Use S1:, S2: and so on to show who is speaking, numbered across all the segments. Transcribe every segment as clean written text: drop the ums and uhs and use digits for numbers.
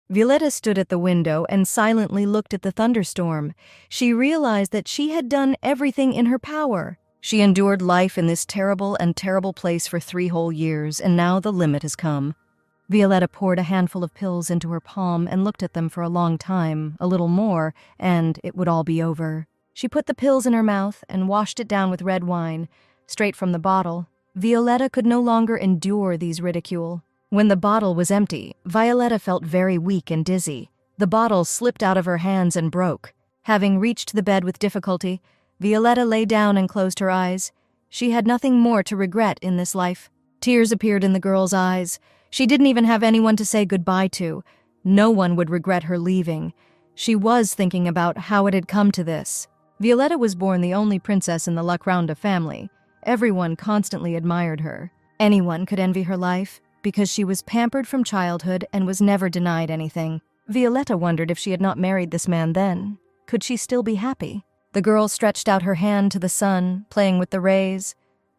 S1: Violetta stood at the window and silently looked at the thunderstorm. She realized that she had done everything in her power. She endured life in this terrible place for 3 whole years, and now the limit has come. Violetta poured a handful of pills into her palm and looked at them for a long time, a little more, and it would all be over. She put the pills in her mouth and washed it down with red wine, straight from the bottle. Violetta could no longer endure these ridicule. When the bottle was empty, Violetta felt very weak and dizzy. The bottle slipped out of her hands and broke. Having reached the bed with difficulty, Violetta lay down and closed her eyes. She had nothing more to regret in this life. Tears appeared in the girl's eyes. She didn't even have anyone to say goodbye to. No one would regret her leaving. She was thinking about how it had come to this. Violetta was born the only princess in the Lacronda family. Everyone constantly admired her. Anyone could envy her life, because she was pampered from childhood and was never denied anything. Violetta wondered if she had not married this man then. Could she still be happy? The girl stretched out her hand to the sun, playing with the rays.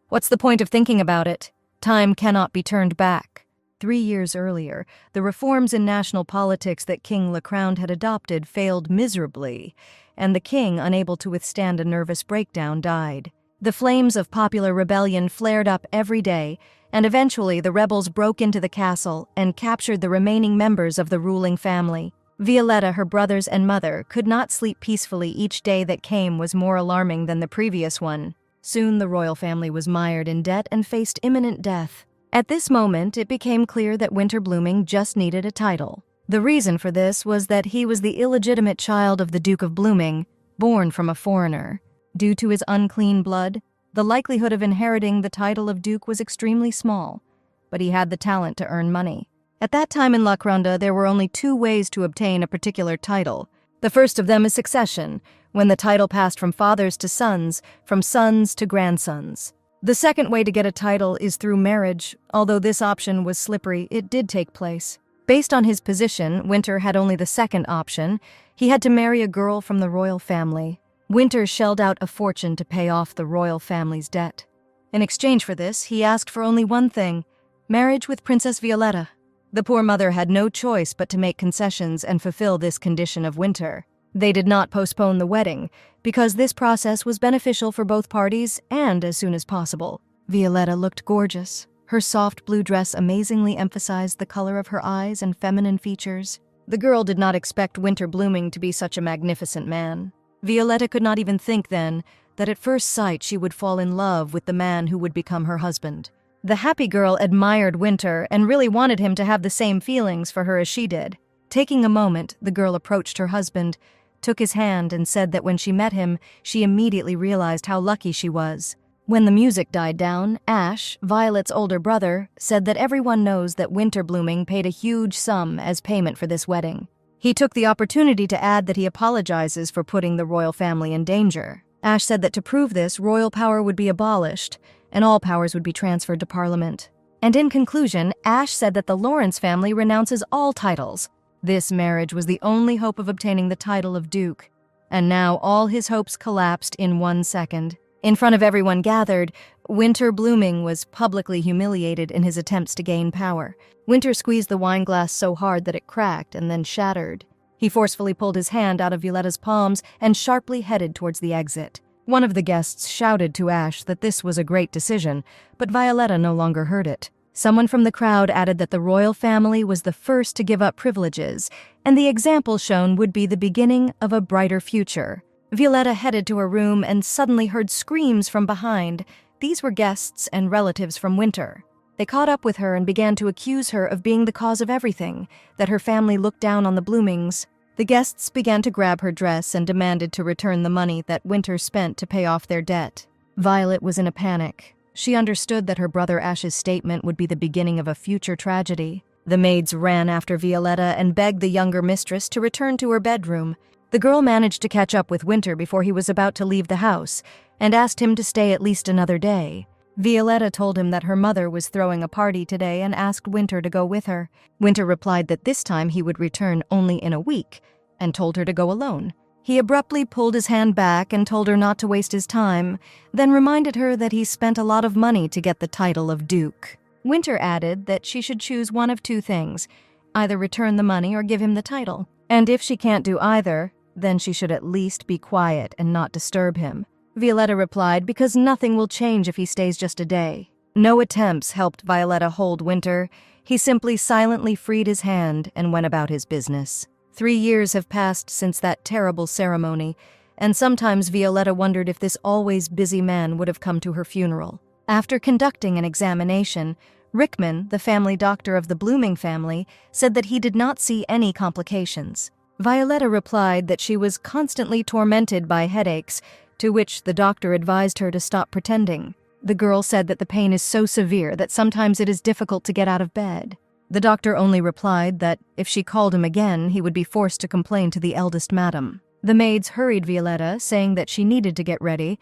S1: What's the point of thinking about it? Time cannot be turned back. 3 years earlier, the reforms in national politics that King Lacronde had adopted failed miserably, and the king, unable to withstand a nervous breakdown, died. The flames of popular rebellion flared up every day, and eventually the rebels broke into the castle and captured the remaining members of the ruling family. Violetta, her brothers, and mother could not sleep peacefully. Each day that came was more alarming than the previous one. Soon the royal family was mired in debt and faced imminent death. At this moment, it became clear that Winter Blooming just needed a title. The reason for this was that he was the illegitimate child of the Duke of Blooming, born from a foreigner. Due to his unclean blood, the likelihood of inheriting the title of Duke was extremely small, but he had the talent to earn money. At that time in Lacronda, there were only 2 ways to obtain a particular title. The first of them is succession, when the title passed from fathers to sons, from sons to grandsons. The second way to get a title is through marriage. Although this option was slippery, it did take place. Based on his position, Winter had only the second option. He had to marry a girl from the royal family. Winter shelled out a fortune to pay off the royal family's debt. In exchange for this, he asked for only one thing: marriage with Princess Violetta. The poor mother had no choice but to make concessions and fulfill this condition of Winter. They did not postpone the wedding, because this process was beneficial for both parties and as soon as possible. Violetta looked gorgeous. Her soft blue dress amazingly emphasized the color of her eyes and feminine features. The girl did not expect Winter Blooming to be such a magnificent man. Violetta could not even think then that at first sight she would fall in love with the man who would become her husband. The happy girl admired Winter and really wanted him to have the same feelings for her as she did. Taking a moment, the girl approached her husband, took his hand, and said that when she met him, she immediately realized how lucky she was. When the music died down, Ash, Violet's older brother, said that everyone knows that Winter Blooming paid a huge sum as payment for this wedding. He took the opportunity to add that he apologizes for putting the royal family in danger. Ash said that to prove this, royal power would be abolished, and all powers would be transferred to Parliament. And in conclusion, Ash said that the Lawrence family renounces all titles. This marriage was the only hope of obtaining the title of Duke, and now all his hopes collapsed in 1 second. In front of everyone gathered, Winter Blooming was publicly humiliated in his attempts to gain power. Winter squeezed the wine glass so hard that it cracked and then shattered. He forcefully pulled his hand out of Violetta's palms and sharply headed towards the exit. One of the guests shouted to Ash that this was a great decision, but Violetta no longer heard it. Someone from the crowd added that the royal family was the first to give up privileges, and the example shown would be the beginning of a brighter future. Violetta headed to her room and suddenly heard screams from behind. These were guests and relatives from Winter. They caught up with her and began to accuse her of being the cause of everything, that her family looked down on the Bloomings. The guests began to grab her dress and demanded to return the money that Winter spent to pay off their debt. Violet was in a panic. She understood that her brother Ash's statement would be the beginning of a future tragedy. The maids ran after Violetta and begged the younger mistress to return to her bedroom. The girl managed to catch up with Winter before he was about to leave the house, and asked him to stay at least another day. Violetta told him that her mother was throwing a party today and asked Winter to go with her. Winter replied that this time he would return only in a week, and told her to go alone. He abruptly pulled his hand back and told her not to waste his time, then reminded her that he spent a lot of money to get the title of Duke. Winter added that she should choose one of 2 things: either return the money or give him the title. And if she can't do either, then she should at least be quiet and not disturb him. Violetta replied, because nothing will change if he stays just a day. No attempts helped Violetta hold Winter. He simply silently freed his hand and went about his business. 3 years have passed since that terrible ceremony, and sometimes Violetta wondered if this always busy man would have come to her funeral. After conducting an examination, Rickman, the family doctor of the Blooming family, said that he did not see any complications. Violetta replied that she was constantly tormented by headaches, to which the doctor advised her to stop pretending. The girl said that the pain is so severe that sometimes it is difficult to get out of bed. The doctor only replied that if she called him again, he would be forced to complain to the eldest madam. The maids hurried Violetta, saying that she needed to get ready.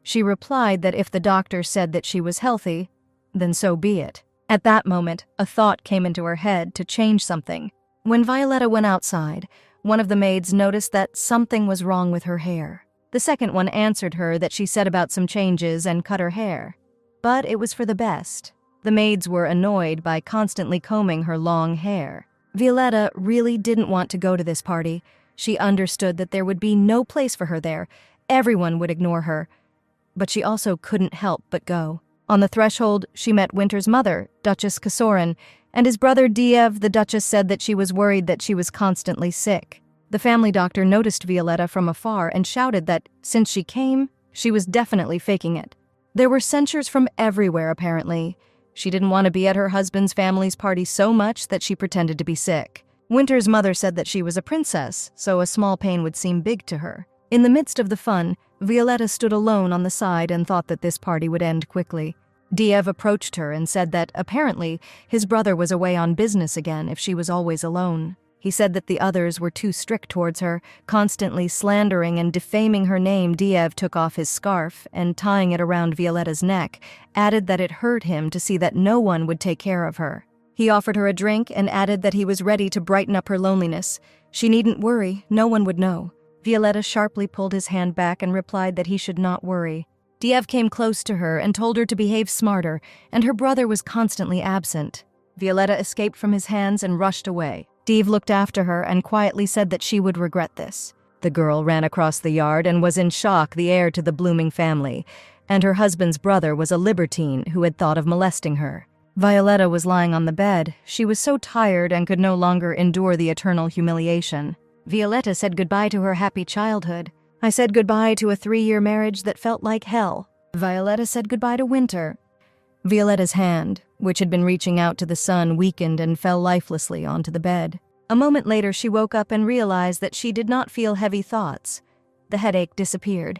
S1: She replied that if the doctor said that she was healthy, then so be it. At that moment, a thought came into her head to change something. When Violetta went outside, one of the maids noticed that something was wrong with her hair. The second one answered her that she said about some changes and cut her hair. But it was for the best. The maids were annoyed by constantly combing her long hair. Violetta really didn't want to go to this party. She understood that there would be no place for her there. Everyone would ignore her. But she also couldn't help but go. On the threshold, she met Winter's mother, Duchess Kasorin, and his brother Diev. The Duchess said that she was worried that she was constantly sick. The family doctor noticed Violetta from afar and shouted that, since she came, she was definitely faking it. There were censures from everywhere, apparently. She didn't want to be at her husband's family's party so much that she pretended to be sick. Winter's mother said that she was a princess, so a small pain would seem big to her. In the midst of the fun, Violetta stood alone on the side and thought that this party would end quickly. Diev approached her and said that, apparently, his brother was away on business again if she was always alone. He said that the others were too strict towards her, constantly slandering and defaming her name. Diev took off his scarf and, tying it around Violetta's neck, added that it hurt him to see that no one would take care of her. He offered her a drink and added that he was ready to brighten up her loneliness. She needn't worry, no one would know. Violetta sharply pulled his hand back and replied that he should not worry. Diev came close to her and told her to behave smarter, and her brother was constantly absent. Violetta escaped from his hands and rushed away. Diev looked after her and quietly said that she would regret this. The girl ran across the yard and was in shock, the heir to the Blooming family, and her husband's brother was a libertine who had thought of molesting her. Violetta was lying on the bed. She was so tired and could no longer endure the eternal humiliation. Violetta said goodbye to her happy childhood. I said goodbye to a 3-year marriage that felt like hell. Violetta said goodbye to Winter. Violetta's hand, which had been reaching out to the sun, weakened and fell lifelessly onto the bed. A moment later, she woke up and realized that she did not feel heavy thoughts. The headache disappeared.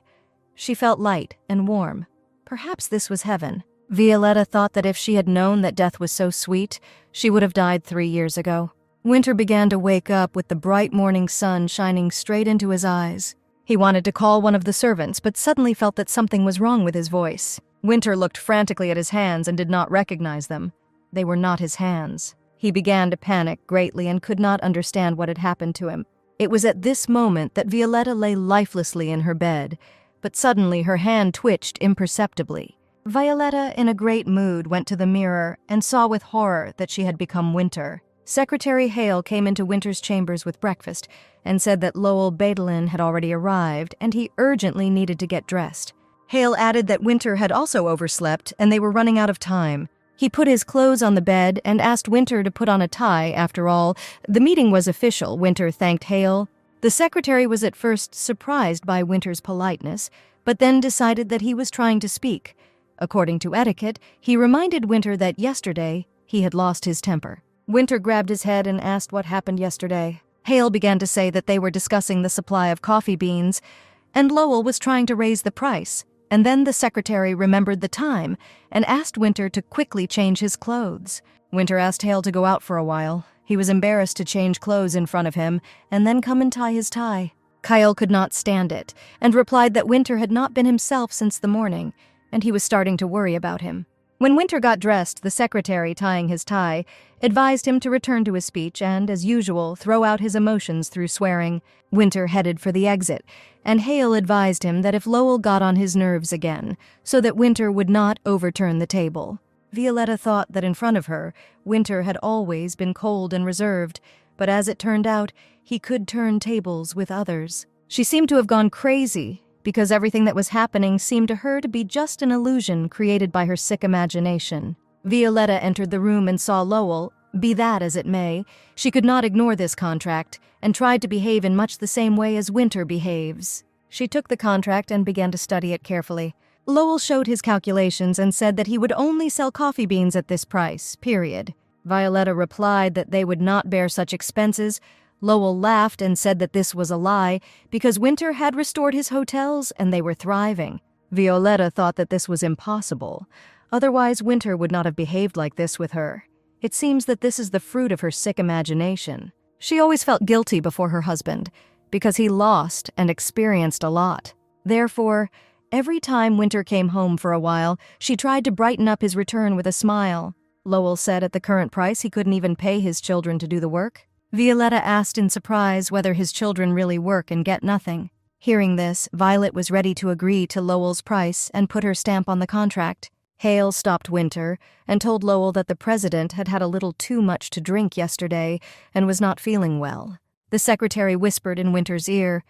S1: She felt light and warm. Perhaps this was heaven. Violetta thought that if she had known that death was so sweet, she would have died 3 years ago. Winter began to wake up with the bright morning sun shining straight into his eyes. He wanted to call one of the servants, but suddenly felt that something was wrong with his voice. Winter looked frantically at his hands and did not recognize them. They were not his hands. He began to panic greatly and could not understand what had happened to him. It was at this moment that Violetta lay lifelessly in her bed, but suddenly her hand twitched imperceptibly. Violetta, in a great mood, went to the mirror and saw with horror that she had become Winter. Secretary Hale came into Winter's chambers with breakfast and said that Lowell Badalin had already arrived and he urgently needed to get dressed. Hale added that Winter had also overslept and they were running out of time. He put his clothes on the bed and asked Winter to put on a tie. After all, the meeting was official. Winter thanked Hale. The secretary was at first surprised by Winter's politeness, but then decided that he was trying to speak. According to etiquette, he reminded Winter that yesterday he had lost his temper. Winter grabbed his head and asked what happened yesterday. Hale began to say that they were discussing the supply of coffee beans, and Lowell was trying to raise the price. And then the secretary remembered the time and asked Winter to quickly change his clothes. Winter asked Hale to go out for a while. He was embarrassed to change clothes in front of him and then come and tie his tie. Kyle could not stand it and replied that Winter had not been himself since the morning, and he was starting to worry about him. When Winter got dressed, the secretary, tying his tie, advised him to return to his speech and, as usual, throw out his emotions through swearing. Winter headed for the exit, and Hale advised him that if Lowell got on his nerves again, so that Winter would not overturn the table. Violetta thought that in front of her, Winter had always been cold and reserved, but as it turned out, he could turn tables with others. She seemed to have gone crazy, because everything that was happening seemed to her to be just an illusion created by her sick imagination. Violetta entered the room and saw Lowell. Be that as it may, she could not ignore this contract, and tried to behave in much the same way as Winter behaves. She took the contract and began to study it carefully. Lowell showed his calculations and said that he would only sell coffee beans at this price, period. Violetta replied that they would not bear such expenses. Lowell laughed and said that this was a lie, because Winter had restored his hotels and they were thriving. Violetta thought that this was impossible. Otherwise, Winter would not have behaved like this with her. It seems that this is the fruit of her sick imagination. She always felt guilty before her husband, because he lost and experienced a lot. Therefore, every time Winter came home for a while, she tried to brighten up his return with a smile. Lowell said at the current price he couldn't even pay his children to do the work. Violetta asked in surprise whether his children really work and get nothing. Hearing this, Violet was ready to agree to Lowell's price and put her stamp on the contract. Hale stopped Winter and told Lowell that the president had had a little too much to drink yesterday and was not feeling well. The secretary whispered in Winter's ear.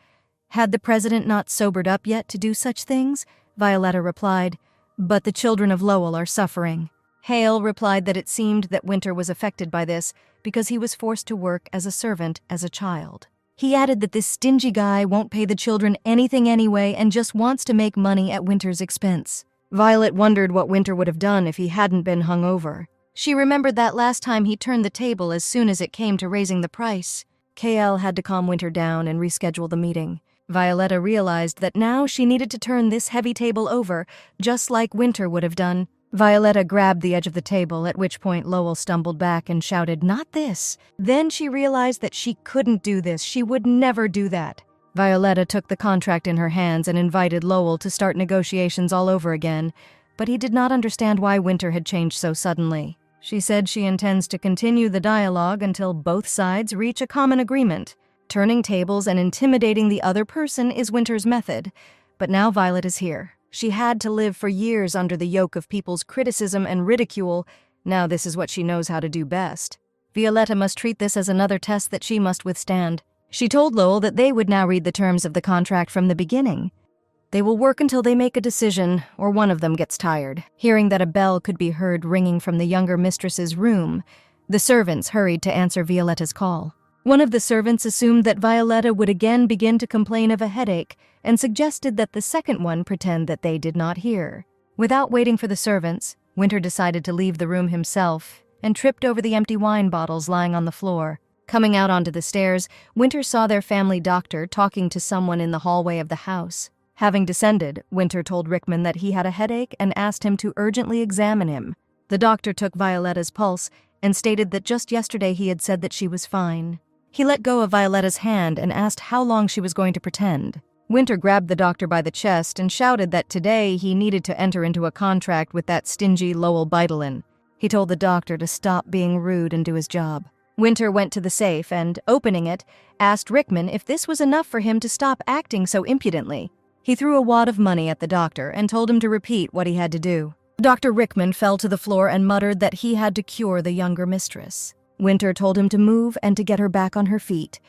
S1: Had the president not sobered up yet to do such things? Violetta replied, but the children of Lowell are suffering. Hale replied that it seemed that Winter was affected by this because he was forced to work as a servant as a child. He added that this stingy guy won't pay the children anything anyway and just wants to make money at Winter's expense. Violet wondered what Winter would have done if he hadn't been hungover. She remembered that last time he turned the table as soon as it came to raising the price. KL had to calm Winter down and reschedule the meeting. Violetta realized that now she needed to turn this heavy table over, just like Winter would have done. Violetta grabbed the edge of the table, at which point Lowell stumbled back and shouted, "Not this!" Then she realized that she couldn't do this. She would never do that. Violetta took the contract in her hands and invited Lowell to start negotiations all over again, but he did not understand why Winter had changed so suddenly. She said she intends to continue the dialogue until both sides reach a common agreement. Turning tables and intimidating the other person is Winter's method, but now Violet is here. She had to live for years under the yoke of people's criticism and ridicule. Now this is what she knows how to do best. Violetta must treat this as another test that she must withstand. She told Lowell that they would now read the terms of the contract from the beginning. They will work until they make a decision, or one of them gets tired. Hearing that a bell could be heard ringing from the younger mistress's room, the servants hurried to answer Violetta's call. One of the servants assumed that Violetta would again begin to complain of a headache and suggested that the second one pretend that they did not hear. Without waiting for the servants, Winter decided to leave the room himself and tripped over the empty wine bottles lying on the floor. Coming out onto the stairs, Winter saw their family doctor talking to someone in the hallway of the house. Having descended, Winter told Rickman that he had a headache and asked him to urgently examine him. The doctor took Violetta's pulse and stated that just yesterday he had said that she was fine. He let go of Violetta's hand and asked how long she was going to pretend. Winter grabbed the doctor by the chest and shouted that today he needed to enter into a contract with that stingy Lowell Beidlin. He told the doctor to stop being rude and do his job. Winter went to the safe and, opening it, asked Rickman if this was enough for him to stop acting so impudently. He threw a wad of money at the doctor and told him to repeat what he had to do. Dr. Rickman fell to the floor and muttered that he had to cure the younger mistress. Winter told him to move and to get her back on her feet.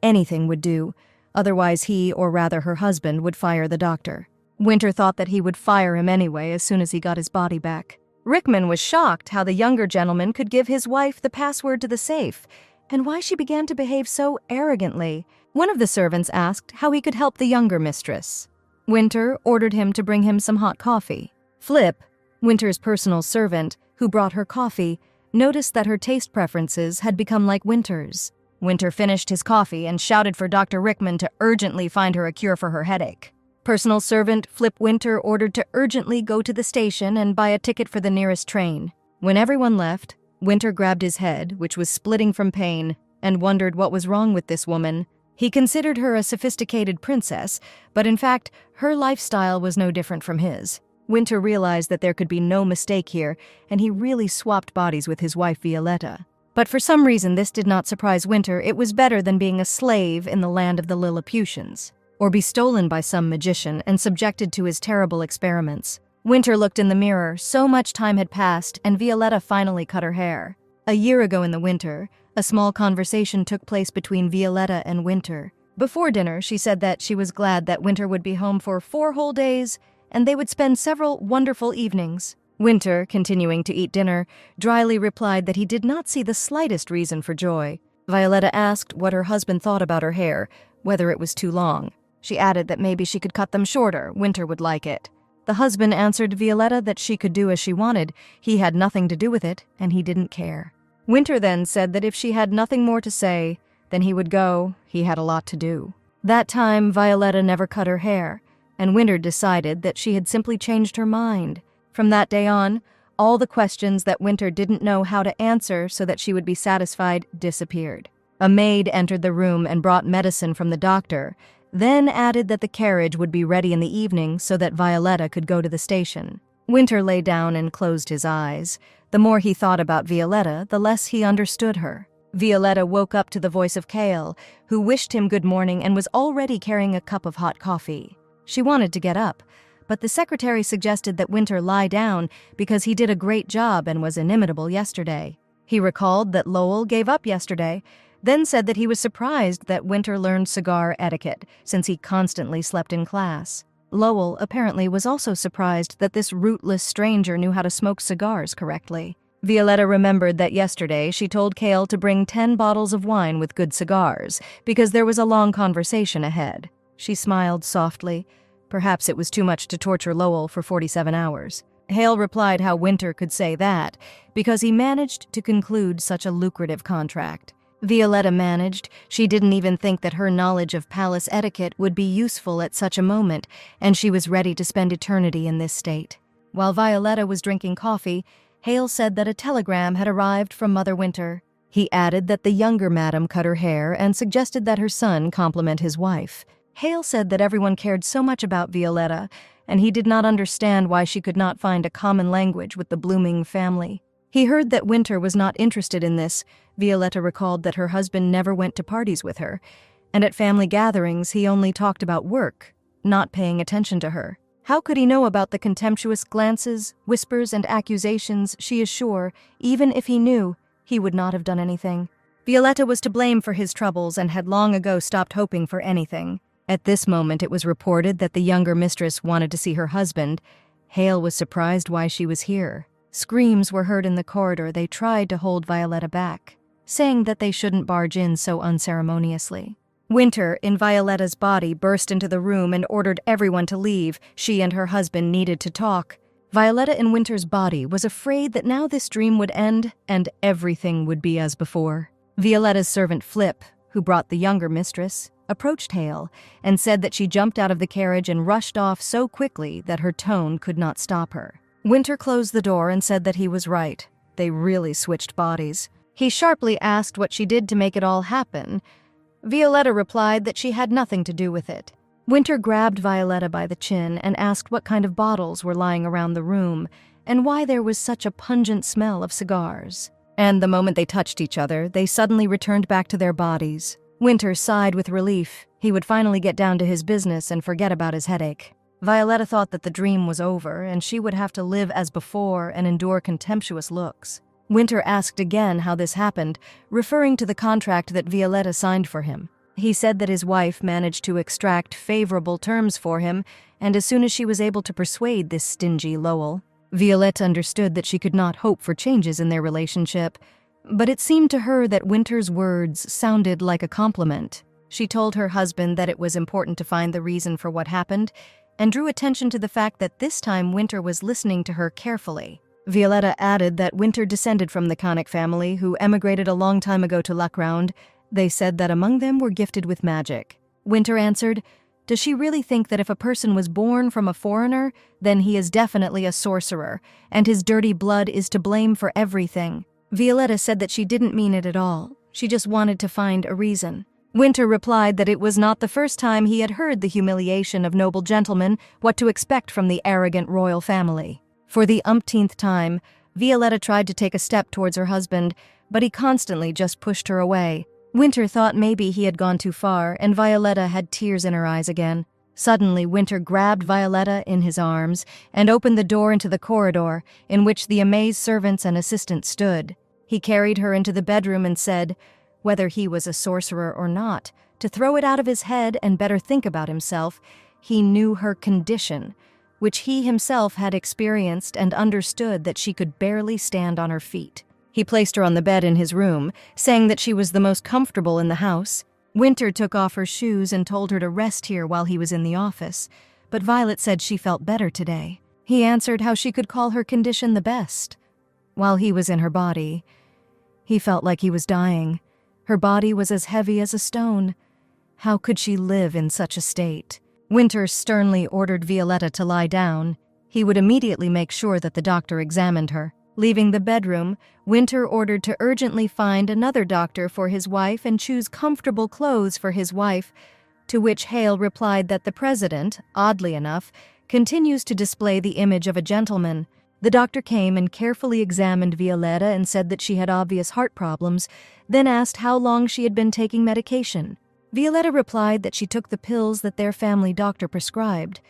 S1: Anything would do. Otherwise he, or rather her husband, would fire the doctor. Winter thought that he would fire him anyway as soon as he got his body back. Rickman was shocked how the younger gentleman could give his wife the password to the safe, and why she began to behave so arrogantly. One of the servants asked how he could help the younger mistress. Winter ordered him to bring him some hot coffee. Flip, Winter's personal servant, who brought her coffee, noticed that her taste preferences had become like Winter's. Winter finished his coffee and shouted for Dr. Rickman to urgently find her a cure for her headache. Personal servant Flip Winter ordered to urgently go to the station and buy a ticket for the nearest train. When everyone left, Winter grabbed his head, which was splitting from pain, and wondered what was wrong with this woman. He considered her a sophisticated princess, but in fact, her lifestyle was no different from his. Winter realized that there could be no mistake here, and he really swapped bodies with his wife Violetta. But for some reason this did not surprise Winter. It was better than being a slave in the land of the Lilliputians, or be stolen by some magician and subjected to his terrible experiments. Winter looked in the mirror. So much time had passed, and Violetta finally cut her hair. A year ago in the winter, a small conversation took place between Violetta and Winter. Before dinner, she said that she was glad that Winter would be home for 4 whole days, and they would spend several wonderful evenings. Winter, continuing to eat dinner, dryly replied that he did not see the slightest reason for joy. Violetta asked what her husband thought about her hair, whether it was too long. She added that maybe she could cut them shorter. Winter would like it. The husband answered Violetta that she could do as she wanted. He had nothing to do with it, and he didn't care. Winter then said that if she had nothing more to say, then he would go. He had a lot to do. That time, Violetta never cut her hair, and Winter decided that she had simply changed her mind. From that day on, all the questions that Winter didn't know how to answer so that she would be satisfied disappeared. A maid entered the room and brought medicine from the doctor, then added that the carriage would be ready in the evening so that Violetta could go to the station. Winter lay down and closed his eyes. The more he thought about Violetta, the less he understood her. Violetta woke up to the voice of Kale, who wished him good morning and was already carrying a cup of hot coffee. She wanted to get up, but the secretary suggested that Winter lie down because he did a great job and was inimitable yesterday. He recalled that Lowell gave up yesterday, then said that he was surprised that Winter learned cigar etiquette since he constantly slept in class. Lowell apparently was also surprised that this rootless stranger knew how to smoke cigars correctly. Violetta remembered that yesterday she told Kale to bring 10 bottles of wine with good cigars because there was a long conversation ahead. She smiled softly. Perhaps it was too much to torture Lowell for 47 hours. Hale replied how Winter could say that because he managed to conclude such a lucrative contract. Violetta managed. She didn't even think that her knowledge of palace etiquette would be useful at such a moment, and she was ready to spend eternity in this state. While Violetta was drinking coffee, Hale said that a telegram had arrived from Mother Winter. He added that the younger madam cut her hair and suggested that her son compliment his wife. Hale said that everyone cared so much about Violetta, and he did not understand why she could not find a common language with the blooming family. He heard that Winter was not interested in this. Violetta recalled that her husband never went to parties with her, and at family gatherings he only talked about work, not paying attention to her. How could he know about the contemptuous glances, whispers, and accusations? She is sure, even if he knew, he would not have done anything. Violetta was to blame for his troubles and had long ago stopped hoping for anything. At this moment it was reported that the younger mistress wanted to see her husband. Hale was surprised why she was here. Screams were heard in the corridor. They tried to hold Violetta back, saying that they shouldn't barge in so unceremoniously. Winter, in Violetta's body, burst into the room and ordered everyone to leave. She and her husband needed to talk. Violetta in Winter's body was afraid that now this dream would end and everything would be as before. Violetta's servant Flip, who brought the younger mistress, approached Hale and said that she jumped out of the carriage and rushed off so quickly that her tone could not stop her. Winter closed the door and said that he was right. They really switched bodies. He sharply asked what she did to make it all happen. Violetta replied that she had nothing to do with it. Winter grabbed Violetta by the chin and asked what kind of bottles were lying around the room and why there was such a pungent smell of cigars. And the moment they touched each other, they suddenly returned back to their bodies. Winter sighed with relief. He would finally get down to his business and forget about his headache. Violetta thought that the dream was over and she would have to live as before and endure contemptuous looks. Winter asked again how this happened, referring to the contract that Violetta signed for him. He said that his wife managed to extract favorable terms for him, and as soon as she was able to persuade this stingy Lowell, Violetta understood that she could not hope for changes in their relationship. But it seemed to her that Winter's words sounded like a compliment. She told her husband that it was important to find the reason for what happened, and drew attention to the fact that this time Winter was listening to her carefully. Violetta added that Winter descended from the Conic family, who emigrated a long time ago to Luckround. They said that among them were gifted with magic. Winter answered, "Does she really think that if a person was born from a foreigner, then he is definitely a sorcerer, and his dirty blood is to blame for everything?" Violetta said that she didn't mean it at all. She just wanted to find a reason. Winter replied that it was not the first time he had heard the humiliation of noble gentlemen, what to expect from the arrogant royal family. For the umpteenth time, Violetta tried to take a step towards her husband, but he constantly just pushed her away. Winter thought maybe he had gone too far, and Violetta had tears in her eyes again. Suddenly, Winter grabbed Violetta in his arms and opened the door into the corridor in which the amazed servants and assistants stood. He carried her into the bedroom and said, whether he was a sorcerer or not, to throw it out of his head and better think about himself. He knew her condition, which he himself had experienced, and understood that she could barely stand on her feet. He placed her on the bed in his room, saying that she was the most comfortable in the house. Winter took off her shoes and told her to rest here while he was in the office, but Violet said she felt better today. He answered how she could call her condition the best. While he was in her body, he felt like he was dying. Her body was as heavy as a stone. How could she live in such a state? Winter sternly ordered Violetta to lie down. He would immediately make sure that the doctor examined her. Leaving the bedroom, Winter ordered to urgently find another doctor for his wife and choose comfortable clothes for his wife, to which Hale replied that the president, oddly enough, continues to display the image of a gentleman. The doctor came and carefully examined Violetta and said that she had obvious heart problems, then asked how long she had been taking medication. Violetta replied that she took the pills that their family doctor prescribed.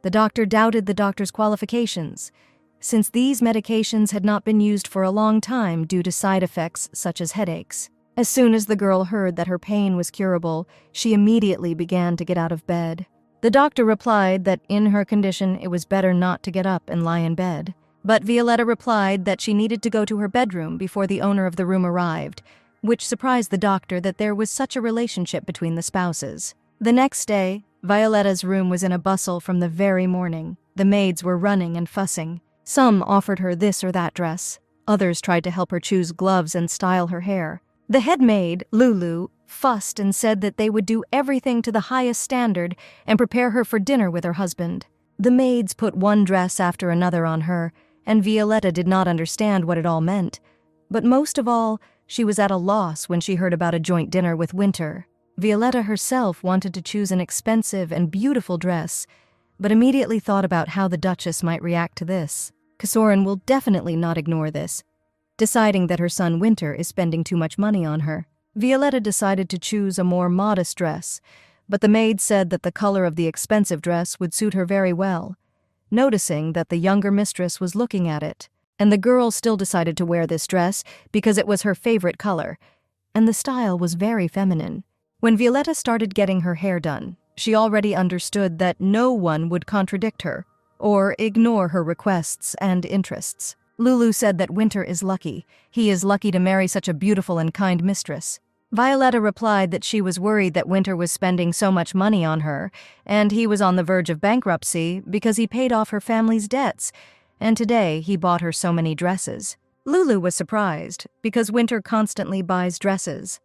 S1: The doctor doubted the doctor's qualifications, since these medications had not been used for a long time due to side effects such as headaches. As soon as the girl heard that her pain was curable, she immediately began to get out of bed. The doctor replied that in her condition it was better not to get up and lie in bed. But Violetta replied that she needed to go to her bedroom before the owner of the room arrived, which surprised the doctor that there was such a relationship between the spouses. The next day, Violetta's room was in a bustle from the very morning. The maids were running and fussing. Some offered her this or that dress. Others tried to help her choose gloves and style her hair. The head maid, Lulu, fussed and said that they would do everything to the highest standard and prepare her for dinner with her husband. The maids put one dress after another on her, and Violetta did not understand what it all meant. But most of all, she was at a loss when she heard about a joint dinner with Winter. Violetta herself wanted to choose an expensive and beautiful dress, but immediately thought about how the Duchess might react to this. Casorin will definitely not ignore this, deciding that her son Winter is spending too much money on her. Violetta decided to choose a more modest dress, but the maid said that the color of the expensive dress would suit her very well, noticing that the younger mistress was looking at it, and the girl still decided to wear this dress because it was her favorite color, and the style was very feminine. When Violetta started getting her hair done, she already understood that no one would contradict her or ignore her requests and interests. Lulu said that Winter is lucky. He is lucky to marry such a beautiful and kind mistress. Violetta replied that she was worried that Winter was spending so much money on her, and he was on the verge of bankruptcy because he paid off her family's debts, and today he bought her so many dresses. Lulu was surprised because Winter constantly buys dresses.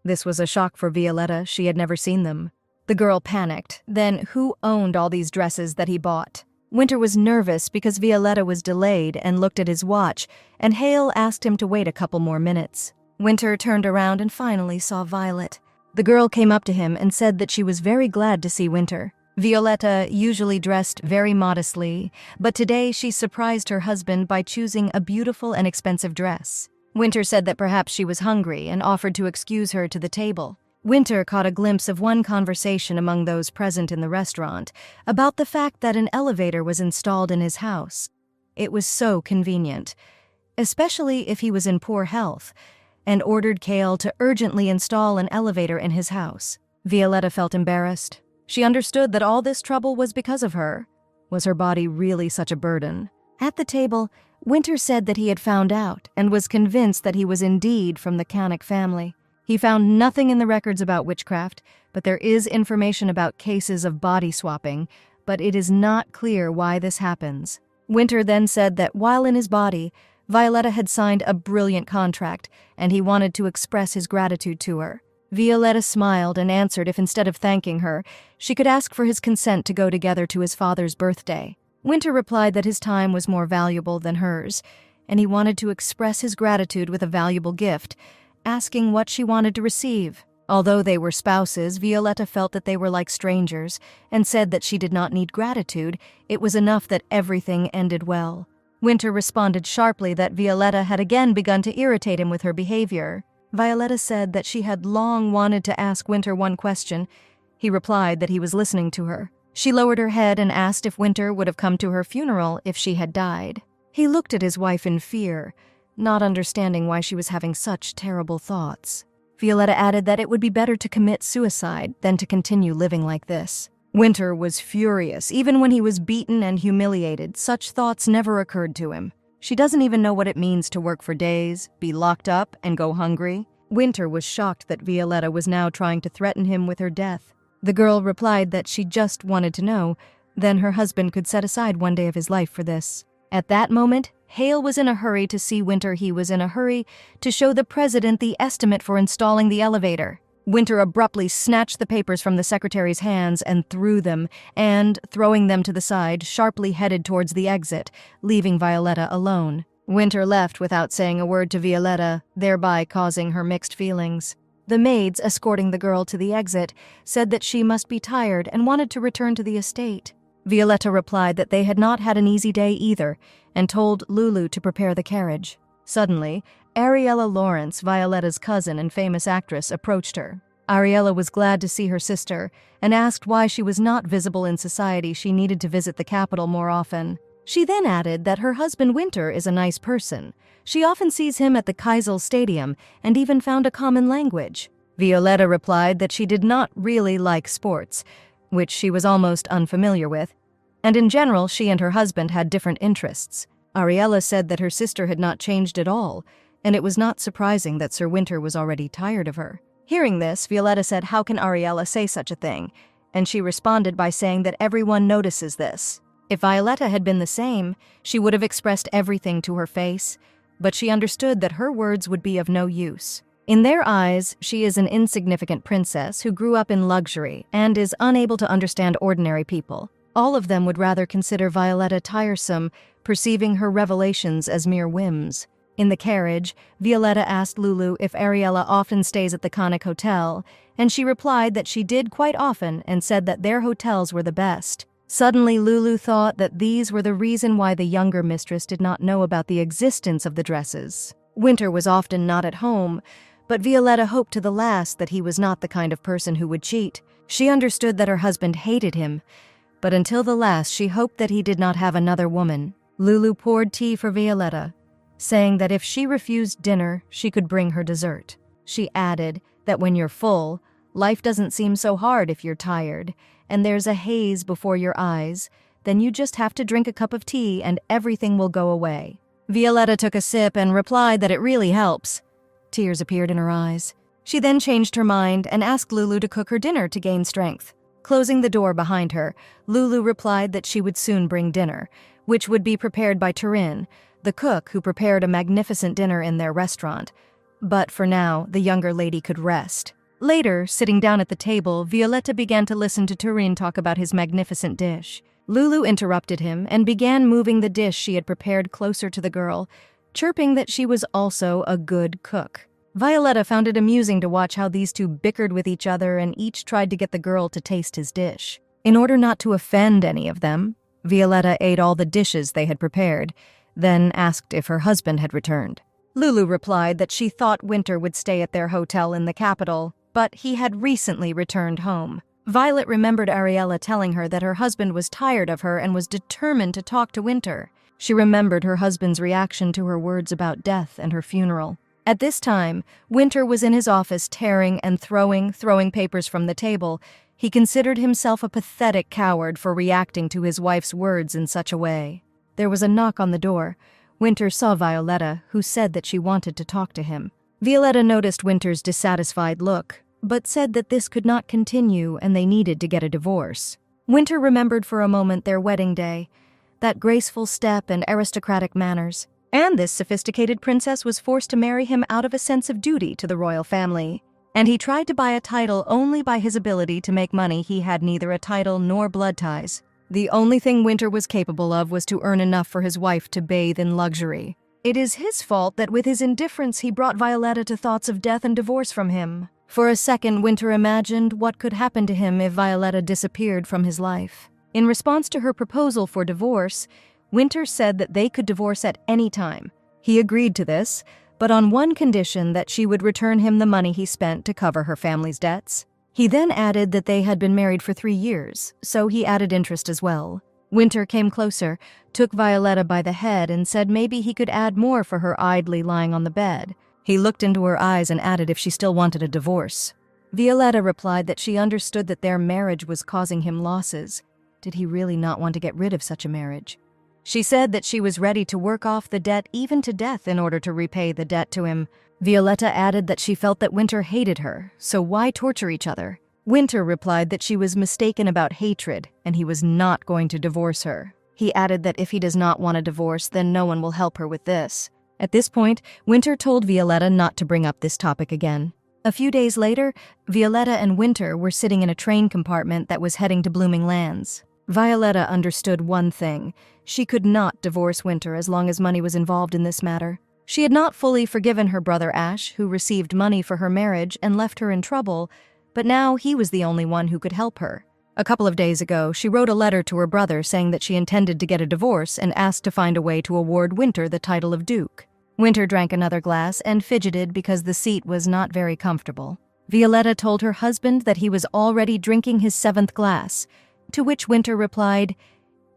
S1: This was a shock for Violetta. She had never seen them. The girl panicked. Then who owned all these dresses that he bought? Winter was nervous because Violetta was delayed and looked at his watch, and Hale asked him to wait a couple more minutes. Winter turned around and finally saw Violet. The girl came up to him and said that she was very glad to see Winter. Violetta usually dressed very modestly, but today she surprised her husband by choosing a beautiful and expensive dress. Winter said that perhaps she was hungry and offered to excuse her to the table. Winter caught a glimpse of one conversation among those present in the restaurant about the fact that an elevator was installed in his house. It was so convenient, especially if he was in poor health, and ordered Cale to urgently install an elevator in his house. Violetta felt embarrassed. She understood that all this trouble was because of her. Was her body really such a burden? At the table, Winter said that he had found out and was convinced that he was indeed from the Canic family. He found nothing in the records about witchcraft, but there is information about cases of body swapping, but it is not clear why this happens. Winter then said that while in his body, Violetta had signed a brilliant contract, and he wanted to express his gratitude to her. Violetta smiled and answered if instead of thanking her, she could ask for his consent to go together to his father's birthday. Winter replied that his time was more valuable than hers, and he wanted to express his gratitude with a valuable gift, asking what she wanted to receive. Although they were spouses, Violetta felt that they were like strangers, and said that she did not need gratitude. It was enough that everything ended well. Winter responded sharply that Violetta had again begun to irritate him with her behavior. Violetta said that she had long wanted to ask Winter one question. He replied that he was listening to her. She lowered her head and asked if Winter would have come to her funeral if she had died. He looked at his wife in fear, not understanding why she was having such terrible thoughts. Violetta added that it would be better to commit suicide than to continue living like this. Winter was furious. Even when he was beaten and humiliated, such thoughts never occurred to him. She doesn't even know what it means to work for days, be locked up, and go hungry. Winter was shocked that Violetta was now trying to threaten him with her death. The girl replied that she just wanted to know, then her husband could set aside one day of his life for this. At that moment, Hale was in a hurry to see Winter. He was in a hurry to show the president the estimate for installing the elevator. Winter abruptly snatched the papers from the secretary's hands and threw them, and, throwing them to the side, sharply headed towards the exit, leaving Violetta alone. Winter left without saying a word to Violetta, thereby causing her mixed feelings. The maids escorting the girl to the exit said that she must be tired and wanted to return to the estate. Violetta replied that they had not had an easy day either, and told Lulu to prepare the carriage. Suddenly, Ariella Lawrence, Violetta's cousin and famous actress, approached her. Ariella was glad to see her sister and asked why she was not visible in society. She needed to visit the capital more often. She then added that her husband Winter is a nice person. She often sees him at the Keisel Stadium and even found a common language. Violetta replied that she did not really like sports, which she was almost unfamiliar with, and in general she and her husband had different interests. Ariella said that her sister had not changed at all, and it was not surprising that Sir Winter was already tired of her. Hearing this, Violetta said, "How can Ariella say such a thing?" And she responded by saying that everyone notices this. If Violetta had been the same, she would have expressed everything to her face, but she understood that her words would be of no use. In their eyes, she is an insignificant princess who grew up in luxury and is unable to understand ordinary people. All of them would rather consider Violetta tiresome, perceiving her revelations as mere whims. In the carriage, Violetta asked Lulu if Ariella often stays at the Conic Hotel, and she replied that she did quite often and said that their hotels were the best. Suddenly, Lulu thought that these were the reason why the younger mistress did not know about the existence of the dresses. Winter was often not at home, but Violetta hoped to the last that he was not the kind of person who would cheat. She understood that her husband hated him, but until the last she hoped that he did not have another woman. Lulu poured tea for Violetta, saying that if she refused dinner, she could bring her dessert. She added that when you're full, life doesn't seem so hard if you're tired, and there's a haze before your eyes, then you just have to drink a cup of tea and everything will go away. Violetta took a sip and replied that it really helps. Tears appeared in her eyes. She then changed her mind and asked Lulu to cook her dinner to gain strength. Closing the door behind her, Lulu replied that she would soon bring dinner, which would be prepared by Turin, the cook who prepared a magnificent dinner in their restaurant. But for now, the younger lady could rest. Later, sitting down at the table, Violetta began to listen to Turin talk about his magnificent dish. Lulu interrupted him and began moving the dish she had prepared closer to the girl, chirping that she was also a good cook. Violetta found it amusing to watch how these two bickered with each other and each tried to get the girl to taste his dish. In order not to offend any of them, Violetta ate all the dishes they had prepared, then asked if her husband had returned. Lulu replied that she thought Winter would stay at their hotel in the capital, but he had recently returned home. Violet remembered Ariella telling her that her husband was tired of her and was determined to talk to Winter. She remembered her husband's reaction to her words about death and her funeral. At this time, Winter was in his office tearing and throwing papers from the table. He considered himself a pathetic coward for reacting to his wife's words in such a way. There was a knock on the door. Winter saw Violetta, who said that she wanted to talk to him. Violetta noticed Winter's dissatisfied look, but said that this could not continue and they needed to get a divorce. Winter remembered for a moment their wedding day, that graceful step and aristocratic manners. And this sophisticated princess was forced to marry him out of a sense of duty to the royal family. And he tried to buy a title only by his ability to make money. He had neither a title nor blood ties. The only thing Winter was capable of was to earn enough for his wife to bathe in luxury. It is his fault that with his indifference he brought Violetta to thoughts of death and divorce from him. For a second, Winter imagined what could happen to him if Violetta disappeared from his life. In response to her proposal for divorce, Winter said that they could divorce at any time. He agreed to this, but on one condition, that she would return him the money he spent to cover her family's debts. He then added that they had been married for 3 years, so he added interest as well. Winter came closer, took Violetta by the head, and said maybe he could add more for her idly lying on the bed. He looked into her eyes and added if she still wanted a divorce. Violetta replied that she understood that their marriage was causing him losses. Did he really not want to get rid of such a marriage? She said that she was ready to work off the debt even to death in order to repay the debt to him. Violetta added that she felt that Winter hated her, so why torture each other? Winter replied that she was mistaken about hatred and he was not going to divorce her. He added that if he does not want a divorce, then no one will help her with this. At this point, Winter told Violetta not to bring up this topic again. A few days later, Violetta and Winter were sitting in a train compartment that was heading to Blooming Lands. Violetta understood one thing. She could not divorce Winter as long as money was involved in this matter. She had not fully forgiven her brother Ash, who received money for her marriage and left her in trouble, but now he was the only one who could help her. A couple of days ago, she wrote a letter to her brother saying that she intended to get a divorce and asked to find a way to award Winter the title of Duke. Winter drank another glass and fidgeted because the seat was not very comfortable. Violetta told her husband that he was already drinking his 7th glass, to which Winter replied,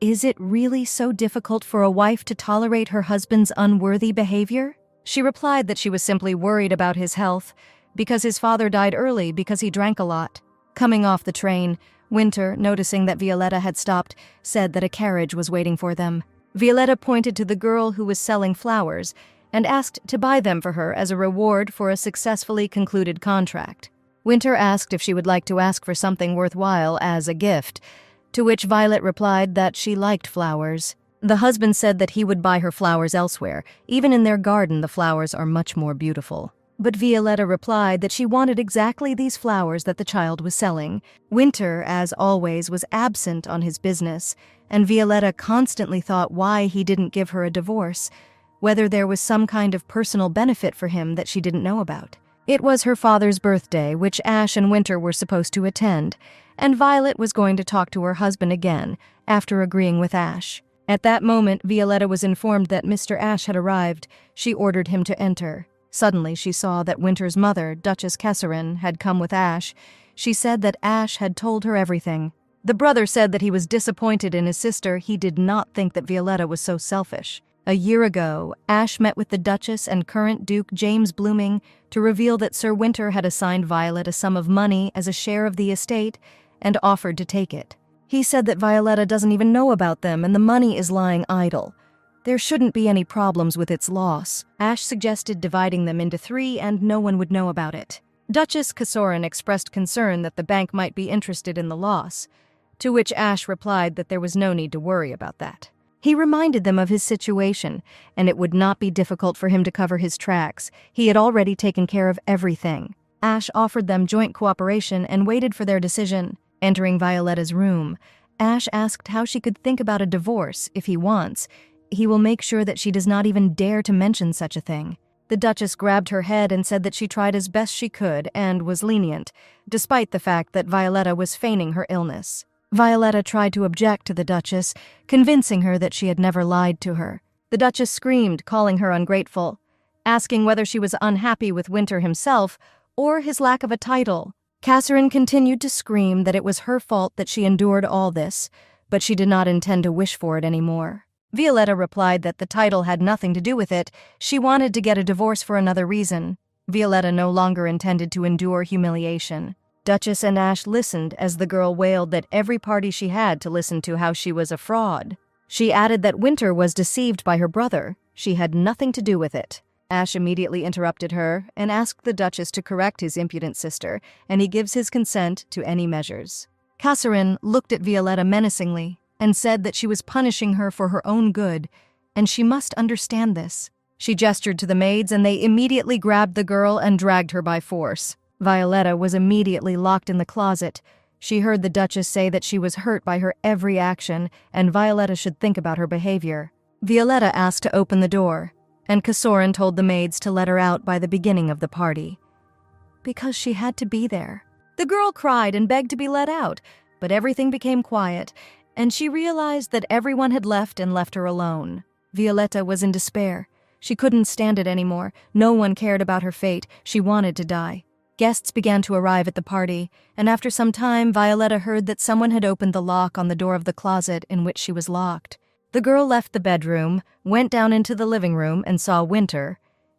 S1: "Is it really so difficult for a wife to tolerate her husband's unworthy behavior?" She replied that she was simply worried about his health, because his father died early because he drank a lot. Coming off the train, Winter, noticing that Violetta had stopped, said that a carriage was waiting for them. Violetta pointed to the girl who was selling flowers and asked to buy them for her as a reward for a successfully concluded contract. Winter asked if she would like to ask for something worthwhile as a gift, to which Violet replied that she liked flowers. The husband said that he would buy her flowers elsewhere. Even in their garden, the flowers are much more beautiful. But Violetta replied that she wanted exactly these flowers that the child was selling. Winter, as always, was absent on his business, and Violetta constantly thought why he didn't give her a divorce, whether there was some kind of personal benefit for him that she didn't know about. It was her father's birthday, which Ash and Winter were supposed to attend, and Violet was going to talk to her husband again, after agreeing with Ash. At that moment, Violetta was informed that Mr. Ash had arrived. She ordered him to enter. Suddenly, she saw that Winter's mother, Duchess Kesserin, had come with Ash. She said that Ash had told her everything. The brother said that he was disappointed in his sister. He did not think that Violetta was so selfish. A year ago, Ash met with the Duchess and current Duke James Blooming to reveal that Sir Winter had assigned Violet a sum of money as a share of the estate and offered to take it. He said that Violetta doesn't even know about them and the money is lying idle. There shouldn't be any problems with its loss. Ash suggested dividing them into 3 and no one would know about it. Duchess Kesserin expressed concern that the bank might be interested in the loss, to which Ash replied that there was no need to worry about that. He reminded them of his situation, and it would not be difficult for him to cover his tracks. He had already taken care of everything. Ash offered them joint cooperation and waited for their decision. Entering Violetta's room, Ash asked how she could think about a divorce if he wants. He will make sure that she does not even dare to mention such a thing. The Duchess grabbed her head and said that she tried as best she could and was lenient, despite the fact that Violetta was feigning her illness. Violetta tried to object to the Duchess, convincing her that she had never lied to her. The Duchess screamed, calling her ungrateful, asking whether she was unhappy with Winter himself or his lack of a title. Kesserin continued to scream that it was her fault that she endured all this, but she did not intend to wish for it anymore. Violetta replied that the title had nothing to do with it. She wanted to get a divorce for another reason. Violetta no longer intended to endure humiliation. Duchess and Ash listened as the girl wailed that every party she had to listen to how she was a fraud. She added that Winter was deceived by her brother. She had nothing to do with it. Ash immediately interrupted her and asked the Duchess to correct his impudent sister, and he gives his consent to any measures. Kesserin looked at Violetta menacingly and said that she was punishing her for her own good, and she must understand this. She gestured to the maids, and they immediately grabbed the girl and dragged her by force. Violetta was immediately locked in the closet. She heard the Duchess say that she was hurt by her every action, and Violetta should think about her behavior. Violetta asked to open the door, and Kesserin told the maids to let her out by the beginning of the party. Because she had to be there. The girl cried and begged to be let out, but everything became quiet, and she realized that everyone had left and left her alone. Violetta was in despair. She couldn't stand it anymore. No one cared about her fate. She wanted to die. Guests began to arrive at the party, and after some time, Violetta heard that someone had opened the lock on the door of the closet in which she was locked. The girl left the bedroom, went down into the living room, and saw Winter.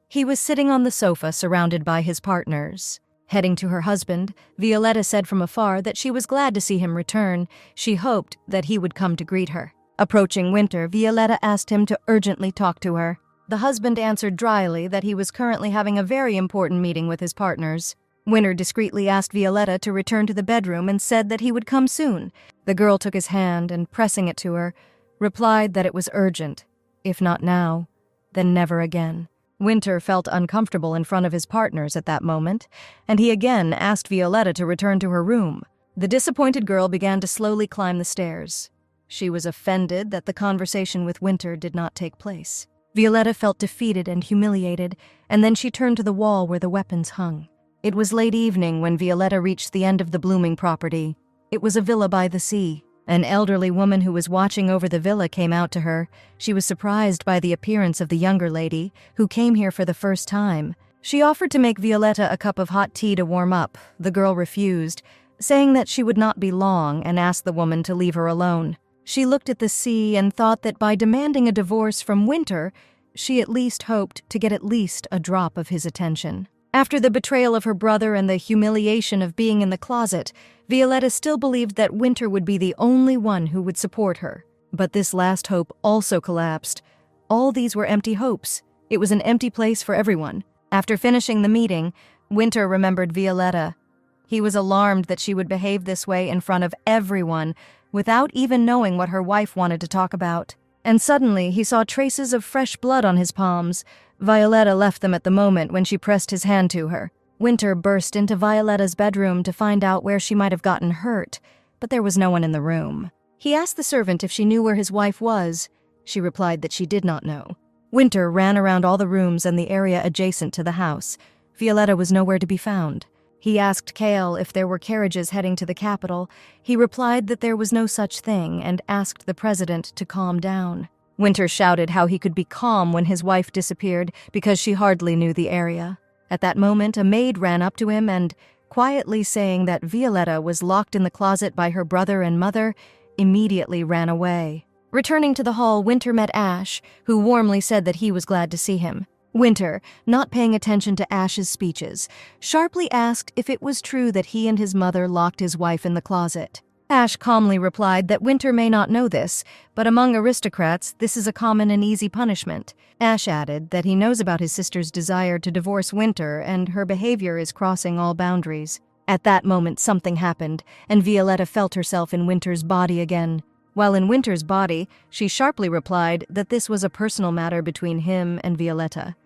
S1: He was sitting on the sofa surrounded by his partners. Heading to her husband, Violetta said from afar that she was glad to see him return. She hoped that he would come to greet her. Approaching Winter, Violetta asked him to urgently talk to her. The husband answered dryly that he was currently having a very important meeting with his partners. Winter discreetly asked Violetta to return to the bedroom and said that he would come soon. The girl took his hand and, pressing it to her, replied that it was urgent. If not now, then never again. Winter felt uncomfortable in front of his partners at that moment, and he again asked Violetta to return to her room. The disappointed girl began to slowly climb the stairs. She was offended that the conversation with Winter did not take place. Violetta felt defeated and humiliated, and then she turned to the wall where the weapons hung. It was late evening when Violetta reached the end of the blooming property. It was a villa by the sea. An elderly woman who was watching over the villa came out to her. She was surprised by the appearance of the younger lady, who came here for the first time. She offered to make Violetta a cup of hot tea to warm up. The girl refused, saying that she would not be long, and asked the woman to leave her alone. She looked at the sea and thought that by demanding a divorce from Winter, she at least hoped to get at least a drop of his attention. After the betrayal of her brother and the humiliation of being in the closet, Violetta still believed that Winter would be the only one who would support her. But this last hope also collapsed. All these were empty hopes. It was an empty place for everyone. After finishing the meeting, Winter remembered Violetta. He was alarmed that she would behave this way in front of everyone, without even knowing what her wife wanted to talk about. And suddenly he saw traces of fresh blood on his palms. Violetta left them at the moment when she pressed his hand to her. Winter burst into Violetta's bedroom to find out where she might have gotten hurt, but there was no one in the room. He asked the servant if she knew where his wife was. She replied that she did not know. Winter ran around all the rooms and the area adjacent to the house. Violetta was nowhere to be found. He asked Kale if there were carriages heading to the capital. He replied that there was no such thing and asked the president to calm down. Winter shouted how he could be calm when his wife disappeared because she hardly knew the area. At that moment, a maid ran up to him and, quietly saying that Violetta was locked in the closet by her brother and mother, immediately ran away. Returning to the hall, Winter met Ash, who warmly said that he was glad to see him. Winter, not paying attention to Ash's speeches, sharply asked if it was true that he and his mother locked his wife in the closet. Ash calmly replied that Winter may not know this, but among aristocrats, this is a common and easy punishment. Ash added that he knows about his sister's desire to divorce Winter and her behavior is crossing all boundaries. At that moment, something happened, and Violetta felt herself in Winter's body again. While in Winter's body, she sharply replied that this was a personal matter between him and Violetta.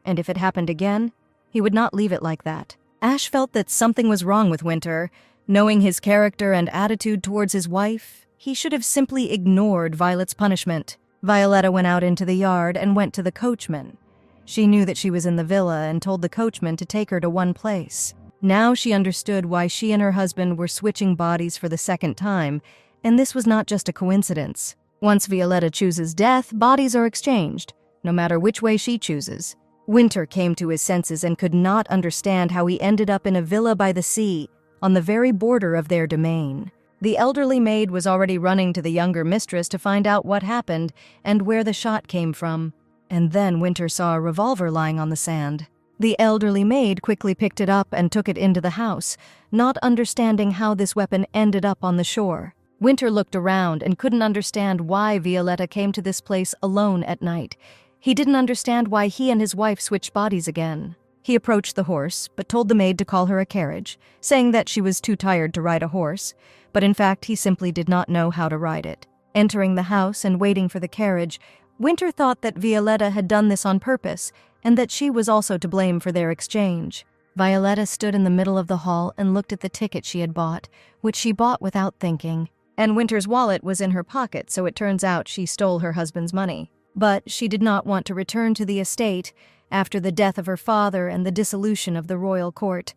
S1: And if it happened again, he would not leave it like that. Ash felt that something was wrong with Winter. Knowing his character and attitude towards his wife, he should have simply ignored Violet's punishment. Violetta went out into the yard and went to the coachman. She knew that she was in the villa and told the coachman to take her to one place. Now she understood why she and her husband were switching bodies for the second time, and this was not just a coincidence. Once Violetta chooses death, bodies are exchanged, no matter which way she chooses. Winter came to his senses and could not understand how he ended up in a villa by the sea, on the very border of their domain. The elderly maid was already running to the younger mistress to find out what happened and where the shot came from. And then Winter saw a revolver lying on the sand. The elderly maid quickly picked it up and took it into the house, not understanding how this weapon ended up on the shore. Winter looked around and couldn't understand why Violetta came to this place alone at night. He didn't understand why he and his wife switched bodies again. He approached the horse, but told the maid to call her a carriage, saying that she was too tired to ride a horse, but in fact he simply did not know how to ride it. Entering the house and waiting for the carriage, Winter thought that Violetta had done this on purpose, and that she was also to blame for their exchange. Violetta stood in the middle of the hall and looked at the ticket she had bought, which she bought without thinking. And Winter's wallet was in her pocket, so it turns out she stole her husband's money. But she did not want to return to the estate after the death of her father and the dissolution of the royal court.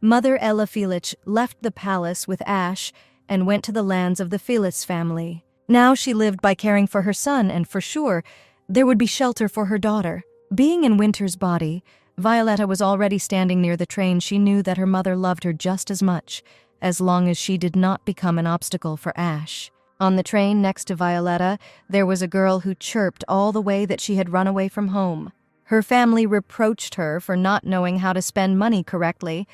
S1: Mother Ella Felix left the palace with Ash and went to the lands of the Felix family. Now she lived by caring for her son, and for sure, there would be shelter for her daughter. Being in Winter's body, Violetta was already standing near the train. She knew that her mother loved her just as much, as long as she did not become an obstacle for Ash. On the train next to Violetta, there was a girl who chirped all the way that she had run away from home. Her family reproached her for not knowing how to spend money correctly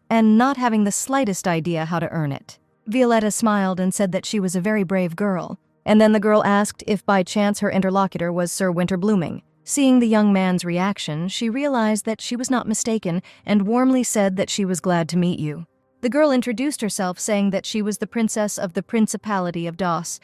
S1: and not having the slightest idea how to earn it. Violetta smiled and said that she was a very brave girl, and then the girl asked if by chance her interlocutor was Sir Winter Blooming. Seeing the young man's reaction, she realized that she was not mistaken and warmly said that she was glad to meet you. The girl introduced herself, saying that she was the princess of the Principality of Doss.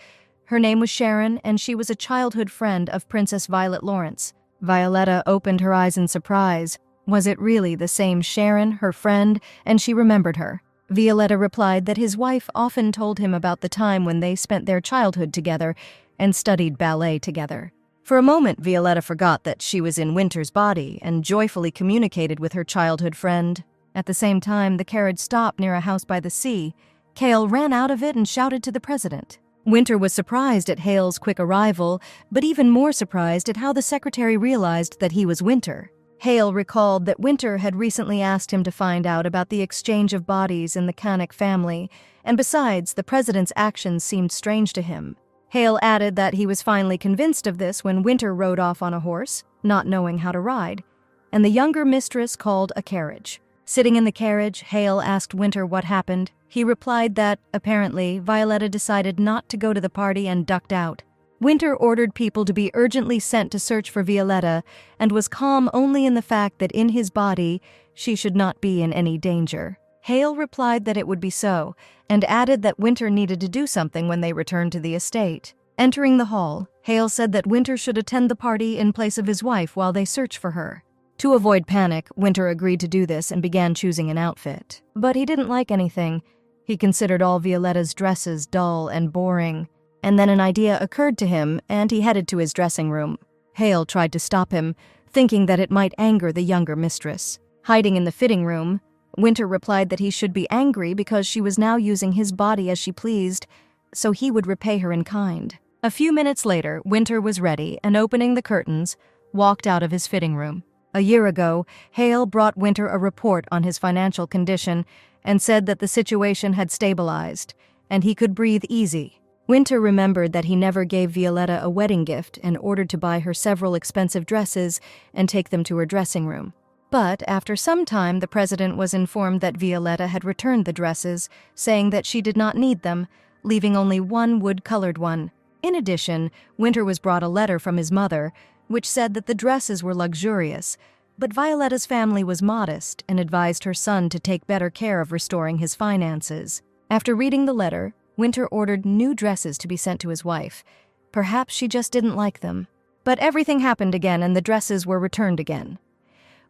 S1: Her name was Sharon, and she was a childhood friend of Princess Violet Lawrence. Violetta opened her eyes in surprise. Was it really the same Sharon, her friend, and she remembered her? Violetta replied that his wife often told him about the time when they spent their childhood together and studied ballet together. For a moment, Violetta forgot that she was in Winter's body and joyfully communicated with her childhood friend. At the same time, the carriage stopped near a house by the sea. Cale ran out of it and shouted to the president. Winter was surprised at Hale's quick arrival, but even more surprised at how the secretary realized that he was Winter. Hale recalled that Winter had recently asked him to find out about the exchange of bodies in the Canic family, and besides, the president's actions seemed strange to him. Hale added that he was finally convinced of this when Winter rode off on a horse, not knowing how to ride, and the younger mistress called a carriage. Sitting in the carriage, Hale asked Winter what happened. He replied that, apparently, Violetta decided not to go to the party and ducked out. Winter ordered people to be urgently sent to search for Violetta and was calm only in the fact that in his body she should not be in any danger. Hale replied that it would be so, and added that Winter needed to do something when they returned to the estate. Entering the hall, Hale said that Winter should attend the party in place of his wife while they search for her. To avoid panic, Winter agreed to do this and began choosing an outfit. But he didn't like anything. He considered all Violetta's dresses dull and boring. And then an idea occurred to him, and he headed to his dressing room. Hale tried to stop him, thinking that it might anger the younger mistress. Hiding in the fitting room, Winter replied that he should be angry because she was now using his body as she pleased, so he would repay her in kind. A few minutes later, Winter was ready and, opening the curtains, walked out of his fitting room. A year ago, Hale brought Winter a report on his financial condition and said that the situation had stabilized, and he could breathe easy. Winter remembered that he never gave Violetta a wedding gift and ordered to buy her several expensive dresses and take them to her dressing room. But after some time, the president was informed that Violetta had returned the dresses, saying that she did not need them, leaving only one wood-colored one. In addition, Winter was brought a letter from his mother, which said that the dresses were luxurious, but Violetta's family was modest and advised her son to take better care of restoring his finances. After reading the letter, Winter ordered new dresses to be sent to his wife. Perhaps she just didn't like them. But everything happened again and the dresses were returned again.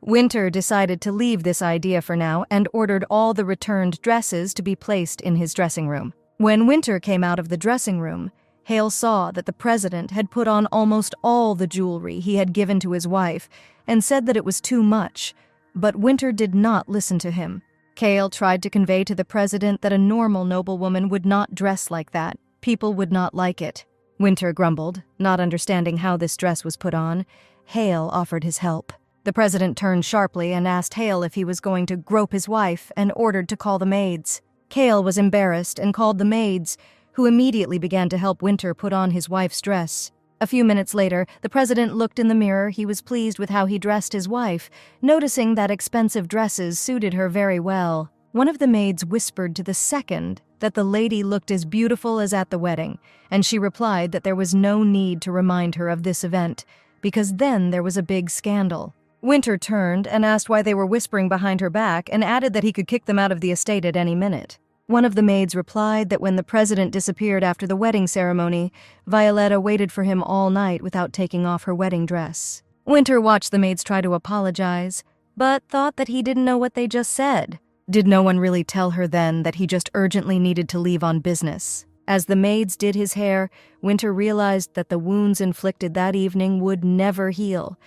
S1: Winter decided to leave this idea for now and ordered all the returned dresses to be placed in his dressing room. When Winter came out of the dressing room, Hale saw that the president had put on almost all the jewelry he had given to his wife and said that it was too much, but Winter did not listen to him. Cale tried to convey to the president that a normal noblewoman would not dress like that. People would not like it. Winter grumbled, not understanding how this dress was put on. Hale offered his help. The president turned sharply and asked Hale if he was going to grope his wife and ordered to call the maids. Cale was embarrassed and called the maids, who immediately began to help Winter put on his wife's dress. A few minutes later, the president looked in the mirror. He was pleased with how he dressed his wife, noticing that expensive dresses suited her very well. One of the maids whispered to the second that the lady looked as beautiful as at the wedding, and she replied that there was no need to remind her of this event, because then there was a big scandal. Winter turned and asked why they were whispering behind her back and added that he could kick them out of the estate at any minute. One of the maids replied that when the president disappeared after the wedding ceremony, Violetta waited for him all night without taking off her wedding dress. Winter watched the maids try to apologize, but thought that he didn't know what they just said. Did no one really tell her then that he just urgently needed to leave on business? As the maids did his hair, Winter realized that the wounds inflicted that evening would never heal.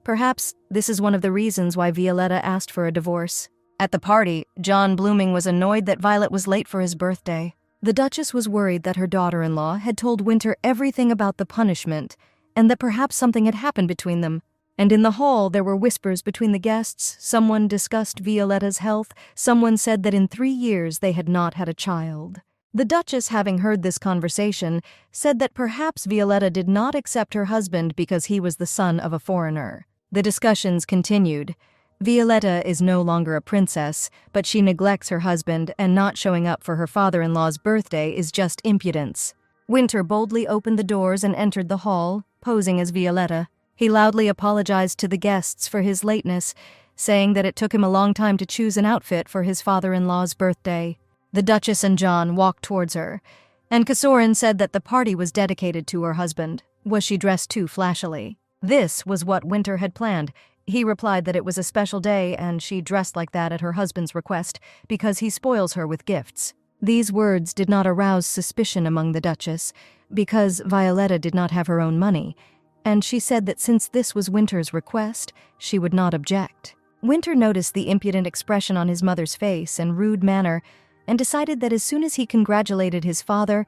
S1: Perhaps this is one of the reasons why Violetta asked for a divorce. At the party, John Blooming was annoyed that Violet was late for his birthday. The Duchess was worried that her daughter-in-law had told Winter everything about the punishment and that perhaps something had happened between them. And in the hall there were whispers between the guests. Someone discussed Violetta's health. Someone said that in 3 years they had not had a child. The Duchess, having heard this conversation, said that perhaps Violetta did not accept her husband because he was the son of a foreigner. The discussions continued. Violetta is no longer a princess, but she neglects her husband, and not showing up for her father-in-law's birthday is just impudence. Winter boldly opened the doors and entered the hall, posing as Violetta. He loudly apologized to the guests for his lateness, saying that it took him a long time to choose an outfit for his father-in-law's birthday. The Duchess and John walked towards her, and Casorin said that the party was dedicated to her husband. Was she dressed too flashily? This was what Winter had planned. He replied that it was a special day and she dressed like that at her husband's request because he spoils her with gifts. These words did not arouse suspicion among the Duchess because Violetta did not have her own money, and she said that since this was Winter's request, she would not object. Winter noticed the impudent expression on his mother's face and rude manner, and decided that as soon as he congratulated his father,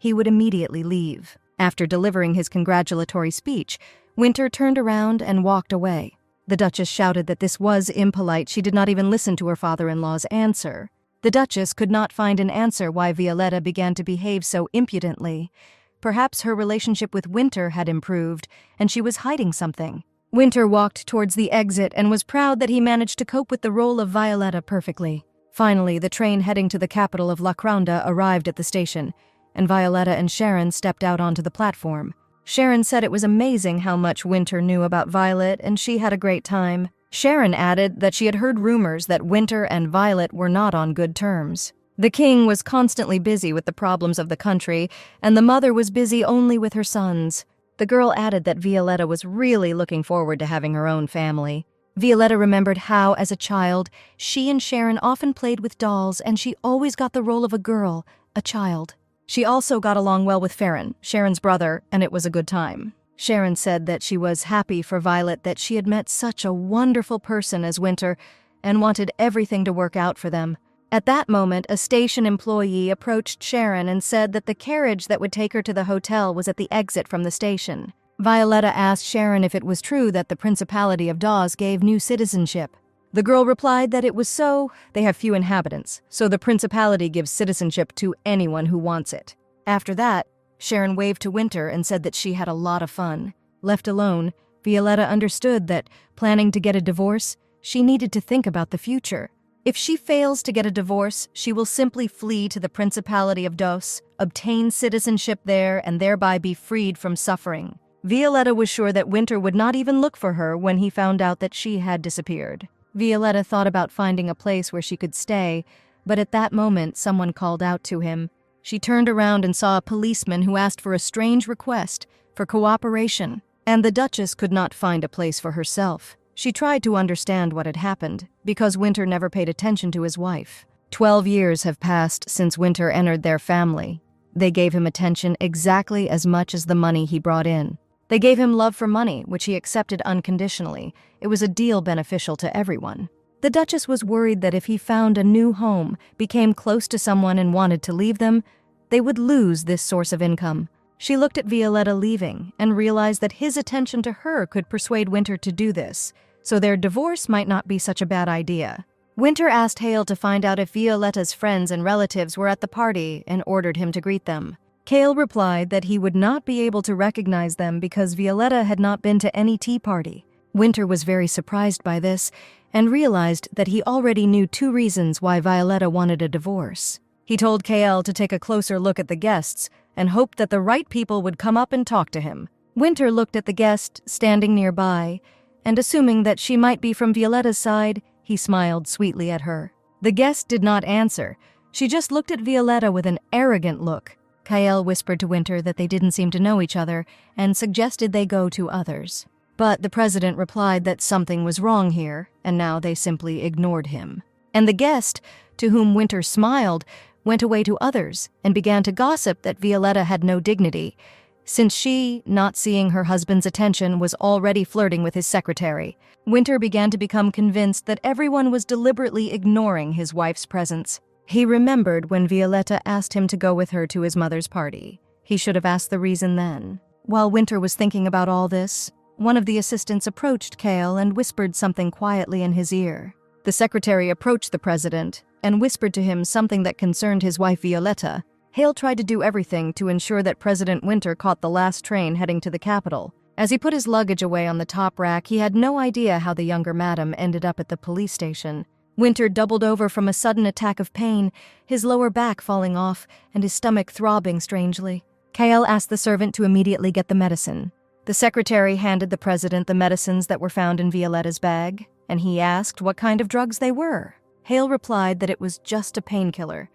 S1: he would immediately leave. After delivering his congratulatory speech, Winter turned around and walked away. The Duchess shouted that this was impolite. She did not even listen to her father-in-law's answer. The Duchess could not find an answer why Violetta began to behave so impudently. Perhaps her relationship with Winter had improved, and she was hiding something. Winter walked towards the exit and was proud that he managed to cope with the role of Violetta perfectly. Finally, the train heading to the capital of La Cronda arrived at the station, and Violetta and Sharon stepped out onto the platform. Sharon said it was amazing how much Winter knew about Violet, and she had a great time. Sharon added that she had heard rumors that Winter and Violet were not on good terms. The king was constantly busy with the problems of the country, and the mother was busy only with her sons. The girl added that Violetta was really looking forward to having her own family. Violetta remembered how, as a child, she and Sharon often played with dolls, and she always got the role of a girl, a child. She also got along well with Farron, Sharon's brother, and it was a good time. Sharon said that she was happy for Violet that she had met such a wonderful person as Winter and wanted everything to work out for them. At that moment, a station employee approached Sharon and said that the carriage that would take her to the hotel was at the exit from the station. Violetta asked Sharon if it was true that the Principality of Dawes gave new citizenship. The girl replied that it was so. They have few inhabitants, so the Principality gives citizenship to anyone who wants it. After that, Sharon waved to Winter and said that she had a lot of fun. Left alone, Violetta understood that, planning to get a divorce, she needed to think about the future. If she fails to get a divorce, she will simply flee to the Principality of Dawes, obtain citizenship there, and thereby be freed from suffering. Violetta was sure that Winter would not even look for her when he found out that she had disappeared. Violetta thought about finding a place where she could stay, but at that moment someone called out to him. She turned around and saw a policeman who asked for a strange request, for cooperation, and the Duchess could not find a place for herself. She tried to understand what had happened, because Winter never paid attention to his wife. 12 years have passed since Winter entered their family. They gave him attention exactly as much as the money he brought in. They gave him love for money, which he accepted unconditionally. It was a deal beneficial to everyone. The Duchess was worried that if he found a new home, became close to someone and wanted to leave them, they would lose this source of income. She looked at Violetta leaving and realized that his attention to her could persuade Winter to do this, so their divorce might not be such a bad idea. Winter asked Hale to find out if Violetta's friends and relatives were at the party and ordered him to greet them. Hale replied that he would not be able to recognize them because Violetta had not been to any tea party. Winter was very surprised by this and realized that he already knew 2 reasons why Violetta wanted a divorce. He told Kael to take a closer look at the guests and hoped that the right people would come up and talk to him. Winter looked at the guest standing nearby, and assuming that she might be from Violetta's side, he smiled sweetly at her. The guest did not answer. She just looked at Violetta with an arrogant look. Kael whispered to Winter that they didn't seem to know each other and suggested they go to others. But the president replied that something was wrong here, and now they simply ignored him. And the guest, to whom Winter smiled, went away to others and began to gossip that Violetta had no dignity, since she, not seeing her husband's attention, was already flirting with his secretary. Winter began to become convinced that everyone was deliberately ignoring his wife's presence. He remembered when Violetta asked him to go with her to his mother's party. He should have asked the reason then. While Winter was thinking about all this, one of the assistants approached Kale and whispered something quietly in his ear. The secretary approached the president and whispered to him something that concerned his wife Violetta. Hale tried to do everything to ensure that President Winter caught the last train heading to the capital. As he put his luggage away on the top rack, he had no idea how the younger madam ended up at the police station. Winter doubled over from a sudden attack of pain, his lower back falling off and his stomach throbbing strangely. Kale asked the servant to immediately get the medicine. The secretary handed the president the medicines that were found in Violetta's bag, and he asked what kind of drugs they were. Hale replied that it was just a painkiller,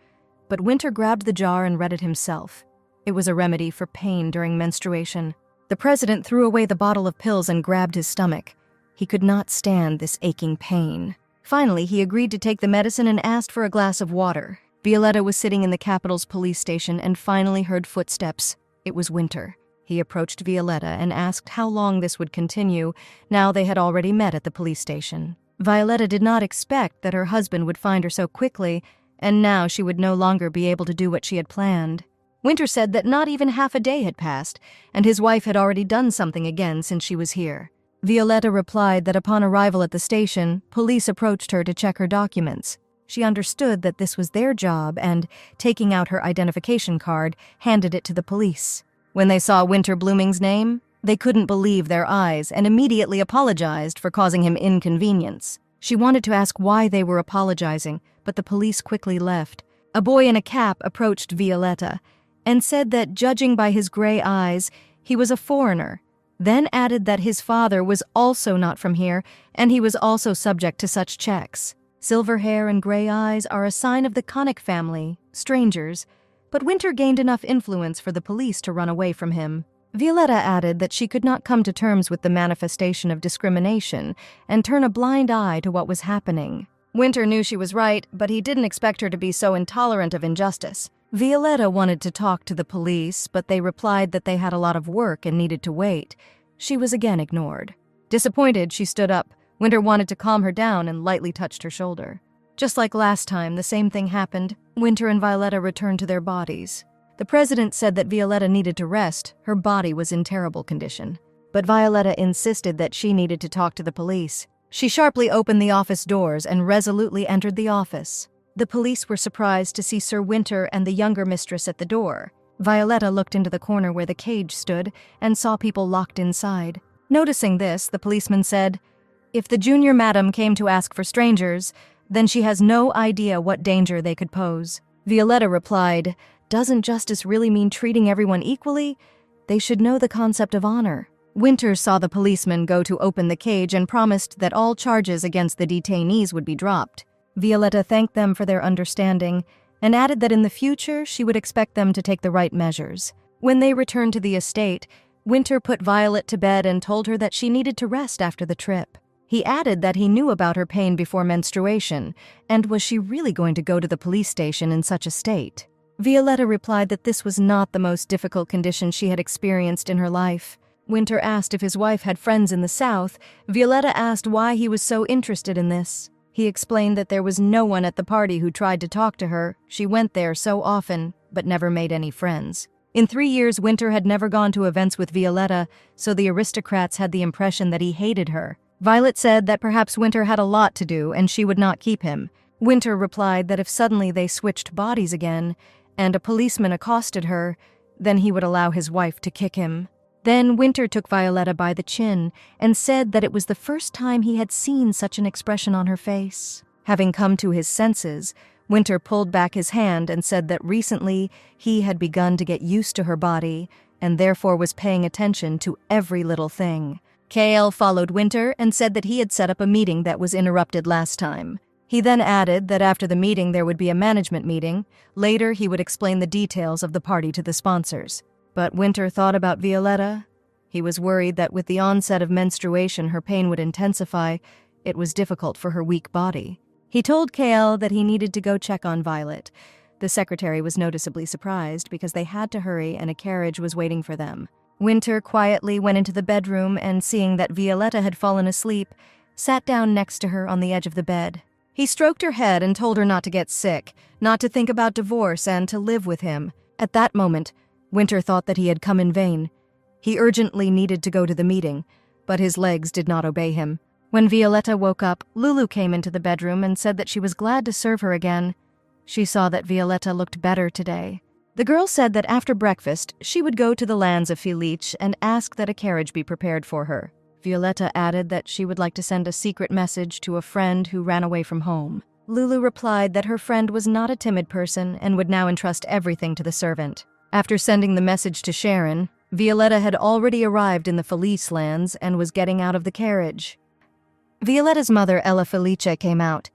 S1: but Winter grabbed the jar and read it himself. It was a remedy for pain during menstruation. The president threw away the bottle of pills and grabbed his stomach. He could not stand this aching pain. Finally, he agreed to take the medicine and asked for a glass of water. Violetta was sitting in the capital's police station and finally heard footsteps. It was Winter. He approached Violetta and asked how long this would continue, now they had already met at the police station. Violetta did not expect that her husband would find her so quickly, and now she would no longer be able to do what she had planned. Winter said that not even half a day had passed, and his wife had already done something again since she was here. Violetta replied that upon arrival at the station, police approached her to check her documents. She understood that this was their job and, taking out her identification card, handed it to the police. When they saw Winter Blooming's name, they couldn't believe their eyes and immediately apologized for causing him inconvenience. She wanted to ask why they were apologizing, but the police quickly left. A boy in a cap approached Violetta and said that, judging by his gray eyes, he was a foreigner, then added that his father was also not from here and he was also subject to such checks. Silver hair and gray eyes are a sign of the Connick family, strangers, but Winter gained enough influence for the police to run away from him. Violetta added that she could not come to terms with the manifestation of discrimination and turn a blind eye to what was happening. Winter knew she was right, but he didn't expect her to be so intolerant of injustice. Violetta wanted to talk to the police, but they replied that they had a lot of work and needed to wait. She was again ignored. Disappointed, she stood up. Winter wanted to calm her down and lightly touched her shoulder. Just like last time, the same thing happened. Winter and Violetta returned to their bodies. The president said that Violetta needed to rest. Her body was in terrible condition. But Violetta insisted that she needed to talk to the police. She sharply opened the office doors and resolutely entered the office. The police were surprised to see Sir Winter and the younger mistress at the door. Violetta looked into the corner where the cage stood and saw people locked inside. Noticing this, the policeman said, "If the junior madam came to ask for strangers, then she has no idea what danger they could pose." Violetta replied, "Doesn't justice really mean treating everyone equally? They should know the concept of honor." Winter saw the policeman go to open the cage and promised that all charges against the detainees would be dropped. Violetta thanked them for their understanding and added that in the future she would expect them to take the right measures. When they returned to the estate, Winter put Violet to bed and told her that she needed to rest after the trip. He added that he knew about her pain before menstruation, and was she really going to go to the police station in such a state? Violetta replied that this was not the most difficult condition she had experienced in her life. Winter asked if his wife had friends in the South. Violetta asked why he was so interested in this. He explained that there was no one at the party who tried to talk to her. She went there so often, but never made any friends. In 3 years, Winter had never gone to events with Violetta, so the aristocrats had the impression that he hated her. Violet said that perhaps Winter had a lot to do and she would not keep him. Winter replied that if suddenly they switched bodies again, and a policeman accosted her, then he would allow his wife to kick him. Then Winter took Violetta by the chin and said that it was the first time he had seen such an expression on her face. Having come to his senses, Winter pulled back his hand and said that recently he had begun to get used to her body and therefore was paying attention to every little thing. Kale followed Winter and said that he had set up a meeting that was interrupted last time. He then added that after the meeting there would be a management meeting. Later he would explain the details of the party to the sponsors. But Winter thought about Violetta. He was worried that with the onset of menstruation her pain would intensify. It was difficult for her weak body. He told Kale that he needed to go check on Violet. The secretary was noticeably surprised because they had to hurry and a carriage was waiting for them. Winter quietly went into the bedroom and, seeing that Violetta had fallen asleep, sat down next to her on the edge of the bed. He stroked her head and told her not to get sick, not to think about divorce, and to live with him. At that moment, Winter thought that he had come in vain. He urgently needed to go to the meeting, but his legs did not obey him. When Violetta woke up, Lulu came into the bedroom and said that she was glad to serve her again. She saw that Violetta looked better today. The girl said that after breakfast, she would go to the lands of Felice and ask that a carriage be prepared for her. Violetta added that she would like to send a secret message to a friend who ran away from home. Lulu replied that her friend was not a timid person and would now entrust everything to the servant. After sending the message to Sharon, Violetta had already arrived in the Felice lands and was getting out of the carriage. Violetta's mother, Ella Felice, came out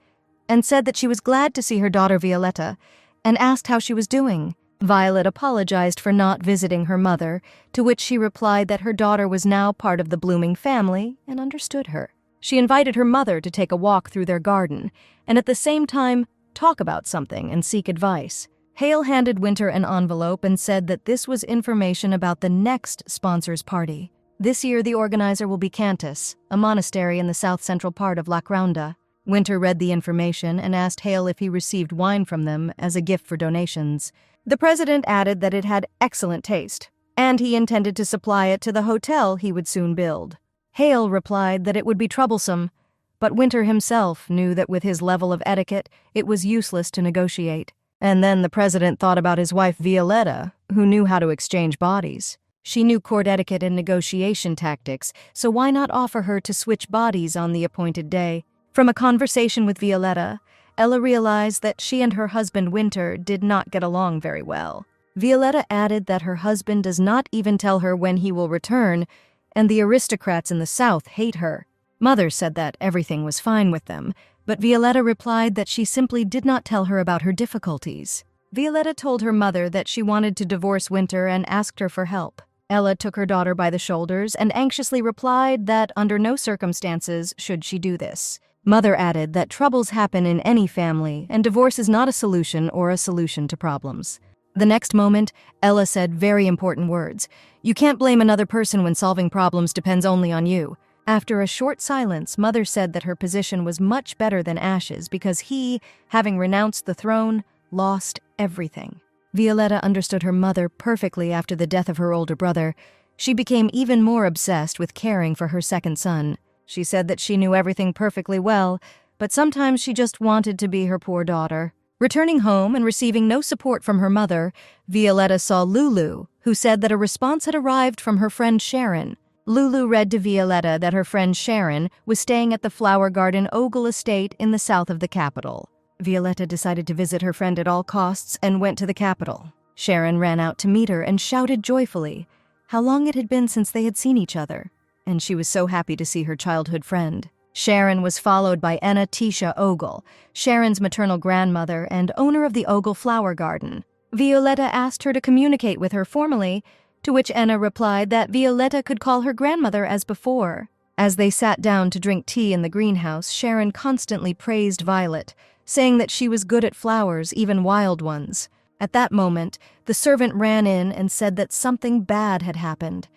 S1: and said that she was glad to see her daughter Violetta and asked how she was doing. Violet apologized for not visiting her mother, to which she replied that her daughter was now part of the blooming family and understood her. She invited her mother to take a walk through their garden and at the same time talk about something and seek advice. Hale handed Winter an envelope and said that this was information about the next sponsors party. This year the organizer will be Cantus, a monastery in the south-central part of La Gronda. Winter read the information and asked Hale if he received wine from them as a gift for donations. The president added that it had excellent taste, and he intended to supply it to the hotel he would soon build. Hale replied that it would be troublesome, but Winter himself knew that with his level of etiquette, it was useless to negotiate. And then the president thought about his wife Violetta, who knew how to exchange bodies. She knew court etiquette and negotiation tactics, so why not offer her to switch bodies on the appointed day? From a conversation with Violetta, Ella realized that she and her husband Winter did not get along very well. Violetta added that her husband does not even tell her when he will return, and the aristocrats in the South hate her. Mother said that everything was fine with them, but Violetta replied that she simply did not tell her about her difficulties. Violetta told her mother that she wanted to divorce Winter and asked her for help. Ella took her daughter by the shoulders and anxiously replied that under no circumstances should she do this. Mother added that troubles happen in any family and divorce is not a solution or a solution to problems. The next moment, Ella said very important words. "You can't blame another person when solving problems depends only on you." After a short silence, Mother said that her position was much better than Ash's because he, having renounced the throne, lost everything. Violetta understood her mother perfectly after the death of her older brother. She became even more obsessed with caring for her second son. She said that she knew everything perfectly well, but sometimes she just wanted to be her poor daughter. Returning home and receiving no support from her mother, Violetta saw Lulu, who said that a response had arrived from her friend Sharon. Lulu read to Violetta that her friend Sharon was staying at the Flower Garden Ogle estate in the south of the capital. Violetta decided to visit her friend at all costs and went to the capital. Sharon ran out to meet her and shouted joyfully how long it had been since they had seen each other, and she was so happy to see her childhood friend. Sharon was followed by Enna Tisha Ogle, Sharon's maternal grandmother and owner of the Ogle Flower Garden. Violetta asked her to communicate with her formally, to which Enna replied that Violetta could call her grandmother as before. As they sat down to drink tea in the greenhouse, Sharon constantly praised Violet, saying that she was good at flowers, even wild ones. At that moment, the servant ran in and said that something bad had happened.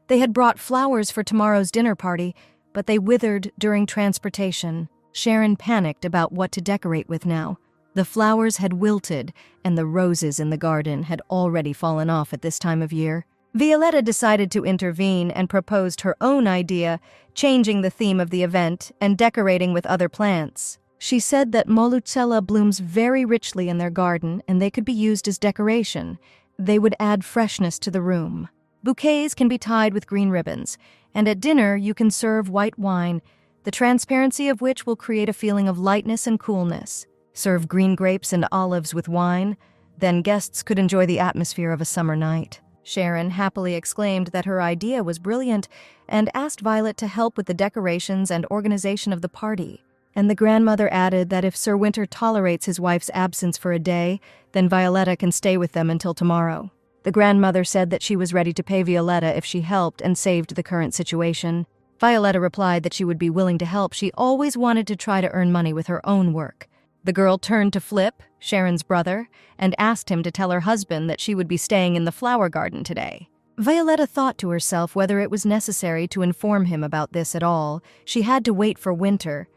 S1: They had brought flowers for tomorrow's dinner party, but they withered during transportation. Sharon panicked about what to decorate with now. The flowers had wilted, and the roses in the garden had already fallen off at this time of year. Violetta decided to intervene and proposed her own idea, changing the theme of the event and decorating with other plants. She said that Moluccella blooms very richly in their garden and they could be used as decoration. They would add freshness to the room. Bouquets can be tied with green ribbons, and at dinner you can serve white wine, the transparency of which will create a feeling of lightness and coolness. Serve green grapes and olives with wine, then guests could enjoy the atmosphere of a summer night. Sharon happily exclaimed that her idea was brilliant and asked Violet to help with the decorations and organization of the party. And the grandmother added that if Sir Winter tolerates his wife's absence for a day, then Violetta can stay with them until tomorrow. The grandmother said that she was ready to pay Violetta if she helped and saved the current situation. Violetta replied that she would be willing to help. She always wanted to try to earn money with her own work. The girl turned to Flip, Sharon's brother, and asked him to tell her husband that she would be staying in the flower garden today. Violetta thought to herself whether it was necessary to inform him about this at all. She had to wait for Winter,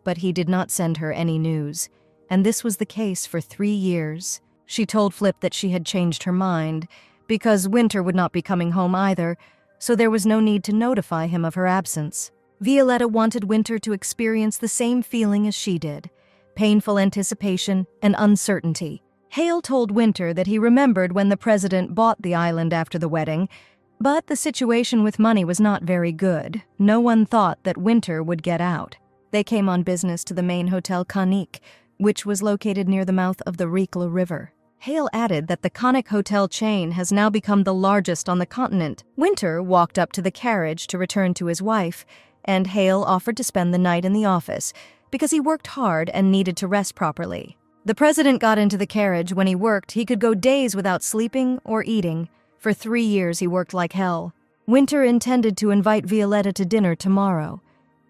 S1: but he did not send her any news, and this was the case for 3 years. She told Flip that she had changed her mind, because Winter would not be coming home either, so there was no need to notify him of her absence. Violetta wanted Winter to experience the same feeling as she did: painful anticipation and uncertainty. Hale told Winter that he remembered when the president bought the island after the wedding, but the situation with money was not very good. No one thought that Winter would get out. They came on business to the main Hotel Conic, which was located near the mouth of the Ricla River. Hale added that the Conic hotel chain has now become the largest on the continent. Winter walked up to the carriage to return to his wife, and Hale offered to spend the night in the office because he worked hard and needed to rest properly. The president got into the carriage. When he worked, he could go days without sleeping or eating. For 3 years, he worked like hell. Winter intended to invite Violetta to dinner tomorrow.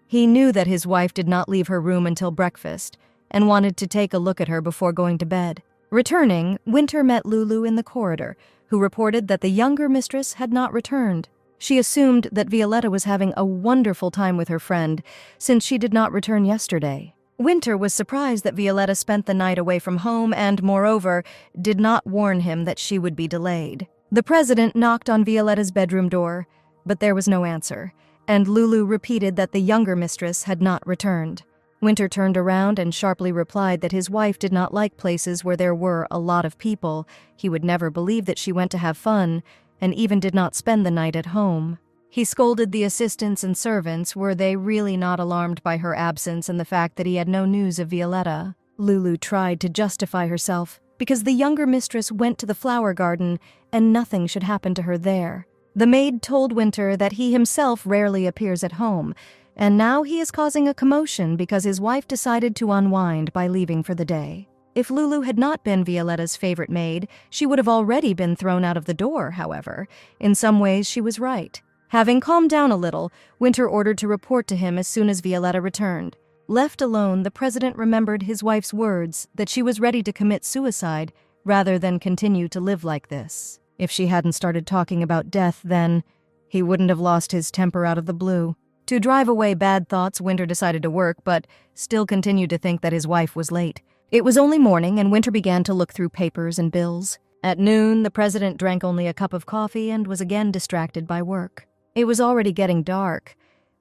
S1: He knew that his wife did not leave her room until breakfast and wanted to take a look at her before going to bed. Returning, Winter met Lulu in the corridor, who reported that the younger mistress had not returned. She assumed that Violetta was having a wonderful time with her friend, since she did not return yesterday. Winter was surprised that Violetta spent the night away from home and, moreover, did not warn him that she would be delayed. The president knocked on Violetta's bedroom door, but there was no answer, and Lulu repeated that the younger mistress had not returned. Winter turned around and sharply replied that his wife did not like places where there were a lot of people. He would never believe that she went to have fun, and even did not spend the night at home. He scolded the assistants and servants. Were they really not alarmed by her absence and the fact that he had no news of Violetta? Lulu tried to justify herself, because the younger mistress went to the flower garden and nothing should happen to her there. The maid told Winter that he himself rarely appears at home, and now he is causing a commotion because his wife decided to unwind by leaving for the day. If Lulu had not been Violetta's favorite maid, she would have already been thrown out of the door, however. In some ways, she was right. Having calmed down a little, Winter ordered to report to him as soon as Violetta returned. Left alone, the president remembered his wife's words that she was ready to commit suicide rather than continue to live like this. If she hadn't started talking about death then, he wouldn't have lost his temper out of the blue. To drive away bad thoughts, Winter decided to work, but still continued to think that his wife was late. It was only morning, and Winter began to look through papers and bills. At noon, the president drank only a cup of coffee and was again distracted by work. It was already getting dark.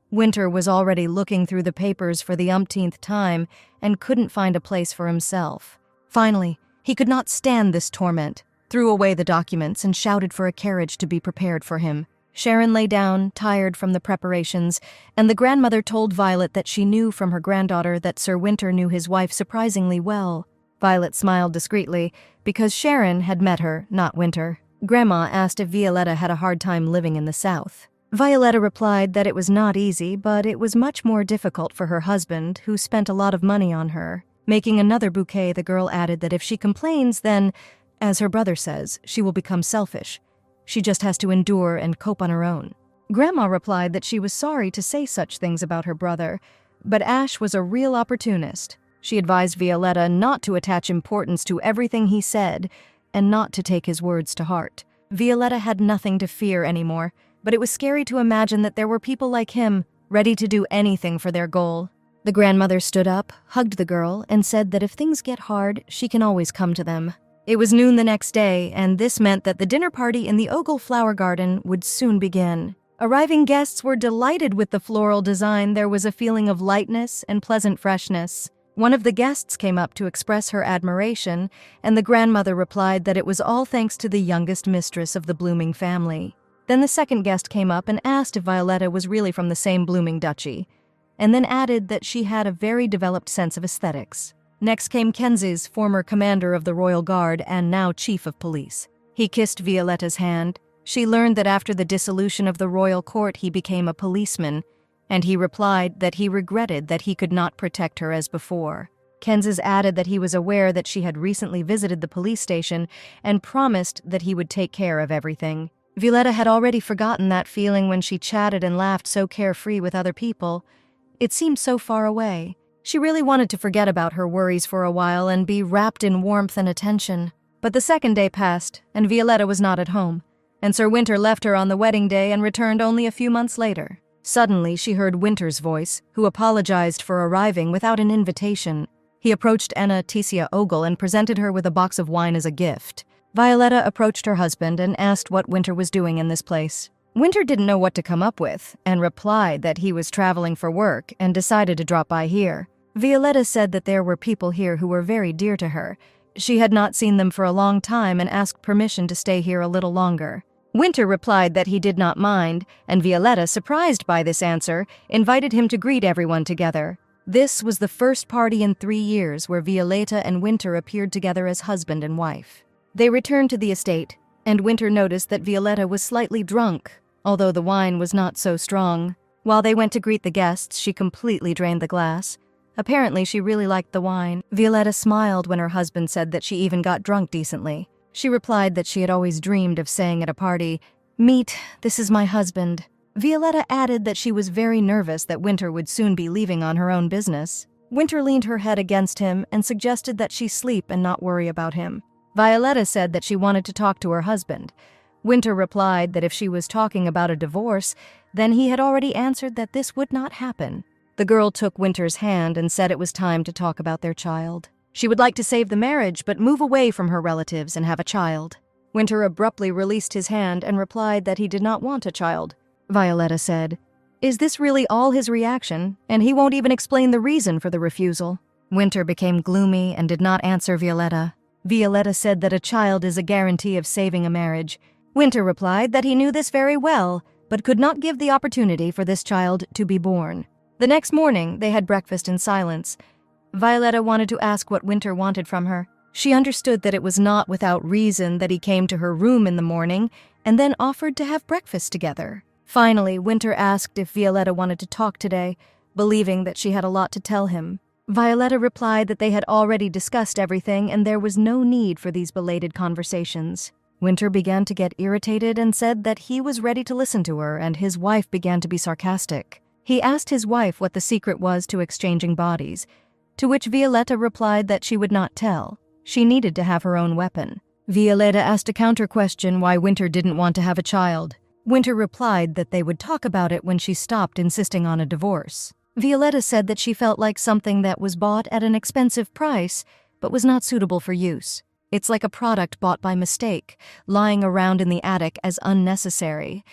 S1: Winter was already looking through the papers for the umpteenth time and couldn't find a place for himself. Finally, he could not stand this torment, threw away the documents, and shouted for a carriage to be prepared for him. Sharon lay down, tired from the preparations, and the grandmother told Violet that she knew from her granddaughter that Sir Winter knew his wife surprisingly well. Violet smiled discreetly, because Sharon had met her, not Winter. Grandma asked if Violetta had a hard time living in the South. Violetta replied that it was not easy, but it was much more difficult for her husband, who spent a lot of money on her. Making another bouquet, the girl added that if she complains, then, as her brother says, she will become selfish. She just has to endure and cope on her own. Grandma replied that she was sorry to say such things about her brother, but Ash was a real opportunist. She advised Violetta not to attach importance to everything he said and not to take his words to heart. Violetta had nothing to fear anymore, but it was scary to imagine that there were people like him, ready to do anything for their goal. The grandmother stood up, hugged the girl, and said that if things get hard, she can always come to them. It was noon the next day, and this meant that the dinner party in the Ogle Flower Garden would soon begin. Arriving guests were delighted with the floral design. There was a feeling of lightness and pleasant freshness. One of the guests came up to express her admiration, and the grandmother replied that it was all thanks to the youngest mistress of the blooming family. Then the second guest came up and asked if Violetta was really from the same blooming duchy, and then added that she had a very developed sense of aesthetics. Next came Kenzie's, former commander of the Royal Guard and now chief of police. He kissed Violetta's hand. She learned that after the dissolution of the royal court he became a policeman, and he replied that he regretted that he could not protect her as before. Kenzie's added that he was aware that she had recently visited the police station and promised that he would take care of everything. Violetta had already forgotten that feeling when she chatted and laughed so carefree with other people. It seemed so far away. She really wanted to forget about her worries for a while and be wrapped in warmth and attention. But the second day passed, and Violetta was not at home, and Sir Winter left her on the wedding day and returned only a few months later. Suddenly, she heard Winter's voice, who apologized for arriving without an invitation. He approached Anna Tecia Ogle and presented her with a box of wine as a gift. Violetta approached her husband and asked what Winter was doing in this place. Winter didn't know what to come up with and replied that he was traveling for work and decided to drop by here. Violetta said that there were people here who were very dear to her. She had not seen them for a long time and asked permission to stay here a little longer. Winter replied that he did not mind, and Violetta, surprised by this answer, invited him to greet everyone together. This was the first party in 3 years where Violetta and Winter appeared together as husband and wife. They returned to the estate, and Winter noticed that Violetta was slightly drunk, although the wine was not so strong. While they went to greet the guests, she completely drained the glass. Apparently, she really liked the wine. Violetta smiled when her husband said that she even got drunk decently. She replied that she had always dreamed of saying at a party, "Meet, this is my husband." Violetta added that she was very nervous that Winter would soon be leaving on her own business. Winter leaned her head against him and suggested that she sleep and not worry about him. Violetta said that she wanted to talk to her husband. Winter replied that if she was talking about a divorce, then he had already answered that this would not happen. The girl took Winter's hand and said it was time to talk about their child. She would like to save the marriage but move away from her relatives and have a child. Winter abruptly released his hand and replied that he did not want a child. Violetta said, "Is this really all his reaction, and he won't even explain the reason for the refusal?" Winter became gloomy and did not answer Violetta. Violetta said that a child is a guarantee of saving a marriage. Winter replied that he knew this very well, but could not give the opportunity for this child to be born. The next morning, they had breakfast in silence. Violetta wanted to ask what Winter wanted from her. She understood that it was not without reason that he came to her room in the morning and then offered to have breakfast together. Finally, Winter asked if Violetta wanted to talk today, believing that she had a lot to tell him. Violetta replied that they had already discussed everything and there was no need for these belated conversations. Winter began to get irritated and said that he was ready to listen to her, and his wife began to be sarcastic. He asked his wife what the secret was to exchanging bodies, to which Violetta replied that she would not tell. She needed to have her own weapon. Violetta asked a counter-question why Winter didn't want to have a child. Winter replied that they would talk about it when she stopped insisting on a divorce. Violetta said that she felt like something that was bought at an expensive price, but was not suitable for use. It's like a product bought by mistake, lying around in the attic as unnecessary.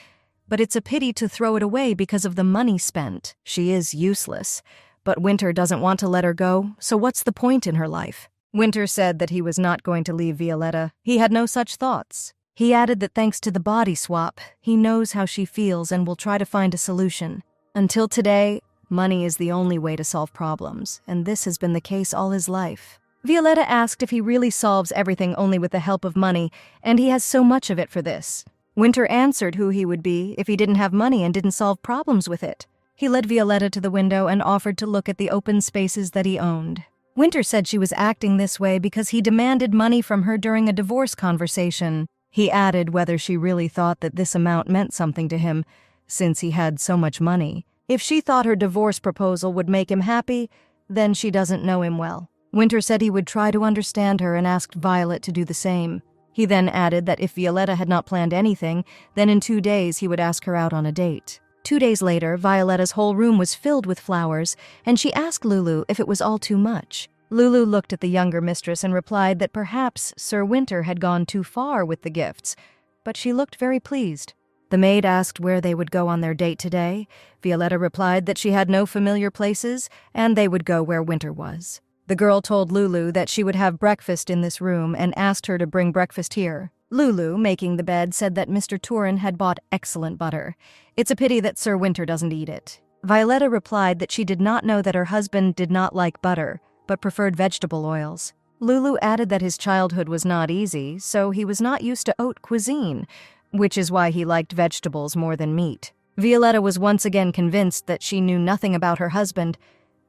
S1: But it's a pity to throw it away because of the money spent. She is useless. But Winter doesn't want to let her go, so what's the point in her life? Winter said that he was not going to leave Violetta. He had no such thoughts. He added that thanks to the body swap, he knows how she feels and will try to find a solution. Until today, money is the only way to solve problems, and this has been the case all his life. Violetta asked if he really solves everything only with the help of money, and he has so much of it for this. Winter answered who he would be if he didn't have money and didn't solve problems with it. He led Violetta to the window and offered to look at the open spaces that he owned. Winter said she was acting this way because he demanded money from her during a divorce conversation. He added whether she really thought that this amount meant something to him, since he had so much money. If she thought her divorce proposal would make him happy, then she doesn't know him well. Winter said he would try to understand her and asked Violet to do the same. He then added that if Violetta had not planned anything, then in 2 days he would ask her out on a date. 2 days later, Violetta's whole room was filled with flowers, and she asked Lulu if it was all too much. Lulu looked at the younger mistress and replied that perhaps Sir Winter had gone too far with the gifts, but she looked very pleased. The maid asked where they would go on their date today. Violetta replied that she had no familiar places, and they would go where Winter was. The girl told Lulu that she would have breakfast in this room and asked her to bring breakfast here. Lulu, making the bed, said that Mr. Turin had bought excellent butter. It's a pity that Sir Winter doesn't eat it. Violetta replied that she did not know that her husband did not like butter, but preferred vegetable oils. Lulu added that his childhood was not easy, so he was not used to haute cuisine, which is why he liked vegetables more than meat. Violetta was once again convinced that she knew nothing about her husband,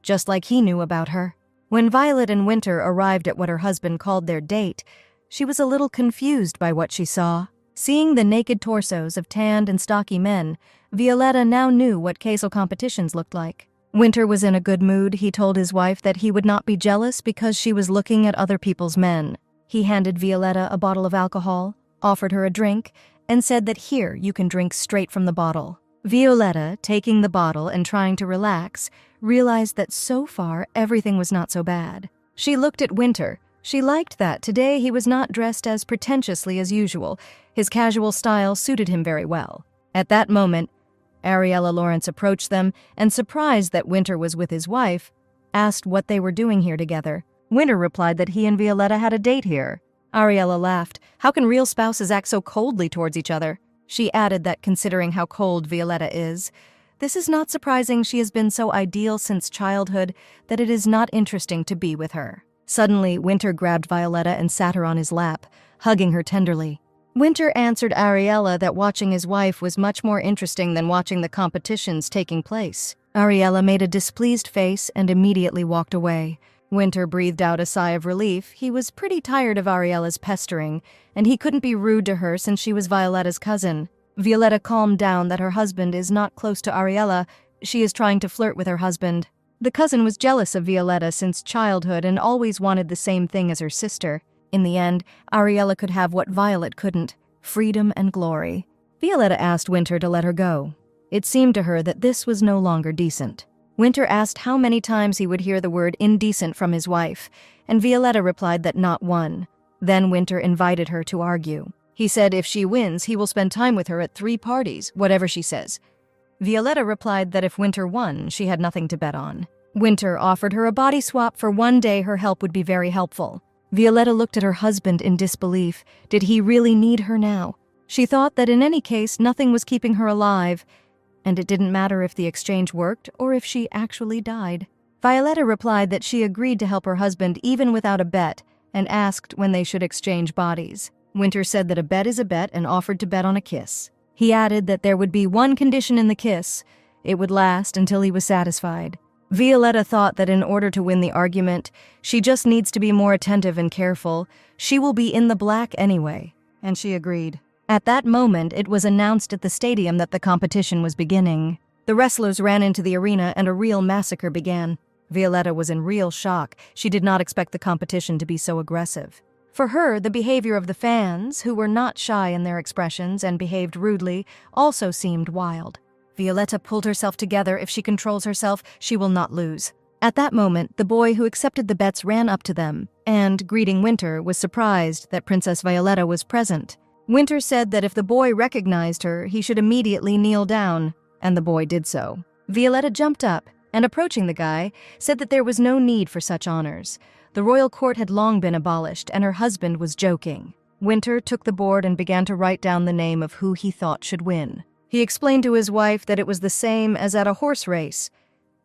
S1: just like he knew about her. When Violet and Winter arrived at what her husband called their date, she was a little confused by what she saw. Seeing the naked torsos of tanned and stocky men, Violetta now knew what queso competitions looked like. Winter was in a good mood. He told his wife that he would not be jealous because she was looking at other people's men. He handed Violetta a bottle of alcohol, offered her a drink, and said that here you can drink straight from the bottle. Violetta, taking the bottle and trying to relax, realized that so far everything was not so bad. She looked at Winter. She liked that today he was not dressed as pretentiously as usual. His casual style suited him very well. At that moment, Ariella Lawrence approached them and, surprised that Winter was with his wife, asked what they were doing here together. Winter replied that he and Violetta had a date here. Ariella laughed. How can real spouses act so coldly towards each other? She added that considering how cold Violetta is, this is not surprising. She has been so ideal since childhood that it is not interesting to be with her. Suddenly, Winter grabbed Violetta and sat her on his lap, hugging her tenderly. Winter answered Ariella that watching his wife was much more interesting than watching the competitions taking place. Ariella made a displeased face and immediately walked away. Winter breathed out a sigh of relief. He was pretty tired of Ariella's pestering, and he couldn't be rude to her since she was Violetta's cousin. Violetta calmed down that her husband is not close to Ariella. She is trying to flirt with her husband. The cousin was jealous of Violetta since childhood and always wanted the same thing as her sister. In the end, Ariella could have what Violet couldn't: freedom and glory. Violetta asked Winter to let her go. It seemed to her that this was no longer decent. Winter asked how many times he would hear the word indecent from his wife, and Violetta replied that not one. Then Winter invited her to argue. He said if she wins, he will spend time with her at 3 parties, whatever she says. Violetta replied that if Winter won, she had nothing to bet on. Winter offered her a body swap for one day. Her help would be very helpful. Violetta looked at her husband in disbelief. Did he really need her now? She thought that in any case, nothing was keeping her alive, and it didn't matter if the exchange worked or if she actually died. Violetta replied that she agreed to help her husband even without a bet, and asked when they should exchange bodies. Winter said that a bet is a bet and offered to bet on a kiss. He added that there would be one condition in the kiss: it would last until he was satisfied. Violetta thought that in order to win the argument, she just needs to be more attentive and careful. She will be in the black anyway, and she agreed. At that moment, it was announced at the stadium that the competition was beginning. The wrestlers ran into the arena and a real massacre began. Violetta was in real shock. She did not expect the competition to be so aggressive. For her, the behavior of the fans, who were not shy in their expressions and behaved rudely, also seemed wild. Violetta pulled herself together. If she controls herself, she will not lose. At that moment, the boy who accepted the bets ran up to them, and, greeting Winter, was surprised that Princess Violetta was present. Winter said that if the boy recognized her, he should immediately kneel down, and the boy did so. Violetta jumped up, and approaching the guy, said that there was no need for such honors. The royal court had long been abolished, and her husband was joking. Winter took the board and began to write down the name of who he thought should win. He explained to his wife that it was the same as at a horse race.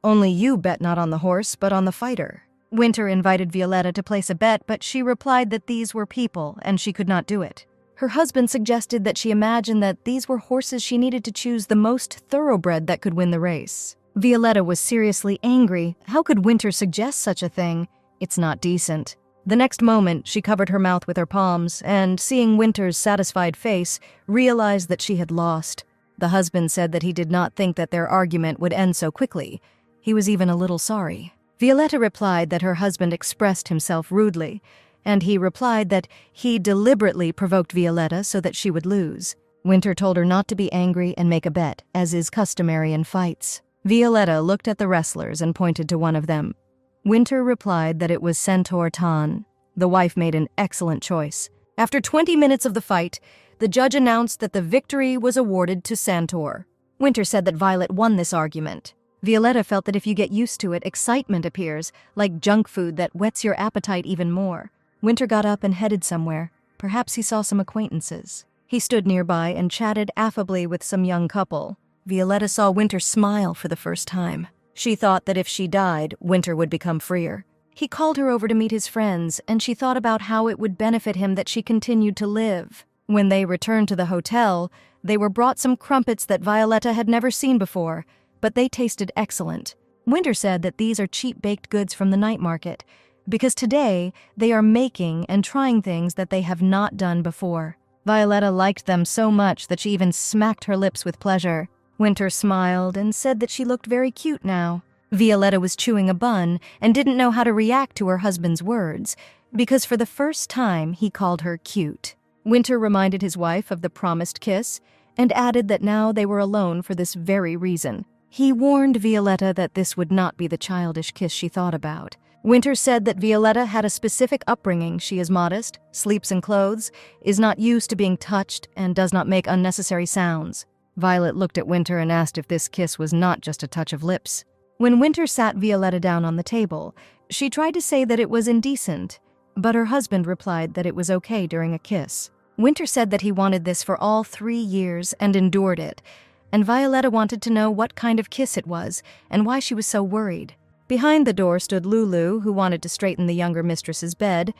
S1: Only you bet not on the horse, but on the fighter. Winter invited Violetta to place a bet, but she replied that these were people, and she could not do it. Her husband suggested that she imagined that these were horses she needed to choose the most thoroughbred that could win the race. Violetta was seriously angry. How could Winter suggest such a thing? It's not decent. The next moment, she covered her mouth with her palms, and, seeing Winter's satisfied face, realized that she had lost. The husband said that he did not think that their argument would end so quickly. He was even a little sorry. Violetta replied that her husband expressed himself rudely, and he replied that he deliberately provoked Violetta so that she would lose. Winter told her not to be angry and make a bet, as is customary in fights. Violetta looked at the wrestlers and pointed to one of them. Winter replied that it was Centaur Tan. The wife made an excellent choice. After 20 minutes of the fight, the judge announced that the victory was awarded to Centaur. Winter said that Violet won this argument. Violetta felt that if you get used to it, excitement appears, like junk food that whets your appetite even more. Winter got up and headed somewhere. Perhaps he saw some acquaintances. He stood nearby and chatted affably with some young couple. Violetta saw Winter smile for the first time. She thought that if she died, Winter would become freer. He called her over to meet his friends, and she thought about how it would benefit him that she continued to live. When they returned to the hotel, they were brought some crumpets that Violetta had never seen before, but they tasted excellent. Winter said that these are cheap baked goods from the night market, because today they are making and trying things that they have not done before. Violetta liked them so much that she even smacked her lips with pleasure. Winter smiled and said that she looked very cute now. Violetta was chewing a bun and didn't know how to react to her husband's words, because for the first time he called her cute. Winter reminded his wife of the promised kiss and added that now they were alone for this very reason. He warned Violetta that this would not be the childish kiss she thought about. Winter said that Violetta had a specific upbringing. She is modest, sleeps in clothes, is not used to being touched, and does not make unnecessary sounds. Violet looked at Winter and asked if this kiss was not just a touch of lips. When Winter sat Violetta down on the table, she tried to say that it was indecent, but her husband replied that it was okay during a kiss. Winter said that he wanted this for all 3 years and endured it, and Violetta wanted to know what kind of kiss it was and why she was so worried. Behind the door stood Lulu, who wanted to straighten the younger mistress's bed,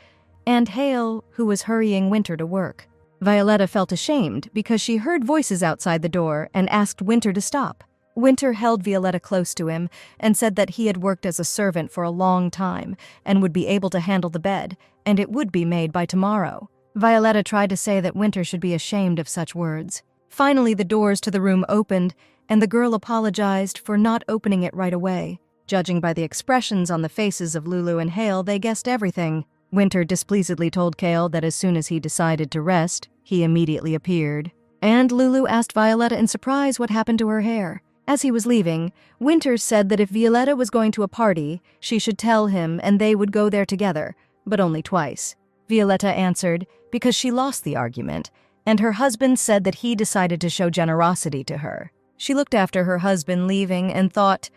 S1: and Hale, who was hurrying Winter to work. Violetta felt ashamed because she heard voices outside the door and asked Winter to stop. Winter held Violetta close to him and said that he had worked as a servant for a long time and would be able to handle the bed, and it would be made by tomorrow. Violetta tried to say that Winter should be ashamed of such words. Finally, the doors to the room opened, and the girl apologized for not opening it right away. Judging by the expressions on the faces of Lulu and Hale, they guessed everything. Winter displeasedly told Cale that as soon as he decided to rest, he immediately appeared. And Lulu asked Violetta in surprise what happened to her hair. As he was leaving, Winter said that if Violetta was going to a party, she should tell him and they would go there together, but only twice. Violetta answered because she lost the argument, and her husband said that he decided to show generosity to her. She looked after her husband leaving and thought,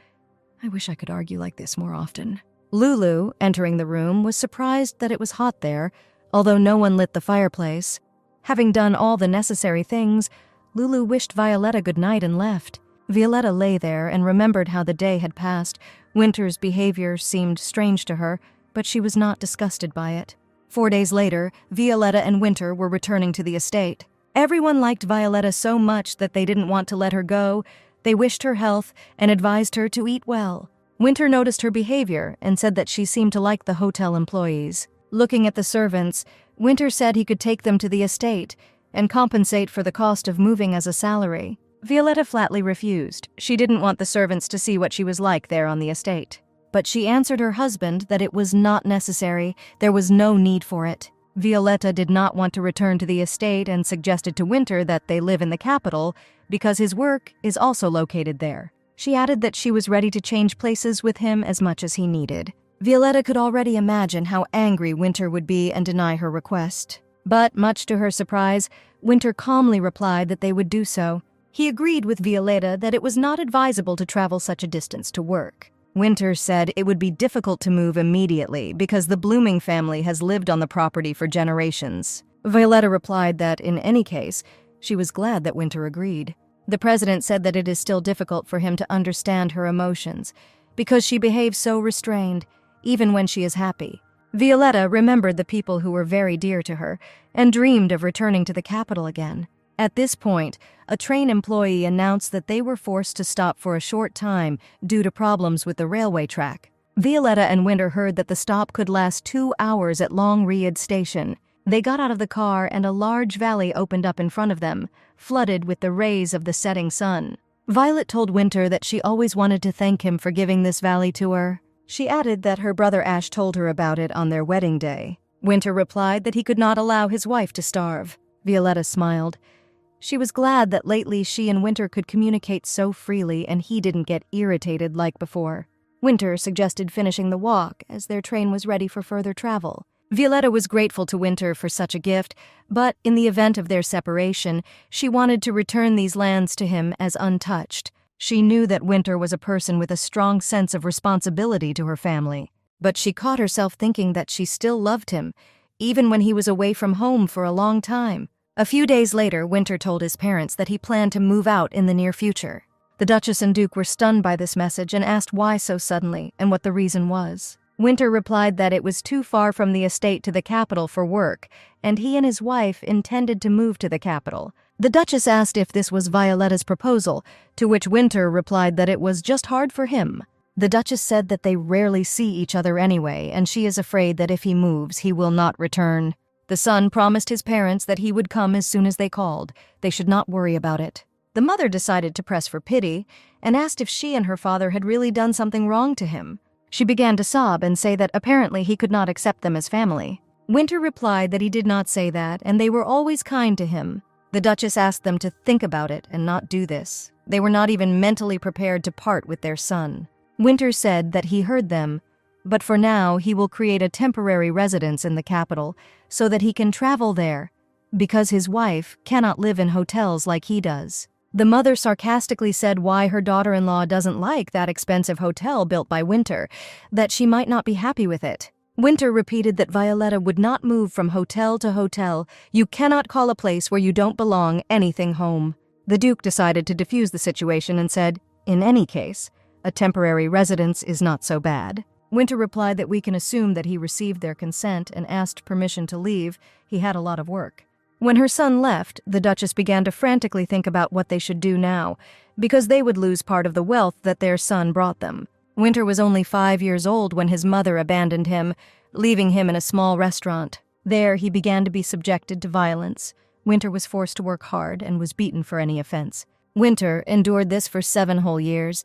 S1: I wish I could argue like this more often. Lulu, entering the room, was surprised that it was hot there, although no one lit the fireplace. Having done all the necessary things, Lulu wished Violetta good night and left. Violetta lay there and remembered how the day had passed. Winter's behavior seemed strange to her, but she was not disgusted by it. 4 days later, Violetta and Winter were returning to the estate. Everyone liked Violetta so much that they didn't want to let her go. They wished her health and advised her to eat well. Winter noticed her behavior and said that she seemed to like the hotel employees. Looking at the servants, Winter said he could take them to the estate and compensate for the cost of moving as a salary. Violetta flatly refused. She didn't want the servants to see what she was like there on the estate. But she answered her husband that it was not necessary, there was no need for it. Violetta did not want to return to the estate and suggested to Winter that they live in the capital because his work is also located there. She added that she was ready to change places with him as much as he needed. Violetta could already imagine how angry Winter would be and deny her request. But, much to her surprise, Winter calmly replied that they would do so. He agreed with Violetta that it was not advisable to travel such a distance to work. Winter said it would be difficult to move immediately because the Blooming family has lived on the property for generations. Violetta replied that, in any case, she was glad that Winter agreed. The president said that it is still difficult for him to understand her emotions because she behaves so restrained, even when she is happy. Violetta remembered the people who were very dear to her and dreamed of returning to the capital again. At this point, a train employee announced that they were forced to stop for a short time due to problems with the railway track. Violetta and Winter heard that the stop could last 2 hours at Long Riad Station. They got out of the car and a large valley opened up in front of them, flooded with the rays of the setting sun. Violet told Winter that she always wanted to thank him for giving this valley to her. She added that her brother Ash told her about it on their wedding day. Winter replied that he could not allow his wife to starve. Violetta smiled. She was glad that lately she and Winter could communicate so freely and he didn't get irritated like before. Winter suggested finishing the walk as their train was ready for further travel. Violetta was grateful to Winter for such a gift, but in the event of their separation, she wanted to return these lands to him as untouched. She knew that Winter was a person with a strong sense of responsibility to her family, but she caught herself thinking that she still loved him, even when he was away from home for a long time. A few days later, Winter told his parents that he planned to move out in the near future. The Duchess and Duke were stunned by this message and asked why so suddenly and what the reason was. Winter replied that it was too far from the estate to the capital for work, and he and his wife intended to move to the capital. The Duchess asked if this was Violetta's proposal, to which Winter replied that it was just hard for him. The Duchess said that they rarely see each other anyway, and she is afraid that if he moves, he will not return. The son promised his parents that he would come as soon as they called. They should not worry about it. The mother decided to press for pity and asked if she and her father had really done something wrong to him. She began to sob and say that apparently he could not accept them as family. Winter replied that he did not say that and they were always kind to him. The Duchess asked them to think about it and not do this. They were not even mentally prepared to part with their son. Winter said that he heard them, but for now he will create a temporary residence in the capital so that he can travel there, because his wife cannot live in hotels like he does. The mother sarcastically said why her daughter-in-law doesn't like that expensive hotel built by Winter, that she might not be happy with it. Winter repeated that Violetta would not move from hotel to hotel. You cannot call a place where you don't belong anything home. The Duke decided to defuse the situation and said, in any case, a temporary residence is not so bad. Winter replied that we can assume that he received their consent and asked permission to leave. He had a lot of work. When her son left, the Duchess began to frantically think about what they should do now, because they would lose part of the wealth that their son brought them. Winter was only 5 years old when his mother abandoned him, leaving him in a small restaurant. There, he began to be subjected to violence. Winter was forced to work hard and was beaten for any offense. Winter endured this for 7 whole years,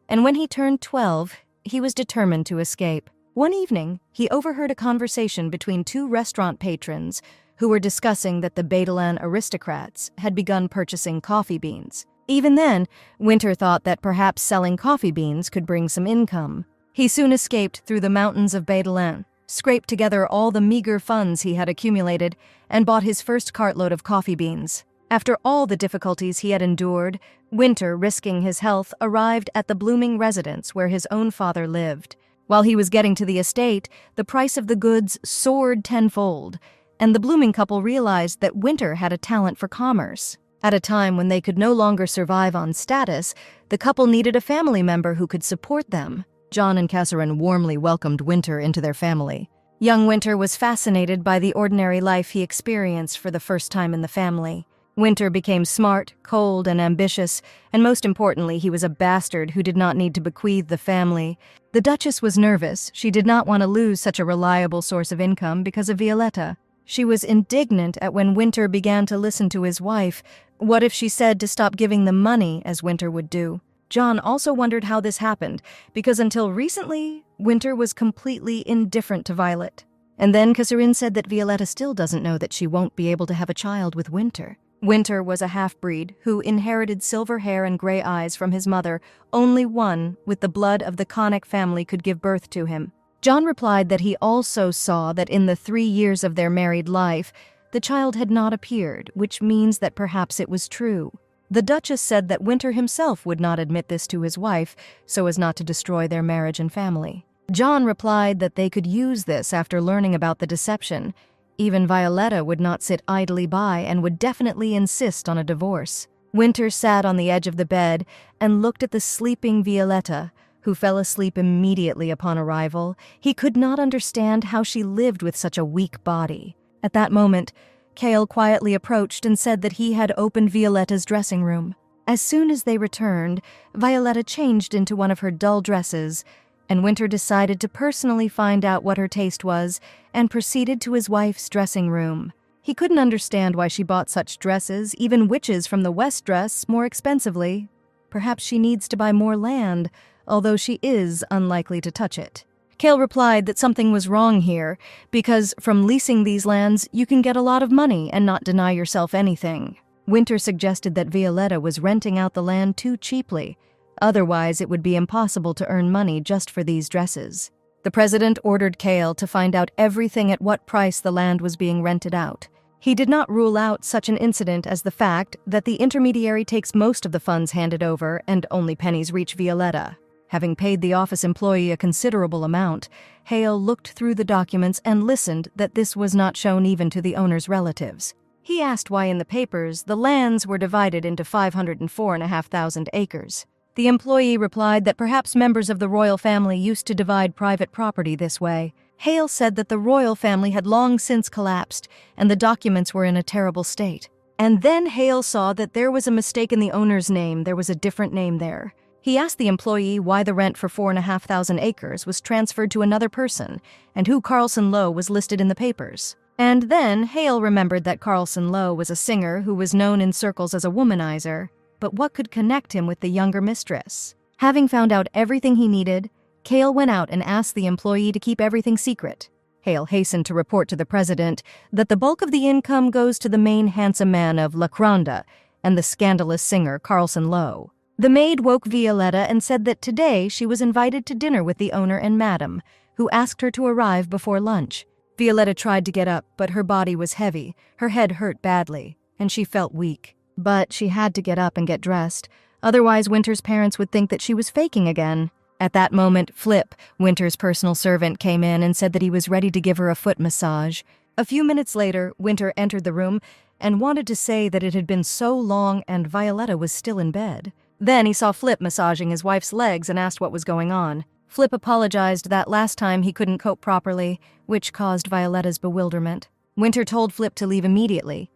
S1: and when he turned 12, he was determined to escape. One evening, he overheard a conversation between 2 restaurant patrons who were discussing that the Baidelan aristocrats had begun purchasing coffee beans. Even then, Winter thought that perhaps selling coffee beans could bring some income. He soon escaped through the mountains of Baidelan, scraped together all the meager funds he had accumulated, and bought his first cartload of coffee beans. After all the difficulties he had endured, Winter, risking his health, arrived at the blooming residence where his own father lived. While he was getting to the estate, the price of the goods soared tenfold, and the blooming couple realized that Winter had a talent for commerce. At a time when they could no longer survive on status, the couple needed a family member who could support them. John and Catherine warmly welcomed Winter into their family. Young Winter was fascinated by the ordinary life he experienced for the first time in the family. Winter became smart, cold, and ambitious, and most importantly, he was a bastard who did not need to bequeath the family. The Duchess was nervous. She did not want to lose such a reliable source of income because of Violetta. She was indignant at when Winter began to listen to his wife. What if she said to stop giving them money, as Winter would do? John also wondered how this happened, because until recently, Winter was completely indifferent to Violet. And then Catherine said that Violetta still doesn't know that she won't be able to have a child with Winter. Winter was a half-breed who inherited silver hair and gray eyes from his mother. Only one with the blood of the Connick family could give birth to him. John replied that he also saw that in the 3 years of their married life, the child had not appeared, which means that perhaps it was true. The Duchess said that Winter himself would not admit this to his wife, so as not to destroy their marriage and family. John replied that they could use this after learning about the deception. Even Violetta would not sit idly by and would definitely insist on a divorce. Winter sat on the edge of the bed and looked at the sleeping Violetta, who fell asleep immediately upon arrival. He could not understand how she lived with such a weak body. At that moment, Cale quietly approached and said that he had opened Violetta's dressing room. As soon as they returned, Violetta changed into one of her dull dresses, and Winter decided to personally find out what her taste was and proceeded to his wife's dressing room. He couldn't understand why she bought such dresses, even witches from the West dress more expensively. Perhaps she needs to buy more land, although she is unlikely to touch it. Cale replied that something was wrong here, because from leasing these lands, you can get a lot of money and not deny yourself anything. Winter suggested that Violetta was renting out the land too cheaply. Otherwise, it would be impossible to earn money just for these dresses. The president ordered Cale to find out everything at what price the land was being rented out. He did not rule out such an incident as the fact that the intermediary takes most of the funds handed over and only pennies reach Violetta. Having paid the office employee a considerable amount, Hale looked through the documents and listened that this was not shown even to the owner's relatives. He asked why in the papers the lands were divided into 504,500 acres. The employee replied that perhaps members of the royal family used to divide private property this way. Hale said that the royal family had long since collapsed, and the documents were in a terrible state. And then Hale saw that there was a mistake in the owner's name. There was a different name there. He asked the employee why the rent for 4,500 acres was transferred to another person, and who Carlson Lowe was listed in the papers. And then Hale remembered that Carlson Lowe was a singer who was known in circles as a womanizer. But what could connect him with the younger mistress? Having found out everything he needed, Cale went out and asked the employee to keep everything secret. Hale hastened to report to the president that the bulk of the income goes to the main handsome man of La Cronda and the scandalous singer Carlson Lowe. The maid woke Violetta and said that today she was invited to dinner with the owner and madam, who asked her to arrive before lunch. Violetta tried to get up, but her body was heavy, her head hurt badly, and she felt weak. But she had to get up and get dressed, otherwise Winter's parents would think that she was faking again. At that moment, Flip, Winter's personal servant, came in and said that he was ready to give her a foot massage. A few minutes later, Winter entered the room and wanted to say that it had been so long and Violetta was still in bed. Then he saw Flip massaging his wife's legs and asked what was going on. Flip apologized that last time he couldn't cope properly, which caused Violetta's bewilderment. Winter told Flip to leave immediately.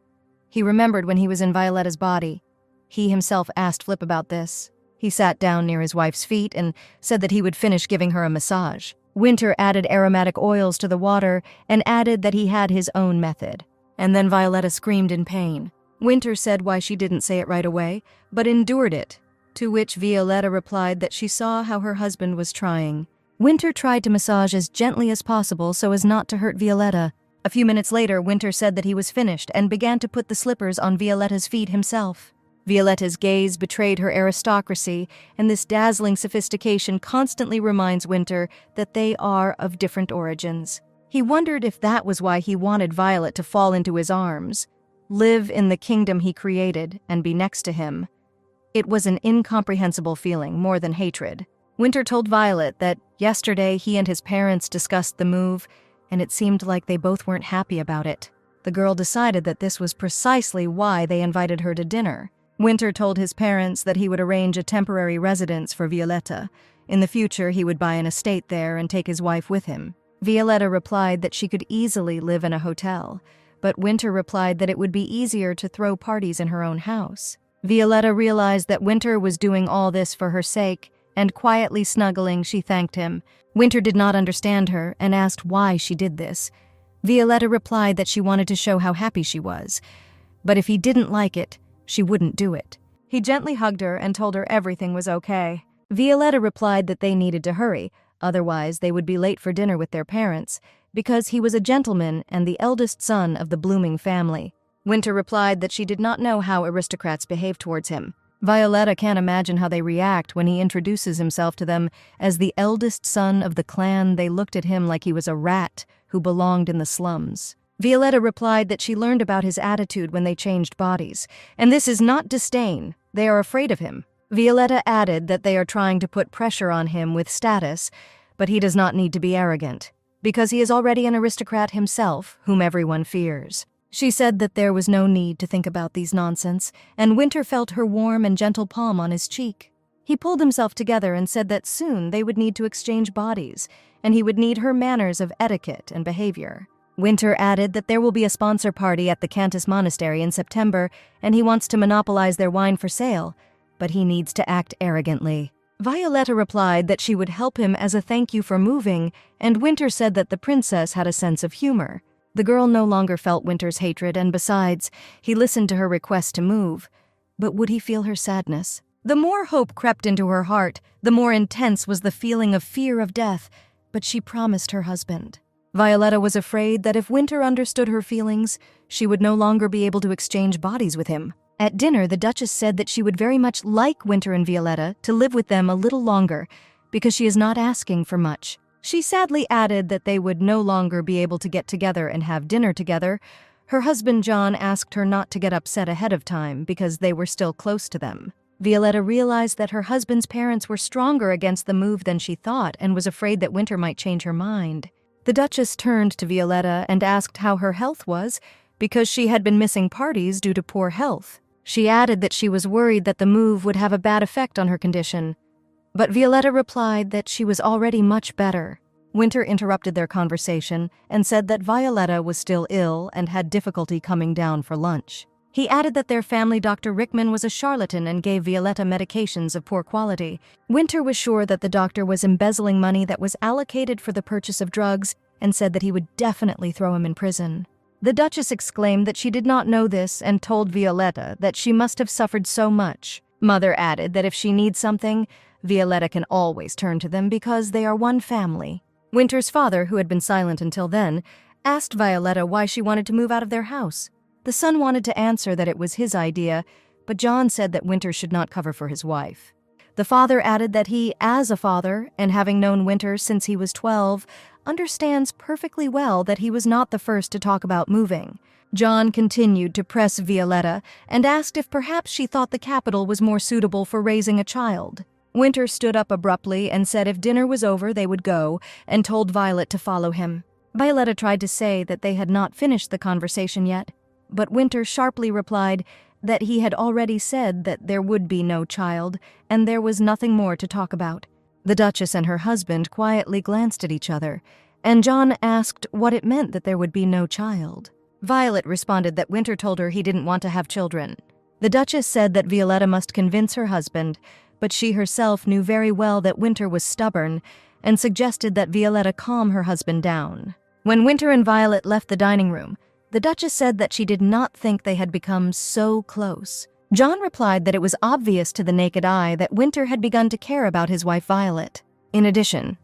S1: He remembered when he was in Violetta's body. He himself asked Flip about this. He sat down near his wife's feet and said that he would finish giving her a massage. Winter added aromatic oils to the water and added that he had his own method. And then Violetta screamed in pain. Winter said why she didn't say it right away, but endured it, to which Violetta replied that she saw how her husband was trying. Winter tried to massage as gently as possible so as not to hurt Violetta. A few minutes later, Winter said that he was finished and began to put the slippers on Violetta's feet himself. Violetta's gaze betrayed her aristocracy, and this dazzling sophistication constantly reminds Winter that they are of different origins. He wondered if that was why he wanted Violet to fall into his arms, live in the kingdom he created, and be next to him. It was an incomprehensible feeling, more than hatred. Winter told Violet that yesterday he and his parents discussed the move, and it seemed like they both weren't happy about it. The girl decided that this was precisely why they invited her to dinner. Winter told his parents that he would arrange a temporary residence for Violetta. In the future, he would buy an estate there and take his wife with him. Violetta replied that she could easily live in a hotel, but Winter replied that it would be easier to throw parties in her own house. Violetta realized that Winter was doing all this for her sake, and quietly snuggling, she thanked him. Winter did not understand her and asked why she did this. Violetta replied that she wanted to show how happy she was, but if he didn't like it, she wouldn't do it. He gently hugged her and told her everything was okay. Violetta replied that they needed to hurry, otherwise they would be late for dinner with their parents, because he was a gentleman and the eldest son of the blooming family. Winter replied that she did not know how aristocrats behave towards him. Violetta can't imagine how they react when he introduces himself to them as the eldest son of the clan. They looked at him like he was a rat who belonged in the slums. Violetta replied that she learned about his attitude when they changed bodies, and this is not disdain. They are afraid of him. Violetta added that they are trying to put pressure on him with status, but he does not need to be arrogant, because he is already an aristocrat himself, whom everyone fears. She said that there was no need to think about these nonsense, and Winter felt her warm and gentle palm on his cheek. He pulled himself together and said that soon they would need to exchange bodies, and he would need her manners of etiquette and behavior. Winter added that there will be a sponsor party at the Cantus Monastery in September, and he wants to monopolize their wine for sale, but he needs to act arrogantly. Violetta replied that she would help him as a thank you for moving, and Winter said that the princess had a sense of humor. The girl no longer felt Winter's hatred, and besides, he listened to her request to move. But would he feel her sadness? The more hope crept into her heart, the more intense was the feeling of fear of death, but she promised her husband. Violetta was afraid that if Winter understood her feelings, she would no longer be able to exchange bodies with him. At dinner, the Duchess said that she would very much like Winter and Violetta to live with them a little longer, because she is not asking for much. She sadly added that they would no longer be able to get together and have dinner together. Her husband John asked her not to get upset ahead of time because they were still close to them. Violetta realized that her husband's parents were stronger against the move than she thought and was afraid that Winter might change her mind. The Duchess turned to Violetta and asked how her health was, because she had been missing parties due to poor health. She added that she was worried that the move would have a bad effect on her condition. But Violetta replied that she was already much better. Winter interrupted their conversation and said that Violetta was still ill and had difficulty coming down for lunch. He added that their family doctor Rickman was a charlatan and gave Violetta medications of poor quality. Winter was sure that the doctor was embezzling money that was allocated for the purchase of drugs and said that he would definitely throw him in prison. The Duchess exclaimed that she did not know this and told Violetta that she must have suffered so much. Mother added that if she needs something, Violetta can always turn to them because they are one family. Winter's father, who had been silent until then, asked Violetta why she wanted to move out of their house. The son wanted to answer that it was his idea, but John said that Winter should not cover for his wife. The father added that he, as a father, and having known Winter since he was 12, understands perfectly well that he was not the first to talk about moving. John continued to press Violetta and asked if perhaps she thought the capital was more suitable for raising a child. Winter stood up abruptly and said if dinner was over they would go, and told Violet to follow him. Violetta tried to say that they had not finished the conversation yet, but Winter sharply replied that he had already said that there would be no child, and there was nothing more to talk about. The Duchess and her husband quietly glanced at each other, and John asked what it meant that there would be no child. Violet responded that Winter told her he didn't want to have children. The Duchess said that Violetta must convince her husband, but she herself knew very well that Winter was stubborn and suggested that Violetta calm her husband down. When Winter and Violet left the dining room, the Duchess said that she did not think they had become so close. John replied that it was obvious to the naked eye that Winter had begun to care about his wife Violet. In addition,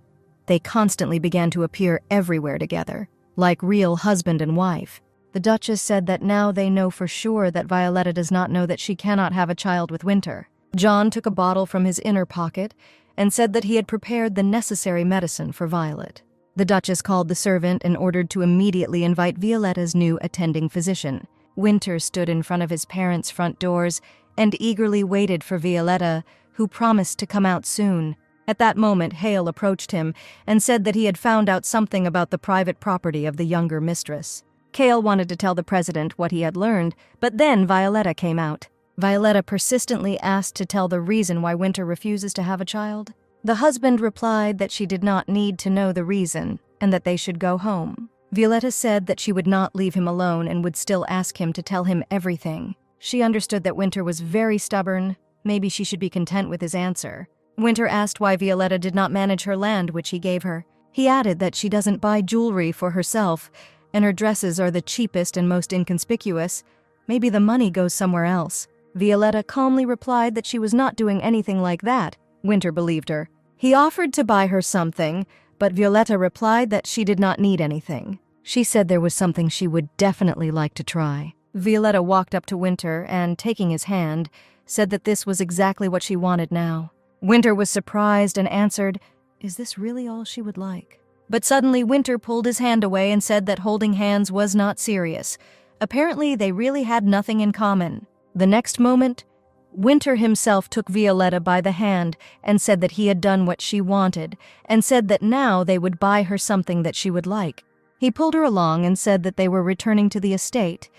S1: they constantly began to appear everywhere together, like real husband and wife. The Duchess said that now they know for sure that Violetta does not know that she cannot have a child with Winter. John took a bottle from his inner pocket and said that he had prepared the necessary medicine for Violet. The Duchess called the servant and ordered to immediately invite Violetta's new attending physician. Winter stood in front of his parents' front doors and eagerly waited for Violetta, who promised to come out soon. At that moment, Hale approached him and said that he had found out something about the private property of the younger mistress. Hale wanted to tell the president what he had learned, but then Violetta came out. Violetta persistently asked to tell the reason why Winter refuses to have a child. The husband replied that she did not need to know the reason and that they should go home. Violetta said that she would not leave him alone and would still ask him to tell him everything. She understood that Winter was very stubborn. Maybe she should be content with his answer. Winter asked why Violetta did not manage her land, which he gave her. He added that she doesn't buy jewelry for herself, and her dresses are the cheapest and most inconspicuous. Maybe the money goes somewhere else. Violetta calmly replied that she was not doing anything like that. Winter believed her. He offered to buy her something, but Violetta replied that she did not need anything. She said there was something she would definitely like to try. Violetta walked up to Winter and, taking his hand, said that this was exactly what she wanted now. Winter was surprised and answered, "Is this really all she would like?" But suddenly Winter pulled his hand away and said that holding hands was not serious. Apparently, they really had nothing in common. The next moment, Winter himself took Violetta by the hand and said that he had done what she wanted, and said that now they would buy her something that she would like. He pulled her along and said that they were returning to the estate,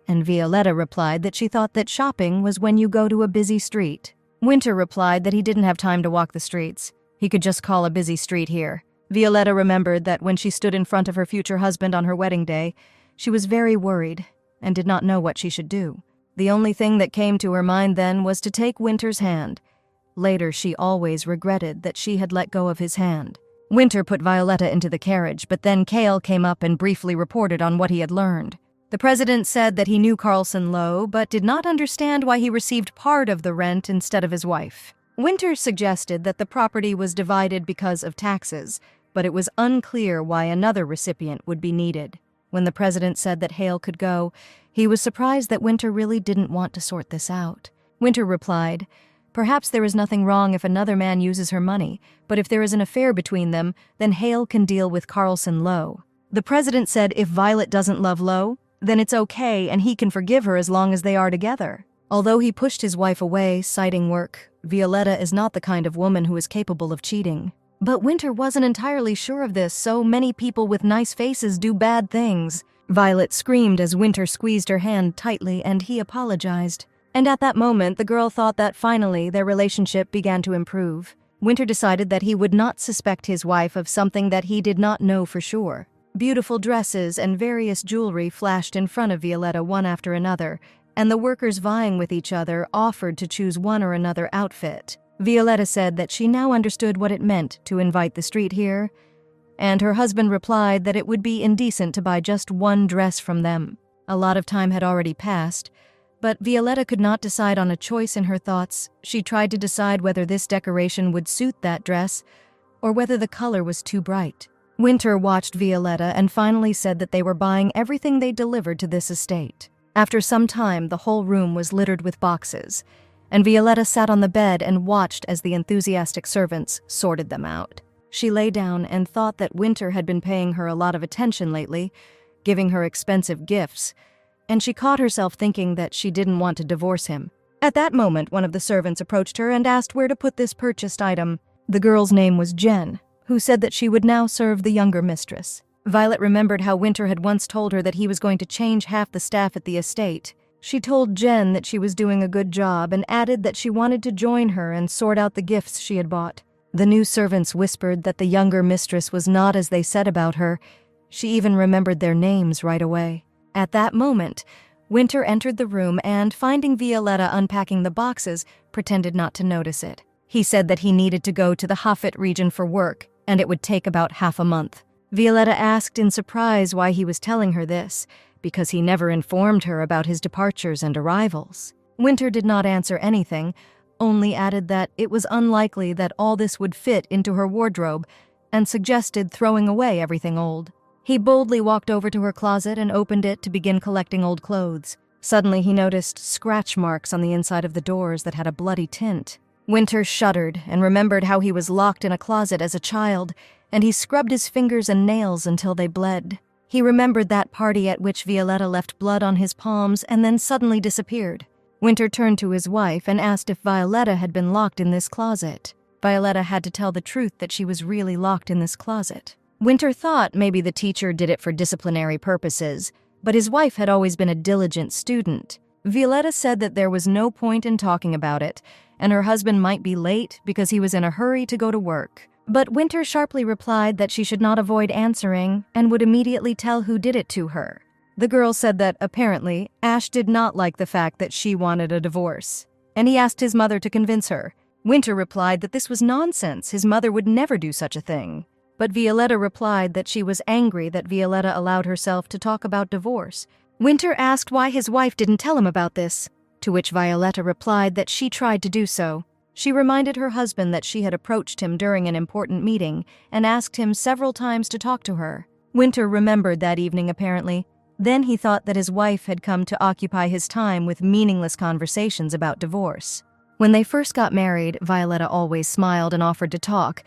S1: and Violetta replied that she thought that shopping was when you go to a busy street. Winter replied that he didn't have time to walk the streets. He could just call a busy street here. Violetta remembered that when she stood in front of her future husband on her wedding day, she was very worried and did not know what she should do. The only thing that came to her mind then was to take Winter's hand. Later, she always regretted that she had let go of his hand. Winter put Violetta into the carriage, but then Cale came up and briefly reported on what he had learned. The president said that he knew Carlson Lowe, but did not understand why he received part of the rent instead of his wife. Winter suggested that the property was divided because of taxes, but it was unclear why another recipient would be needed. When the president said that Hale could go, he was surprised that Winter really didn't want to sort this out. Winter replied, "Perhaps there is nothing wrong if another man uses her money, but if there is an affair between them, then Hale can deal with Carlson Lowe." The president said if Violet doesn't love Lowe, then it's okay and he can forgive her as long as they are together. Although he pushed his wife away, citing work, Violetta is not the kind of woman who is capable of cheating. But Winter wasn't entirely sure of this, so many people with nice faces do bad things. Violet screamed as Winter squeezed her hand tightly, and he apologized. And at that moment, the girl thought that finally their relationship began to improve. Winter decided that he would not suspect his wife of something that he did not know for sure. Beautiful dresses and various jewelry flashed in front of Violetta one after another, and the workers vying with each other offered to choose one or another outfit. Violetta said that she now understood what it meant to invite the street here, and her husband replied that it would be indecent to buy just one dress from them. A lot of time had already passed, but Violetta could not decide on a choice in her thoughts. She tried to decide whether this decoration would suit that dress, or whether the color was too bright. Winter watched Violetta and finally said that they were buying everything they delivered to this estate. After some time, the whole room was littered with boxes, and Violetta sat on the bed and watched as the enthusiastic servants sorted them out. She lay down and thought that Winter had been paying her a lot of attention lately, giving her expensive gifts, and she caught herself thinking that she didn't want to divorce him. At that moment, one of the servants approached her and asked where to put this purchased item. The girl's name was Jen, who said that she would now serve the younger mistress. Violet remembered how Winter had once told her that he was going to change half the staff at the estate. She told Jen that she was doing a good job and added that she wanted to join her and sort out the gifts she had bought. The new servants whispered that the younger mistress was not as they said about her. She even remembered their names right away. At that moment, Winter entered the room and, finding Violetta unpacking the boxes, pretended not to notice it. He said that he needed to go to the Hafit region for work, and it would take about half a month. Violetta asked in surprise why he was telling her this, because he never informed her about his departures and arrivals. Winter did not answer anything, only added that it was unlikely that all this would fit into her wardrobe, and suggested throwing away everything old. He boldly walked over to her closet and opened it to begin collecting old clothes. Suddenly he noticed scratch marks on the inside of the doors that had a bloody tint. Winter shuddered and remembered how he was locked in a closet as a child, and he scrubbed his fingers and nails until they bled. He remembered that party at which Violetta left blood on his palms and then suddenly disappeared. Winter turned to his wife and asked if Violetta had been locked in this closet. Violetta had to tell the truth that she was really locked in this closet. Winter thought maybe the teacher did it for disciplinary purposes, but his wife had always been a diligent student. Violetta said that there was no point in talking about it, and her husband might be late because he was in a hurry to go to work. But Winter sharply replied that she should not avoid answering and would immediately tell who did it to her. The girl said that, apparently, Ash did not like the fact that she wanted a divorce, and he asked his mother to convince her. Winter replied that this was nonsense, his mother would never do such a thing. But Violetta replied that she was angry that Violetta allowed herself to talk about divorce. Winter asked why his wife didn't tell him about this, to which Violetta replied that she tried to do so. She reminded her husband that she had approached him during an important meeting and asked him several times to talk to her. Winter remembered that evening, apparently. Then he thought that his wife had come to occupy his time with meaningless conversations about divorce. When they first got married, Violetta always smiled and offered to talk,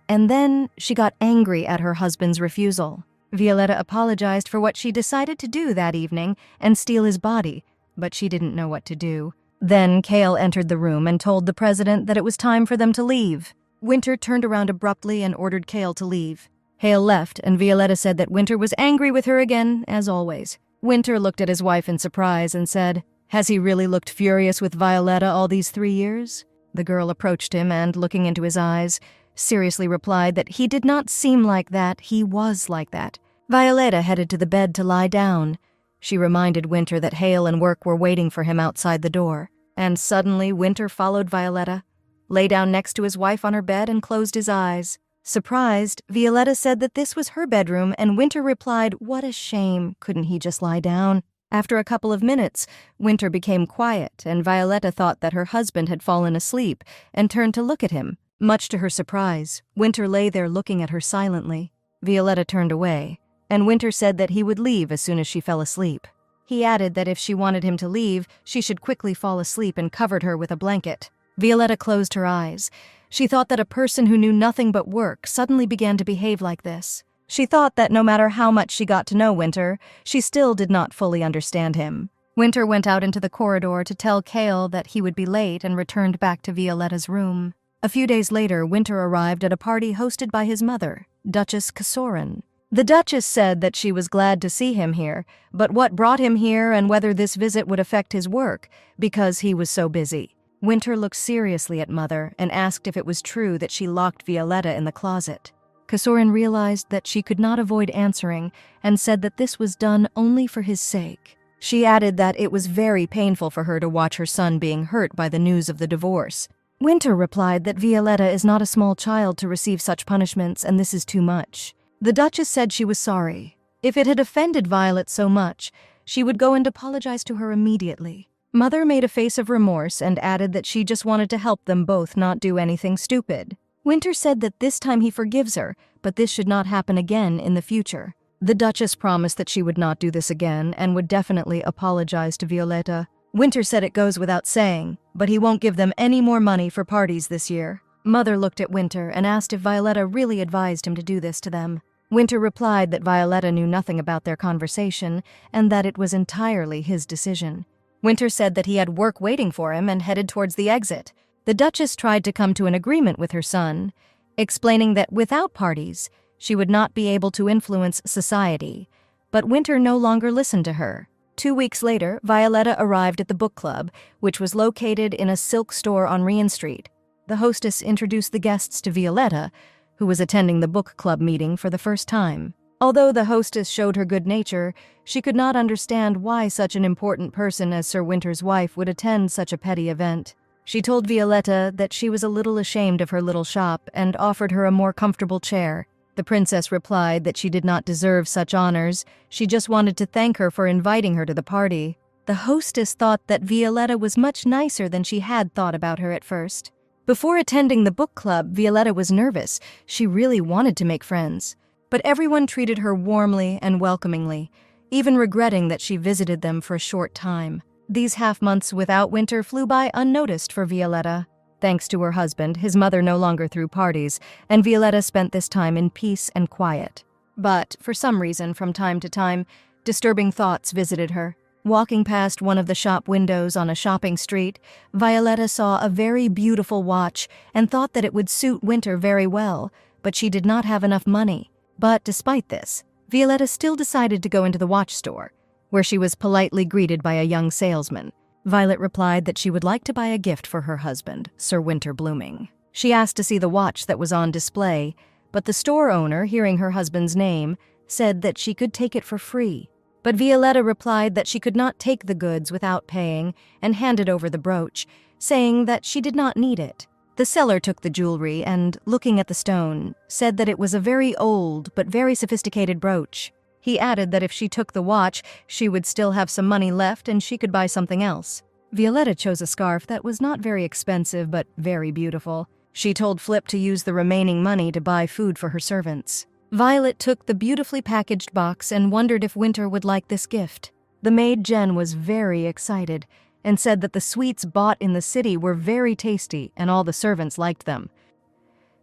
S1: and then she got angry at her husband's refusal. Violetta apologized for what she decided to do that evening and steal his body, but she didn't know what to do. Then Kale entered the room and told the president that it was time for them to leave. Winter turned around abruptly and ordered Kale to leave. Hale left, and Violetta said that Winter was angry with her again, as always. Winter looked at his wife in surprise and said, "Has he really looked furious with Violetta all these 3 years?" The girl approached him and, looking into his eyes, seriously replied that he did not seem like that, he was like that. Violetta headed to the bed to lie down. She reminded Winter that Hale and Work were waiting for him outside the door. And suddenly Winter followed Violetta, lay down next to his wife on her bed and closed his eyes. Surprised, Violetta said that this was her bedroom, and Winter replied, "What a shame, couldn't he just lie down?" After a couple of minutes, Winter became quiet, and Violetta thought that her husband had fallen asleep and turned to look at him. Much to her surprise, Winter lay there looking at her silently. Violetta turned away, and Winter said that he would leave as soon as she fell asleep. He added that if she wanted him to leave, she should quickly fall asleep, and covered her with a blanket. Violetta closed her eyes. She thought that a person who knew nothing but work suddenly began to behave like this. She thought that no matter how much she got to know Winter, she still did not fully understand him. Winter went out into the corridor to tell Kale that he would be late and returned back to Violetta's room. A few days later, Winter arrived at a party hosted by his mother, Duchess Kasorin. The Duchess said that she was glad to see him here, but what brought him here and whether this visit would affect his work, because he was so busy. Winter looked seriously at Mother and asked if it was true that she locked Violetta in the closet. Kasorin realized that she could not avoid answering and said that this was done only for his sake. She added that it was very painful for her to watch her son being hurt by the news of the divorce. Winter replied that Violetta is not a small child to receive such punishments, and this is too much. The Duchess said she was sorry. If it had offended Violet so much, she would go and apologize to her immediately. Mother made a face of remorse and added that she just wanted to help them both not do anything stupid. Winter said that this time he forgives her, but this should not happen again in the future. The Duchess promised that she would not do this again and would definitely apologize to Violetta. Winter said it goes without saying, but he won't give them any more money for parties this year. Mother looked at Winter and asked if Violetta really advised him to do this to them. Winter replied that Violetta knew nothing about their conversation and that it was entirely his decision. Winter said that he had work waiting for him and headed towards the exit. The Duchess tried to come to an agreement with her son, explaining that without parties, she would not be able to influence society, but Winter no longer listened to her. 2 weeks later, Violetta arrived at the book club, which was located in a silk store on Rian Street. The hostess introduced the guests to Violetta, who was attending the book club meeting for the first time. Although the hostess showed her good nature, she could not understand why such an important person as Sir Winter's wife would attend such a petty event. She told Violetta that she was a little ashamed of her little shop and offered her a more comfortable chair. The princess replied that she did not deserve such honors, she just wanted to thank her for inviting her to the party. The hostess thought that Violetta was much nicer than she had thought about her at first. Before attending the book club, Violetta was nervous. She really wanted to make friends. But everyone treated her warmly and welcomingly, even regretting that she visited them for a short time. These half-months without Winter flew by unnoticed for Violetta. Thanks to her husband, his mother no longer threw parties, and Violetta spent this time in peace and quiet. But, for some reason, from time to time, disturbing thoughts visited her. Walking past one of the shop windows on a shopping street, Violetta saw a very beautiful watch and thought that it would suit Winter very well, but she did not have enough money. But despite this, Violetta still decided to go into the watch store, where she was politely greeted by a young salesman. Violet replied that she would like to buy a gift for her husband, Sir Winter Blooming. She asked to see the watch that was on display, but the store owner, hearing her husband's name, said that she could take it for free. But Violetta replied that she could not take the goods without paying and handed over the brooch, saying that she did not need it. The seller took the jewelry and, looking at the stone, said that it was a very old but very sophisticated brooch. He added that if she took the watch, she would still have some money left and she could buy something else. Violetta chose a scarf that was not very expensive but very beautiful. She told Flip to use the remaining money to buy food for her servants. Violet took the beautifully packaged box and wondered if Winter would like this gift. The maid Jen was very excited and said that the sweets bought in the city were very tasty and all the servants liked them.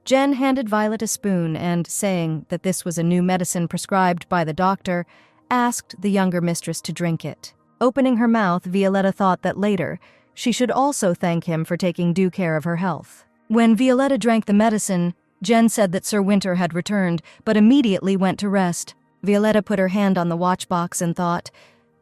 S1: Jen handed Violet a spoon and, saying that this was a new medicine prescribed by the doctor, asked the younger mistress to drink it. Opening her mouth, Violetta thought that later she should also thank him for taking due care of her health. When Violetta drank the medicine, Jen said that Sir Winter had returned, but immediately went to rest. Violetta put her hand on the watch box and thought.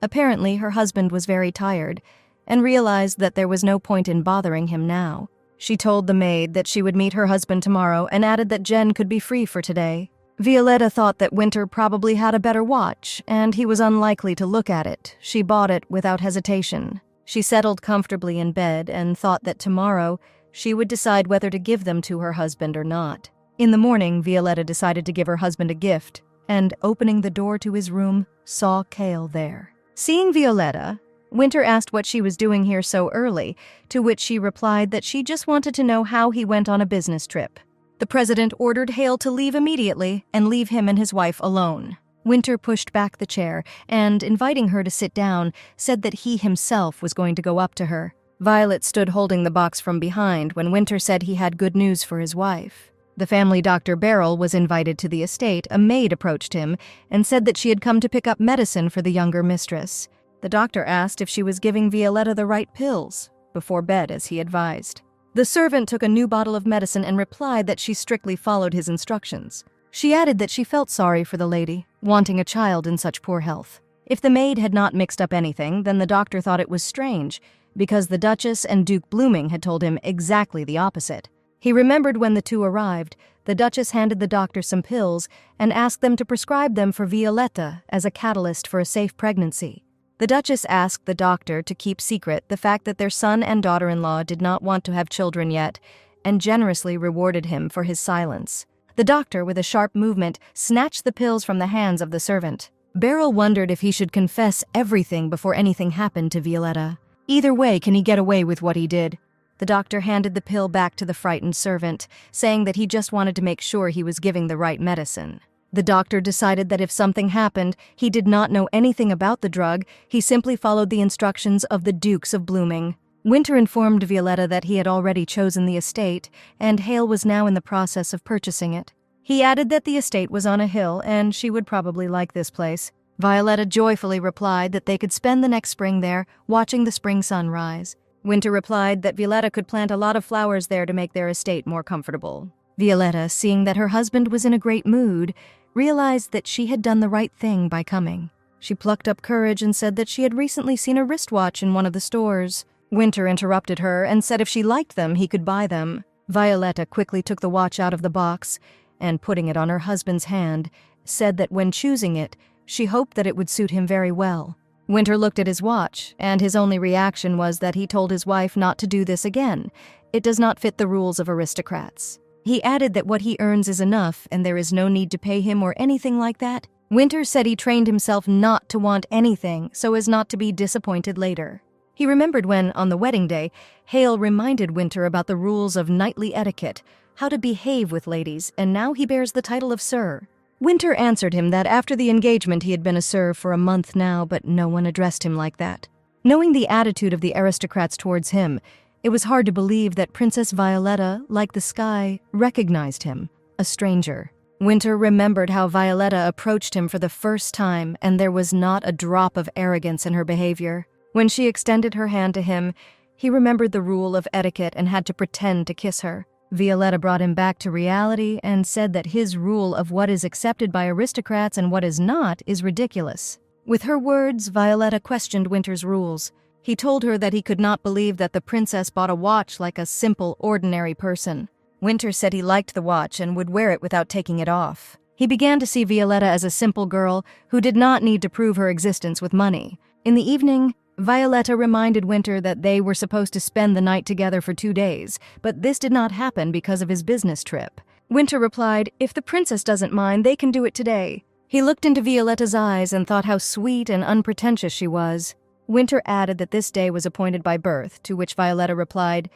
S1: Apparently, her husband was very tired, and realized that there was no point in bothering him now. She told the maid that she would meet her husband tomorrow and added that Jen could be free for today. Violetta thought that Winter probably had a better watch, and he was unlikely to look at it. She bought it without hesitation. She settled comfortably in bed and thought that tomorrow she would decide whether to give them to her husband or not. In the morning, Violetta decided to give her husband a gift, and opening the door to his room, saw Kale there. Seeing Violetta, Winter asked what she was doing here so early, to which she replied that she just wanted to know how he went on a business trip. The president ordered Hale to leave immediately and leave him and his wife alone. Winter pushed back the chair and, inviting her to sit down, said that he himself was going to go up to her. Violet stood holding the box from behind when Winter said he had good news for his wife. The family doctor Beryl was invited to the estate. A maid approached him and said that she had come to pick up medicine for the younger mistress. The doctor asked if she was giving Violetta the right pills before bed, as he advised. The servant took a new bottle of medicine and replied that she strictly followed his instructions. She added that she felt sorry for the lady, wanting a child in such poor health. If the maid had not mixed up anything, then the doctor thought it was strange, because the Duchess and Duke Blooming had told him exactly the opposite. He remembered when the two arrived, the Duchess handed the doctor some pills and asked them to prescribe them for Violetta as a catalyst for a safe pregnancy. The Duchess asked the doctor to keep secret the fact that their son and daughter-in-law did not want to have children yet, and generously rewarded him for his silence. The doctor, with a sharp movement, snatched the pills from the hands of the servant. Beryl wondered if he should confess everything before anything happened to Violetta. Either way, can he get away with what he did? The doctor handed the pill back to the frightened servant, saying that he just wanted to make sure he was giving the right medicine. The doctor decided that if something happened, he did not know anything about the drug, he simply followed the instructions of the Dukes of Blooming. Winter informed Violetta that he had already chosen the estate, and Hale was now in the process of purchasing it. He He added that the estate was on a hill and she would probably like this place. Violetta joyfully replied that they could spend the next spring there, watching the spring sun rise. Winter replied that Violetta could plant a lot of flowers there to make their estate more comfortable. Violetta, seeing that her husband was in a great mood, realized that she had done the right thing by coming. She plucked up courage and said that she had recently seen a wristwatch in one of the stores. Winter interrupted her and said if she liked them, he could buy them. Violetta quickly took the watch out of the box and, putting it on her husband's hand, said that when choosing it, she hoped that it would suit him very well. Winter looked at his watch, and his only reaction was that he told his wife not to do this again. It does not fit the rules of aristocrats. He added that what he earns is enough and there is no need to pay him or anything like that. Winter said he trained himself not to want anything so as not to be disappointed later. He remembered when, on the wedding day, Hale reminded Winter about the rules of knightly etiquette, how to behave with ladies, and now he bears the title of Sir. Winter answered him that after the engagement he had been a Sir for a month now, but no one addressed him like that. Knowing the attitude of the aristocrats towards him, it was hard to believe that Princess Violetta, like the sky, recognized him, a stranger. Winter remembered how Violetta approached him for the first time, and there was not a drop of arrogance in her behavior. When she extended her hand to him, he remembered the rule of etiquette and had to pretend to kiss her. Violetta brought him back to reality and said that his rule of what is accepted by aristocrats and what is not is ridiculous. With her words, Violetta questioned Winter's rules. He told her that he could not believe that the princess bought a watch like a simple, ordinary person. Winter said he liked the watch and would wear it without taking it off. He began to see Violetta as a simple girl who did not need to prove her existence with money. In the evening, Violetta reminded Winter that they were supposed to spend the night together for 2 days, but this did not happen because of his business trip. Winter replied, "If the princess doesn't mind, they can do it today." He looked into Violetta's eyes and thought how sweet and unpretentious she was. Winter added that this day was appointed by birth, to which Violetta replied,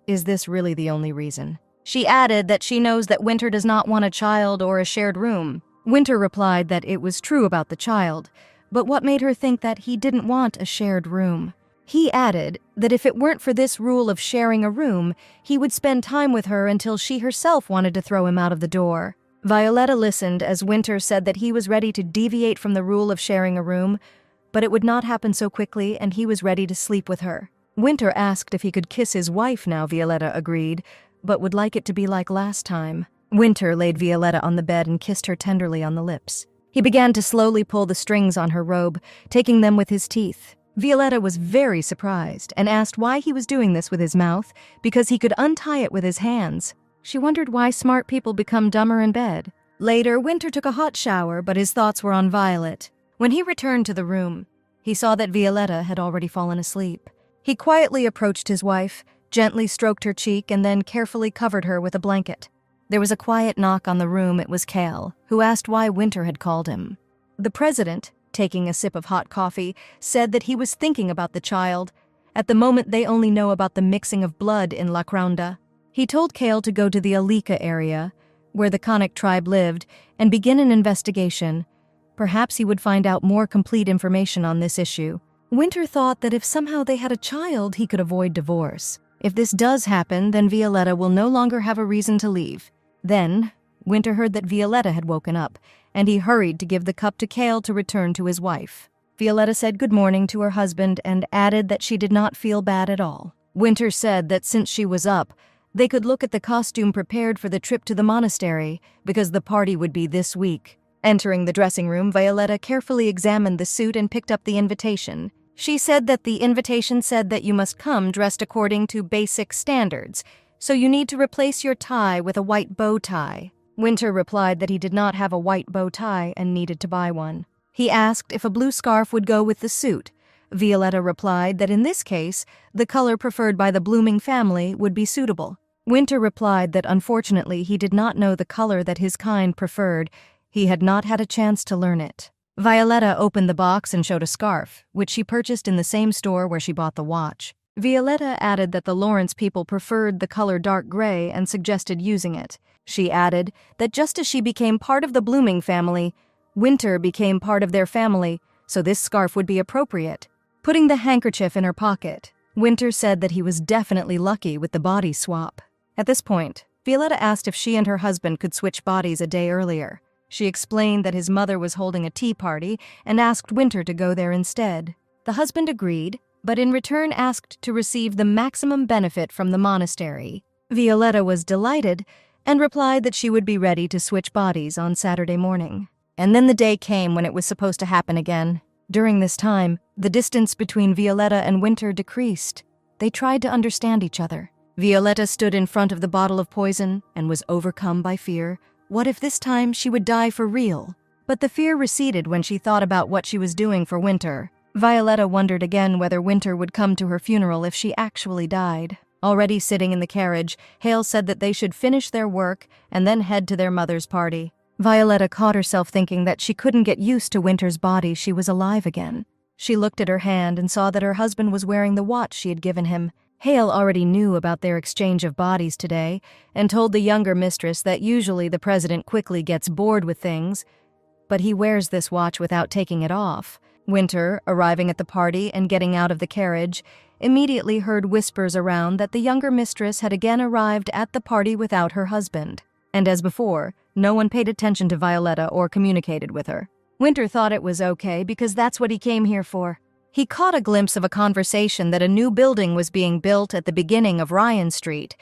S1: "Is this really the only reason?" She added that she knows that Winter does not want a child or a shared room. Winter replied that it was true about the child, but what made her think that he didn't want a shared room? He added that if it weren't for this rule of sharing a room, he would spend time with her until she herself wanted to throw him out of the door. Violetta listened as Winter said that he was ready to deviate from the rule of sharing a room, but it would not happen so quickly and he was ready to sleep with her. Winter asked if he could kiss his wife now. Violetta agreed, but would like it to be like last time. Winter laid Violetta on the bed and kissed her tenderly on the lips. He began to slowly pull the strings on her robe, taking them with his teeth. Violetta was very surprised and asked why he was doing this with his mouth, because he could untie it with his hands. She wondered why smart people become dumber in bed. Later, Winter took a hot shower, but his thoughts were on Violet. When he returned to the room, he saw that Violetta had already fallen asleep. He quietly approached his wife, gently stroked her cheek, and then carefully covered her with a blanket. There was a quiet knock on the room. It was Cale, who asked why Winter had called him. The president, taking a sip of hot coffee, said that he was thinking about the child. At the moment, they only know about the mixing of blood in La Craunda. He told Cale to go to the Alika area, where the Conic tribe lived, and begin an investigation. Perhaps he would find out more complete information on this issue. Winter thought that if somehow they had a child, he could avoid divorce. If this does happen, then Violetta will no longer have a reason to leave. Then, Winter heard that Violetta had woken up, and he hurried to give the cup to Cale to return to his wife. Violetta said good morning to her husband and added that she did not feel bad at all. Winter said that since she was up, they could look at the costume prepared for the trip to the monastery, because the party would be this week. Entering the dressing room, Violetta carefully examined the suit and picked up the invitation. She said that the invitation said that you must come dressed according to basic standards, so you need to replace your tie with a white bow tie. Winter replied that he did not have a white bow tie and needed to buy one. He asked if a blue scarf would go with the suit. Violetta replied that in this case, the color preferred by the Blooming family would be suitable. Winter replied that unfortunately he did not know the color that his kind preferred. He had not had a chance to learn it. Violetta opened the box and showed a scarf, which she purchased in the same store where she bought the watch. Violetta added that the Lawrence people preferred the color dark gray and suggested using it. She added that just as she became part of the Blooming family, Winter became part of their family, so this scarf would be appropriate. Putting the handkerchief in her pocket, Winter said that he was definitely lucky with the body swap. At this point, Violetta asked if she and her husband could switch bodies a day earlier. She explained that his mother was holding a tea party and asked Winter to go there instead. The husband agreed, but in return asked to receive the maximum benefit from the monastery. Violetta was delighted and replied that she would be ready to switch bodies on Saturday morning. And then the day came when it was supposed to happen again. During this time, the distance between Violetta and Winter decreased. They tried to understand each other. Violetta stood in front of the bottle of poison and was overcome by fear. What if this time she would die for real? But the fear receded when she thought about what she was doing for Winter. Violetta wondered again whether Winter would come to her funeral if she actually died. Already sitting in the carriage, Hale said that they should finish their work and then head to their mother's party. Violetta caught herself thinking that she couldn't get used to Winter's body. She was alive again. She looked at her hand and saw that her husband was wearing the watch she had given him. Hale already knew about their exchange of bodies today and told the younger mistress that usually the president quickly gets bored with things, but he wears this watch without taking it off. Winter, arriving at the party and getting out of the carriage, immediately heard whispers around that the younger mistress had again arrived at the party without her husband. And as before, no one paid attention to Violetta or communicated with her. Winter thought it was okay because that's what he came here for. He caught a glimpse of a conversation that a new building was being built at the beginning of Ryan Street,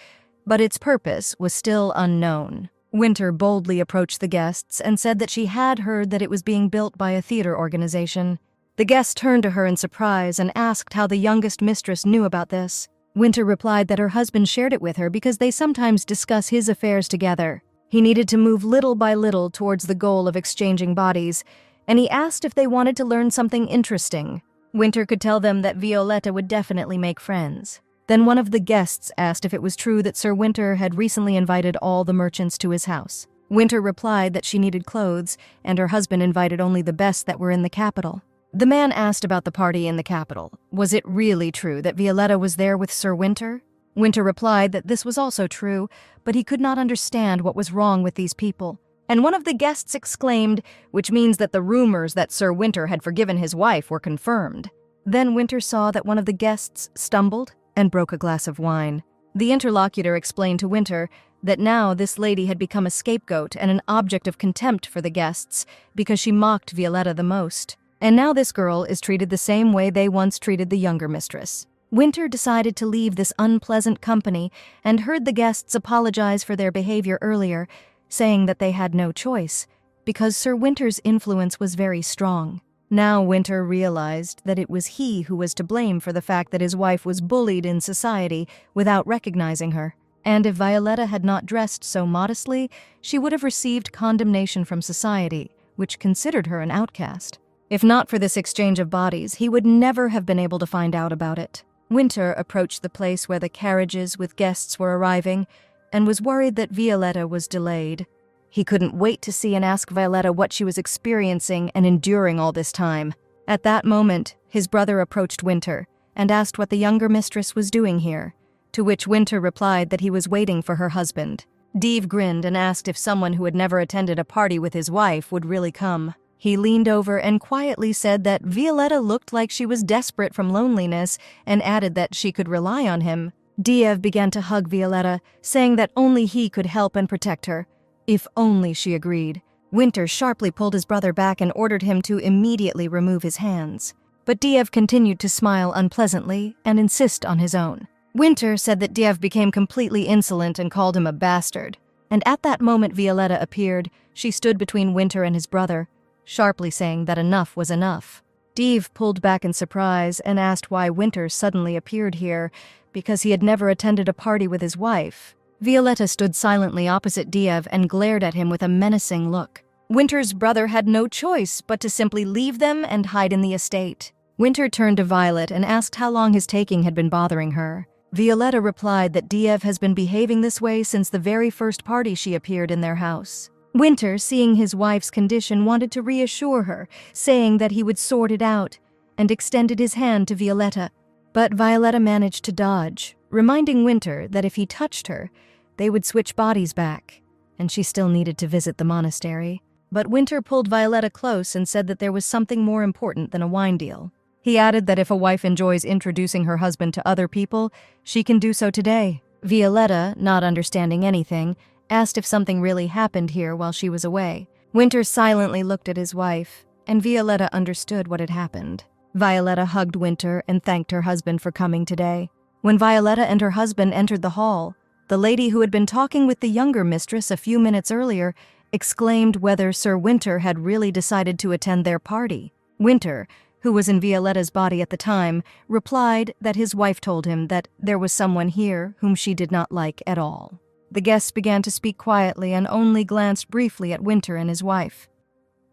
S1: but its purpose was still unknown. Winter boldly approached the guests and said that she had heard that it was being built by a theater organization. The guests turned to her in surprise and asked how the youngest mistress knew about this. Winter replied that her husband shared it with her because they sometimes discuss his affairs together. He needed to move little by little towards the goal of exchanging bodies, and he asked if they wanted to learn something interesting. Winter could tell them that Violetta would definitely make friends. Then one of the guests asked if it was true that Sir Winter had recently invited all the merchants to his house. Winter replied that she needed clothes, and her husband invited only the best that were in the capital. The man asked about the party in the capital. Was it really true that Violetta was there with Sir Winter? Winter replied that this was also true, but he could not understand what was wrong with these people. And one of the guests exclaimed, which means that the rumors that Sir Winter had forgiven his wife were confirmed. Then Winter saw that one of the guests stumbled and broke a glass of wine. The interlocutor explained to Winter that now this lady had become a scapegoat and an object of contempt for the guests because she mocked Violetta the most. And now this girl is treated the same way they once treated the younger mistress. Winter decided to leave this unpleasant company and heard the guests apologize for their behavior earlier, saying that they had no choice, because Sir Winter's influence was very strong. Now Winter realized that it was he who was to blame for the fact that his wife was bullied in society without recognizing her. And if Violetta had not dressed so modestly, she would have received condemnation from society, which considered her an outcast. If not for this exchange of bodies, he would never have been able to find out about it. Winter approached the place where the carriages with guests were arriving and was worried that Violetta was delayed. He couldn't wait to see and ask Violetta what she was experiencing and enduring all this time. At that moment, his brother approached Winter and asked what the younger mistress was doing here, to which Winter replied that he was waiting for her husband. Dave grinned and asked if someone who had never attended a party with his wife would really come. He leaned over and quietly said that Violetta looked like she was desperate from loneliness and added that she could rely on him. Diev began to hug Violetta, saying that only he could help and protect her. If only she agreed. Winter sharply pulled his brother back and ordered him to immediately remove his hands. But Diev continued to smile unpleasantly and insist on his own. Winter said that Diev became completely insolent and called him a bastard. And at that moment Violetta appeared. She stood between Winter and his brother, sharply saying that enough was enough. Diev pulled back in surprise and asked why Winter suddenly appeared here, because he had never attended a party with his wife. Violetta stood silently opposite Diev and glared at him with a menacing look. Winter's brother had no choice but to simply leave them and hide in the estate. Winter turned to Violet and asked how long his taking had been bothering her. Violetta replied that Diev has been behaving this way since the very first party she appeared in their house. Winter, seeing his wife's condition, wanted to reassure her, saying that he would sort it out, and extended his hand to Violetta. But Violetta managed to dodge, reminding Winter that if he touched her, they would switch bodies back, and she still needed to visit the monastery. But Winter pulled Violetta close and said that there was something more important than a wine deal. He added that if a wife enjoys introducing her husband to other people, she can do so today. Violetta, not understanding anything, asked if something really happened here while she was away. Winter silently looked at his wife, and Violetta understood what had happened. Violetta hugged Winter and thanked her husband for coming today. When Violetta and her husband entered the hall, the lady who had been talking with the younger mistress a few minutes earlier exclaimed whether Sir Winter had really decided to attend their party. Winter, who was in Violetta's body at the time, replied that his wife told him that there was someone here whom she did not like at all. The guests began to speak quietly and only glanced briefly at Winter and his wife.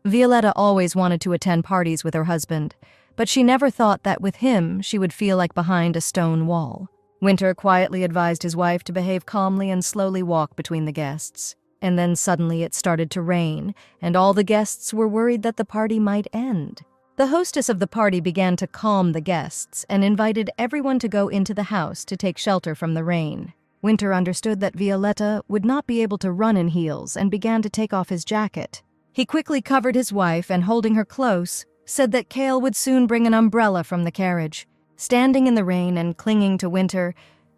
S1: Violetta always wanted to attend parties with her husband, but she never thought that with him she would feel like behind a stone wall. Winter quietly advised his wife to behave calmly and slowly walk between the guests. And then suddenly it started to rain, and all the guests were worried that the party might end. The hostess of the party began to calm the guests and invited everyone to go into the house to take shelter from the rain. Winter understood that Violetta would not be able to run in heels and began to take off his jacket. He quickly covered his wife and, holding her close, said that Cale would soon bring an umbrella from the carriage. Standing in the rain and clinging to Winter,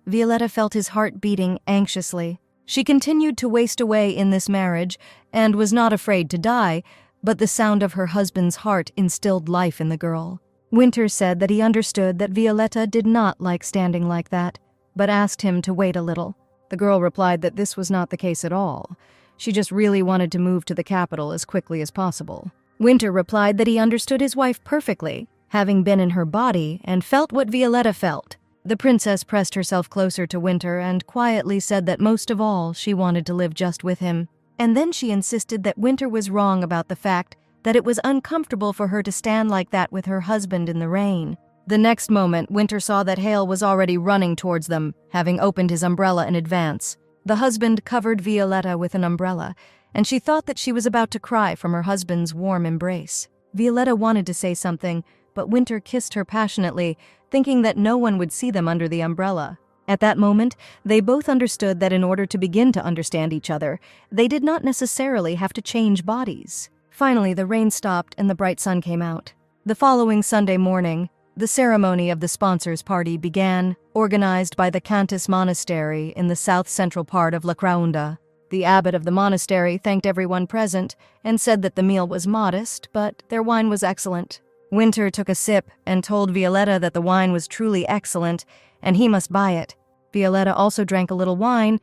S1: Violetta felt his heart beating anxiously. She continued to waste away in this marriage and was not afraid to die, but the sound of her husband's heart instilled life in the girl. Winter said that he understood that Violetta did not like standing like that, but asked him to wait a little. The girl replied that this was not the case at all. She just really wanted to move to the capital as quickly as possible. Winter replied that he understood his wife perfectly, having been in her body, and felt what Violetta felt. The princess pressed herself closer to Winter and quietly said that most of all she wanted to live just with him. And then she insisted that Winter was wrong about the fact that it was uncomfortable for her to stand like that with her husband in the rain. The next moment, Winter saw that Hale was already running towards them, having opened his umbrella in advance. The husband covered Violetta with an umbrella, and she thought that she was about to cry from her husband's warm embrace. Violetta wanted to say something, but Winter kissed her passionately, thinking that no one would see them under the umbrella. At that moment, they both understood that in order to begin to understand each other, they did not necessarily have to change bodies. Finally, the rain stopped and the bright sun came out. The following Sunday morning, the ceremony of the sponsors' party began, organized by the Cantus Monastery in the south-central part of La Craunda. The abbot of the monastery thanked everyone present and said that the meal was modest, but their wine was excellent. Winter took a sip and told Violetta that the wine was truly excellent and he must buy it. Violetta also drank a little wine,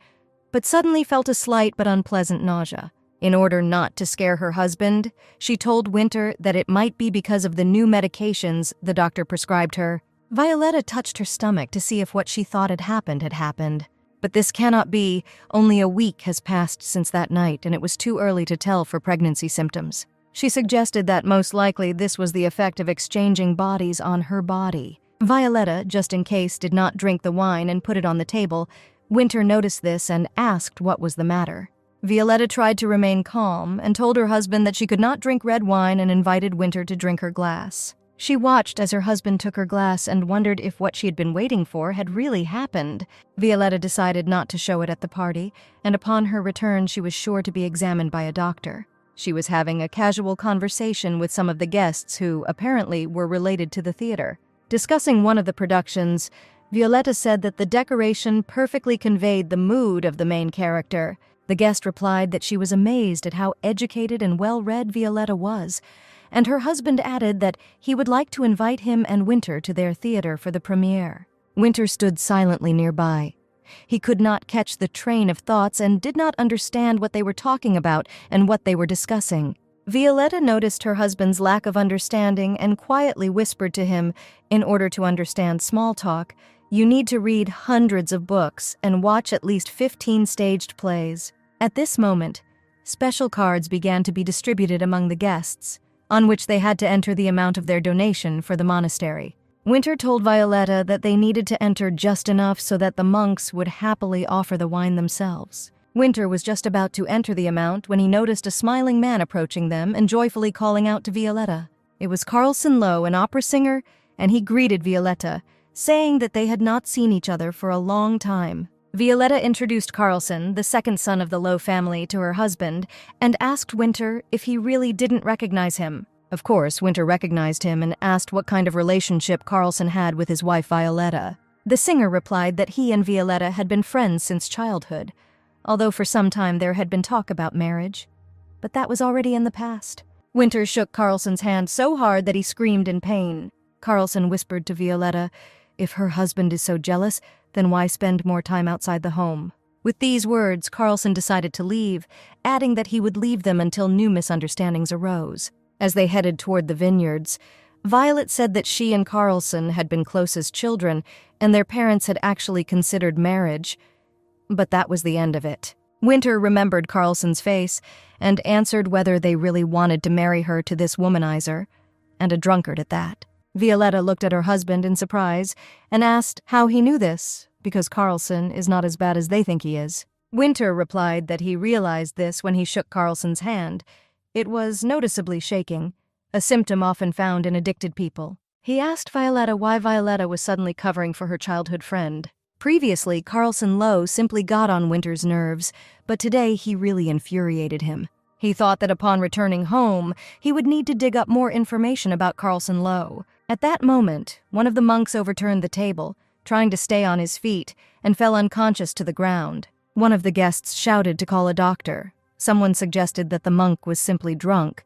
S1: but suddenly felt a slight but unpleasant nausea. In order not to scare her husband, she told Winter that it might be because of the new medications the doctor prescribed her. Violetta touched her stomach to see if what she thought had happened. But this cannot be. Only a week has passed since that night, and it was too early to tell for pregnancy symptoms. She suggested that most likely this was the effect of exchanging bodies on her body. Violetta, just in case, did not drink the wine and put it on the table. Winter noticed this and asked what was the matter. Violetta tried to remain calm and told her husband that she could not drink red wine and invited Winter to drink her glass. She watched as her husband took her glass and wondered if what she had been waiting for had really happened. Violetta decided not to show it at the party, and upon her return she was sure to be examined by a doctor. She was having a casual conversation with some of the guests who, apparently, were related to the theater. Discussing one of the productions, Violetta said that the decoration perfectly conveyed the mood of the main character. The guest replied that she was amazed at how educated and well-read Violetta was, and her husband added that he would like to invite him and Winter to their theater for the premiere. Winter stood silently nearby. He could not catch the train of thoughts and did not understand what they were talking about and what they were discussing. Violetta noticed her husband's lack of understanding and quietly whispered to him, in order to understand small talk, "You need to read hundreds of books and watch at least 15 staged plays." At this moment, special cards began to be distributed among the guests, on which they had to enter the amount of their donation for the monastery. Winter told Violetta that they needed to enter just enough so that the monks would happily offer the wine themselves. Winter was just about to enter the amount when he noticed a smiling man approaching them and joyfully calling out to Violetta. It was Carlson Lowe, an opera singer, and he greeted Violetta, saying that they had not seen each other for a long time. Violetta introduced Carlson, the second son of the Lowe family, to her husband and asked Winter if he really didn't recognize him. Of course, Winter recognized him and asked what kind of relationship Carlson had with his wife Violetta. The singer replied that he and Violetta had been friends since childhood, although for some time there had been talk about marriage. But that was already in the past. Winter shook Carlson's hand so hard that he screamed in pain. Carlson whispered to Violetta, "If her husband is so jealous, then why spend more time outside the home?" With these words, Carlson decided to leave, adding that he would leave them until new misunderstandings arose. As they headed toward the vineyards, Violet said that she and Carlson had been close as children, and their parents had actually considered marriage. But that was the end of it. Winter remembered Carlson's face and answered whether they really wanted to marry her to this womanizer, and a drunkard at that. Violetta looked at her husband in surprise and asked how he knew this, because Carlson is not as bad as they think he is. Winter replied that he realized this when he shook Carlson's hand. It was noticeably shaking, a symptom often found in addicted people. He asked Violetta why Violetta was suddenly covering for her childhood friend. Previously, Carlson Lowe simply got on Winter's nerves, but today he really infuriated him. He thought that upon returning home, he would need to dig up more information about Carlson Lowe. At that moment, one of the monks overturned the table, trying to stay on his feet, and fell unconscious to the ground. One of the guests shouted to call a doctor. Someone suggested that the monk was simply drunk,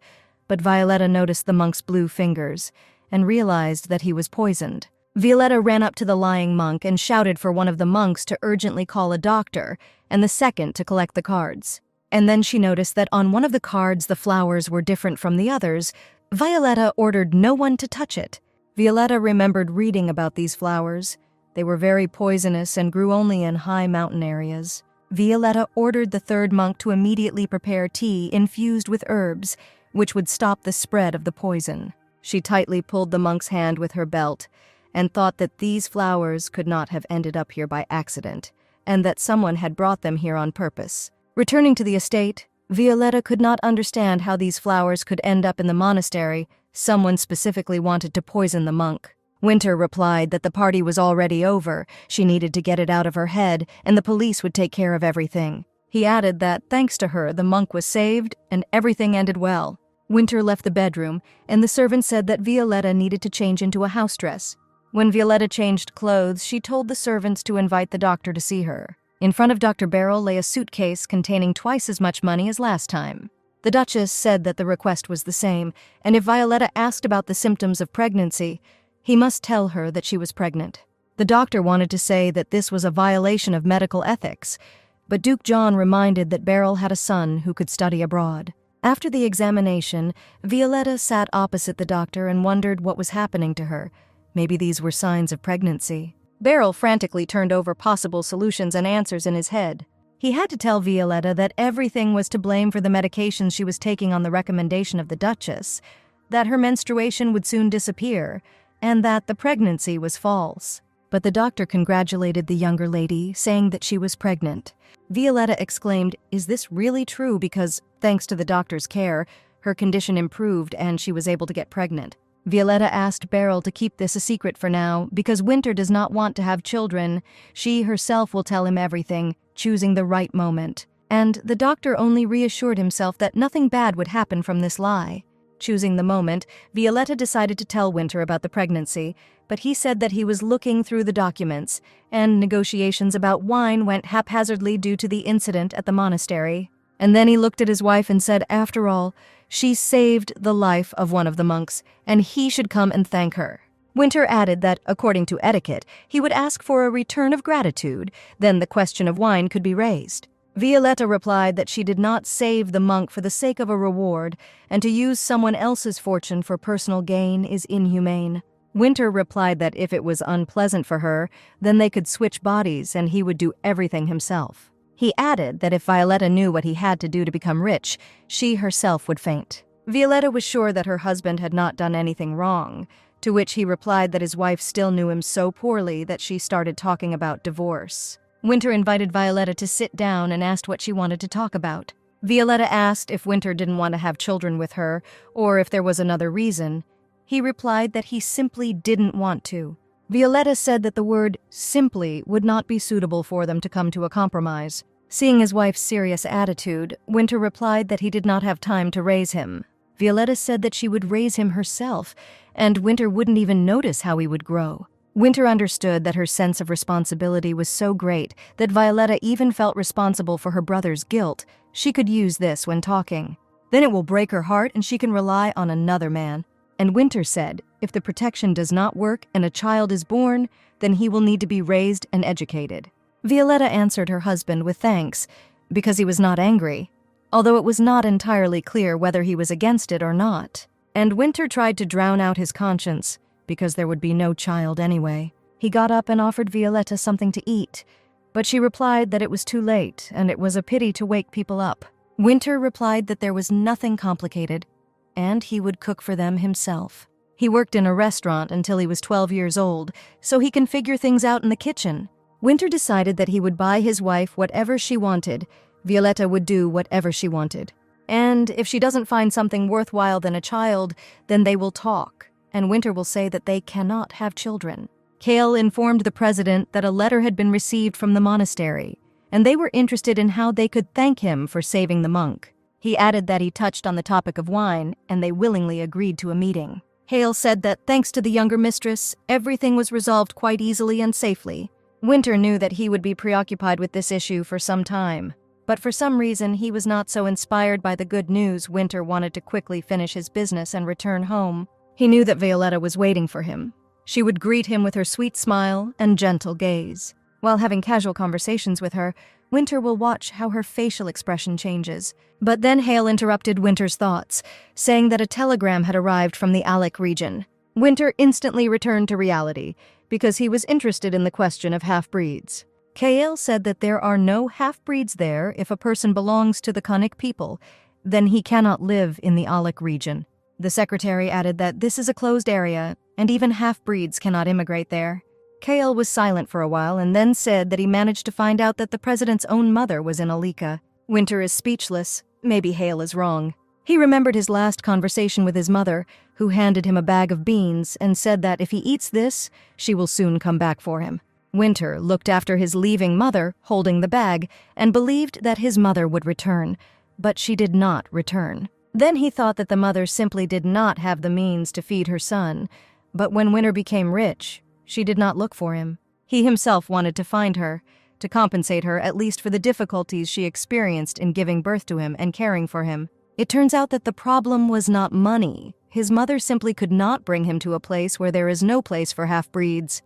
S1: but Violetta noticed the monk's blue fingers and realized that he was poisoned. Violetta ran up to the lying monk and shouted for one of the monks to urgently call a doctor and the second to collect the cards. And then she noticed that on one of the cards the flowers were different from the others. Violetta ordered no one to touch it. Violetta remembered reading about these flowers. They were very poisonous and grew only in high mountain areas. Violetta ordered the third monk to immediately prepare tea infused with herbs, which would stop the spread of the poison. She tightly pulled the monk's hand with her belt and thought that these flowers could not have ended up here by accident, and that someone had brought them here on purpose. Returning to the estate, Violetta could not understand how these flowers could end up in the monastery. Someone specifically wanted to poison the monk. Winter replied that the party was already over, she needed to get it out of her head, and the police would take care of everything. He added that, thanks to her, the monk was saved, and everything ended well. Winter left the bedroom, and the servant said that Violetta needed to change into a house dress. When Violetta changed clothes, she told the servants to invite the doctor to see her. In front of Dr. Beryl lay a suitcase containing twice as much money as last time. The Duchess said that the request was the same, and if Violetta asked about the symptoms of pregnancy, he must tell her that she was pregnant. The doctor wanted to say that this was a violation of medical ethics, but Duke John reminded that Beryl had a son who could study abroad. After the examination, Violetta sat opposite the doctor and wondered what was happening to her. Maybe these were signs of pregnancy. Beryl frantically turned over possible solutions and answers in his head. He had to tell Violetta that everything was to blame for the medications she was taking on the recommendation of the Duchess, that her menstruation would soon disappear, and that the pregnancy was false. But the doctor congratulated the younger lady, saying that she was pregnant. Violetta exclaimed, "Is this really true?" Because, thanks to the doctor's care, her condition improved and she was able to get pregnant. Violetta asked Beryl to keep this a secret for now, because Winter does not want to have children. She herself will tell him everything, choosing the right moment. And the doctor only reassured himself that nothing bad would happen from this lie. Choosing the moment, Violetta decided to tell Winter about the pregnancy, but he said that he was looking through the documents, and negotiations about wine went haphazardly due to the incident at the monastery. And then he looked at his wife and said, after all, she saved the life of one of the monks, and he should come and thank her. Winter added that, according to etiquette, he would ask for a return of gratitude, then the question of wine could be raised. Violetta replied that she did not save the monk for the sake of a reward, and to use someone else's fortune for personal gain is inhumane. Winter replied that if it was unpleasant for her, then they could switch bodies and he would do everything himself. He added that if Violetta knew what he had to do to become rich, she herself would faint. Violetta was sure that her husband had not done anything wrong, to which he replied that his wife still knew him so poorly that she started talking about divorce. Winter invited Violetta to sit down and asked what she wanted to talk about. Violetta asked if Winter didn't want to have children with her, or if there was another reason. He replied that he simply didn't want to. Violetta said that the word simply would not be suitable for them to come to a compromise. Seeing his wife's serious attitude, Winter replied that he did not have time to raise him. Violetta said that she would raise him herself, and Winter wouldn't even notice how he would grow. Winter understood that her sense of responsibility was so great that Violetta even felt responsible for her brother's guilt. She could use this when talking. Then it will break her heart and she can rely on another man. And Winter said, if the protection does not work and a child is born, then he will need to be raised and educated. Violetta answered her husband with thanks, because he was not angry, although it was not entirely clear whether he was against it or not. And Winter tried to drown out his conscience, because there would be no child anyway. He got up and offered Violetta something to eat, but she replied that it was too late and it was a pity to wake people up. Winter replied that there was nothing complicated, and he would cook for them himself. He worked in a restaurant until he was 12 years old, so he can figure things out in the kitchen. Winter decided that he would buy his wife whatever she wanted. Violetta would do whatever she wanted. And if she doesn't find something worthwhile than a child, then they will talk, and Winter will say that they cannot have children. Kale informed the president that a letter had been received from the monastery, and they were interested in how they could thank him for saving the monk. He added that he touched on the topic of wine, and they willingly agreed to a meeting. Hale said that thanks to the younger mistress, everything was resolved quite easily and safely. Winter knew that he would be preoccupied with this issue for some time, but for some reason he was not so inspired by the good news. Winter wanted to quickly finish his business and return home. He knew that Violetta was waiting for him. She would greet him with her sweet smile and gentle gaze. While having casual conversations with her, Winter will watch how her facial expression changes. But then Hale interrupted Winter's thoughts, saying that a telegram had arrived from the Alec region. Winter instantly returned to reality, because he was interested in the question of half-breeds. Kael said that there are no half-breeds there. If a person belongs to the Kunnic people, then he cannot live in the Alec region. The secretary added that this is a closed area, and even half-breeds cannot immigrate there. Kael was silent for a while and then said that he managed to find out that the president's own mother was in Alika. Winter is speechless. Maybe Hale is wrong. He remembered his last conversation with his mother, who handed him a bag of beans and said that if he eats this, she will soon come back for him. Winter looked after his leaving mother, holding the bag, and believed that his mother would return, but she did not return. Then he thought that the mother simply did not have the means to feed her son, but when Winter became rich, she did not look for him. He himself wanted to find her, to compensate her at least for the difficulties she experienced in giving birth to him and caring for him. It turns out that the problem was not money. His mother simply could not bring him to a place where there is no place for half-breeds,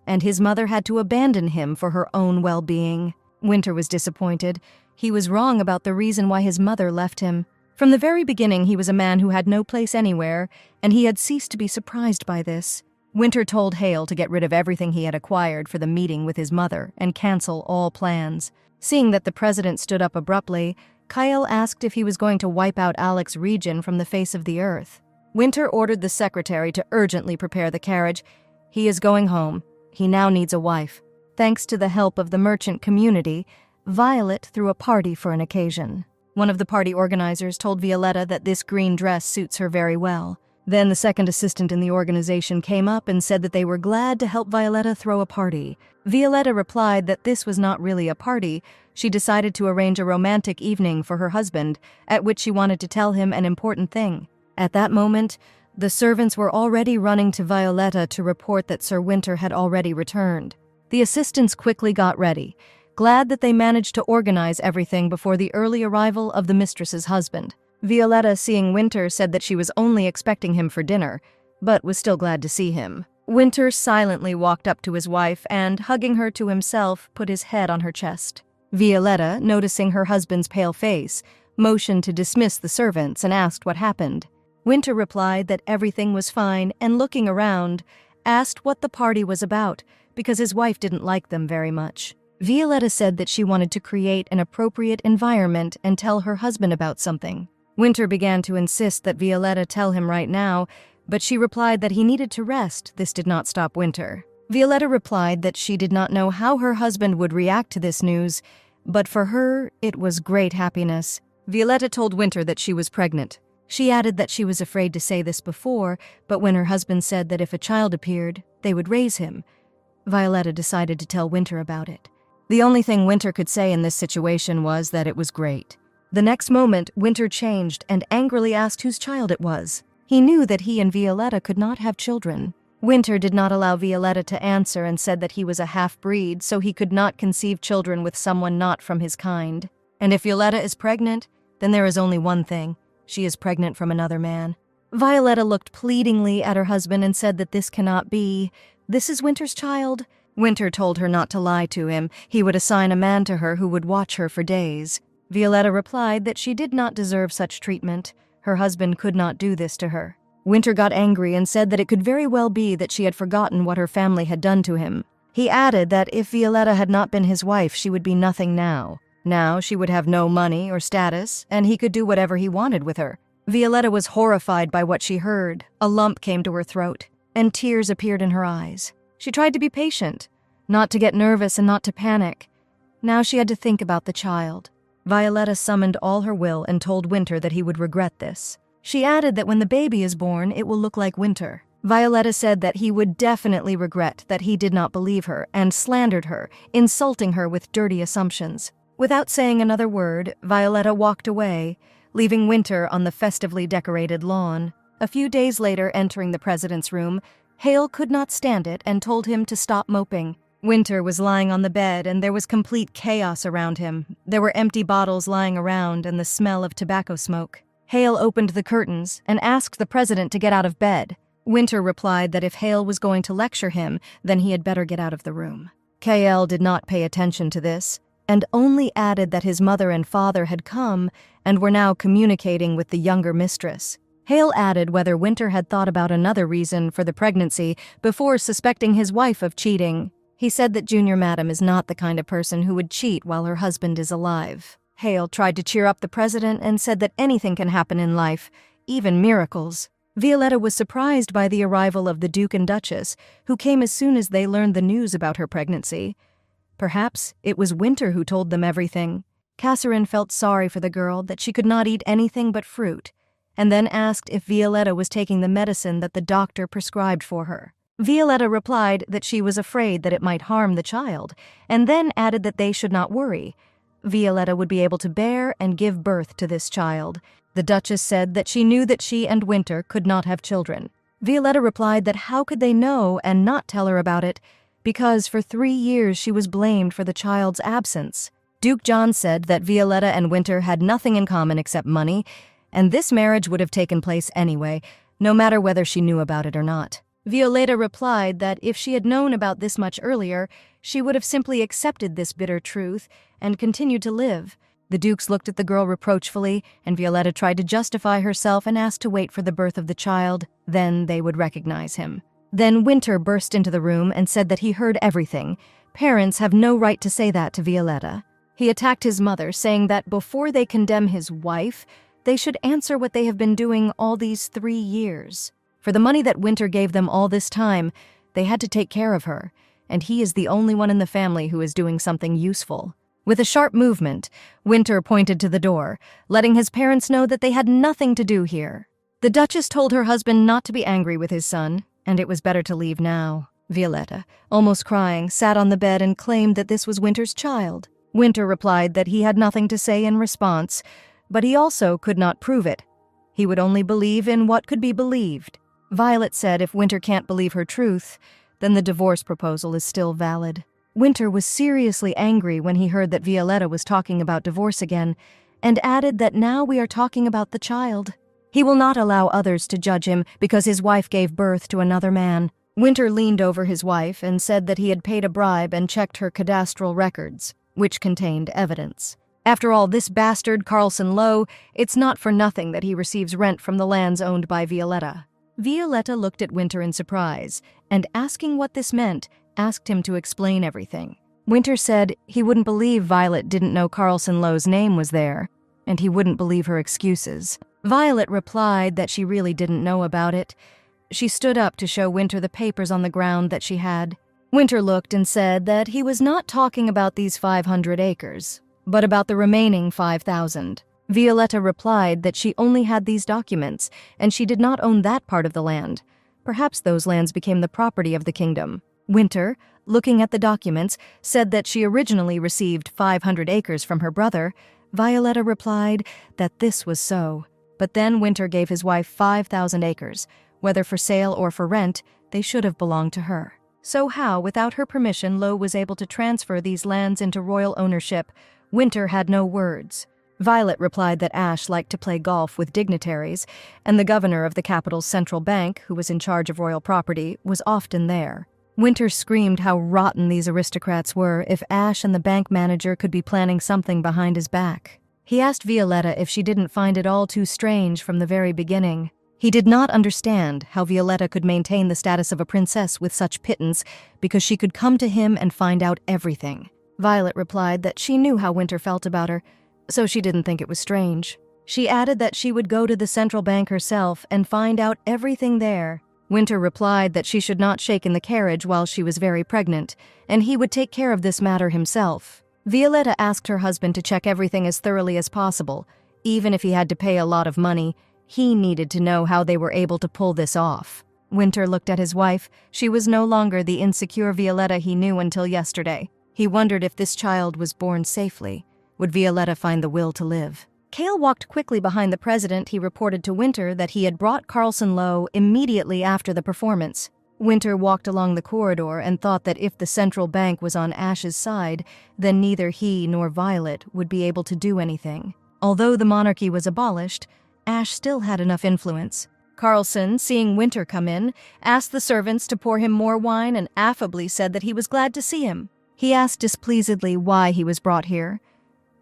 S1: and his mother had to abandon him for her own well-being. Winter was disappointed. He was wrong about the reason why his mother left him. From the very beginning, he was a man who had no place anywhere, and he had ceased to be surprised by this. Winter told Hale to get rid of everything he had acquired for the meeting with his mother and cancel all plans. Seeing that the president stood up abruptly, Kyle asked if he was going to wipe out Alec's region from the face of the earth. Winter ordered the secretary to urgently prepare the carriage. He is going home. He now needs a wife. Thanks to the help of the merchant community, Violet threw a party for an occasion. One of the party organizers told Violetta that this green dress suits her very well. Then the second assistant in the organization came up and said that they were glad to help Violetta throw a party. Violetta replied that this was not really a party. She decided to arrange a romantic evening for her husband, at which she wanted to tell him an important thing. At that moment, the servants were already running to Violetta to report that Sir Winter had already returned. The assistants quickly got ready, glad that they managed to organize everything before the early arrival of the mistress's husband. Violetta, seeing Winter, said that she was only expecting him for dinner, but was still glad to see him. Winter silently walked up to his wife and, hugging her to himself, put his head on her chest. Violetta, noticing her husband's pale face, motioned to dismiss the servants and asked what happened. Winter replied that everything was fine and, looking around, asked what the party was about because his wife didn't like them very much. Violetta said that she wanted to create an appropriate environment and tell her husband about something. Winter began to insist that Violetta tell him right now, but she replied that he needed to rest. This did not stop Winter. Violetta replied that she did not know how her husband would react to this news, but for her, it was great happiness. Violetta told Winter that she was pregnant. She added that she was afraid to say this before, but when her husband said that if a child appeared, they would raise him, Violetta decided to tell Winter about it. The only thing Winter could say in this situation was that it was great. The next moment, Winter changed and angrily asked whose child it was. He knew that he and Violetta could not have children. Winter did not allow Violetta to answer and said that he was a half-breed, so he could not conceive children with someone not from his kind. And if Violetta is pregnant, then there is only one thing. She is pregnant from another man. Violetta looked pleadingly at her husband and said that this cannot be. This is Winter's child. Winter told her not to lie to him. He would assign a man to her who would watch her for days. Violetta replied that she did not deserve such treatment. Her husband could not do this to her. Winter got angry and said that it could very well be that she had forgotten what her family had done to him. He added that if Violetta had not been his wife, she would be nothing now. Now she would have no money or status, and he could do whatever he wanted with her. Violetta was horrified by what she heard. A lump came to her throat, and tears appeared in her eyes. She tried to be patient, not to get nervous and not to panic. Now she had to think about the child. Violetta summoned all her will and told Winter that he would regret this. She added that when the baby is born, it will look like Winter. Violetta said that he would definitely regret that he did not believe her and slandered her, insulting her with dirty assumptions. Without saying another word, Violetta walked away, leaving Winter on the festively decorated lawn. A few days later, entering the president's room, Hale could not stand it and told him to stop moping. Winter was lying on the bed and there was complete chaos around him. There were empty bottles lying around and the smell of tobacco smoke. Hale opened the curtains and asked the president to get out of bed. Winter replied that if Hale was going to lecture him, then he had better get out of the room. KL did not pay attention to this, and only added that his mother and father had come and were now communicating with the younger mistress. Hale added whether Winter had thought about another reason for the pregnancy before suspecting his wife of cheating. He said that Junior Madam is not the kind of person who would cheat while her husband is alive. Hale tried to cheer up the president and said that anything can happen in life, even miracles. Violetta was surprised by the arrival of the Duke and Duchess, who came as soon as they learned the news about her pregnancy. Perhaps it was Winter who told them everything. Catherine felt sorry for the girl that she could not eat anything but fruit, and then asked if Violetta was taking the medicine that the doctor prescribed for her. Violetta replied that she was afraid that it might harm the child, and then added that they should not worry. Violetta would be able to bear and give birth to this child. The Duchess said that she knew that she and Winter could not have children. Violetta replied that how could they know and not tell her about it, because for 3 years she was blamed for the child's absence. Duke John said that Violetta and Winter had nothing in common except money, and this marriage would have taken place anyway, no matter whether she knew about it or not. Violetta replied that if she had known about this much earlier, she would have simply accepted this bitter truth and continued to live. The Dukes looked at the girl reproachfully, and Violetta tried to justify herself and asked to wait for the birth of the child. Then they would recognize him. Then Winter burst into the room and said that he heard everything. Parents have no right to say that to Violetta. He attacked his mother, saying that before they condemn his wife, they should answer what they have been doing all these 3 years. For the money that Winter gave them all this time, they had to take care of her, and he is the only one in the family who is doing something useful. With a sharp movement, Winter pointed to the door, letting his parents know that they had nothing to do here. The Duchess told her husband not to be angry with his son, and it was better to leave now. Violetta, almost crying, sat on the bed and claimed that this was Winter's child. Winter replied that he had nothing to say in response, but he also could not prove it. He would only believe in what could be believed. Violet said if Winter can't believe her truth, then the divorce proposal is still valid. Winter was seriously angry when he heard that Violetta was talking about divorce again, and added that now we are talking about the child. He will not allow others to judge him because his wife gave birth to another man. Winter leaned over his wife and said that he had paid a bribe and checked her cadastral records, which contained evidence. After all, this bastard Carlson Lowe, it's not for nothing that he receives rent from the lands owned by Violetta. Violetta looked at Winter in surprise, and asking what this meant, asked him to explain everything. Winter said he wouldn't believe Violet didn't know Carlson Lowe's name was there, and he wouldn't believe her excuses. Violet replied that she really didn't know about it. She stood up to show Winter the papers on the ground that she had. Winter looked and said that he was not talking about these 500 acres, but about the remaining 5,000. Violetta replied that she only had these documents, and she did not own that part of the land. Perhaps those lands became the property of the kingdom. Winter, looking at the documents, said that she originally received 500 acres from her brother. Violetta replied that this was so. But then Winter gave his wife 5,000 acres, Whether for sale or for rent, they should have belonged to her. So how, without her permission, Lo was able to transfer these lands into royal ownership? Winter had no words. Violet replied that Ash liked to play golf with dignitaries, and the governor of the capital's central bank, who was in charge of royal property, was often there. Winter screamed how rotten these aristocrats were if Ash and the bank manager could be planning something behind his back. He asked Violetta if she didn't find it all too strange from the very beginning. He did not understand how Violetta could maintain the status of a princess with such pittance because she could come to him and find out everything. Violet replied that she knew how Winter felt about her, so she didn't think it was strange. She added that she would go to the central bank herself and find out everything there. Winter replied that she should not shake in the carriage while she was very pregnant, and he would take care of this matter himself. Violetta asked her husband to check everything as thoroughly as possible. Even if he had to pay a lot of money, he needed to know how they were able to pull this off. Winter looked at his wife. She was no longer the insecure Violetta he knew until yesterday. He wondered if this child was born safely. Would Violetta find the will to live? Cale walked quickly behind the president. He reported to Winter that he had brought Carlson Lowe immediately after the performance. Winter walked along the corridor and thought that if the central bank was on Ash's side, then neither he nor Violet would be able to do anything. Although the monarchy was abolished, Ash still had enough influence. Carlson, seeing Winter come in, asked the servants to pour him more wine and affably said that he was glad to see him. He asked displeasedly why he was brought here.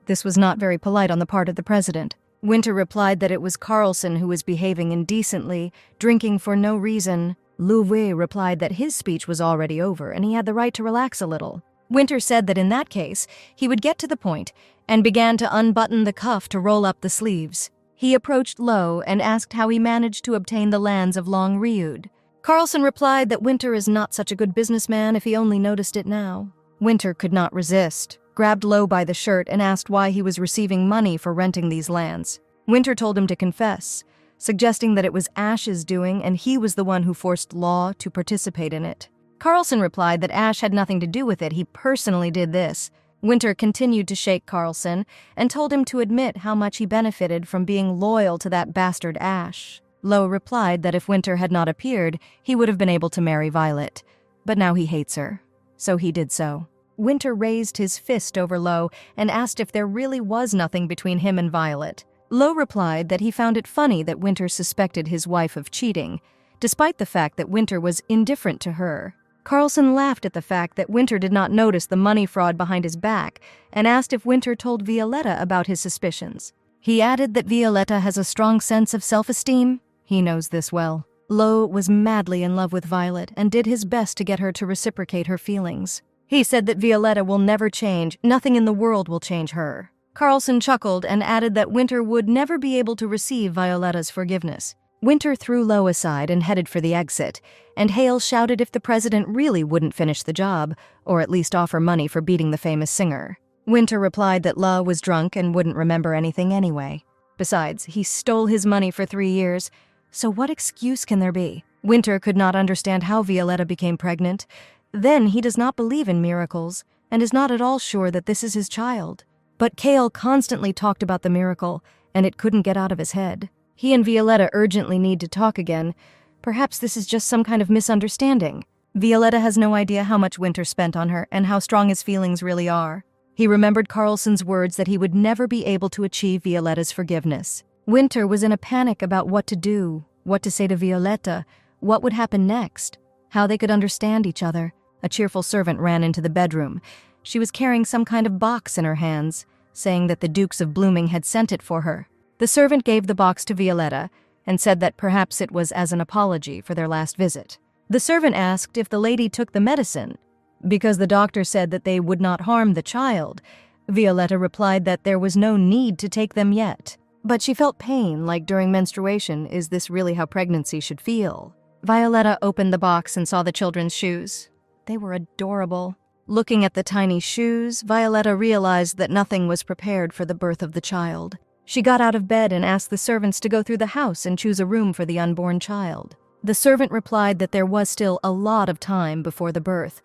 S1: This was not very polite on the part of the president. Winter replied that it was Carlson who was behaving indecently, drinking for no reason. Louvet replied that his speech was already over and he had the right to relax a little. Winter said that in that case, he would get to the point and began to unbutton the cuff to roll up the sleeves. He approached Lowe and asked how he managed to obtain the lands of Long Riud. Carlson replied that Winter is not such a good businessman if he only noticed it now. Winter could not resist, grabbed Lowe by the shirt and asked why he was receiving money for renting these lands. Winter told him to confess, suggesting that it was Ash's doing and he was the one who forced Law to participate in it. Carlson replied that Ash had nothing to do with it, he personally did this. Winter continued to shake Carlson and told him to admit how much he benefited from being loyal to that bastard Ash. Lowe replied that if Winter had not appeared, he would have been able to marry Violet. But now he hates her, so he did so. Winter raised his fist over Lowe and asked if there really was nothing between him and Violet. Lowe replied that he found it funny that Winter suspected his wife of cheating, despite the fact that Winter was indifferent to her. Carlson laughed at the fact that Winter did not notice the money fraud behind his back and asked if Winter told Violetta about his suspicions. He added that Violetta has a strong sense of self-esteem. He knows this well. Lowe was madly in love with Violet and did his best to get her to reciprocate her feelings. He said that Violetta will never change, nothing in the world will change her. Carlson chuckled and added that Winter would never be able to receive Violetta's forgiveness. Winter threw Lowe aside and headed for the exit, and Hale shouted if the president really wouldn't finish the job, or at least offer money for beating the famous singer. Winter replied that Lowe was drunk and wouldn't remember anything anyway. Besides, he stole his money for 3 years, so what excuse can there be? Winter could not understand how Violetta became pregnant. Then he does not believe in miracles, and is not at all sure that this is his child. But Cale constantly talked about the miracle, and it couldn't get out of his head. He and Violetta urgently need to talk again. Perhaps this is just some kind of misunderstanding. Violetta has no idea how much Winter spent on her and how strong his feelings really are. He remembered Carlson's words that he would never be able to achieve Violetta's forgiveness. Winter was in a panic about what to do, what to say to Violetta, what would happen next, how they could understand each other. A cheerful servant ran into the bedroom. She was carrying some kind of box in her hands, saying that the Dukes of Blooming had sent it for her. The servant gave the box to Violetta and said that perhaps it was as an apology for their last visit. The servant asked if the lady took the medicine, because the doctor said that they would not harm the child. Violetta replied that there was no need to take them yet. But she felt pain, like during menstruation. Is this really how pregnancy should feel? Violetta opened the box and saw the children's shoes. They were adorable. Looking at the tiny shoes, Violetta realized that nothing was prepared for the birth of the child. She got out of bed and asked the servants to go through the house and choose a room for the unborn child. The servant replied that there was still a lot of time before the birth,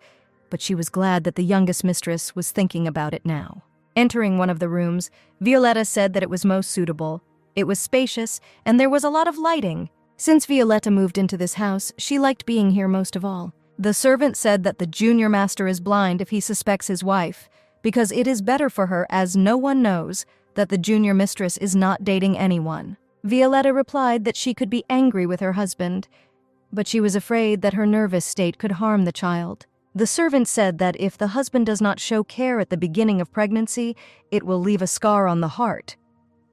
S1: but she was glad that the youngest mistress was thinking about it now. Entering one of the rooms, Violetta said that it was most suitable. It was spacious, and there was a lot of lighting. Since Violetta moved into this house, she liked being here most of all. The servant said that the junior master is blind if he suspects his wife, because it is better for her, as no one knows, that the junior mistress is not dating anyone. Violetta replied that she could be angry with her husband, but she was afraid that her nervous state could harm the child. The servant said that if the husband does not show care at the beginning of pregnancy, it will leave a scar on the heart.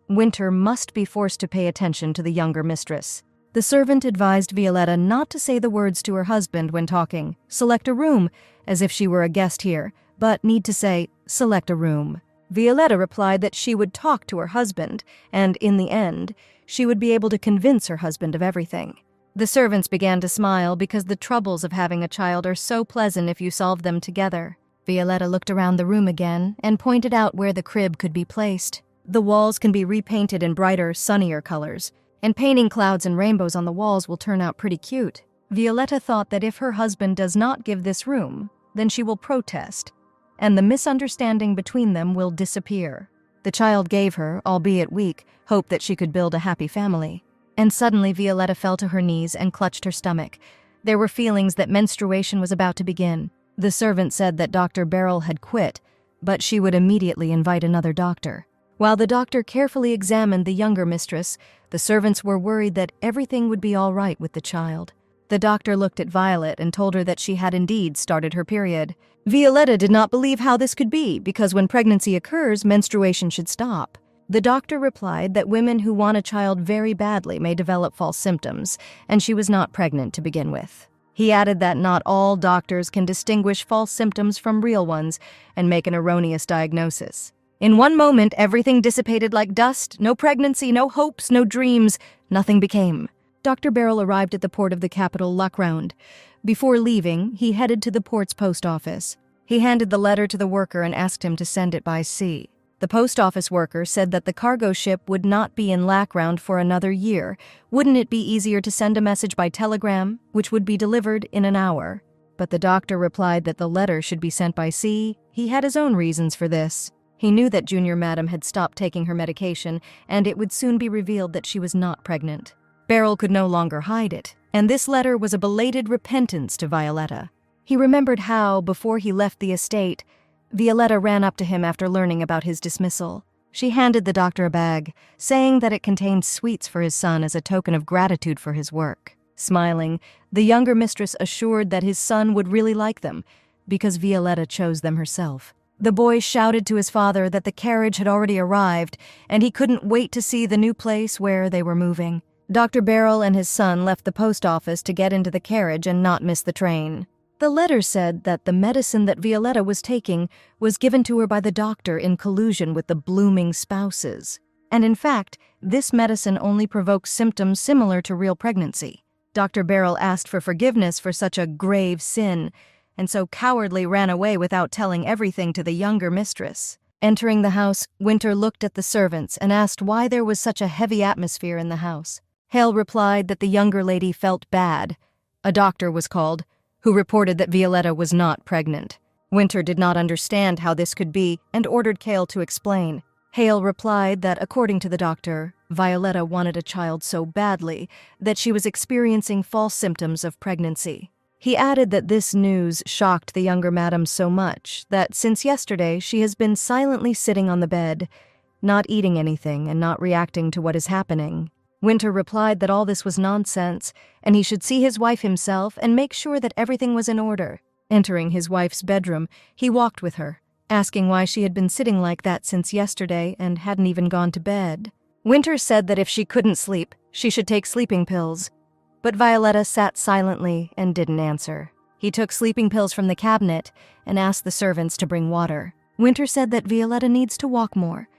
S1: Winter must be forced to pay attention to the younger mistress. The servant advised Violetta not to say the words to her husband when talking, "Select a room," as if she were a guest here, but need to say, "Select a room." Violetta replied that she would talk to her husband, and in the end, she would be able to convince her husband of everything. The servants began to smile because the troubles of having a child are so pleasant if you solve them together. Violetta looked around the room again and pointed out where the crib could be placed. The walls can be repainted in brighter, sunnier colors, and painting clouds and rainbows on the walls will turn out pretty cute. Violetta thought that if her husband does not give this room, then she will protest, and the misunderstanding between them will disappear. The child gave her, albeit weak, hope that she could build a happy family. And suddenly Violetta fell to her knees and clutched her stomach. There were feelings that menstruation was about to begin. The servant said that Dr. Beryl had quit, but she would immediately invite another doctor. While the doctor carefully examined the younger mistress, the servants were worried that everything would be all right with the child. The doctor looked at Violet and told her that she had indeed started her period. Violetta did not believe how this could be, because when pregnancy occurs, menstruation should stop. The doctor replied that women who want a child very badly may develop false symptoms, and she was not pregnant to begin with. He added that not all doctors can distinguish false symptoms from real ones and make an erroneous diagnosis. In one moment, everything dissipated like dust. No pregnancy, no hopes, no dreams. Nothing became. Dr. Beryl arrived at the port of the capital Luckround. Before leaving, he headed to the port's post office. He handed the letter to the worker and asked him to send it by sea. The post office worker said that the cargo ship would not be in Luckround for another year. Wouldn't it be easier to send a message by telegram, which would be delivered in an hour? But the doctor replied that the letter should be sent by sea. He had his own reasons for this. He knew that Junior Madam had stopped taking her medication, and it would soon be revealed that she was not pregnant. Beryl could no longer hide it, and this letter was a belated repentance to Violetta. He remembered how, before he left the estate, Violetta ran up to him after learning about his dismissal. She handed the doctor a bag, saying that it contained sweets for his son as a token of gratitude for his work. Smiling, the younger mistress assured that his son would really like them, because Violetta chose them herself. The boy shouted to his father that the carriage had already arrived, and he couldn't wait to see the new place where they were moving. Dr. Beryl and his son left the post office to get into the carriage and not miss the train. The letter said that the medicine that Violetta was taking was given to her by the doctor in collusion with the blooming spouses. And in fact, this medicine only provokes symptoms similar to real pregnancy. Dr. Beryl asked for forgiveness for such a grave sin, and so cowardly ran away without telling everything to the younger mistress. Entering the house, Winter looked at the servants and asked why there was such a heavy atmosphere in the house. Hale replied that the younger lady felt bad. A doctor was called, who reported that Violetta was not pregnant. Winter did not understand how this could be and ordered Cale to explain. Hale replied that, according to the doctor, Violetta wanted a child so badly that she was experiencing false symptoms of pregnancy. He added that this news shocked the younger madam so much that since yesterday she has been silently sitting on the bed, not eating anything and not reacting to what is happening. Winter replied that all this was nonsense, and he should see his wife himself and make sure that everything was in order. Entering his wife's bedroom, he walked with her, asking why she had been sitting like that since yesterday and hadn't even gone to bed. Winter said that if she couldn't sleep, she should take sleeping pills. But Violetta sat silently and didn't answer. He took sleeping pills from the cabinet and asked the servants to bring water. Winter said that Violetta needs to walk more.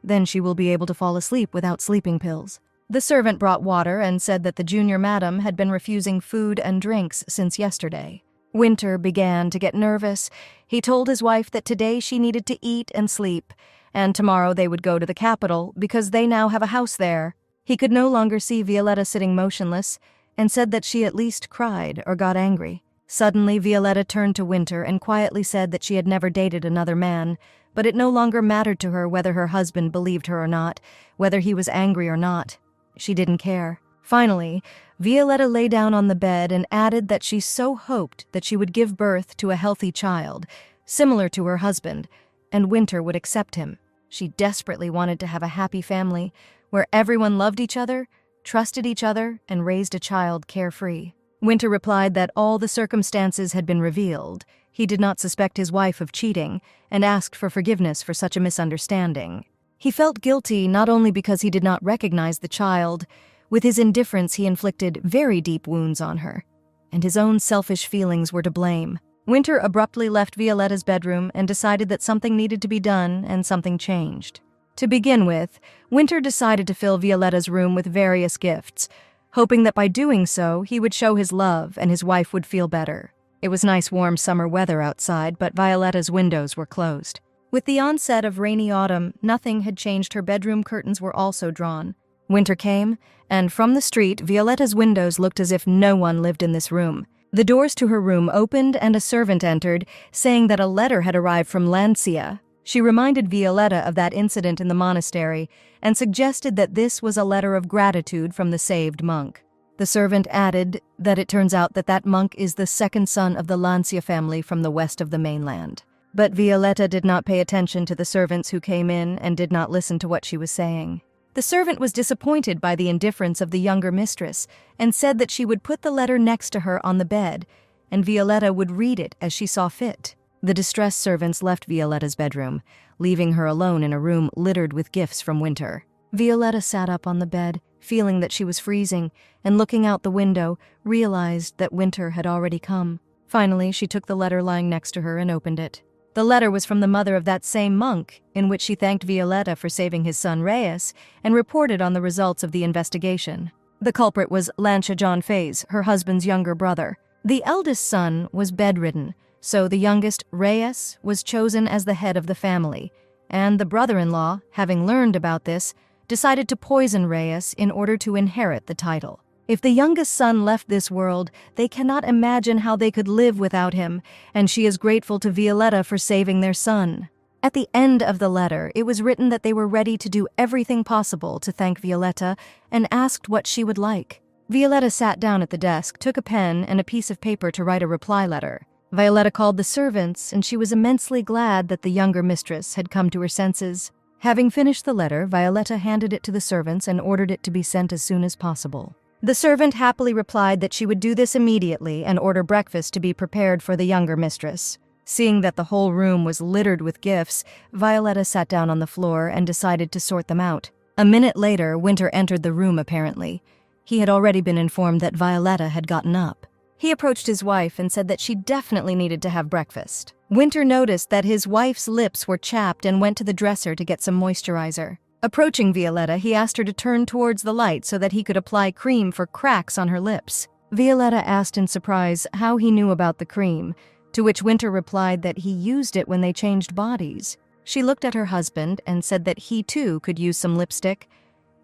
S1: Then she will be able to fall asleep without sleeping pills. The servant brought water and said that the junior madam had been refusing food and drinks since yesterday. Winter began to get nervous. He told his wife that today she needed to eat and sleep, and tomorrow they would go to the capital because they now have a house there. He could no longer see Violetta sitting motionless and said that she at least cried or got angry. Suddenly, Violetta turned to Winter and quietly said that she had never dated another man, but it no longer mattered to her whether her husband believed her or not, whether he was angry or not. She didn't care. Finally, Violetta lay down on the bed and added that she so hoped that she would give birth to a healthy child, similar to her husband, and Winter would accept him. She desperately wanted to have a happy family, where everyone loved each other, trusted each other, and raised a child carefree. Winter replied that all the circumstances had been revealed. He did not suspect his wife of cheating, and asked for forgiveness for such a misunderstanding. He felt guilty not only because he did not recognize the child. With his indifference, he inflicted very deep wounds on her, and his own selfish feelings were to blame. Winter abruptly left Violetta's bedroom and decided that something needed to be done and something changed. To begin with, Winter decided to fill Violetta's room with various gifts, hoping that by doing so, he would show his love and his wife would feel better. It was nice warm summer weather outside, but Violetta's windows were closed. With the onset of rainy autumn, nothing had changed. Her bedroom curtains were also drawn. Winter came, and from the street, Violetta's windows looked as if no one lived in this room. The doors to her room opened and a servant entered, saying that a letter had arrived from Lancia. She reminded Violetta of that incident in the monastery and suggested that this was a letter of gratitude from the saved monk. The servant added that it turns out that that monk is the second son of the Lancia family from the west of the mainland. But Violetta did not pay attention to the servants who came in and did not listen to what she was saying. The servant was disappointed by the indifference of the younger mistress and said that she would put the letter next to her on the bed, and Violetta would read it as she saw fit. The distressed servants left Violetta's bedroom, leaving her alone in a room littered with gifts from Winter. Violetta sat up on the bed, feeling that she was freezing, and looking out the window, realized that Winter had already come. Finally, she took the letter lying next to her and opened it. The letter was from the mother of that same monk, in which she thanked Violetta for saving his son Reyes and reported on the results of the investigation. The culprit was Lancia John Faze, her husband's younger brother. The eldest son was bedridden, so the youngest, Reyes, was chosen as the head of the family, and the brother-in-law, having learned about this, decided to poison Reyes in order to inherit the title. If the youngest son left this world, they cannot imagine how they could live without him, and she is grateful to Violetta for saving their son. At the end of the letter, it was written that they were ready to do everything possible to thank Violetta and asked what she would like. Violetta sat down at the desk, took a pen and a piece of paper to write a reply letter. Violetta called the servants, and she was immensely glad that the younger mistress had come to her senses. Having finished the letter, Violetta handed it to the servants and ordered it to be sent as soon as possible. The servant happily replied that she would do this immediately and order breakfast to be prepared for the younger mistress. Seeing that the whole room was littered with gifts, Violetta sat down on the floor and decided to sort them out. A minute later, Winter entered the room apparently. He had already been informed that Violetta had gotten up. He approached his wife and said that she definitely needed to have breakfast. Winter noticed that his wife's lips were chapped and went to the dresser to get some moisturizer. Approaching Violetta, he asked her to turn towards the light so that he could apply cream for cracks on her lips. Violetta asked in surprise how he knew about the cream, to which Winter replied that he used it when they changed bodies. She looked at her husband and said that he too could use some lipstick,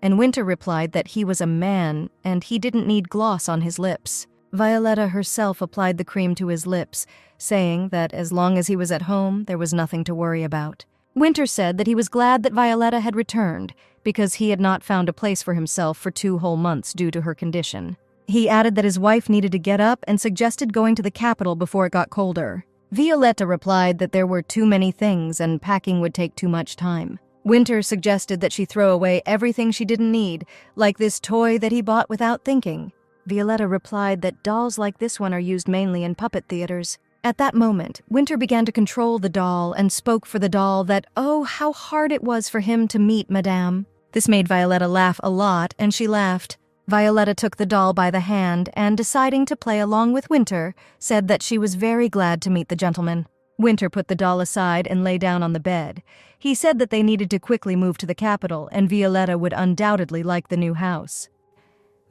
S1: and Winter replied that he was a man and he didn't need gloss on his lips. Violetta herself applied the cream to his lips, saying that as long as he was at home, there was nothing to worry about. Winter said that he was glad that Violetta had returned, because he had not found a place for himself for 2 whole months due to her condition. He added that his wife needed to get up and suggested going to the capital before it got colder. Violetta replied that there were too many things and packing would take too much time. Winter suggested that she throw away everything she didn't need, like this toy that he bought without thinking. Violetta replied that dolls like this one are used mainly in puppet theaters. At that moment, Winter began to control the doll and spoke for the doll that, oh, how hard it was for him to meet Madame. This made Violetta laugh a lot, and she laughed. Violetta took the doll by the hand and, deciding to play along with Winter, said that she was very glad to meet the gentleman. Winter put the doll aside and lay down on the bed. He said that they needed to quickly move to the capital, and Violetta would undoubtedly like the new house.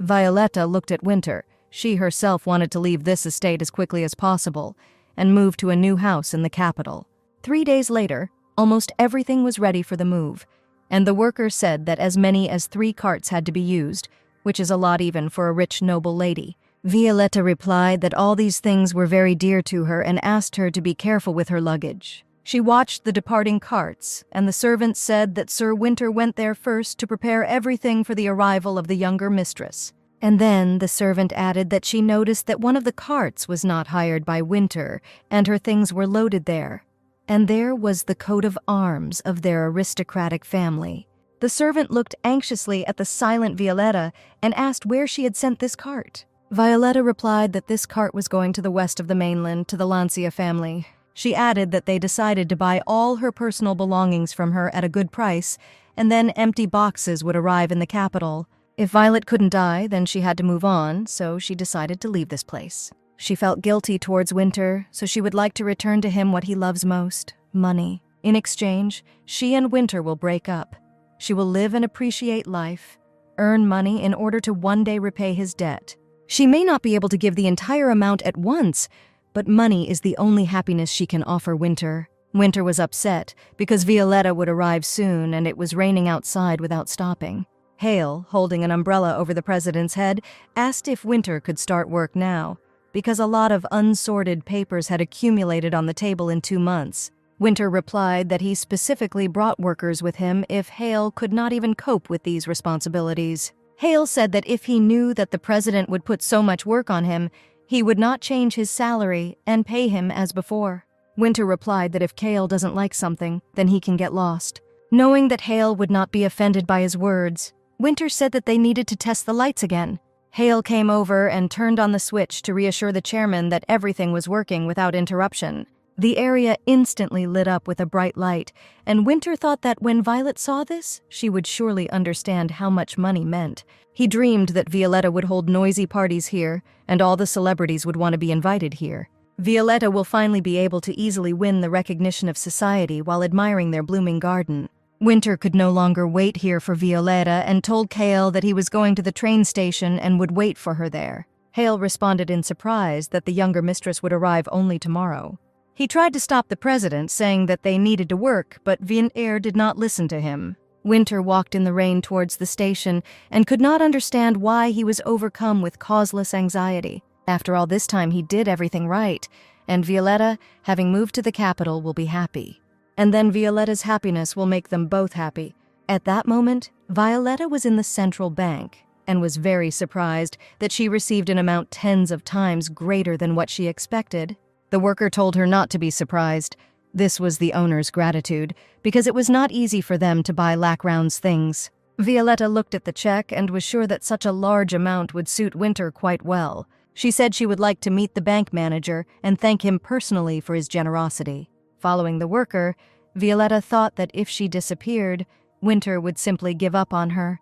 S1: Violetta looked at Winter. She herself wanted to leave this estate as quickly as possible and move to a new house in the capital. 3 days later, almost everything was ready for the move, and the workers said that as many as 3 carts had to be used, which is a lot even for a rich noble lady. Violetta replied that all these things were very dear to her and asked her to be careful with her luggage. She watched the departing carts, and the servant said that Sir Winter went there first to prepare everything for the arrival of the younger mistress. And then the servant added that she noticed that one of the carts was not hired by Winter, and her things were loaded there. And there was the coat of arms of their aristocratic family. The servant looked anxiously at the silent Violetta and asked where she had sent this cart. Violetta replied that this cart was going to the west of the mainland to the Lancia family. She added that they decided to buy all her personal belongings from her at a good price, and then empty boxes would arrive in the capital. If Violet couldn't die, then she had to move on, so she decided to leave this place. She felt guilty towards Winter, so she would like to return to him what he loves most, money. In exchange, she and Winter will break up. She will live and appreciate life, earn money in order to one day repay his debt. She may not be able to give the entire amount at once, but money is the only happiness she can offer Winter. Winter was upset because Violetta would arrive soon and it was raining outside without stopping. Hale, holding an umbrella over the president's head, asked if Winter could start work now, because a lot of unsorted papers had accumulated on the table in 2 months. Winter replied that he specifically brought workers with him if Hale could not even cope with these responsibilities. Hale said that if he knew that the president would put so much work on him, he would not change his salary and pay him as before. Winter replied that if Hale doesn't like something, then he can get lost. Knowing that Hale would not be offended by his words, Winter said that they needed to test the lights again. Hale came over and turned on the switch to reassure the chairman that everything was working without interruption. The area instantly lit up with a bright light, and Winter thought that when Violet saw this, she would surely understand how much money meant. He dreamed that Violetta would hold noisy parties here, and all the celebrities would want to be invited here. Violetta will finally be able to easily win the recognition of society while admiring their blooming garden. Winter could no longer wait here for Violetta and told Hale that he was going to the train station and would wait for her there. Hale responded in surprise that the younger mistress would arrive only tomorrow. He tried to stop the president, saying that they needed to work, but Violetta did not listen to him. Winter walked in the rain towards the station and could not understand why he was overcome with causeless anxiety. After all this time, he did everything right, and Violetta, having moved to the capital, will be happy. And then Violetta's happiness will make them both happy. At that moment, Violetta was in the central bank and was very surprised that she received an amount tens of times greater than what she expected. The worker told her not to be surprised. This was the owner's gratitude, because it was not easy for them to buy Lacrown's things. Violetta looked at the check and was sure that such a large amount would suit Winter quite well. She said she would like to meet the bank manager and thank him personally for his generosity. Following the worker, Violetta thought that if she disappeared, Winter would simply give up on her.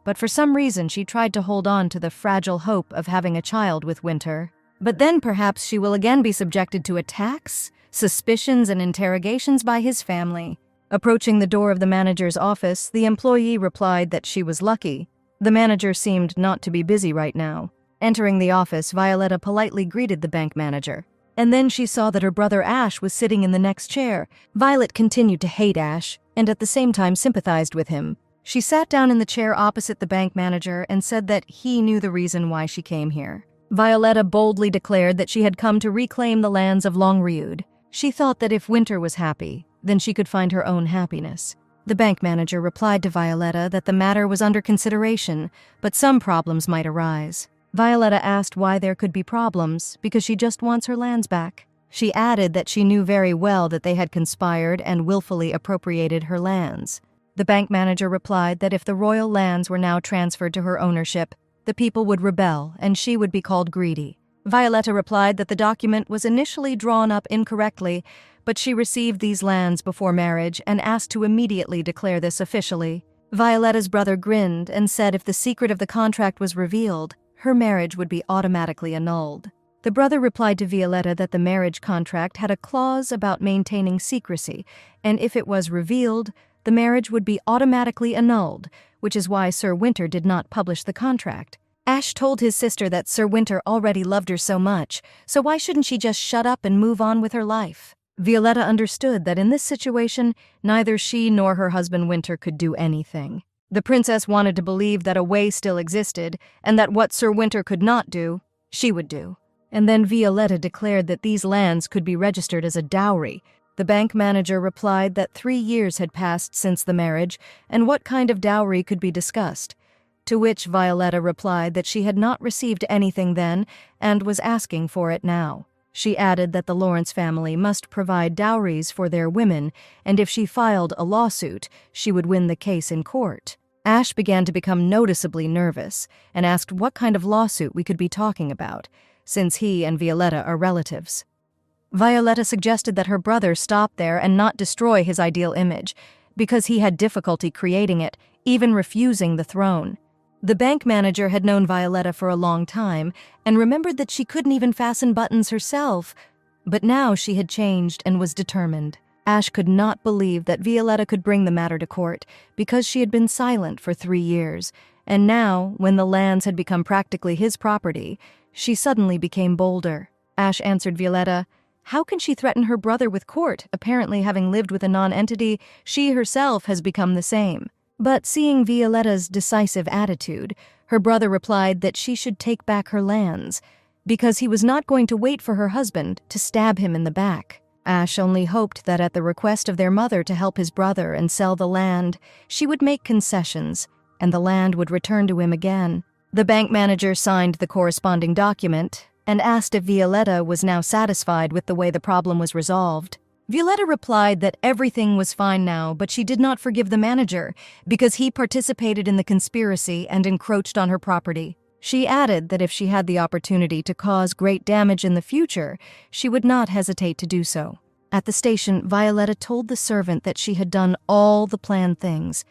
S1: But for some reason, she tried to hold on to the fragile hope of having a child with Winter. But then perhaps she will again be subjected to attacks, suspicions, and interrogations by his family. Approaching the door of the manager's office, the employee replied that she was lucky. The manager seemed not to be busy right now. Entering the office, Violetta politely greeted the bank manager. And then she saw that her brother Ash was sitting in the next chair. Violet continued to hate Ash, and at the same time sympathized with him. She sat down in the chair opposite the bank manager and said that he knew the reason why she came here. Violetta boldly declared that she had come to reclaim the lands of Longriud. She thought that if Winter was happy, then she could find her own happiness. The bank manager replied to Violetta that the matter was under consideration, but some problems might arise. Violetta asked why there could be problems, because she just wants her lands back. She added that she knew very well that they had conspired and willfully appropriated her lands. The bank manager replied that if the royal lands were now transferred to her ownership, the people would rebel and she would be called greedy. Violetta replied that the document was initially drawn up incorrectly, but she received these lands before marriage and asked to immediately declare this officially. Violetta's brother grinned and said if the secret of the contract was revealed, her marriage would be automatically annulled. The brother replied to Violetta that the marriage contract had a clause about maintaining secrecy, and if it was revealed, the marriage would be automatically annulled, which is why Sir Winter did not publish the contract. Ash told his sister that Sir Winter already loved her so much, so why shouldn't she just shut up and move on with her life? Violetta understood that in this situation, neither she nor her husband Winter could do anything. The princess wanted to believe that a way still existed, and that what Sir Winter could not do, she would do. And then Violetta declared that these lands could be registered as a dowry. The bank manager replied that 3 years had passed since the marriage, and what kind of dowry could be discussed. to which Violetta replied that she had not received anything then and was asking for it now. She added that the Lawrence family must provide dowries for their women, and if she filed a lawsuit, she would win the case in court. Ash began to become noticeably nervous and asked what kind of lawsuit we could be talking about, since he and Violetta are relatives. Violetta suggested that her brother stop there and not destroy his ideal image, because he had difficulty creating it, even refusing the throne. The bank manager had known Violetta for a long time and remembered that she couldn't even fasten buttons herself, but now she had changed and was determined. Ash could not believe that Violetta could bring the matter to court because she had been silent for 3 years, and now, when the lands had become practically his property, she suddenly became bolder. Ash answered Violetta, "How can she threaten her brother with court, apparently having lived with a non-entity she herself has become the same?" But seeing Violetta's decisive attitude, her brother replied that she should take back her lands, because he was not going to wait for her husband to stab him in the back. Ash only hoped that at the request of their mother to help his brother and sell the land, she would make concessions, and the land would return to him again. The bank manager signed the corresponding document and asked if Violetta was now satisfied with the way the problem was resolved. Violetta replied that everything was fine now, but she did not forgive the manager because he participated in the conspiracy and encroached on her property. She added that if she had the opportunity to cause great damage in the future, she would not hesitate to do so. At the station, Violetta told the servant that she had done all the planned things,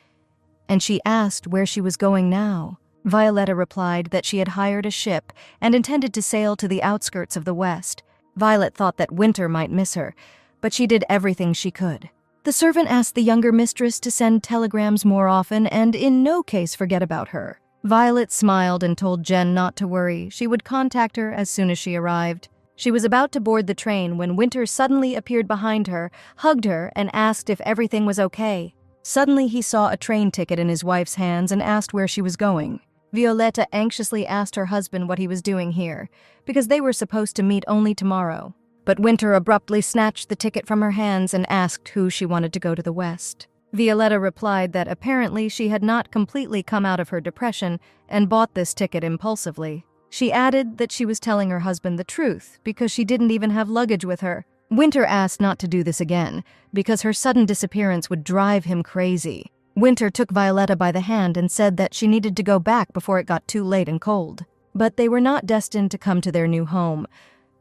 S1: and she asked where she was going now. Violetta replied that she had hired a ship and intended to sail to the outskirts of the West. Violet thought that Winter might miss her, but she did everything she could. The servant asked the younger mistress to send telegrams more often and in no case forget about her. Violet smiled and told Jen not to worry. She would contact her as soon as she arrived. She was about to board the train when Winter suddenly appeared behind her, hugged her, and asked if everything was okay. Suddenly he saw a train ticket in his wife's hands and asked where she was going. Violetta anxiously asked her husband what he was doing here, because they were supposed to meet only tomorrow. But Winter abruptly snatched the ticket from her hands and asked who she wanted to go to the West. Violetta replied that apparently she had not completely come out of her depression and bought this ticket impulsively. She added that she was telling her husband the truth because she didn't even have luggage with her. Winter asked not to do this again because her sudden disappearance would drive him crazy. Winter took Violetta by the hand and said that she needed to go back before it got too late and cold. But they were not destined to come to their new home.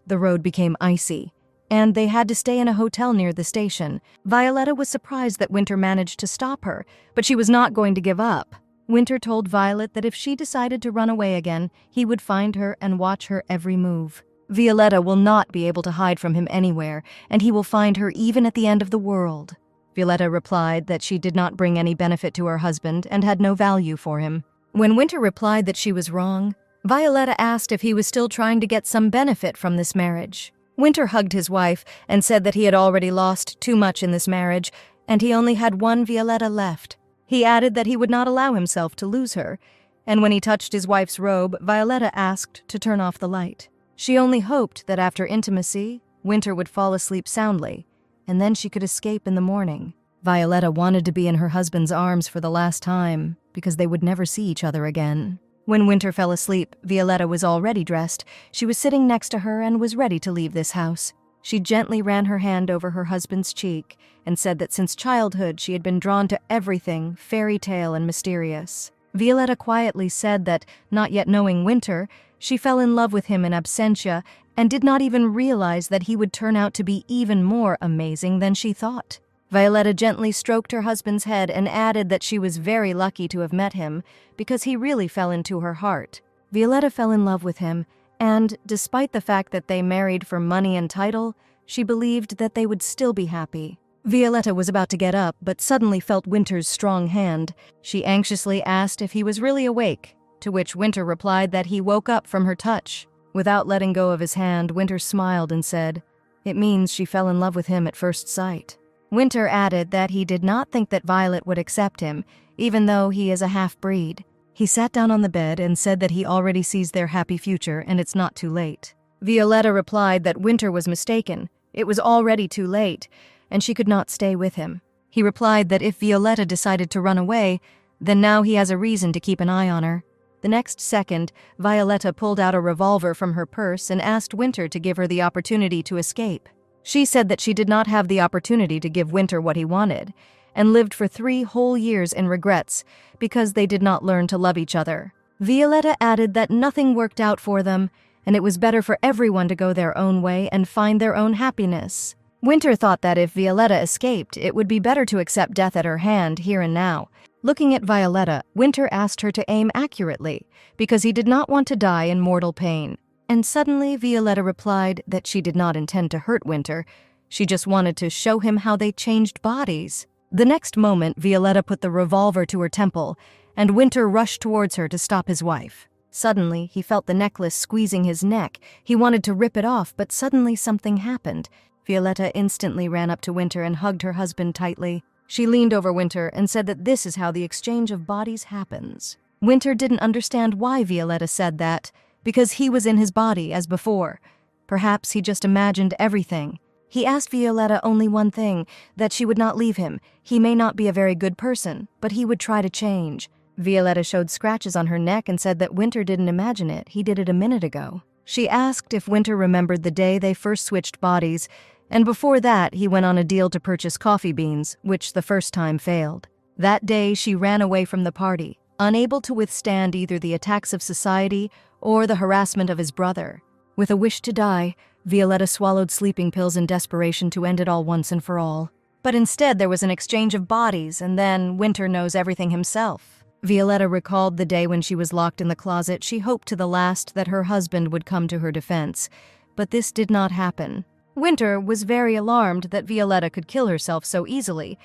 S1: The road became icy, and they had to stay in a hotel near the station. Violetta was surprised that Winter managed to stop her, but she was not going to give up. Winter told Violet that if she decided to run away again, he would find her and watch her every move. Violetta will not be able to hide from him anywhere, and he will find her even at the end of the world. Violetta replied that she did not bring any benefit to her husband and had no value for him. When Winter replied that she was wrong, Violetta asked if he was still trying to get some benefit from this marriage. Winter hugged his wife and said that he had already lost too much in this marriage, and he only had one Violetta left. He added that he would not allow himself to lose her, and when he touched his wife's robe, Violetta asked to turn off the light. She only hoped that after intimacy, Winter would fall asleep soundly, and then she could escape in the morning. Violetta wanted to be in her husband's arms for the last time, because they would never see each other again. When Winter fell asleep, Violetta was already dressed. She was sitting next to her and was ready to leave this house. She gently ran her hand over her husband's cheek and said that since childhood she had been drawn to everything fairy tale and mysterious. Violetta quietly said that, not yet knowing Winter, she fell in love with him in absentia and did not even realize that he would turn out to be even more amazing than she thought. Violetta gently stroked her husband's head and added that she was very lucky to have met him because he really fell into her heart. Violetta fell in love with him, and despite the fact that they married for money and title, she believed that they would still be happy. Violetta was about to get up, but suddenly felt Winter's strong hand. She anxiously asked if he was really awake, to which Winter replied that he woke up from her touch. Without letting go of his hand, Winter smiled and said, "It means she fell in love with him at first sight." Winter added that he did not think that Violet would accept him, even though he is a half-breed. He sat down on the bed and said that he already sees their happy future and it's not too late. Violetta replied that Winter was mistaken. It was already too late, and she could not stay with him. He replied that if Violetta decided to run away, Then now he has a reason to keep an eye on her. The next second, Violetta pulled out a revolver from her purse and asked Winter to give her the opportunity to escape. She said that she did not have the opportunity to give Winter what he wanted, and lived for 3 whole years in regrets because they did not learn to love each other. Violetta added that nothing worked out for them, and it was better for everyone to go their own way and find their own happiness. Winter thought that if Violetta escaped, it would be better to accept death at her hand here and now. Looking at Violetta, Winter asked her to aim accurately, because he did not want to die in mortal pain. And suddenly Violetta replied that she did not intend to hurt Winter. She just wanted to show him how they changed bodies. The next moment, Violetta put the revolver to her temple, and Winter rushed towards her to stop his wife. Suddenly, he felt the necklace squeezing his neck. He wanted to rip it off, but suddenly something happened. Violetta instantly ran up to Winter and hugged her husband tightly. She leaned over Winter and said that this is how the exchange of bodies happens. Winter didn't understand why Violetta said that, because he was in his body as before. Perhaps he just imagined everything. He asked Violetta only one thing, that she would not leave him. He may not be a very good person, but he would try to change. Violetta showed scratches on her neck and said that Winter didn't imagine it. He did it a minute ago. She asked if Winter remembered the day they first switched bodies, and before that, he went on a deal to purchase coffee beans, which the first time failed. That day, she ran away from the party, unable to withstand either the attacks of society or the harassment of his brother. With a wish to die, Violetta swallowed sleeping pills in desperation to end it all once and for all. But instead, there was an exchange of bodies, and then Winter knows everything himself. Violetta recalled the day when she was locked in the closet. She hoped to the last that her husband would come to her defense, but this did not happen. Winter was very alarmed that Violetta could kill herself so easily,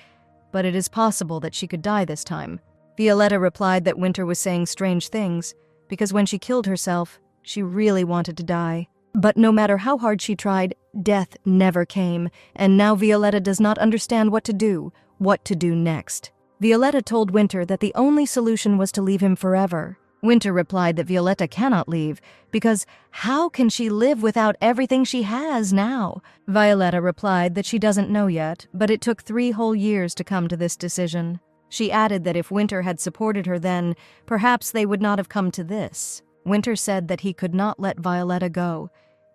S1: but it is possible that she could die this time. Violetta replied that Winter was saying strange things, because when she killed herself, she really wanted to die. But no matter how hard she tried, death never came, and now Violetta does not understand what to do next. Violetta told Winter that the only solution was to leave him forever. Winter replied that Violetta cannot leave, because how can she live without everything she has now? Violetta replied that she doesn't know yet, but it took 3 whole years to come to this decision. She added that if Winter had supported her then, perhaps they would not have come to this. Winter said that he could not let Violetta go,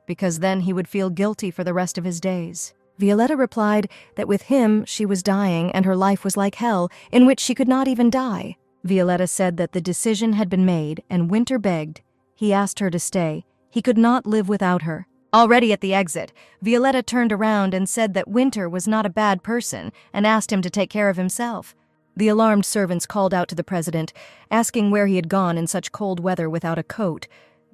S1: because then he would feel guilty for the rest of his days. Violetta replied that with him she was dying and her life was like hell, in which she could not even die. Violetta said that the decision had been made, and Winter begged. He asked her to stay. He could not live without her. Already at the exit, Violetta turned around and said that Winter was not a bad person and asked him to take care of himself. The alarmed servants called out to the president, asking where he had gone in such cold weather without a coat.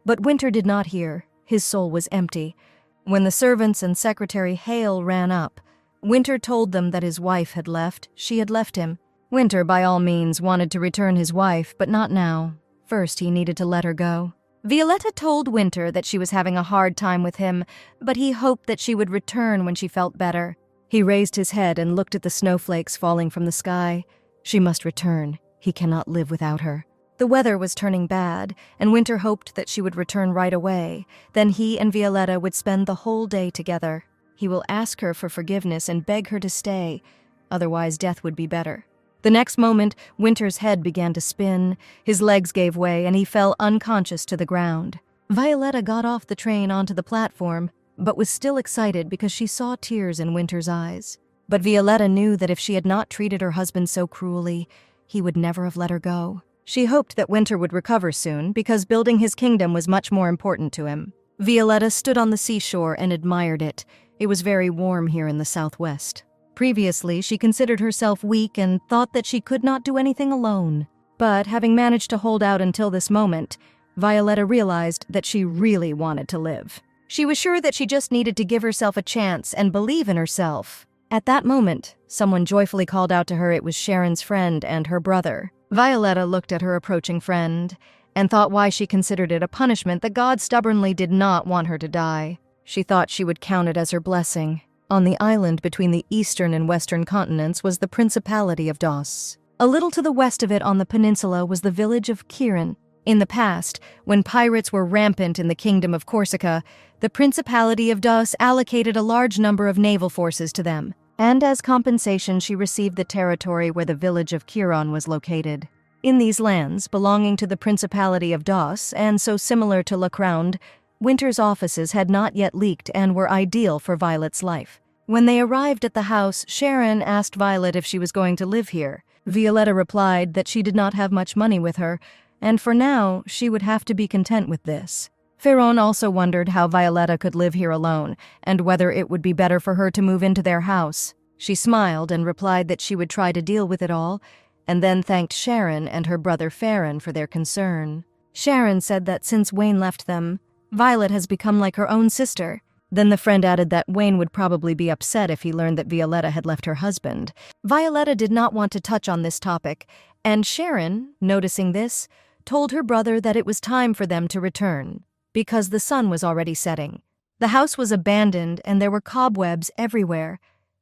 S1: But Winter did not hear. His soul was empty. When the servants and Secretary Hale ran up, Winter told them that his wife had left. She had left him. Winter, by all means, wanted to return his wife, but not now. First, he needed to let her go. Violetta told Winter that she was having a hard time with him, but he hoped that she would return when she felt better. He raised his head and looked at the snowflakes falling from the sky. She must return. He cannot live without her. The weather was turning bad, and Winter hoped that she would return right away. Then he and Violetta would spend the whole day together. He will ask her for forgiveness and beg her to stay. Otherwise, death would be better. The next moment, Winter's head began to spin, his legs gave way, and he fell unconscious to the ground. Violetta got off the train onto the platform, but was still excited because she saw tears in Winter's eyes. But Violetta knew that if she had not treated her husband so cruelly, he would never have let her go. She hoped that Winter would recover soon, because building his kingdom was much more important to him. Violetta stood on the seashore and admired it. It was very warm here in the southwest. Previously, she considered herself weak and thought that she could not do anything alone. But having managed to hold out until this moment, Violetta realized that she really wanted to live. She was sure that she just needed to give herself a chance and believe in herself. At that moment, someone joyfully called out to her it was Sharon's friend and her brother. Violetta looked at her approaching friend and thought why she considered it a punishment that God stubbornly did not want her to die. She thought she would count it as her blessing. On the island between the eastern and western continents was the Principality of Dos. A little to the west of it on the peninsula was the village of Kirin. In the past, when pirates were rampant in the kingdom of Corsica, the Principality of Dos allocated a large number of naval forces to them, and as compensation she received the territory where the village of Kiron was located. In these lands, belonging to the Principality of Das and so similar to La Crowned, Winter's offices had not yet leaked and were ideal for Violet's life. When they arrived at the house, Sharon asked Violet if she was going to live here. Violetta replied that she did not have much money with her, and for now, she would have to be content with this. Ferron also wondered how Violetta could live here alone, and whether it would be better for her to move into their house. She smiled and replied that she would try to deal with it all, and then thanked Sharon and her brother Farron for their concern. Sharon said that since Wayne left them, Violet has become like her own sister. Then the friend added that Wayne would probably be upset if he learned that Violetta had left her husband. Violetta did not want to touch on this topic, and Sharon, noticing this, told her brother that it was time for them to return, because the sun was already setting. The house was abandoned and there were cobwebs everywhere,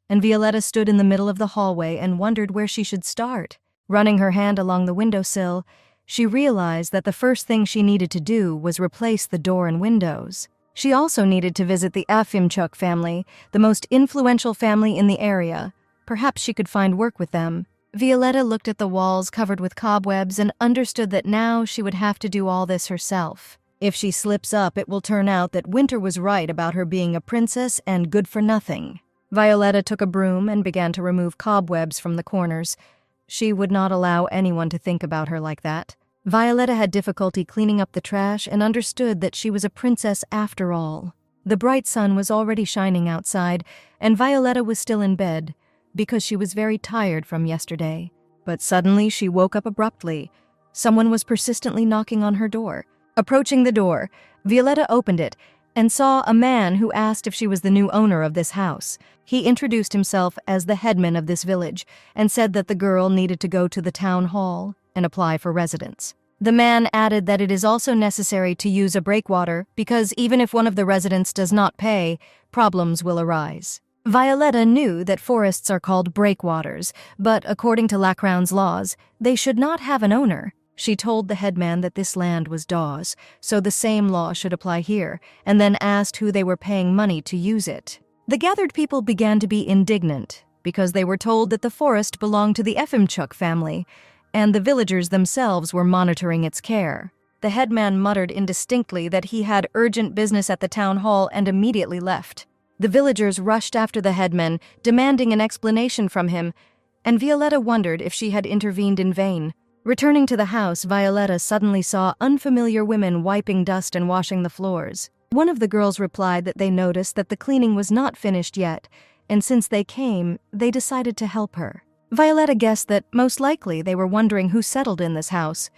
S1: and Violetta stood in the middle of the hallway and wondered where she should start. Running her hand along the windowsill, she realized that the first thing she needed to do was replace the door and windows. She also needed to visit the Afimchuk family, the most influential family in the area. Perhaps she could find work with them. Violetta looked at the walls covered with cobwebs and understood that now she would have to do all this herself. If she slips up, it will turn out that Winter was right about her being a princess and good for nothing. Violetta took a broom and began to remove cobwebs from the corners. She would not allow anyone to think about her like that. Violetta had difficulty cleaning up the trash and understood that she was a princess after all. The bright sun was already shining outside, and Violetta was still in bed, because she was very tired from yesterday. But suddenly she woke up abruptly. Someone was persistently knocking on her door. Approaching the door, Violetta opened it and saw a man who asked if she was the new owner of this house. He introduced himself as the headman of this village and said that the girl needed to go to the town hall and apply for residence. The man added that it is also necessary to use a breakwater because even if one of the residents does not pay, problems will arise. Violetta knew that forests are called breakwaters, but according to Lacrown's laws, they should not have an owner. She told the headman that this land was Dawes, so the same law should apply here, and then asked who they were paying money to use it. The gathered people began to be indignant, because they were told that the forest belonged to the Efimchuk family, and the villagers themselves were monitoring its care. The headman muttered indistinctly that he had urgent business at the town hall and immediately left. The villagers rushed after the headman, demanding an explanation from him, and Violetta wondered if she had intervened in vain. Returning to the house, Violetta suddenly saw unfamiliar women wiping dust and washing the floors. One of the girls replied that they noticed that the cleaning was not finished yet, and since they came, they decided to help her. Violetta guessed that most likely they were wondering who settled in this house.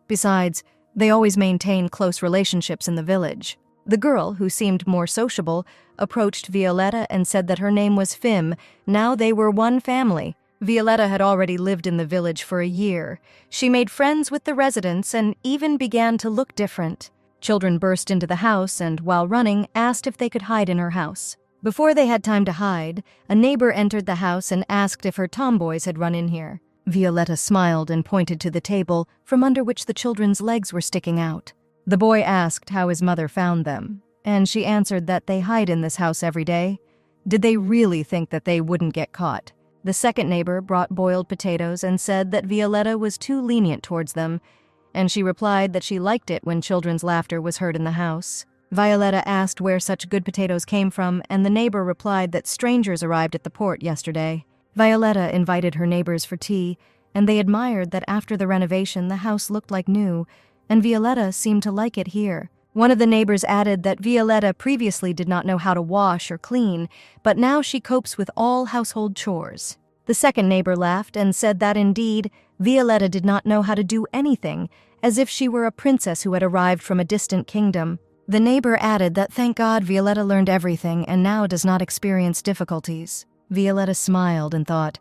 S1: Besides, they always maintain close relationships in the village. The girl, who seemed more sociable, approached Violetta and said that her name was Fim. Now they were one family. Violetta had already lived in the village for a year. She made friends with the residents and even began to look different. Children burst into the house and, while running, asked if they could hide in her house. Before they had time to hide, a neighbor entered the house and asked if her tomboys had run in here. Violetta smiled and pointed to the table, from under which the children's legs were sticking out. The boy asked how his mother found them, and she answered that they hide in this house every day. Did they really think that they wouldn't get caught? The second neighbor brought boiled potatoes and said that Violetta was too lenient towards them, and she replied that she liked it when children's laughter was heard in the house. Violetta asked where such good potatoes came from, and the neighbor replied that strangers arrived at the port yesterday. Violetta invited her neighbors for tea, and they admired that after the renovation the house looked like new, and Violetta seemed to like it here. One of the neighbors added that Violetta previously did not know how to wash or clean, but now she copes with all household chores. The second neighbor laughed and said that indeed, Violetta did not know how to do anything, as if she were a princess who had arrived from a distant kingdom. The neighbor added that thank God Violetta learned everything and now does not experience difficulties. Violetta smiled and thought,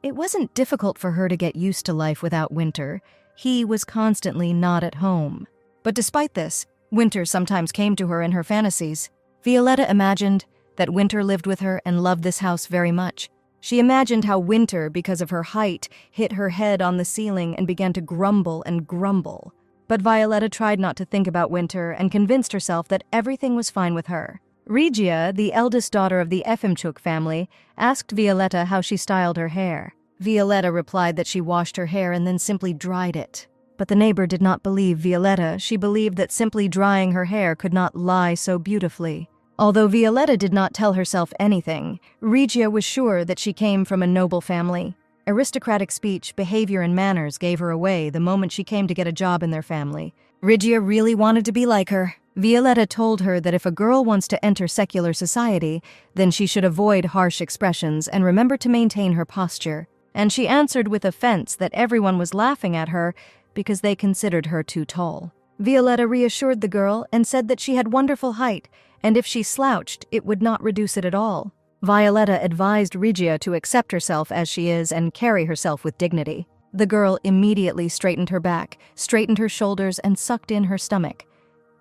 S1: it wasn't difficult for her to get used to life without Winter. He was constantly not at home. But despite this, Winter sometimes came to her in her fantasies. Violetta imagined that Winter lived with her and loved this house very much. She imagined how Winter, because of her height, hit her head on the ceiling and began to grumble and grumble. But Violetta tried not to think about Winter and convinced herself that everything was fine with her. Regia, the eldest daughter of the Efimchuk family, asked Violetta how she styled her hair. Violetta replied that she washed her hair and then simply dried it. But the neighbor did not believe Violetta. She believed that simply drying her hair could not lie so beautifully. Although Violetta did not tell herself anything, Regia was sure that she came from a noble family. Aristocratic speech, behavior, and manners gave her away the moment she came to get a job in their family. Regia really wanted to be like her. Violetta told her that if a girl wants to enter secular society, then she should avoid harsh expressions and remember to maintain her posture. And she answered with offense that everyone was laughing at her because they considered her too tall. Violetta reassured the girl and said that she had wonderful height, and if she slouched, it would not reduce it at all. Violetta advised Regia to accept herself as she is and carry herself with dignity. The girl immediately straightened her back, straightened her shoulders, and sucked in her stomach.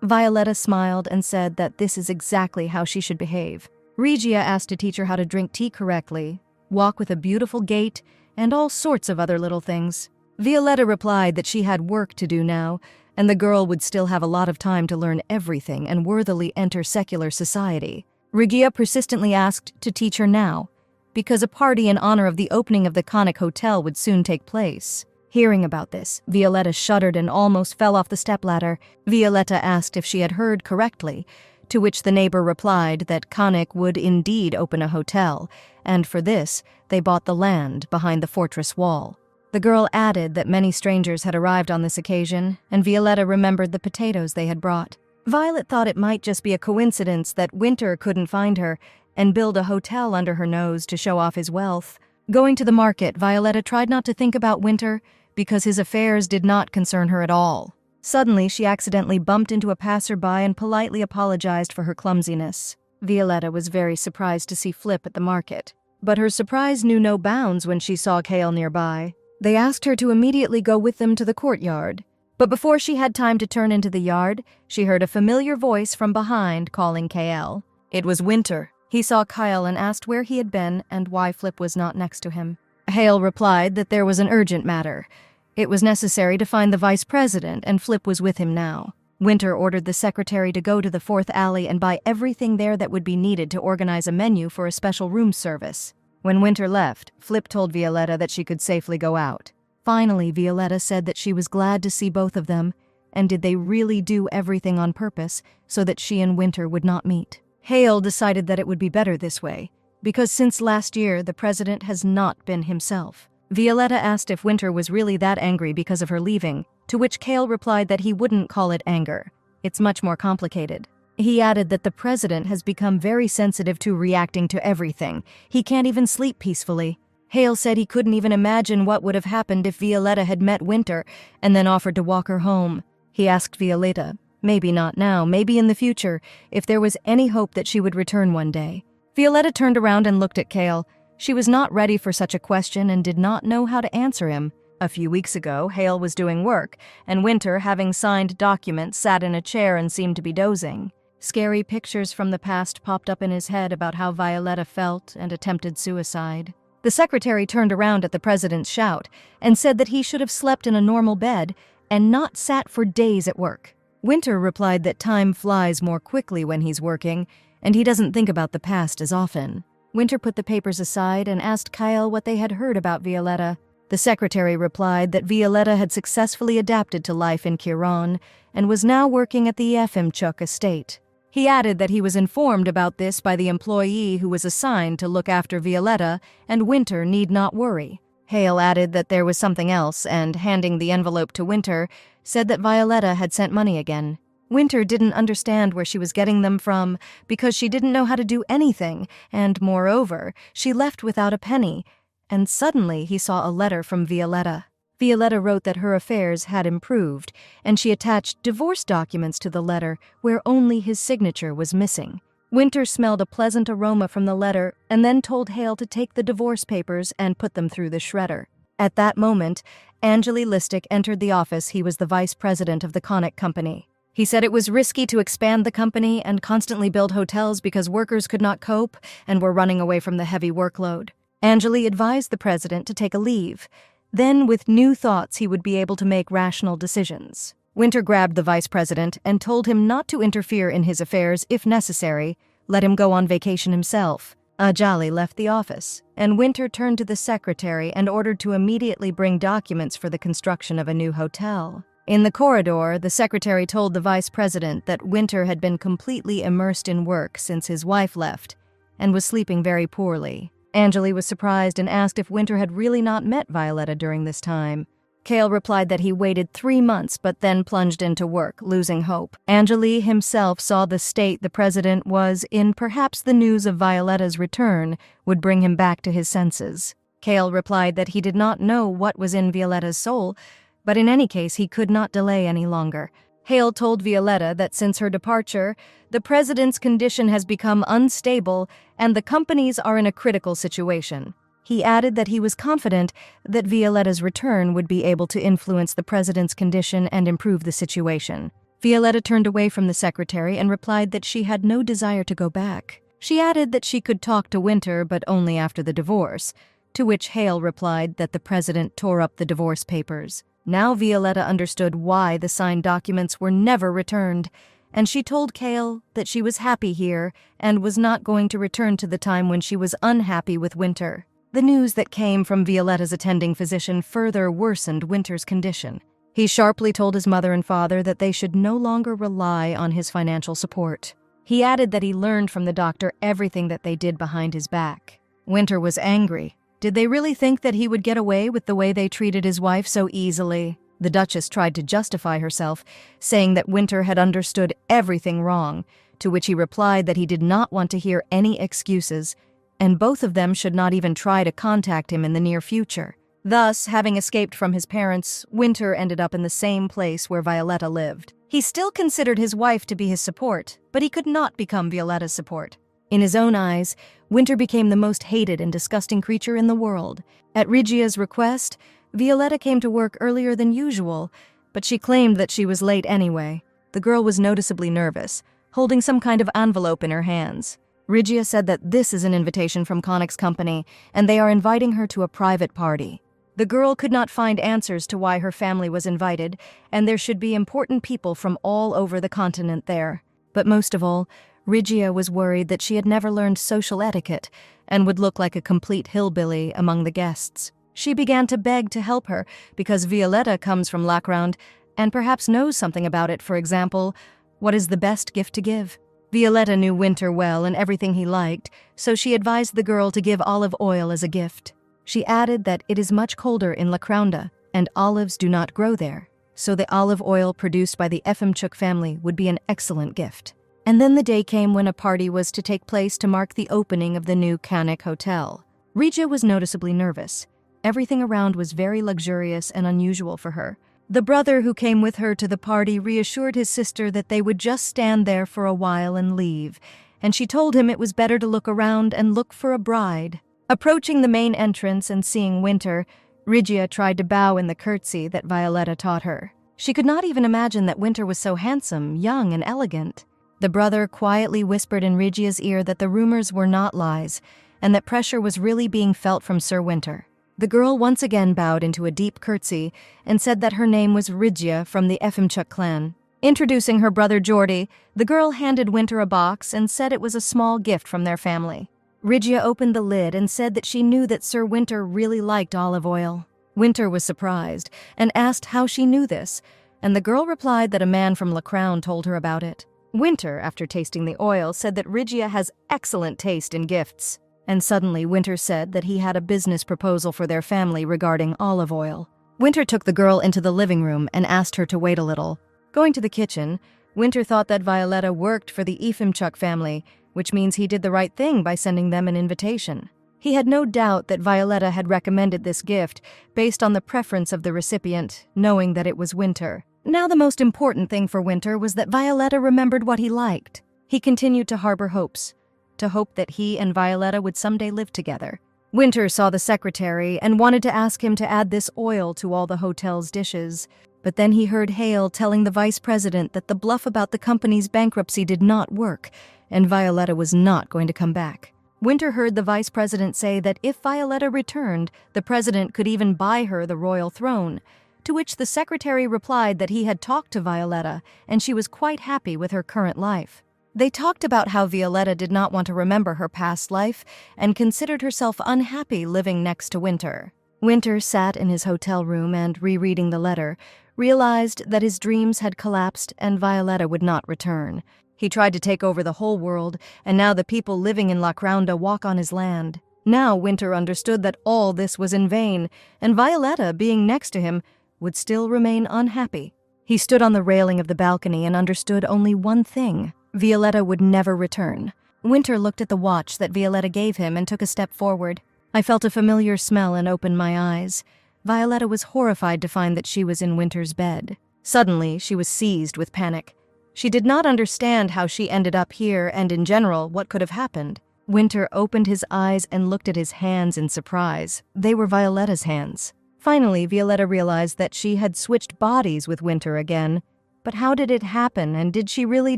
S1: Violetta smiled and said that this is exactly how she should behave. Regia asked to teach her how to drink tea correctly, walk with a beautiful gait, and all sorts of other little things. Violetta replied that she had work to do now, and the girl would still have a lot of time to learn everything and worthily enter secular society. Regia persistently asked to teach her now, because a party in honor of the opening of the Conic Hotel would soon take place. Hearing about this, Violetta shuddered and almost fell off the stepladder. Violetta asked if she had heard correctly, to which the neighbor replied that Conic would indeed open a hotel, and for this, they bought the land behind the fortress wall. The girl added that many strangers had arrived on this occasion, and Violetta remembered the potatoes they had brought. Violet thought it might just be a coincidence that Winter couldn't find her and build a hotel under her nose to show off his wealth. Going to the market, Violetta tried not to think about Winter because his affairs did not concern her at all. Suddenly, she accidentally bumped into a passerby and politely apologized for her clumsiness. Violetta was very surprised to see Flip at the market, but her surprise knew no bounds when she saw Kale nearby. They asked her to immediately go with them to the courtyard. But before she had time to turn into the yard, she heard a familiar voice from behind calling Kale. It was Winter. He saw Kyle and asked where he had been and why Flip was not next to him. Hale replied that there was an urgent matter. It was necessary to find the vice president, and Flip was with him now. Winter ordered the secretary to go to the 4th alley and buy everything there that would be needed to organize a menu for a special room service. When Winter left, Flip told Violetta that she could safely go out. Finally, Violetta said that she was glad to see both of them, and did they really do everything on purpose so that she and Winter would not meet? Hale decided that it would be better this way, because since last year the president has not been himself. Violetta asked if Winter was really that angry because of her leaving, to which Kale replied that he wouldn't call it anger. It's much more complicated. He added that the president has become very sensitive to reacting to everything. He can't even sleep peacefully. Hale said he couldn't even imagine what would have happened if Violetta had met Winter and then offered to walk her home. He asked Violetta, maybe not now, maybe in the future, if there was any hope that she would return one day. Violetta turned around and looked at Kale. She was not ready for such a question and did not know how to answer him. A few weeks ago, Hale was doing work, and Winter, having signed documents, sat in a chair and seemed to be dozing. Scary pictures from the past popped up in his head about how Violetta felt and attempted suicide. The secretary turned around at the president's shout and said that he should have slept in a normal bed and not sat for days at work. Winter replied that time flies more quickly when he's working, and he doesn't think about the past as often. Winter put the papers aside and asked Kyle what they had heard about Violetta. The secretary replied that Violetta had successfully adapted to life in Kiran and was now working at the Efimchuk estate. He added that he was informed about this by the employee who was assigned to look after Violetta, and Winter need not worry. Hale added that there was something else, and handing the envelope to Winter, said that Violetta had sent money again. Winter didn't understand where she was getting them from because she didn't know how to do anything, and moreover, she left without a penny. And suddenly he saw a letter from Violetta. Violetta wrote that her affairs had improved, and she attached divorce documents to the letter where only his signature was missing. Winter smelled a pleasant aroma from the letter and then told Hale to take the divorce papers and put them through the shredder. At that moment, Angeli Listic entered the office. He was the vice president of the Conic Company. He said it was risky to expand the company and constantly build hotels because workers could not cope and were running away from the heavy workload. Angeli advised the president to take a leave. Then, with new thoughts, he would be able to make rational decisions. Winter grabbed the vice president and told him not to interfere in his affairs if necessary, let him go on vacation himself. Ajali left the office, and Winter turned to the secretary and ordered to immediately bring documents for the construction of a new hotel. In the corridor, the secretary told the vice president that Winter had been completely immersed in work since his wife left and was sleeping very poorly. Anjali was surprised and asked if Winter had really not met Violetta during this time. Kale replied that he waited 3 months but then plunged into work, losing hope. Anjali himself saw the state the president was in. Perhaps the news of Violetta's return would bring him back to his senses. Kale replied that he did not know what was in Violetta's soul, but in any case he could not delay any longer. Hale told Violetta that since her departure, the president's condition has become unstable and the companies are in a critical situation. He added that he was confident that Violetta's return would be able to influence the president's condition and improve the situation. Violetta turned away from the secretary and replied that she had no desire to go back. She added that she could talk to Winter, but only after the divorce, to which Hale replied that the president tore up the divorce papers. Now Violetta understood why the signed documents were never returned, and she told Kale that she was happy here and was not going to return to the time when she was unhappy with Winter. The news that came from Violetta's attending physician further worsened Winter's condition. He sharply told his mother and father that they should no longer rely on his financial support. He added that he learned from the doctor everything that they did behind his back. Winter was angry. Did they really think that he would get away with the way they treated his wife so easily? The Duchess tried to justify herself, saying that Winter had understood everything wrong, to which he replied that he did not want to hear any excuses, and both of them should not even try to contact him in the near future. Thus, having escaped from his parents, Winter ended up in the same place where Violetta lived. He still considered his wife to be his support, but he could not become Violetta's support. In his own eyes, Winter became the most hated and disgusting creature in the world. At Regia's request, Violetta came to work earlier than usual, but she claimed that she was late anyway. The girl was noticeably nervous, holding some kind of envelope in her hands. Regia said that this is an invitation from Connick's company, and they are inviting her to a private party. The girl could not find answers to why her family was invited, and there should be important people from all over the continent there. But most of all, Regia was worried that she had never learned social etiquette and would look like a complete hillbilly among the guests. She began to beg to help her because Violetta comes from Lacround and perhaps knows something about it. For example, what is the best gift to give? Violetta knew Winter well and everything he liked, so she advised the girl to give olive oil as a gift. She added that it is much colder in Lacrounda, and olives do not grow there, so the olive oil produced by the Efemchuk family would be an excellent gift. And then the day came when a party was to take place to mark the opening of the new Connick Hotel. Regia was noticeably nervous. Everything around was very luxurious and unusual for her. The brother who came with her to the party reassured his sister that they would just stand there for a while and leave, and she told him it was better to look around and look for a bride. Approaching the main entrance and seeing Winter, Regia tried to bow in the curtsy that Violetta taught her. She could not even imagine that Winter was so handsome, young, and elegant. The brother quietly whispered in Regia's ear that the rumors were not lies, and that pressure was really being felt from Sir Winter. The girl once again bowed into a deep curtsy and said that her name was Regia from the Efemchuk clan. Introducing her brother Geordie, the girl handed Winter a box and said it was a small gift from their family. Regia opened the lid and said that she knew that Sir Winter really liked olive oil. Winter was surprised and asked how she knew this, and the girl replied that a man from Lacrown told her about it. Winter, after tasting the oil, said that Regia has excellent taste in gifts. And suddenly Winter said that he had a business proposal for their family regarding olive oil. Winter took the girl into the living room and asked her to wait a little. Going to the kitchen, Winter thought that Violetta worked for the Efemchuk family, which means he did the right thing by sending them an invitation. He had no doubt that Violetta had recommended this gift based on the preference of the recipient, knowing that it was Winter. Now the most important thing for Winter was that Violetta remembered what he liked. He continued to harbor hopes, to hope that he and Violetta would someday live together. Winter saw the secretary and wanted to ask him to add this oil to all the hotel's dishes, but then he heard Hale telling the vice president that the bluff about the company's bankruptcy did not work, and Violetta was not going to come back. Winter heard the vice president say that if Violetta returned, the president could even buy her the royal throne, to which the secretary replied that he had talked to Violetta and she was quite happy with her current life. They talked about how Violetta did not want to remember her past life and considered herself unhappy living next to Winter. Winter sat in his hotel room and, rereading the letter, realized that his dreams had collapsed and Violetta would not return. He tried to take over the whole world, and now the people living in La Craunda walk on his land. Now Winter understood that all this was in vain, and Violetta, being next to him, would still remain unhappy. He stood on the railing of the balcony and understood only one thing: Violetta would never return. Winter looked at the watch that Violetta gave him and took a step forward. I felt a familiar smell and opened my eyes. Violetta was horrified to find that she was in Winter's bed. Suddenly, she was seized with panic. She did not understand how she ended up here and, in general, what could have happened. Winter opened his eyes and looked at his hands in surprise. They were Violetta's hands. Finally, Violetta realized that she had switched bodies with Winter again. But how did it happen, and did she really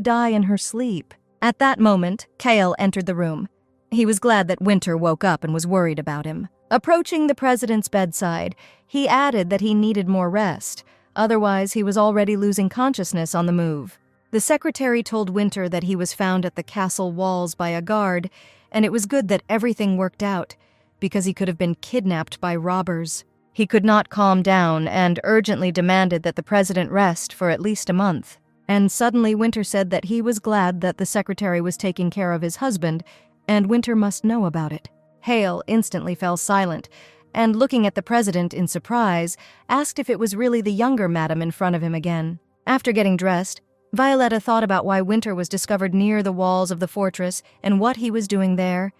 S1: die in her sleep? At that moment, Kale entered the room. He was glad that Winter woke up and was worried about him. Approaching the president's bedside, he added that he needed more rest. Otherwise, he was already losing consciousness on the move. The secretary told Winter that he was found at the castle walls by a guard, and it was good that everything worked out, because he could have been kidnapped by robbers. He could not calm down and urgently demanded that the president rest for at least a month. And suddenly Winter said that he was glad that the secretary was taking care of his husband, and Winter must know about it. Hale instantly fell silent, and looking at the president in surprise, asked if it was really the younger madam in front of him again. After getting dressed, Violetta thought about why Winter was discovered near the walls of the fortress and what he was doing there.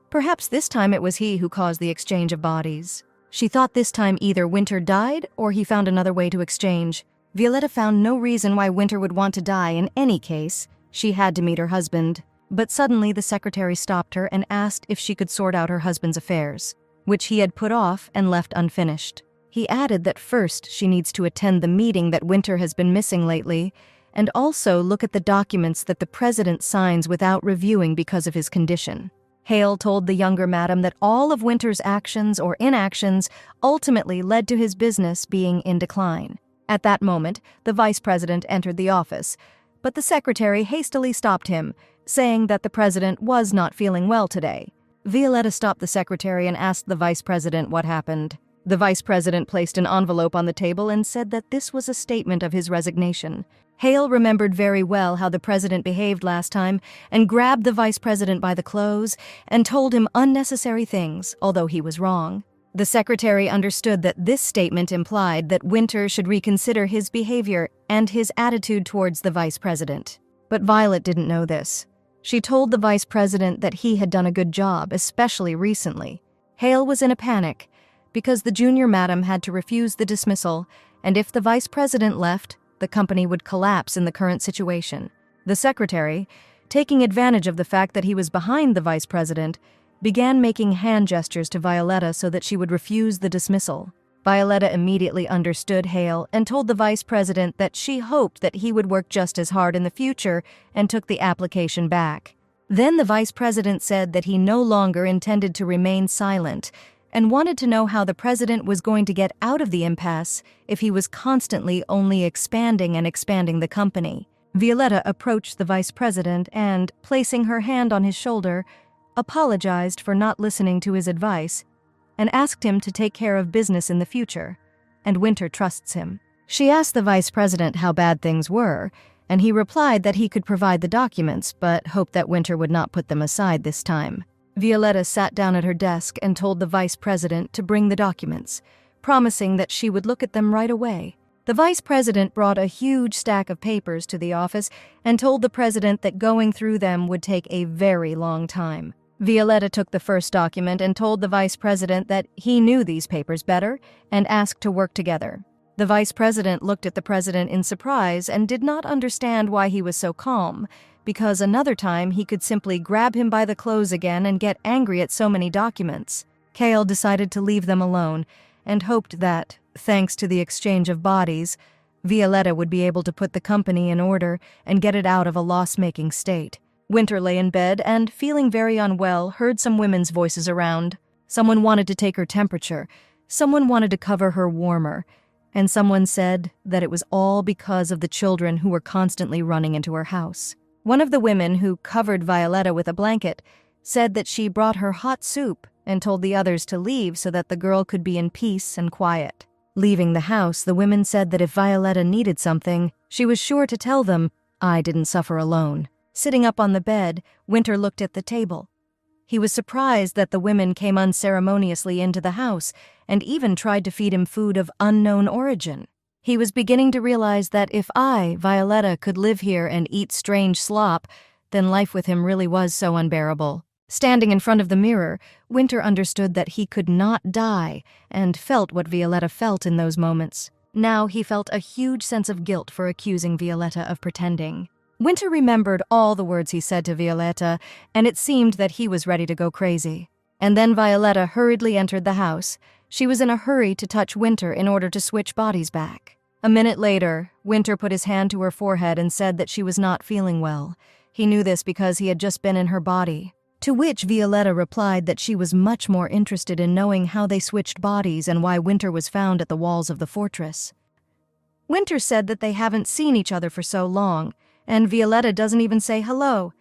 S1: Perhaps this time it was he who caused the exchange of bodies. She thought this time either Winter died or he found another way to exchange. Violetta found no reason why Winter would want to die in any case. She had to meet her husband. But suddenly the secretary stopped her and asked if she could sort out her husband's affairs, which he had put off and left unfinished. He added that first she needs to attend the meeting that Winter has been missing lately, and also look at the documents that the president signs without reviewing because of his condition. Hale told the younger madam that all of Winter's actions or inactions ultimately led to his business being in decline. At that moment, the vice president entered the office, but the secretary hastily stopped him, saying that the president was not feeling well today. Violetta stopped the secretary and asked the vice president what happened. The vice president placed an envelope on the table and said that this was a statement of his resignation. Hale remembered very well how the president behaved last time and grabbed the vice president by the clothes and told him unnecessary things, although he was wrong. The secretary understood that this statement implied that Winter should reconsider his behavior and his attitude towards the vice president. But Violet didn't know this. She told the vice president that he had done a good job, especially recently. Hale was in a panic because the junior madam had to refuse the dismissal, and if the vice president left, the company would collapse in the current situation. The secretary, taking advantage of the fact that he was behind the vice president, began making hand gestures to Violetta so that she would refuse the dismissal. Violetta immediately understood Hale and told the vice president that she hoped that he would work just as hard in the future and took the application back. Then the vice president said that he no longer intended to remain silent and wanted to know how the president was going to get out of the impasse if he was constantly only expanding and expanding the company. Violetta approached the vice president and, placing her hand on his shoulder, apologized for not listening to his advice and asked him to take care of business in the future, and Winter trusts him. She asked the vice president how bad things were, and he replied that he could provide the documents, but hoped that Winter would not put them aside this time. Violetta sat down at her desk and told the vice president to bring the documents, promising that she would look at them right away. The vice president brought a huge stack of papers to the office and told the president that going through them would take a very long time. Violetta took the first document and told the vice president that he knew these papers better and asked to work together. The vice president looked at the president in surprise and did not understand why he was so calm, because another time he could simply grab him by the clothes again and get angry at so many documents. Kale decided to leave them alone and hoped that, thanks to the exchange of bodies, Violetta would be able to put the company in order and get it out of a loss-making state. Winter lay in bed and, feeling very unwell, heard some women's voices around. Someone wanted to take her temperature, someone wanted to cover her warmer, and someone said that it was all because of the children who were constantly running into her house. One of the women, who covered Violetta with a blanket, said that she brought her hot soup and told the others to leave so that the girl could be in peace and quiet. Leaving the house, the women said that if Violetta needed something, she was sure to tell them. I didn't suffer alone. Sitting up on the bed, Winter looked at the table. He was surprised that the women came unceremoniously into the house and even tried to feed him food of unknown origin. He was beginning to realize that if I, Violetta, could live here and eat strange slop, then life with him really was so unbearable. Standing in front of the mirror, Winter understood that he could not die and felt what Violetta felt in those moments. Now he felt a huge sense of guilt for accusing Violetta of pretending. Winter remembered all the words he said to Violetta, and it seemed that he was ready to go crazy. And then Violetta hurriedly entered the house. She was in a hurry to touch Winter in order to switch bodies back. A minute later, Winter put his hand to her forehead and said that she was not feeling well. He knew this because he had just been in her body. To which Violetta replied that she was much more interested in knowing how they switched bodies and why Winter was found at the walls of the fortress. Winter said that they haven't seen each other for so long, and Violetta doesn't even say hello,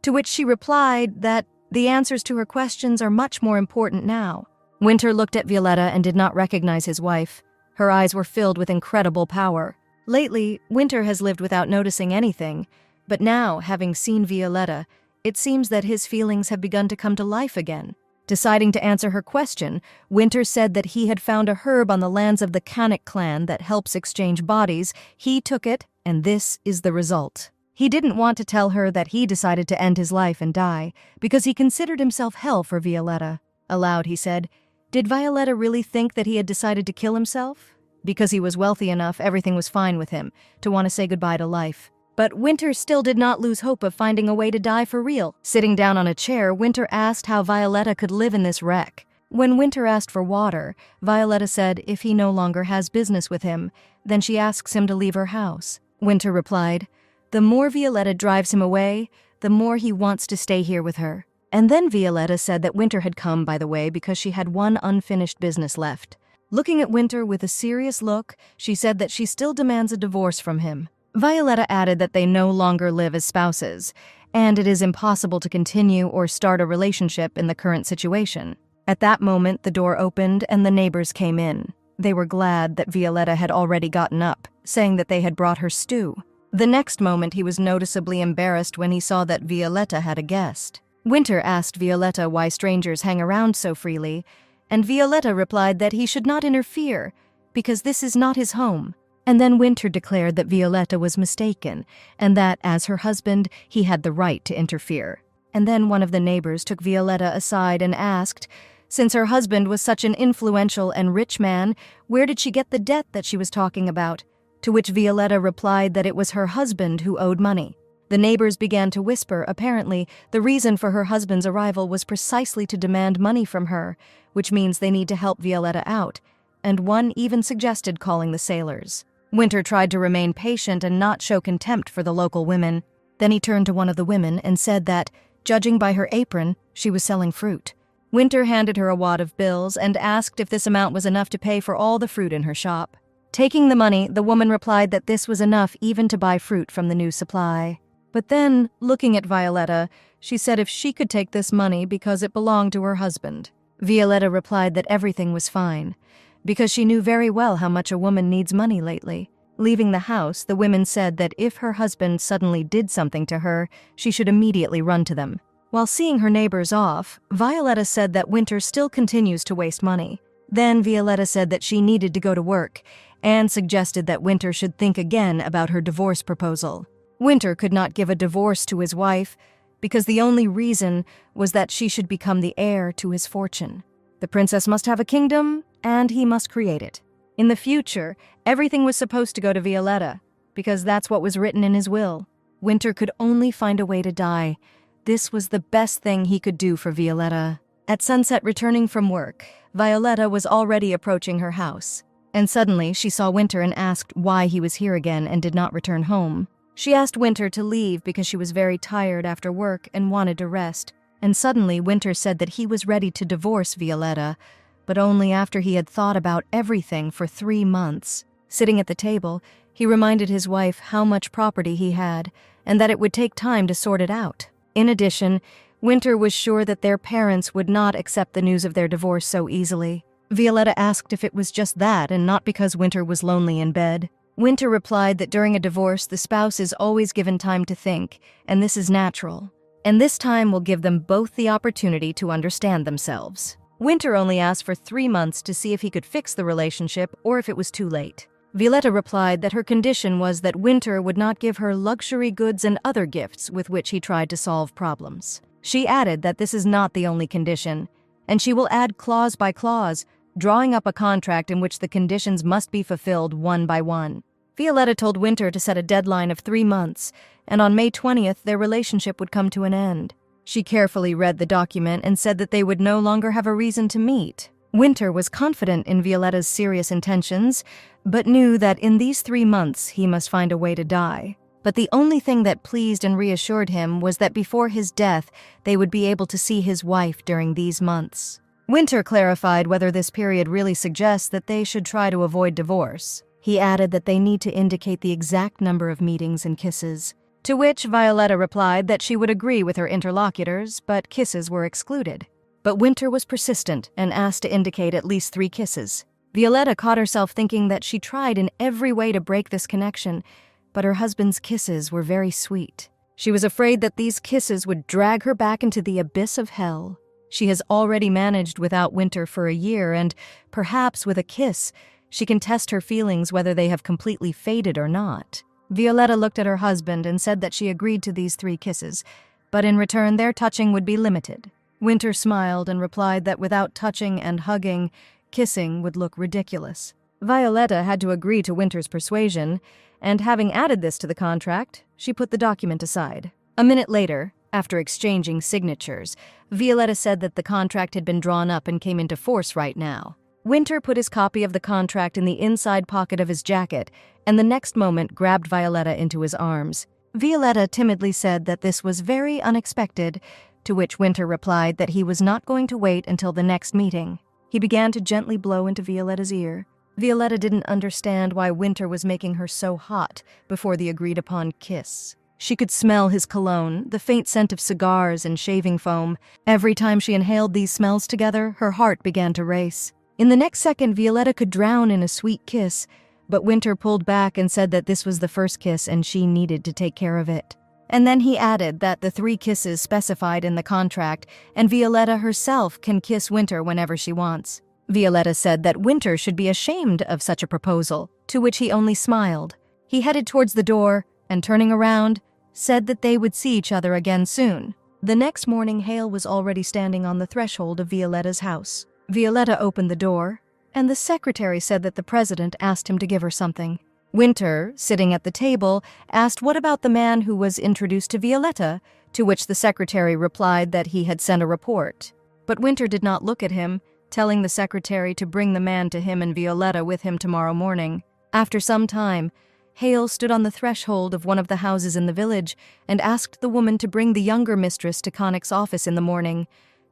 S1: to which she replied that the answers to her questions are much more important now. Winter looked at Violetta and did not recognize his wife. Her eyes were filled with incredible power. Lately, Winter has lived without noticing anything, but now, having seen Violetta, it seems that his feelings have begun to come to life again. Deciding to answer her question, Winter said that he had found a herb on the lands of the Kanik clan that helps exchange bodies. He took it, and this is the result. He didn't want to tell her that he decided to end his life and die, because he considered himself hell for Violetta. Aloud, he said, "Did Violetta really think that he had decided to kill himself? Because he was wealthy enough, everything was fine with him, to want to say goodbye to life." But Winter still did not lose hope of finding a way to die for real. Sitting down on a chair, Winter asked how Violetta could live in this wreck. When Winter asked for water, Violetta said if he no longer has business with him, then she asks him to leave her house. Winter replied, "The more Violetta drives him away, the more he wants to stay here with her." And then Violetta said that Winter had come, by the way, because she had one unfinished business left. Looking at Winter with a serious look, she said that she still demands a divorce from him. Violetta added that they no longer live as spouses, and it is impossible to continue or start a relationship in the current situation. At that moment, the door opened and the neighbors came in. They were glad that Violetta had already gotten up, saying that they had brought her stew. The next moment, he was noticeably embarrassed when he saw that Violetta had a guest. Winter asked Violetta why strangers hang around so freely, and Violetta replied that he should not interfere, because this is not his home. And then Winter declared that Violetta was mistaken, and that, as her husband, he had the right to interfere. And then one of the neighbors took Violetta aside and asked, since her husband was such an influential and rich man, where did she get the debt that she was talking about? To which Violetta replied that it was her husband who owed money. The neighbors began to whisper. Apparently, the reason for her husband's arrival was precisely to demand money from her, which means they need to help Violetta out, and one even suggested calling the sailors. Winter tried to remain patient and not show contempt for the local women. Then he turned to one of the women and said that, judging by her apron, she was selling fruit. Winter handed her a wad of bills and asked if this amount was enough to pay for all the fruit in her shop. Taking the money, the woman replied that this was enough even to buy fruit from the new supply. But then, looking at Violetta, she said if she could take this money because it belonged to her husband. Violetta replied that everything was fine, because she knew very well how much a woman needs money lately. Leaving the house, the women said that if her husband suddenly did something to her, she should immediately run to them. While seeing her neighbors off, Violetta said that Winter still continues to waste money. Then Violetta said that she needed to go to work, and suggested that Winter should think again about her divorce proposal. Winter could not give a divorce to his wife, because the only reason was that she should become the heir to his fortune. The princess must have a kingdom, and he must create it. In the future, everything was supposed to go to Violetta, because that's what was written in his will. Winter could only find a way to die. This was the best thing he could do for Violetta. At sunset, returning from work, Violetta was already approaching her house. And suddenly, she saw Winter and asked why he was here again and did not return home. She asked Winter to leave because she was very tired after work and wanted to rest. And suddenly, Winter said that he was ready to divorce Violetta, but only after he had thought about everything for 3 months. Sitting at the table, he reminded his wife how much property he had, and that it would take time to sort it out. In addition, Winter was sure that their parents would not accept the news of their divorce so easily. Violetta asked if it was just that and not because Winter was lonely in bed. Winter replied that during a divorce, the spouse is always given time to think, and this is natural. And this time will give them both the opportunity to understand themselves. Winter only asked for 3 months to see if he could fix the relationship or if it was too late. Violetta replied that her condition was that Winter would not give her luxury goods and other gifts with which he tried to solve problems. She added that this is not the only condition, and she will add clause by clause, drawing up a contract in which the conditions must be fulfilled one by one. Violetta told Winter to set a deadline of 3 months, and on May 20th their relationship would come to an end. She carefully read the document and said that they would no longer have a reason to meet. Winter was confident in Violetta's serious intentions, but knew that in these 3 months he must find a way to die. But the only thing that pleased and reassured him was that before his death they would be able to see his wife during these months. Winter clarified whether this period really suggests that they should try to avoid divorce. He added that they need to indicate the exact number of meetings and kisses, to which Violetta replied that she would agree with her interlocutors, but kisses were excluded. But Winter was persistent and asked to indicate at least 3 kisses. Violetta caught herself thinking that she tried in every way to break this connection, but her husband's kisses were very sweet. She was afraid that these kisses would drag her back into the abyss of hell. She has already managed without Winter for a year, and perhaps with a kiss, she can test her feelings whether they have completely faded or not. Violetta looked at her husband and said that she agreed to these 3 kisses, but in return their touching would be limited. Winter smiled and replied that without touching and hugging, kissing would look ridiculous. Violetta had to agree to Winter's persuasion, and having added this to the contract, she put the document aside. A minute later, after exchanging signatures, Violetta said that the contract had been drawn up and came into force right now. Winter put his copy of the contract in the inside pocket of his jacket, and the next moment grabbed Violetta into his arms. Violetta timidly said that this was very unexpected, to which Winter replied that he was not going to wait until the next meeting. He began to gently blow into Violetta's ear. Violetta didn't understand why Winter was making her so hot before the agreed-upon kiss. She could smell his cologne, the faint scent of cigars and shaving foam. Every time she inhaled these smells together, her heart began to race. In the next second, Violetta could drown in a sweet kiss, but Winter pulled back and said that this was the first kiss and she needed to take care of it. And then he added that the 3 kisses specified in the contract, and Violetta herself can kiss Winter whenever she wants. Violetta said that Winter should be ashamed of such a proposal, to which he only smiled. He headed towards the door, and turning around, said that they would see each other again soon. The next morning, Hale was already standing on the threshold of Violetta's house. Violetta opened the door, and the secretary said that the president asked him to give her something. Winter, sitting at the table, asked what about the man who was introduced to Violetta, to which the secretary replied that he had sent a report. But Winter did not look at him, telling the secretary to bring the man to him and Violetta with him tomorrow morning. After some time, Hale stood on the threshold of one of the houses in the village and asked the woman to bring the younger mistress to Connick's office in the morning,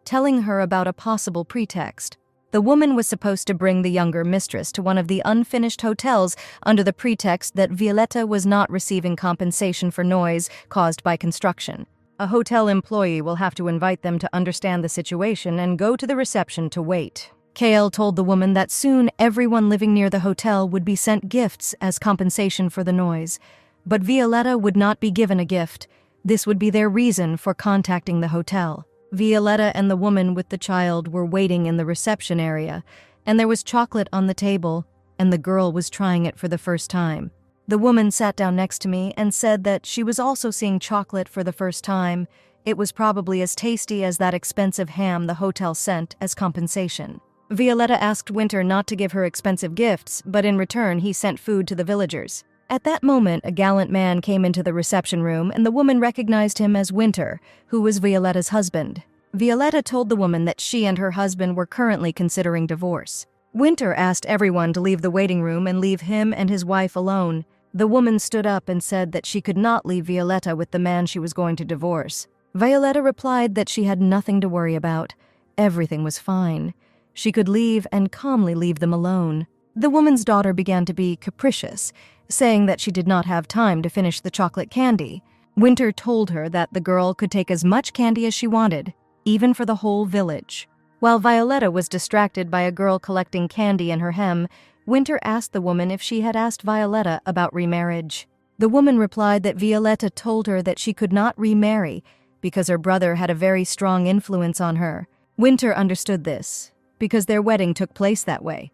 S1: telling her about a possible pretext. The woman was supposed to bring the younger mistress to one of the unfinished hotels under the pretext that Violetta was not receiving compensation for noise caused by construction. A hotel employee will have to invite them to understand the situation and go to the reception to wait. Cale told the woman that soon everyone living near the hotel would be sent gifts as compensation for the noise, but Violetta would not be given a gift. This would be their reason for contacting the hotel. Violetta and the woman with the child were waiting in the reception area, and there was chocolate on the table, and the girl was trying it for the first time. The woman sat down next to me and said that she was also seeing chocolate for the first time. It was probably as tasty as that expensive ham the hotel sent as compensation. Violetta asked Winter not to give her expensive gifts, but in return he sent food to the villagers. At that moment, a gallant man came into the reception room, and the woman recognized him as Winter, who was Violetta's husband. Violetta told the woman that she and her husband were currently considering divorce. Winter asked everyone to leave the waiting room and leave him and his wife alone. The woman stood up and said that she could not leave Violetta with the man she was going to divorce. Violetta replied that she had nothing to worry about. Everything was fine. She could leave and calmly leave them alone. The woman's daughter began to be capricious, saying that she did not have time to finish the chocolate candy. Winter told her that the girl could take as much candy as she wanted, even for the whole village. While Violetta was distracted by a girl collecting candy in her hem, Winter asked the woman if she had asked Violetta about remarriage. The woman replied that Violetta told her that she could not remarry because her brother had a very strong influence on her. Winter understood this, because their wedding took place that way,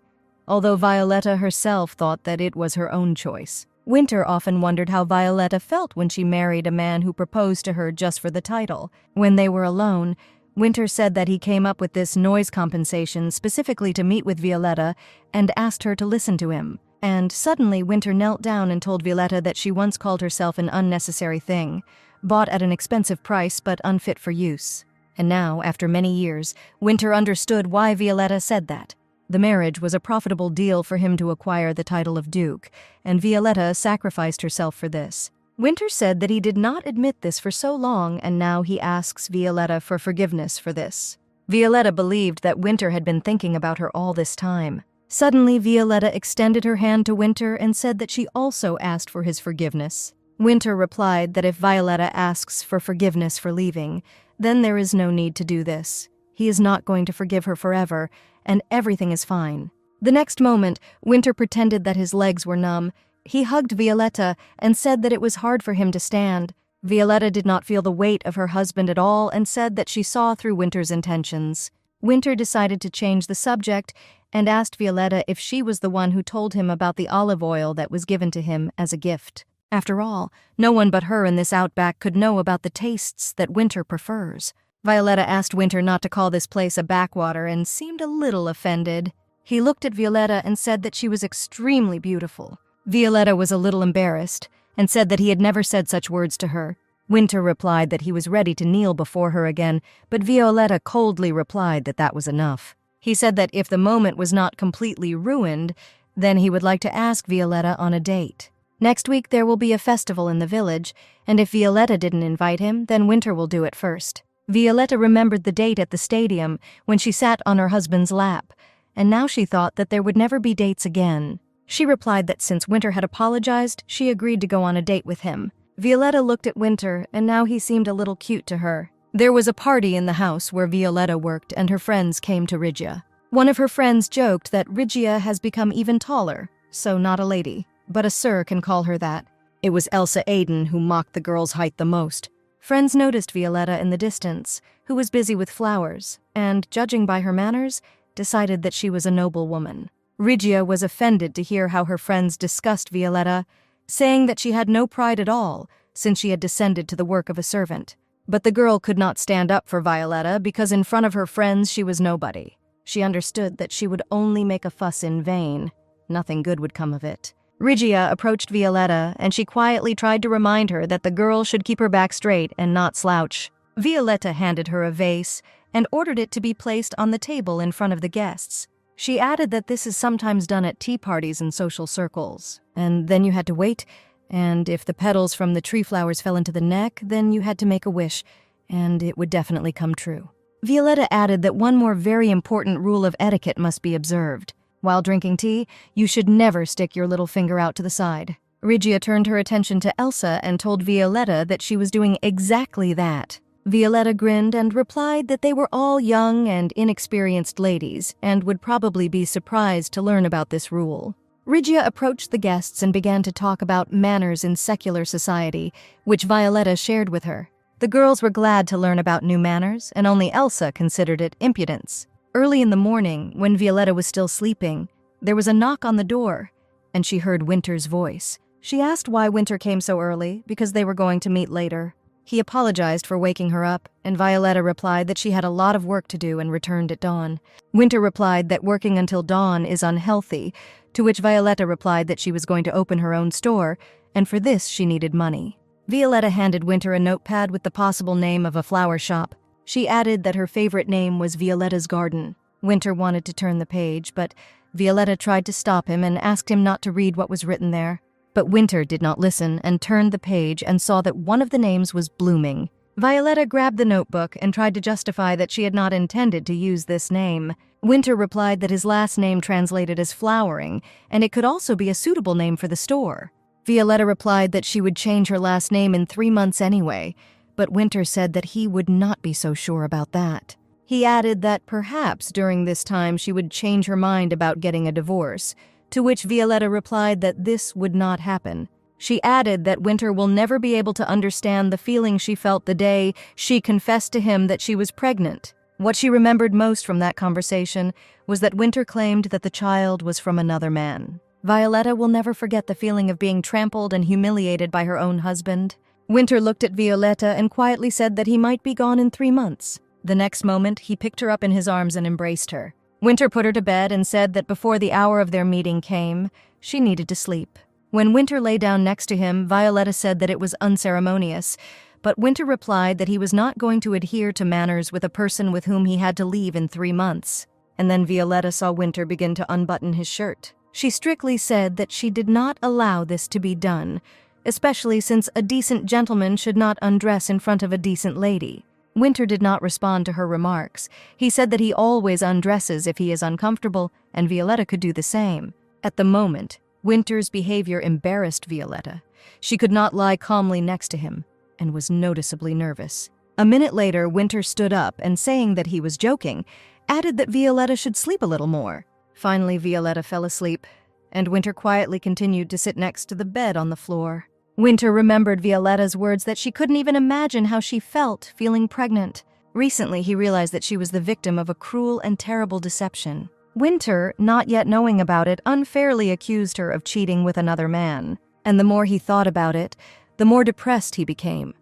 S1: although Violetta herself thought that it was her own choice. Winter often wondered how Violetta felt when she married a man who proposed to her just for the title. When they were alone, Winter said that he came up with this noise compensation specifically to meet with Violetta and asked her to listen to him. And suddenly Winter knelt down and told Violetta that she once called herself an unnecessary thing, bought at an expensive price but unfit for use. And now, after many years, Winter understood why Violetta said that. The marriage was a profitable deal for him to acquire the title of Duke, and Violetta sacrificed herself for this. Winter said that he did not admit this for so long, and now he asks Violetta for forgiveness for this. Violetta believed that Winter had been thinking about her all this time. Suddenly, Violetta extended her hand to Winter and said that she also asked for his forgiveness. Winter replied that if Violetta asks for forgiveness for leaving, then there is no need to do this. He is not going to forgive her forever, and everything is fine. The next moment, Winter pretended that his legs were numb. He hugged Violetta and said that it was hard for him to stand. Violetta did not feel the weight of her husband at all and said that she saw through Winter's intentions. Winter decided to change the subject and asked Violetta if she was the one who told him about the olive oil that was given to him as a gift. After all, no one but her in this outback could know about the tastes that Winter prefers. Violetta asked Winter not to call this place a backwater and seemed a little offended. He looked at Violetta and said that she was extremely beautiful. Violetta was a little embarrassed and said that he had never said such words to her. Winter replied that he was ready to kneel before her again, but Violetta coldly replied that that was enough. He said that if the moment was not completely ruined, then he would like to ask Violetta on a date. Next week there will be a festival in the village, and if Violetta didn't invite him, then Winter will do it first. Violetta remembered the date at the stadium when she sat on her husband's lap, and now she thought that there would never be dates again. She replied that since Winter had apologized, she agreed to go on a date with him. Violetta looked at Winter, and now he seemed a little cute to her. There was a party in the house where Violetta worked, and her friends came to Rigia. One of her friends joked that Rigia has become even taller, so not a lady, but a sir can call her that. It was Elsa Aiden who mocked the girl's height the most. Friends noticed Violetta in the distance, who was busy with flowers, and, judging by her manners, decided that she was a noble woman. Rigia was offended to hear how her friends discussed Violetta, saying that she had no pride at all, since she had descended to the work of a servant. But the girl could not stand up for Violetta because in front of her friends she was nobody. She understood that she would only make a fuss in vain. Nothing good would come of it. Rigia approached Violetta, and she quietly tried to remind her that the girl should keep her back straight and not slouch. Violetta handed her a vase and ordered it to be placed on the table in front of the guests. She added that this is sometimes done at tea parties and social circles, and then you had to wait, and if the petals from the tree flowers fell into the neck, then you had to make a wish, and it would definitely come true. Violetta added that one more very important rule of etiquette must be observed. While drinking tea, you should never stick your little finger out to the side. Rigia turned her attention to Elsa and told Violetta that she was doing exactly that. Violetta grinned and replied that they were all young and inexperienced ladies and would probably be surprised to learn about this rule. Rigia approached the guests and began to talk about manners in secular society, which Violetta shared with her. The girls were glad to learn about new manners, and only Elsa considered it impudence. Early in the morning, when Violetta was still sleeping, there was a knock on the door, and she heard Winter's voice. She asked why Winter came so early, because they were going to meet later. He apologized for waking her up, and Violetta replied that she had a lot of work to do and returned at dawn. Winter replied that working until dawn is unhealthy, to which Violetta replied that she was going to open her own store, and for this she needed money. Violetta handed Winter a notepad with the possible name of a flower shop. She added that her favorite name was Violetta's Garden. Winter wanted to turn the page, but Violetta tried to stop him and asked him not to read what was written there. But Winter did not listen and turned the page and saw that one of the names was Blooming. Violetta grabbed the notebook and tried to justify that she had not intended to use this name. Winter replied that his last name translated as flowering, and it could also be a suitable name for the store. Violetta replied that she would change her last name in 3 months anyway, but Winter said that he would not be so sure about that. He added that perhaps during this time she would change her mind about getting a divorce, to which Violetta replied that this would not happen. She added that Winter will never be able to understand the feeling she felt the day she confessed to him that she was pregnant. What she remembered most from that conversation was that Winter claimed that the child was from another man. Violetta will never forget the feeling of being trampled and humiliated by her own husband. Winter looked at Violetta and quietly said that he might be gone in 3 months. The next moment, he picked her up in his arms and embraced her. Winter put her to bed and said that before the hour of their meeting came, she needed to sleep. When Winter lay down next to him, Violetta said that it was unceremonious, but Winter replied that he was not going to adhere to manners with a person with whom he had to leave in 3 months. And then Violetta saw Winter begin to unbutton his shirt. She strictly said that she did not allow this to be done, especially since a decent gentleman should not undress in front of a decent lady. Winter did not respond to her remarks. He said that he always undresses if he is uncomfortable, and Violetta could do the same. At the moment, Winter's behavior embarrassed Violetta. She could not lie calmly next to him, and was noticeably nervous. A minute later, Winter stood up and, saying that he was joking, added that Violetta should sleep a little more. Finally, Violetta fell asleep, and Winter quietly continued to sit next to the bed on the floor. Winter remembered Violetta's words that she couldn't even imagine how she felt feeling pregnant. Recently, he realized that she was the victim of a cruel and terrible deception. Winter, not yet knowing about it, unfairly accused her of cheating with another man. And the more he thought about it, the more depressed he became.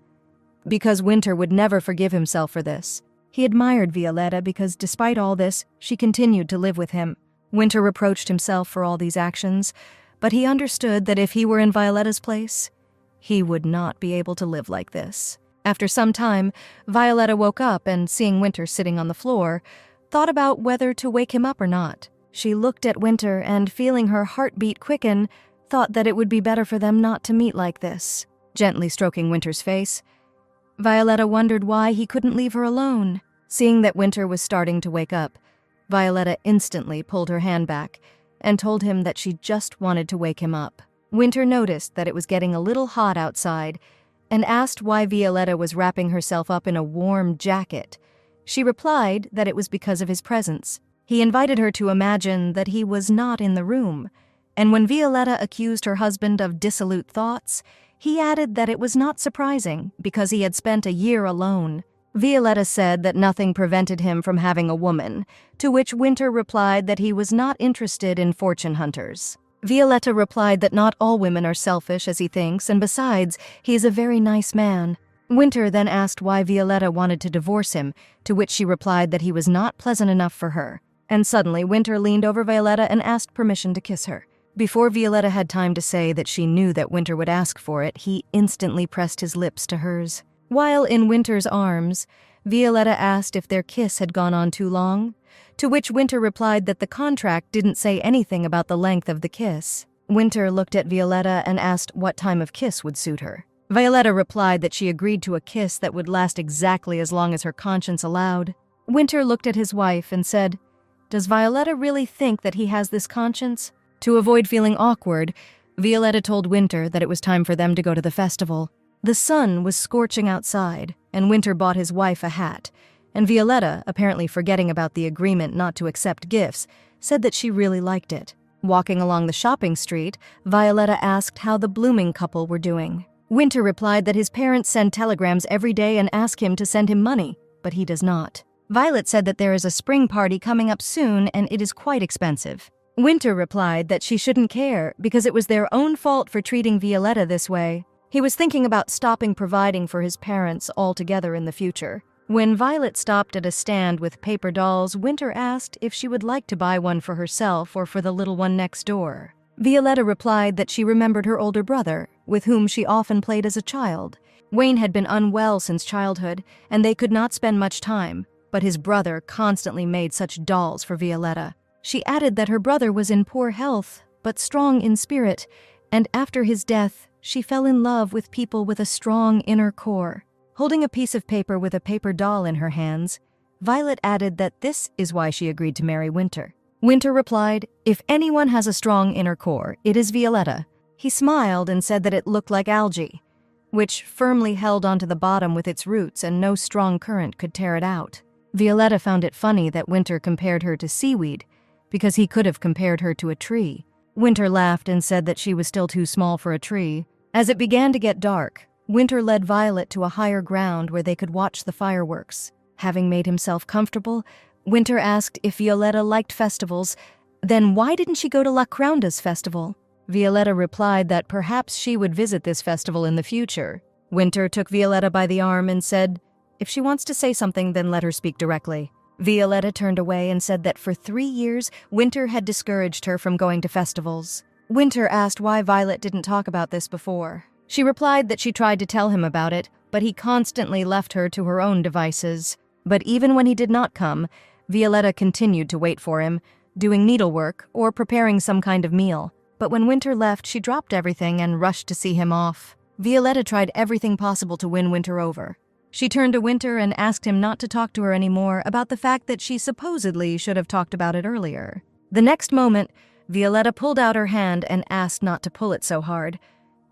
S1: Because Winter would never forgive himself for this. He admired Violetta because, despite all this, she continued to live with him. Winter reproached himself for all these actions, but he understood that if he were in Violetta's place, he would not be able to live like this. After some time, Violetta woke up and, seeing Winter sitting on the floor, thought about whether to wake him up or not. She looked at Winter and, feeling her heartbeat quicken, thought that it would be better for them not to meet like this. Gently stroking Winter's face, Violetta wondered why he couldn't leave her alone. Seeing that Winter was starting to wake up, Violetta instantly pulled her hand back and told him that she just wanted to wake him up. Winter noticed that it was getting a little hot outside and asked why Violetta was wrapping herself up in a warm jacket. She replied that it was because of his presence. He invited her to imagine that he was not in the room, and when Violetta accused her husband of dissolute thoughts, he added that it was not surprising because he had spent a year alone. Violetta said that nothing prevented him from having a woman, to which Winter replied that he was not interested in fortune hunters. Violetta replied that not all women are selfish as he thinks, and besides, he is a very nice man. Winter then asked why Violetta wanted to divorce him, to which she replied that he was not pleasant enough for her. And suddenly, Winter leaned over Violetta and asked permission to kiss her. Before Violetta had time to say that she knew that Winter would ask for it, he instantly pressed his lips to hers. While in Winter's arms, Violetta asked if their kiss had gone on too long, to which Winter replied that the contract didn't say anything about the length of the kiss. Winter looked at Violetta and asked what time of kiss would suit her. Violetta replied that she agreed to a kiss that would last exactly as long as her conscience allowed. Winter looked at his wife and said, "Does Violetta really think that he has this conscience?" To avoid feeling awkward, Violetta told Winter that it was time for them to go to the festival. The sun was scorching outside, and Winter bought his wife a hat, and Violetta, apparently forgetting about the agreement not to accept gifts, said that she really liked it. Walking along the shopping street, Violetta asked how the blooming couple were doing. Winter replied that his parents send telegrams every day and ask him to send him money, but he does not. Violet said that there is a spring party coming up soon and it is quite expensive. Winter replied that she shouldn't care because it was their own fault for treating Violetta this way. He was thinking about stopping providing for his parents altogether in the future. When Violet stopped at a stand with paper dolls, Winter asked if she would like to buy one for herself or for the little one next door. Violetta replied that she remembered her older brother, with whom she often played as a child. Wayne had been unwell since childhood, and they could not spend much time, but his brother constantly made such dolls for Violetta. She added that her brother was in poor health, but strong in spirit, and after his death, she fell in love with people with a strong inner core. Holding a piece of paper with a paper doll in her hands, Violet added that this is why she agreed to marry Winter. Winter replied, "If anyone has a strong inner core, it is Violetta. He smiled and said that it looked like algae, which firmly held onto the bottom with its roots and no strong current could tear it out. Violetta found it funny that Winter compared her to seaweed, because he could have compared her to a tree. Winter laughed and said that she was still too small for a tree. As it began to get dark, Winter led Violet to a higher ground where they could watch the fireworks. Having made himself comfortable, Winter asked if Violetta liked festivals. Then why didn't she go to Lacrounda's festival? Violetta replied that perhaps she would visit this festival in the future. Winter took Violetta by the arm and said, if she wants to say something, then let her speak directly. Violetta turned away and said that for 3 years, Winter had discouraged her from going to festivals. Winter asked why Violet didn't talk about this before. She replied that she tried to tell him about it, but he constantly left her to her own devices. But even when he did not come, Violetta continued to wait for him, doing needlework or preparing some kind of meal. But when Winter left, she dropped everything and rushed to see him off. Violetta tried everything possible to win Winter over. She turned to Winter and asked him not to talk to her anymore about the fact that she supposedly should have talked about it earlier. The next moment, Violetta pulled out her hand and asked not to pull it so hard,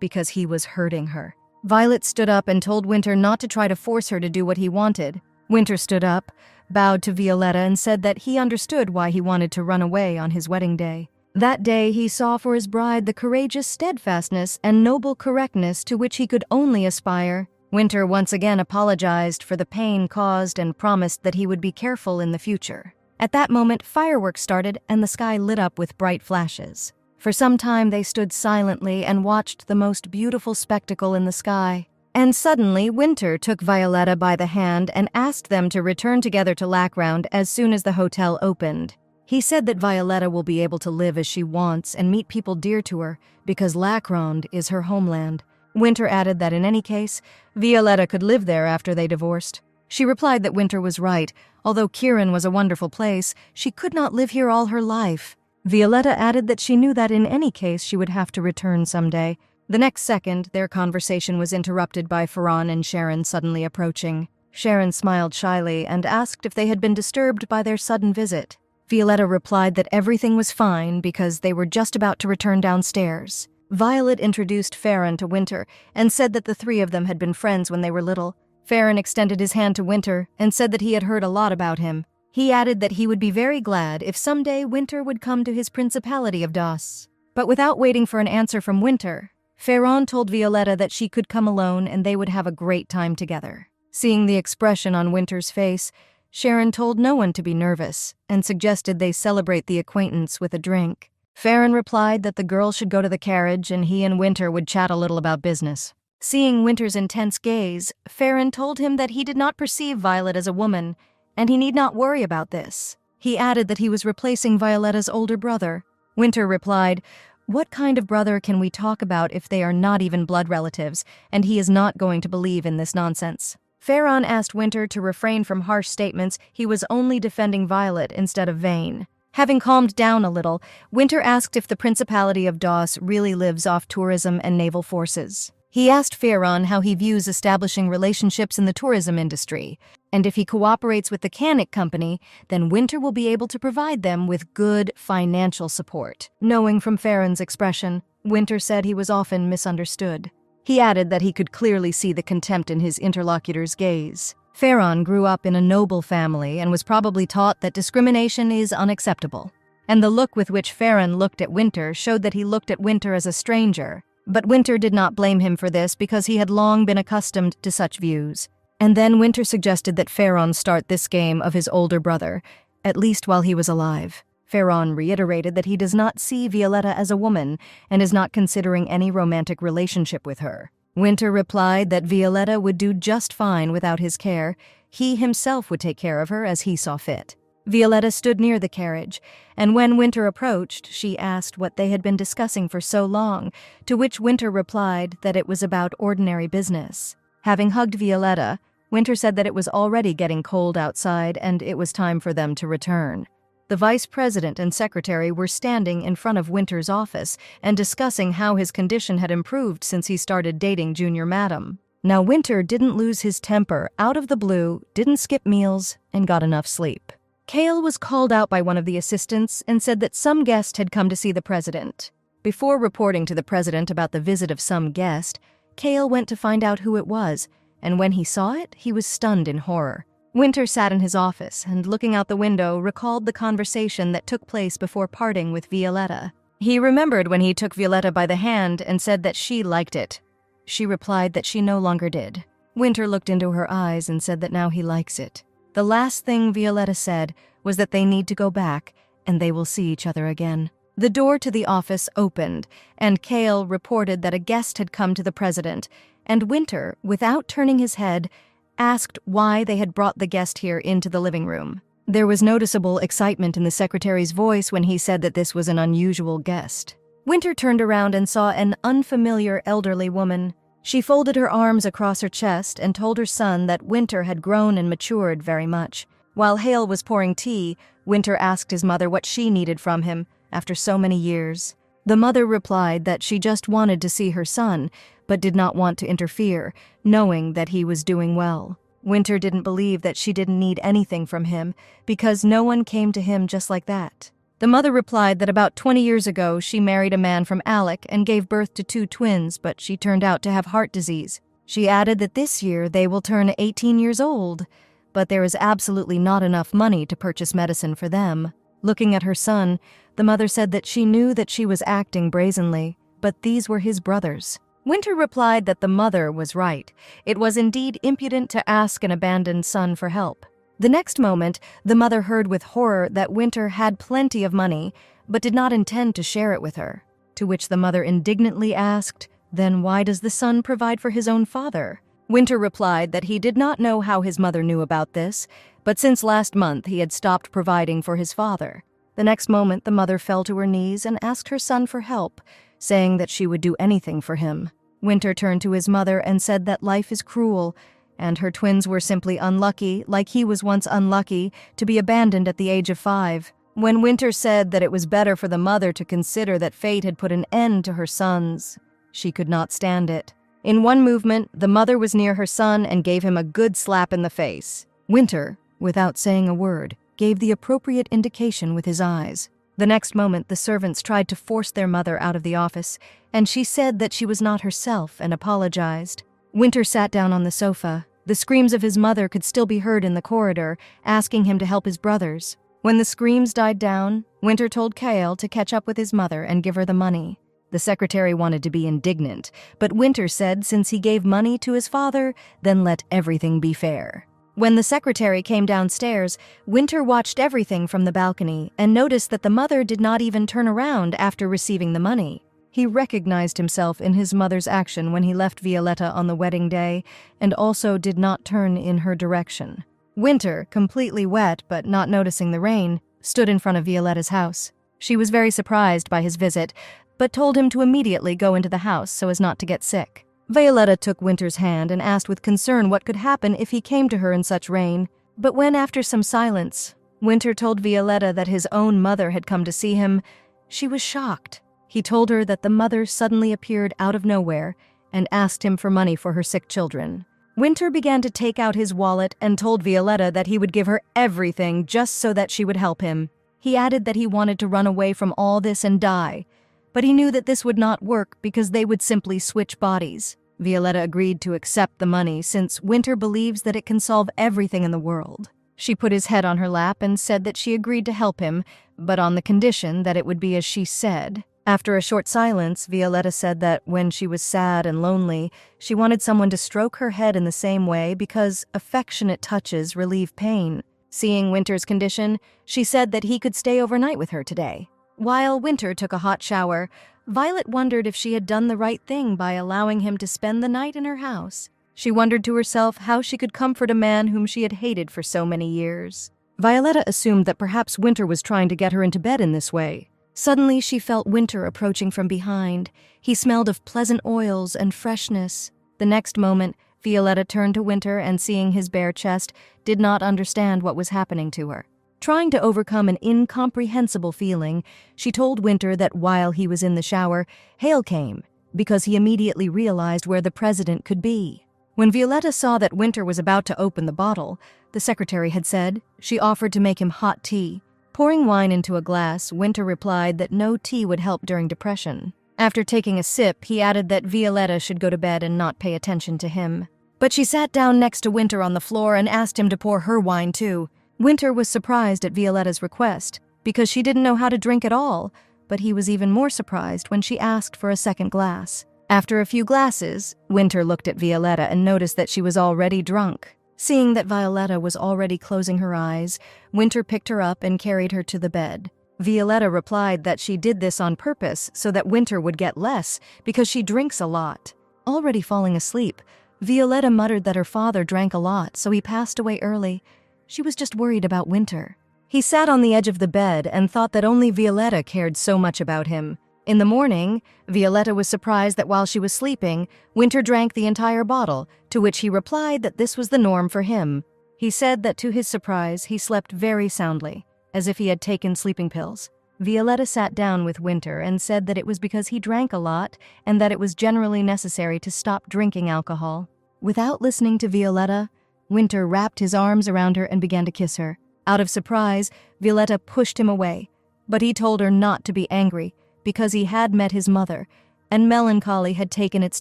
S1: because he was hurting her. Violet stood up and told Winter not to try to force her to do what he wanted. Winter stood up, bowed to Violetta, and said that he understood why he wanted to run away on his wedding day. That day, he saw for his bride the courageous steadfastness and noble correctness to which he could only aspire. Winter once again apologized for the pain caused and promised that he would be careful in the future. At that moment, fireworks started and the sky lit up with bright flashes. For some time, they stood silently and watched the most beautiful spectacle in the sky. And suddenly, Winter took Violetta by the hand and asked them to return together to Lacround as soon as the hotel opened. He said that Violetta will be able to live as she wants and meet people dear to her because Lacround is her homeland. Winter added that in any case, Violetta could live there after they divorced. She replied that Winter was right. Although Kirin was a wonderful place, she could not live here all her life. Violetta added that she knew that in any case she would have to return someday. The next second, their conversation was interrupted by Ferran and Sharon suddenly approaching. Sharon smiled shyly and asked if they had been disturbed by their sudden visit. Violetta replied that everything was fine because they were just about to return downstairs. Violet introduced Ferran to Winter and said that the three of them had been friends when they were little. Ferran extended his hand to Winter and said that he had heard a lot about him. He added that he would be very glad if someday Winter would come to his Principality of Das. But without waiting for an answer from Winter, Ferran told Violetta that she could come alone and they would have a great time together. Seeing the expression on Winter's face, Sharon told no one to be nervous and suggested they celebrate the acquaintance with a drink. Ferran replied that the girl should go to the carriage and he and Winter would chat a little about business. Seeing Winter's intense gaze, Ferran told him that he did not perceive Violet as a woman, and he need not worry about this. He added that he was replacing Violetta's older brother. Winter replied, "What kind of brother can we talk about if they are not even blood relatives, and he is not going to believe in this nonsense?" Ferran asked Winter to refrain from harsh statements. He was only defending Violet instead of Vane. Having calmed down a little, Winter asked if the Principality of Das really lives off tourism and naval forces. He asked Ferran how he views establishing relationships in the tourism industry, and if he cooperates with the Canik Company, then Winter will be able to provide them with good financial support. Knowing from Ferran's expression, Winter said he was often misunderstood. He added that he could clearly see the contempt in his interlocutor's gaze. Ferran grew up in a noble family and was probably taught that discrimination is unacceptable. And the look with which Ferran looked at Winter showed that he looked at Winter as a stranger. But Winter did not blame him for this because he had long been accustomed to such views. And then Winter suggested that Ferran start this game of his older brother, at least while he was alive. Ferran reiterated that he does not see Violetta as a woman and is not considering any romantic relationship with her. Winter replied that Violetta would do just fine without his care. He himself would take care of her as he saw fit. Violetta stood near the carriage, and when Winter approached, she asked what they had been discussing for so long, to which Winter replied that it was about ordinary business. Having hugged Violetta, Winter said that it was already getting cold outside and it was time for them to return. The vice president and secretary were standing in front of Winter's office and discussing how his condition had improved since he started dating Junior Madam. Now Winter didn't lose his temper out of the blue, didn't skip meals, and got enough sleep. Kale was called out by one of the assistants and said that some guest had come to see the president. Before reporting to the president about the visit of some guest, Cale went to find out who it was, and when he saw it, he was stunned in horror. Winter sat in his office and, looking out the window, recalled the conversation that took place before parting with Violetta. He remembered when he took Violetta by the hand and said that she liked it. She replied that she no longer did. Winter looked into her eyes and said that now he likes it. The last thing Violetta said was that they need to go back and they will see each other again. The door to the office opened, and Cale reported that a guest had come to the president, and Winter, without turning his head, asked why they had brought the guest here into the living room. There was noticeable excitement in the secretary's voice when he said that this was an unusual guest. Winter turned around and saw an unfamiliar elderly woman. She folded her arms across her chest and told her son that Winter had grown and matured very much. While Hale was pouring tea, Winter asked his mother what she needed from him after so many years. The mother replied that she just wanted to see her son, but did not want to interfere, knowing that he was doing well. Winter didn't believe that she didn't need anything from him, because no one came to him just like that. The mother replied that about 20 years ago she married a man from Alec and gave birth to 2 twins, but she turned out to have heart disease. She added that this year they will turn 18 years old, but there is absolutely not enough money to purchase medicine for them. Looking at her son, the mother said that she knew that she was acting brazenly, but these were his brothers. Winter replied that the mother was right. It was indeed impudent to ask an abandoned son for help. The next moment, the mother heard with horror that Winter had plenty of money, but did not intend to share it with her. To which the mother indignantly asked, "Then why does the son provide for his own father?" Winter replied that he did not know how his mother knew about this, but since last month he had stopped providing for his father. The next moment, the mother fell to her knees and asked her son for help, saying that she would do anything for him. Winter turned to his mother and said that life is cruel, and her twins were simply unlucky, like he was once unlucky, to be abandoned at the age of 5. When Winter said that it was better for the mother to consider that fate had put an end to her sons, she could not stand it. In one movement, the mother was near her son and gave him a good slap in the face. Winter, without saying a word, gave the appropriate indication with his eyes. The next moment, the servants tried to force their mother out of the office, and she said that she was not herself and apologized. Winter sat down on the sofa. The screams of his mother could still be heard in the corridor, asking him to help his brothers. When the screams died down, Winter told Cale to catch up with his mother and give her the money. The secretary wanted to be indignant, but Winter said since he gave money to his father, then let everything be fair. When the secretary came downstairs, Winter watched everything from the balcony and noticed that the mother did not even turn around after receiving the money. He recognized himself in his mother's action when he left Violetta on the wedding day and also did not turn in her direction. Winter, completely wet but not noticing the rain, stood in front of Violetta's house. She was very surprised by his visit, but told him to immediately go into the house so as not to get sick. Violetta took Winter's hand and asked with concern what could happen if he came to her in such rain. But when, after some silence, Winter told Violetta that his own mother had come to see him, she was shocked. He told her that the mother suddenly appeared out of nowhere and asked him for money for her sick children. Winter began to take out his wallet and told Violetta that he would give her everything just so that she would help him. He added that he wanted to run away from all this and die, but he knew that this would not work because they would simply switch bodies. Violetta agreed to accept the money since Winter believes that it can solve everything in the world. She put his head on her lap and said that she agreed to help him, but on the condition that it would be as she said. After a short silence, Violetta said that when she was sad and lonely, she wanted someone to stroke her head in the same way because affectionate touches relieve pain. Seeing Winter's condition, she said that he could stay overnight with her today. While Winter took a hot shower, Violet wondered if she had done the right thing by allowing him to spend the night in her house. She wondered to herself how she could comfort a man whom she had hated for so many years. Violetta assumed that perhaps Winter was trying to get her into bed in this way. Suddenly, she felt Winter approaching from behind. He smelled of pleasant oils and freshness. The next moment, Violetta turned to Winter and, seeing his bare chest, did not understand what was happening to her. Trying to overcome an incomprehensible feeling, she told Winter that while he was in the shower, Hale came, because he immediately realized where the president could be. When Violetta saw that Winter was about to open the bottle, the secretary had said, she offered to make him hot tea. Pouring wine into a glass, Winter replied that no tea would help during depression. After taking a sip, he added that Violetta should go to bed and not pay attention to him. But she sat down next to Winter on the floor and asked him to pour her wine too. Winter was surprised at Violetta's request, because she didn't know how to drink at all, but he was even more surprised when she asked for a second glass. After a few glasses, Winter looked at Violetta and noticed that she was already drunk. Seeing that Violetta was already closing her eyes, Winter picked her up and carried her to the bed. Violetta replied that she did this on purpose so that Winter would get less because she drinks a lot. Already falling asleep, Violetta muttered that her father drank a lot, so he passed away early. She was just worried about Winter. He sat on the edge of the bed and thought that only Violetta cared so much about him. In the morning, Violetta was surprised that while she was sleeping, Winter drank the entire bottle, to which he replied that this was the norm for him. He said that to his surprise, he slept very soundly, as if he had taken sleeping pills. Violetta sat down with Winter and said that it was because he drank a lot and that it was generally necessary to stop drinking alcohol. Without listening to Violetta, Winter wrapped his arms around her and began to kiss her. Out of surprise, Violetta pushed him away, but he told her not to be angry because he had met his mother, and melancholy had taken its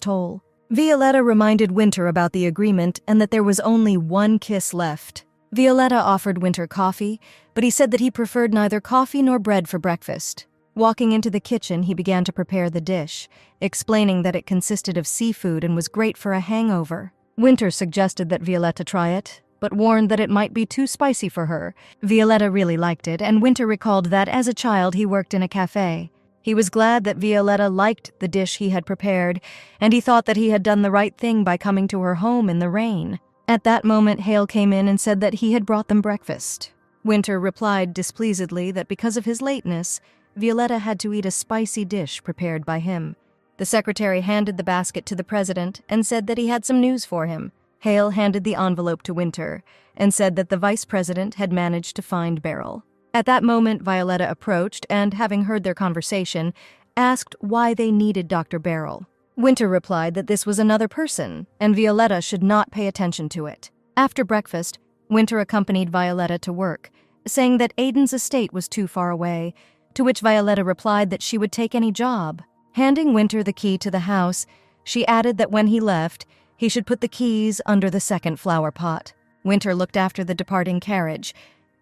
S1: toll. Violetta reminded Winter about the agreement and that there was only one kiss left. Violetta offered Winter coffee, but he said that he preferred neither coffee nor bread for breakfast. Walking into the kitchen, he began to prepare the dish, explaining that it consisted of seafood and was great for a hangover. Winter suggested that Violetta try it, but warned that it might be too spicy for her. Violetta really liked it, and Winter recalled that as a child he worked in a cafe. He was glad that Violetta liked the dish he had prepared, and he thought that he had done the right thing by coming to her home in the rain. At that moment, Hale came in and said that he had brought them breakfast. Winter replied displeasedly that because of his lateness, Violetta had to eat a spicy dish prepared by him. The secretary handed the basket to the president and said that he had some news for him. Hale handed the envelope to Winter and said that the vice president had managed to find Beryl. At that moment, Violetta approached and, having heard their conversation, asked why they needed Dr. Beryl. Winter replied that this was another person, and Violetta should not pay attention to it. After breakfast, Winter accompanied Violetta to work, saying that Aiden's estate was too far away, to which Violetta replied that she would take any job. Handing Winter the key to the house, she added that when he left, he should put the keys under the second flower pot. Winter looked after the departing carriage,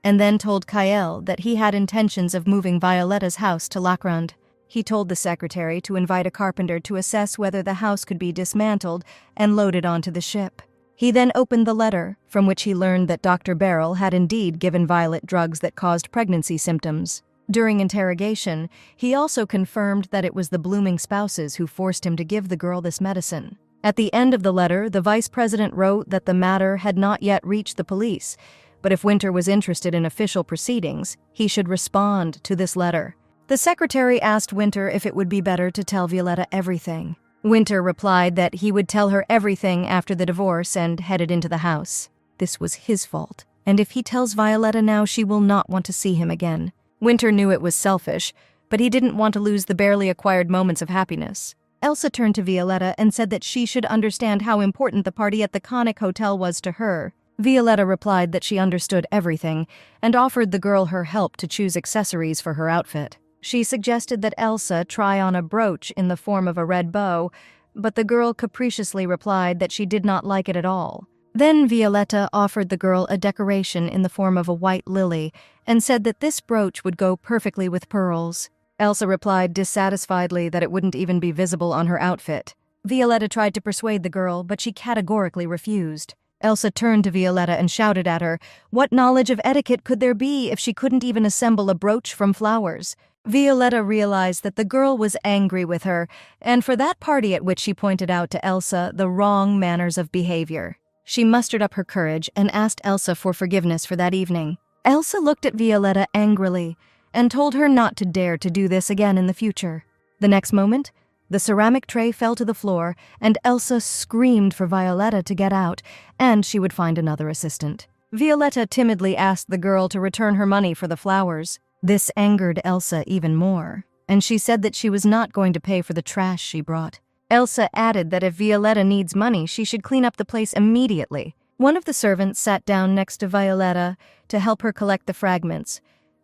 S1: and then told Kyle that he had intentions of moving Violetta's house to Lacrand. He told the secretary to invite a carpenter to assess whether the house could be dismantled and loaded onto the ship. He then opened the letter, from which he learned that Dr. Beryl had indeed given Violet drugs that caused pregnancy symptoms. During interrogation, he also confirmed that it was the blooming spouses who forced him to give the girl this medicine. At the end of the letter, the vice president wrote that the matter had not yet reached the police, but if Winter was interested in official proceedings, he should respond to this letter. The secretary asked Winter if it would be better to tell Violetta everything. Winter replied that he would tell her everything after the divorce and headed into the house. This was his fault, and if he tells Violetta now, she will not want to see him again. Winter knew it was selfish, but he didn't want to lose the barely acquired moments of happiness. Elsa turned to Violetta and said that she should understand how important the party at the Conic Hotel was to her. Violetta replied that she understood everything and offered the girl her help to choose accessories for her outfit. She suggested that Elsa try on a brooch in the form of a red bow, but the girl capriciously replied that she did not like it at all. Then Violetta offered the girl a decoration in the form of a white lily and said that this brooch would go perfectly with pearls. Elsa replied dissatisfiedly that it wouldn't even be visible on her outfit. Violetta tried to persuade the girl, but she categorically refused. Elsa turned to Violetta and shouted at her, what knowledge of etiquette could there be if she couldn't even assemble a brooch from flowers? Violetta realized that the girl was angry with her, and for that party at which she pointed out to Elsa the wrong manners of behavior. She mustered up her courage and asked Elsa for forgiveness for that evening. Elsa looked at Violetta angrily and told her not to dare to do this again in the future. The next moment, the ceramic tray fell to the floor, and Elsa screamed for Violetta to get out, and she would find another assistant. Violetta timidly asked the girl to return her money for the flowers. This angered Elsa even more, and she said that she was not going to pay for the trash she brought. Elsa added that if Violetta needs money, she should clean up the place immediately. One of the servants sat down next to Violetta to help her collect the fragments,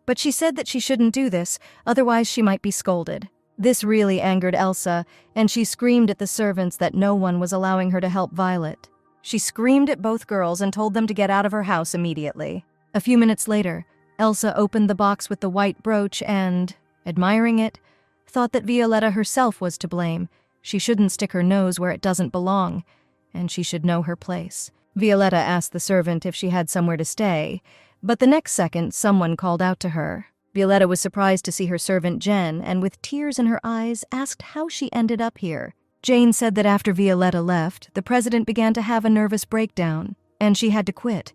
S1: but she said that she shouldn't do this, otherwise she might be scolded. This really angered Elsa, and she screamed at the servants that no one was allowing her to help Violet. She screamed at both girls and told them to get out of her house immediately. A few minutes later, Elsa opened the box with the white brooch and, admiring it, thought that Violetta herself was to blame. She shouldn't stick her nose where it doesn't belong, and she should know her place. Violetta asked the servant if she had somewhere to stay, but the next second someone called out to her. Violetta was surprised to see her servant Jen, and with tears in her eyes asked how she ended up here. Jane said that after Violetta left, the president began to have a nervous breakdown, and she had to quit.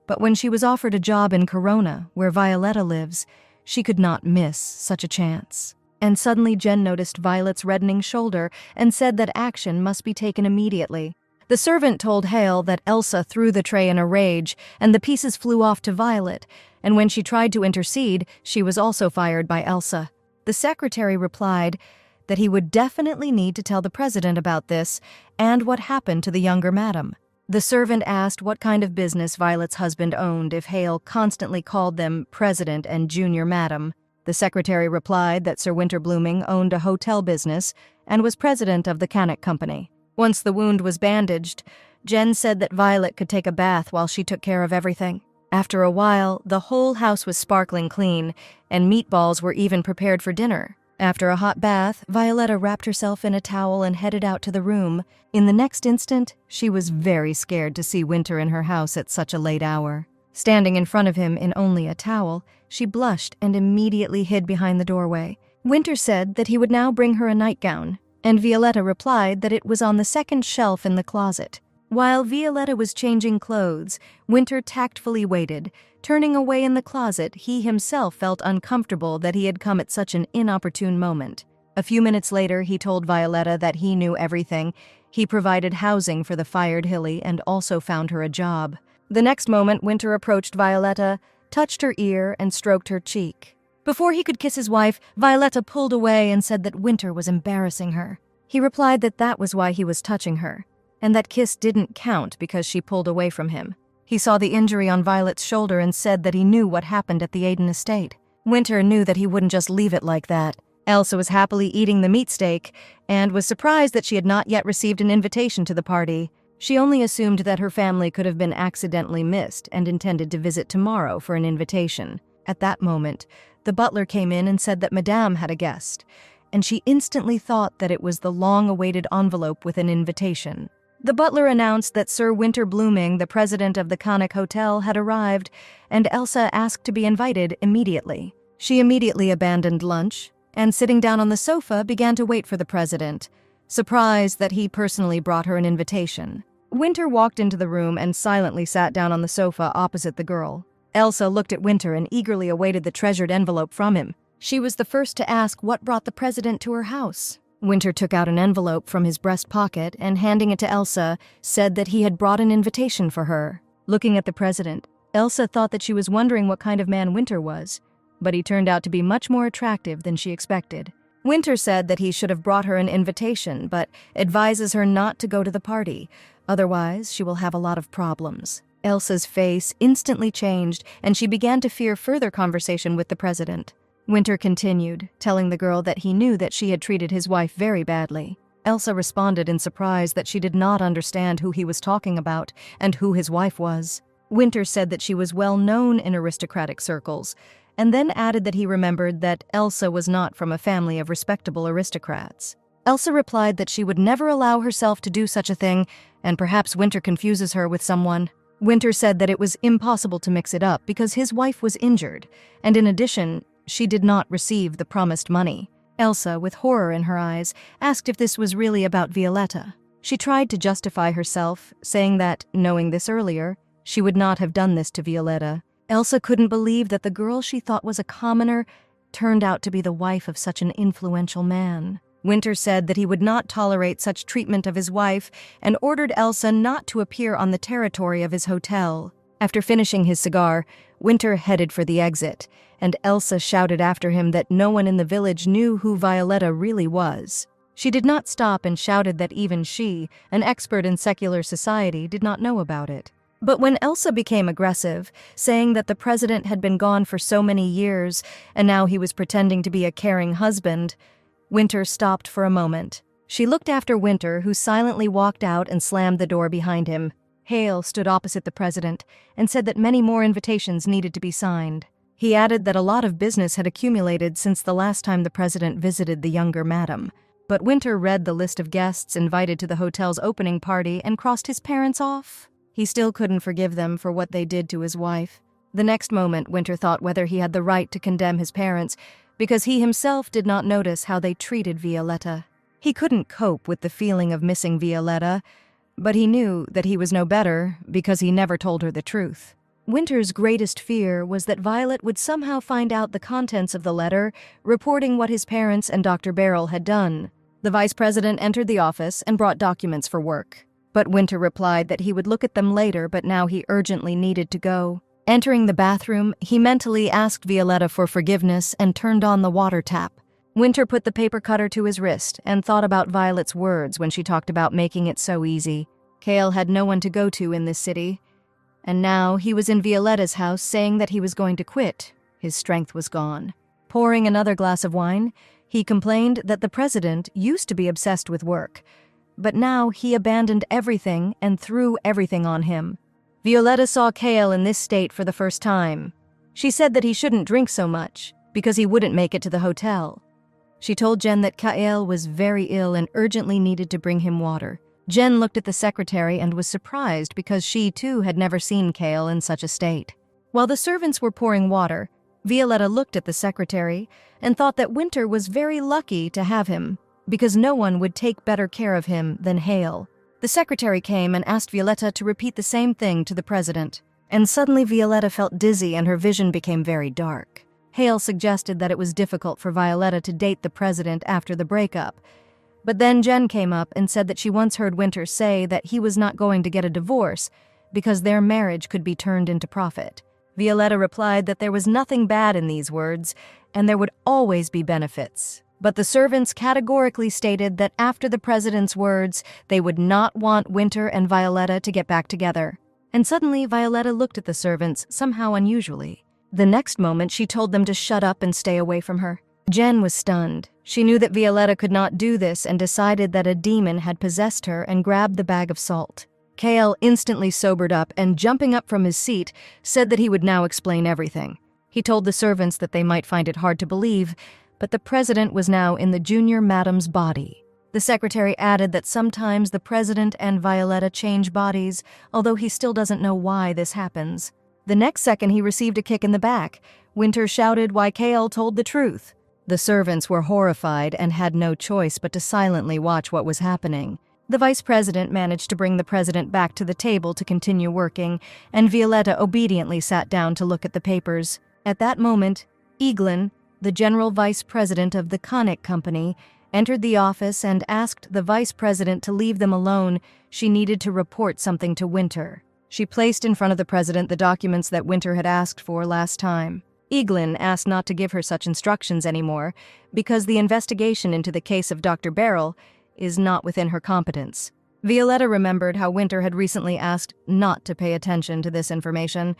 S1: But when she was offered a job in Corona, where Violetta lives, she could not miss such a chance. And suddenly Jen noticed Violet's reddening shoulder and said that action must be taken immediately. The servant told Hale that Elsa threw the tray in a rage, and the pieces flew off to Violet, and when she tried to intercede, she was also fired by Elsa. The secretary replied that he would definitely need to tell the president about this and what happened to the younger madam. The servant asked what kind of business Violet's husband owned if Hale constantly called them president and junior madam. The secretary replied that Sir Winter Blooming owned a hotel business and was president of the Cannock Company. Once the wound was bandaged, Jen said that Violet could take a bath while she took care of everything. After a while, the whole house was sparkling clean, and meatballs were even prepared for dinner. After a hot bath, Violetta wrapped herself in a towel and headed out to the room. In the next instant, she was very scared to see Winter in her house at such a late hour. Standing in front of him in only a towel, she blushed and immediately hid behind the doorway. Winter said that he would now bring her a nightgown, and Violetta replied that it was on the second shelf in the closet. While Violetta was changing clothes, Winter tactfully waited. Turning away in the closet, he himself felt uncomfortable that he had come at such an inopportune moment. A few minutes later, he told Violetta that he knew everything. He provided housing for the fired Hilly and also found her a job. The next moment, Winter approached Violetta, touched her ear, and stroked her cheek. Before he could kiss his wife, Violetta pulled away and said that Winter was embarrassing her. He replied that that was why he was touching her, and that kiss didn't count because she pulled away from him. He saw the injury on Violet's shoulder and said that he knew what happened at the Aiden estate. Winter knew that he wouldn't just leave it like that. Elsa was happily eating the meat steak and was surprised that she had not yet received an invitation to the party. She only assumed that her family could have been accidentally missed and intended to visit tomorrow for an invitation. At that moment, the butler came in and said that Madame had a guest, and she instantly thought that it was the long-awaited envelope with an invitation. The butler announced that Sir Winter Blooming, the president of the Cannock Hotel, had arrived, and Elsa asked to be invited immediately. She immediately abandoned lunch, and sitting down on the sofa, began to wait for the president, surprised that he personally brought her an invitation. Winter walked into the room and silently sat down on the sofa opposite the girl. Elsa looked at Winter and eagerly awaited the treasured envelope from him. She was the first to ask what brought the president to her house. Winter took out an envelope from his breast pocket and, handing it to Elsa, said that he had brought an invitation for her. Looking at the president, Elsa thought that she was wondering what kind of man Winter was, but he turned out to be much more attractive than she expected. Winter said that he should have brought her an invitation, but advises her not to go to the party, otherwise she will have a lot of problems. Elsa's face instantly changed, and she began to fear further conversation with the president. Winter continued, telling the girl that he knew that she had treated his wife very badly. Elsa responded in surprise that she did not understand who he was talking about and who his wife was. Winter said that she was well known in aristocratic circles, and then added that he remembered that Elsa was not from a family of respectable aristocrats. Elsa replied that she would never allow herself to do such a thing, and perhaps Winter confuses her with someone. Winter said that it was impossible to mix it up because his wife was injured, and in addition, she did not receive the promised money. Elsa, with horror in her eyes, asked if this was really about Violetta. She tried to justify herself, saying that, knowing this earlier, she would not have done this to Violetta. Elsa couldn't believe that the girl she thought was a commoner turned out to be the wife of such an influential man. Winter said that he would not tolerate such treatment of his wife and ordered Elsa not to appear on the territory of his hotel. After finishing his cigar, Winter headed for the exit, and Elsa shouted after him that no one in the village knew who Violetta really was. She did not stop and shouted that even she, an expert in secular society, did not know about it. But when Elsa became aggressive, saying that the president had been gone for so many years and now he was pretending to be a caring husband, Winter stopped for a moment. She looked after Winter, who silently walked out and slammed the door behind him. Hale stood opposite the president and said that many more invitations needed to be signed. He added that a lot of business had accumulated since the last time the president visited the younger madam. But Winter read the list of guests invited to the hotel's opening party and crossed his parents off. He still couldn't forgive them for what they did to his wife. The next moment, Winter thought whether he had the right to condemn his parents, because he himself did not notice how they treated Violetta. He couldn't cope with the feeling of missing Violetta, but he knew that he was no better because he never told her the truth. Winter's greatest fear was that Violet would somehow find out the contents of the letter, reporting what his parents and Dr. Beryl had done. The vice president entered the office and brought documents for work. But Winter replied that he would look at them later, but now he urgently needed to go. Entering the bathroom, he mentally asked Violetta for forgiveness and turned on the water tap. Winter put the paper cutter to his wrist and thought about Violet's words when she talked about making it so easy. Cale had no one to go to in this city, and now he was in Violetta's house saying that he was going to quit. His strength was gone. Pouring another glass of wine, he complained that the president used to be obsessed with work, but now he abandoned everything and threw everything on him. Violetta saw Cale in this state for the first time. She said that he shouldn't drink so much, because he wouldn't make it to the hotel. She told Jen that Cale was very ill and urgently needed to bring him water. Jen looked at the secretary and was surprised because she, too, had never seen Cale in such a state. While the servants were pouring water, Violetta looked at the secretary and thought that Winter was very lucky to have him, because no one would take better care of him than Hale. The secretary came and asked Violetta to repeat the same thing to the president, and suddenly Violetta felt dizzy and her vision became very dark. Hale suggested that it was difficult for Violetta to date the president after the breakup, but then Jen came up and said that she once heard Winter say that he was not going to get a divorce because their marriage could be turned into profit. Violetta replied that there was nothing bad in these words and there would always be benefits. But the servants categorically stated that after the president's words, they would not want Winter and Violetta to get back together. And suddenly, Violetta looked at the servants, somehow unusually. The next moment, she told them to shut up and stay away from her. Jen was stunned. She knew that Violetta could not do this and decided that a demon had possessed her and grabbed the bag of salt. Cale instantly sobered up and, jumping up from his seat, said that he would now explain everything. He told the servants that they might find it hard to believe, but the president was now in the junior madam's body. The secretary added that sometimes the president and Violetta change bodies, although he still doesn't know why this happens. The next second he received a kick in the back. Winter shouted why Cale told the truth. The servants were horrified and had no choice but to silently watch what was happening. The vice president managed to bring the president back to the table to continue working, and Violetta obediently sat down to look at the papers. At that moment, Eglin, the general vice president of the Conic Company, entered the office and asked the vice president to leave them alone. She needed to report something to Winter. She placed in front of the president the documents that Winter had asked for last time. Eglin asked not to give her such instructions anymore because the investigation into the case of Dr. Beryl is not within her competence. Violetta remembered how Winter had recently asked not to pay attention to this information,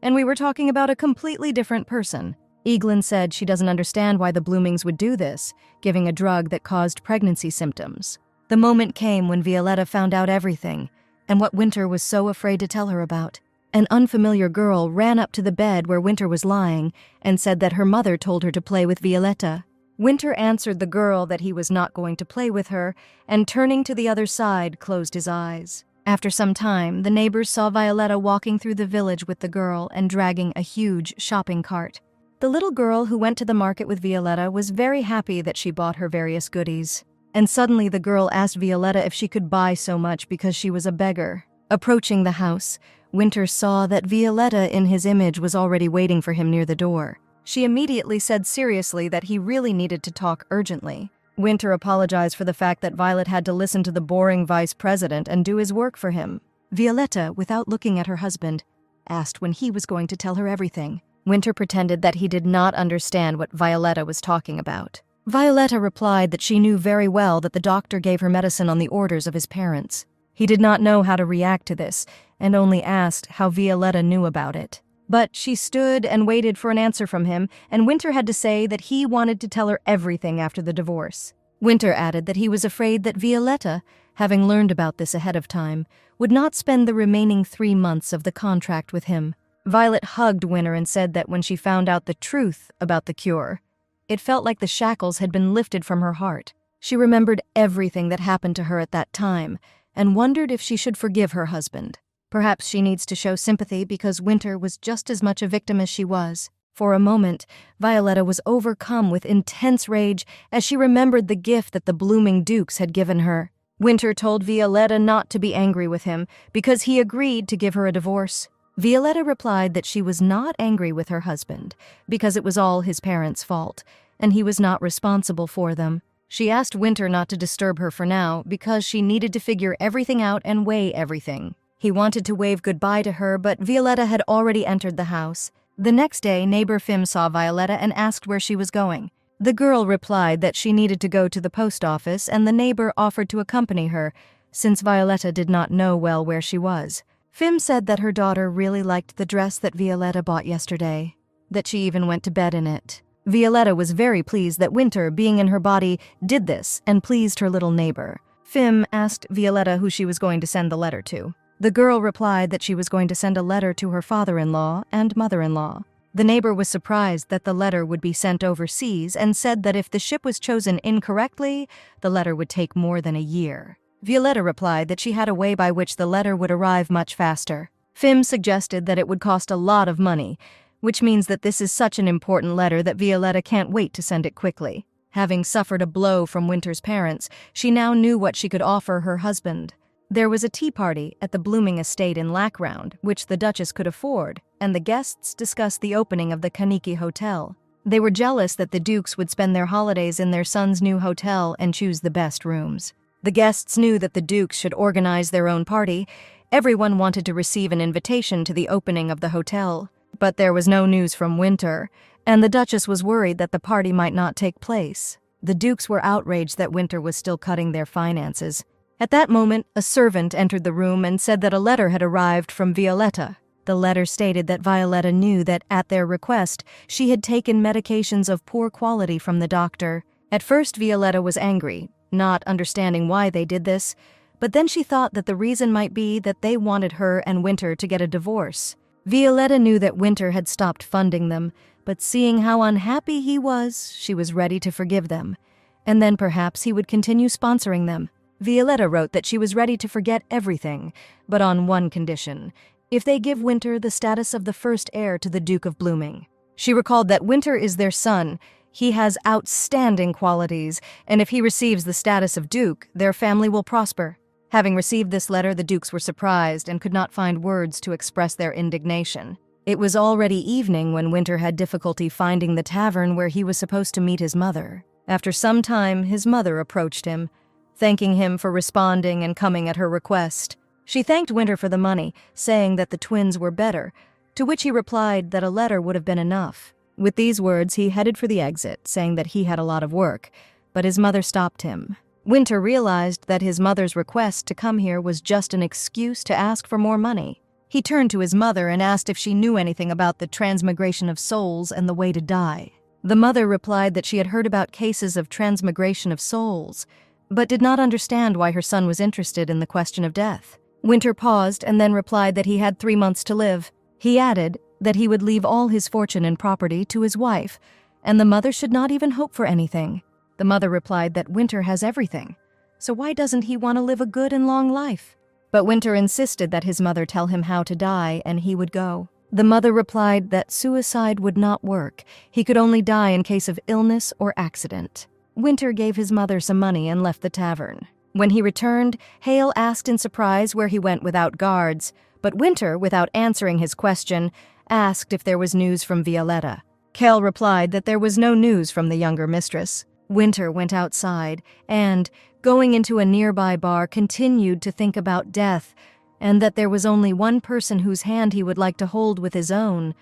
S1: and we were talking about a completely different person. Eglin said she doesn't understand why the Bloomings would do this, giving a drug that caused pregnancy symptoms. The moment came when Violetta found out everything, and what Winter was so afraid to tell her about. An unfamiliar girl ran up to the bed where Winter was lying and said that her mother told her to play with Violetta. Winter answered the girl that he was not going to play with her, and turning to the other side, closed his eyes. After some time, the neighbors saw Violetta walking through the village with the girl and dragging a huge shopping cart. The little girl who went to the market with Violetta was very happy that she bought her various goodies. And suddenly the girl asked Violetta if she could buy so much because she was a beggar. Approaching the house, Winter saw that Violetta in his image was already waiting for him near the door. She immediately said seriously that he really needed to talk urgently. Winter apologized for the fact that Violet had to listen to the boring vice president and do his work for him. Violetta, without looking at her husband, asked when he was going to tell her everything. Winter pretended that he did not understand what Violetta was talking about. Violetta replied that she knew very well that the doctor gave her medicine on the orders of his parents. He did not know how to react to this, and only asked how Violetta knew about it. But she stood and waited for an answer from him, and Winter had to say that he wanted to tell her everything after the divorce. Winter added that he was afraid that Violetta, having learned about this ahead of time, would not spend the remaining 3 months of the contract with him. Violet hugged Winter and said that when she found out the truth about the cure, it felt like the shackles had been lifted from her heart. She remembered everything that happened to her at that time and wondered if she should forgive her husband. Perhaps she needs to show sympathy because Winter was just as much a victim as she was. For a moment, Violetta was overcome with intense rage as she remembered the gift that the blooming dukes had given her. Winter told Violetta not to be angry with him because he agreed to give her a divorce. Violetta replied that she was not angry with her husband because it was all his parents' fault, and he was not responsible for them. She asked Winter not to disturb her for now because she needed to figure everything out and weigh everything. He wanted to wave goodbye to her, but Violetta had already entered the house. The next day, neighbor Fim saw Violetta and asked where she was going. The girl replied that she needed to go to the post office, and the neighbor offered to accompany her, since Violetta did not know well where she was. Fim said that her daughter really liked the dress that Violetta bought yesterday, that she even went to bed in it. Violetta was very pleased that Winter, being in her body, did this and pleased her little neighbor. Fim asked Violetta who she was going to send the letter to. The girl replied that she was going to send a letter to her father-in-law and mother-in-law. The neighbor was surprised that the letter would be sent overseas and said that if the ship was chosen incorrectly, the letter would take more than a year. Violetta replied that she had a way by which the letter would arrive much faster. Fim suggested that it would cost a lot of money, which means that this is such an important letter that Violetta can't wait to send it quickly. Having suffered a blow from Winter's parents, she now knew what she could offer her husband. There was a tea party at the blooming estate in Lackround, which the Duchess could afford, and the guests discussed the opening of the Kaniki Hotel. They were jealous that the Dukes would spend their holidays in their son's new hotel and choose the best rooms. The guests knew that the Dukes should organize their own party. Everyone wanted to receive an invitation to the opening of the hotel. But there was no news from Winter, and the Duchess was worried that the party might not take place. The Dukes were outraged that Winter was still cutting their finances. At that moment, a servant entered the room and said that a letter had arrived from Violetta. The letter stated that Violetta knew that, at their request, she had taken medications of poor quality from the doctor. At first, Violetta was angry, not understanding why they did this, but then she thought that the reason might be that they wanted her and Winter to get a divorce. Violetta knew that Winter had stopped funding them, but seeing how unhappy he was, she was ready to forgive them, and then perhaps he would continue sponsoring them. Violetta wrote that she was ready to forget everything, but on one condition: if they give Winter the status of the first heir to the Duke of Blooming. She recalled that Winter is their son, he has outstanding qualities, and if he receives the status of Duke, their family will prosper. Having received this letter, the Dukes were surprised and could not find words to express their indignation. It was already evening when Winter had difficulty finding the tavern where he was supposed to meet his mother. After some time, his mother approached him, thanking him for responding and coming at her request. She thanked Winter for the money, saying that the twins were better, to which he replied that a letter would have been enough. With these words, he headed for the exit, saying that he had a lot of work, but his mother stopped him. Winter realized that his mother's request to come here was just an excuse to ask for more money. He turned to his mother and asked if she knew anything about the transmigration of souls and the way to die. The mother replied that she had heard about cases of transmigration of souls, but did not understand why her son was interested in the question of death. Winter paused and then replied that he had 3 months to live. He added that he would leave all his fortune and property to his wife, and the mother should not even hope for anything. The mother replied that Winter has everything, so why doesn't he want to live a good and long life? But Winter insisted that his mother tell him how to die and he would go. The mother replied that suicide would not work. He could only die in case of illness or accident. Winter gave his mother some money and left the tavern. When he returned, Hale asked in surprise where he went without guards, but Winter, without answering his question, asked if there was news from Violetta. Hale replied that there was no news from the younger mistress. Winter went outside and, going into a nearby bar, continued to think about death, and that there was only one person whose hand he would like to hold with his own,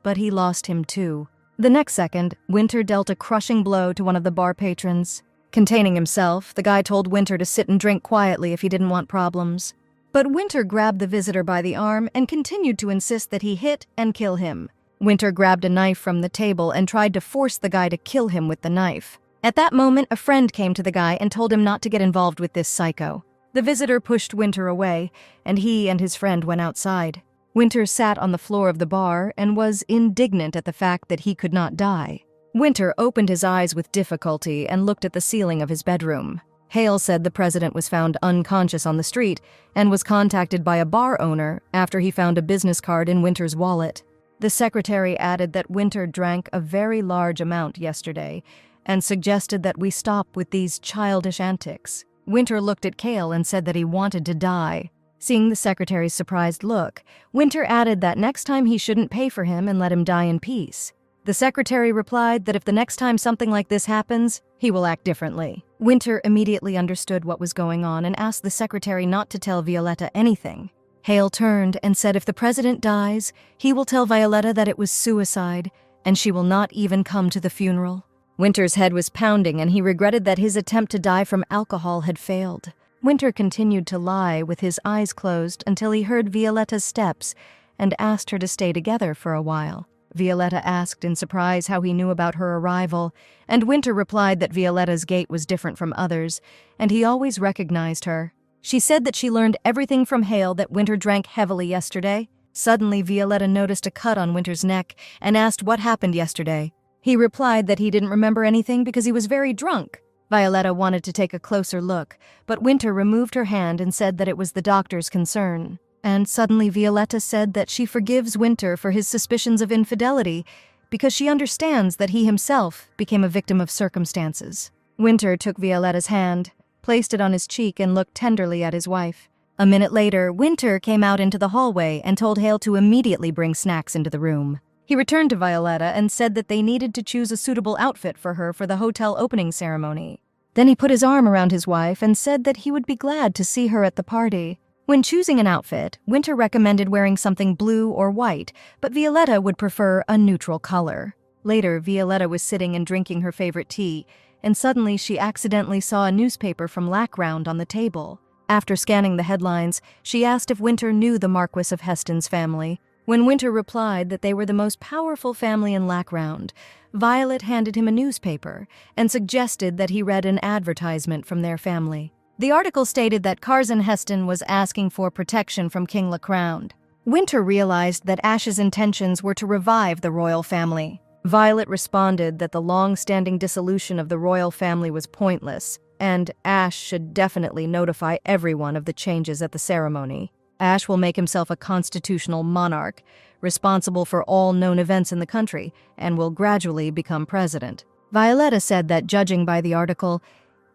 S1: but he lost him too. The next second, Winter dealt a crushing blow to one of the bar patrons. Containing himself, the guy told Winter to sit and drink quietly if he didn't want problems. But Winter grabbed the visitor by the arm and continued to insist that he hit and kill him. Winter grabbed a knife from the table and tried to force the guy to kill him with the knife. At that moment, a friend came to the guy and told him not to get involved with this psycho. The visitor pushed Winter away, and he and his friend went outside. Winter sat on the floor of the bar and was indignant at the fact that he could not die. Winter opened his eyes with difficulty and looked at the ceiling of his bedroom. Hale said the president was found unconscious on the street and was contacted by a bar owner after he found a business card in Winter's wallet. The secretary added that Winter drank a very large amount yesterday and suggested that we stop with these childish antics. Winter looked at Cale and said that he wanted to die. Seeing the secretary's surprised look, Winter added that next time he shouldn't pay for him and let him die in peace. The secretary replied that if the next time something like this happens, he will act differently. Winter immediately understood what was going on and asked the secretary not to tell Violetta anything. Hale turned and said if the president dies, he will tell Violetta that it was suicide, and she will not even come to the funeral. Winter's head was pounding, and he regretted that his attempt to die from alcohol had failed. Winter continued to lie with his eyes closed until he heard Violetta's steps and asked her to stay together for a while. Violetta asked in surprise how he knew about her arrival, and Winter replied that Violetta's gait was different from others, and he always recognized her. She said that she learned everything from Hale that Winter drank heavily yesterday. Suddenly, Violetta noticed a cut on Winter's neck and asked what happened yesterday. He replied that he didn't remember anything because he was very drunk. Violetta wanted to take a closer look, but Winter removed her hand and said that it was the doctor's concern. And suddenly Violetta said that she forgives Winter for his suspicions of infidelity because she understands that he himself became a victim of circumstances. Winter took Violetta's hand, placed it on his cheek, and looked tenderly at his wife. A minute later, Winter came out into the hallway and told Hale to immediately bring snacks into the room. He returned to Violetta and said that they needed to choose a suitable outfit for her for the hotel opening ceremony. Then he put his arm around his wife and said that he would be glad to see her at the party. When choosing an outfit, Winter recommended wearing something blue or white, but Violetta would prefer a neutral color. Later, Violetta was sitting and drinking her favorite tea, and suddenly she accidentally saw a newspaper from Lackround on the table. After scanning the headlines, she asked if Winter knew the Marquis of Heston's family. When Winter replied that they were the most powerful family in Lackround, Violet handed him a newspaper and suggested that he read an advertisement from their family. The article stated that Curzon Heston was asking for protection from King Lacround. Winter realized that Ash's intentions were to revive the royal family. Violet responded that the long-standing dissolution of the royal family was pointless, and Ash should definitely notify everyone of the changes at the ceremony. Ash will make himself a constitutional monarch, responsible for all known events in the country, and will gradually become president. Violetta said that, judging by the article,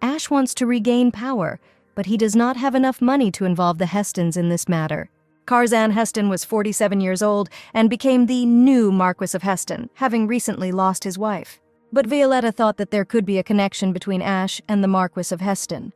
S1: Ash wants to regain power, but he does not have enough money to involve the Hestons in this matter. Curzon Heston was 47 years old and became the new Marquis of Heston, having recently lost his wife. But Violetta thought that there could be a connection between Ash and the Marquis of Heston.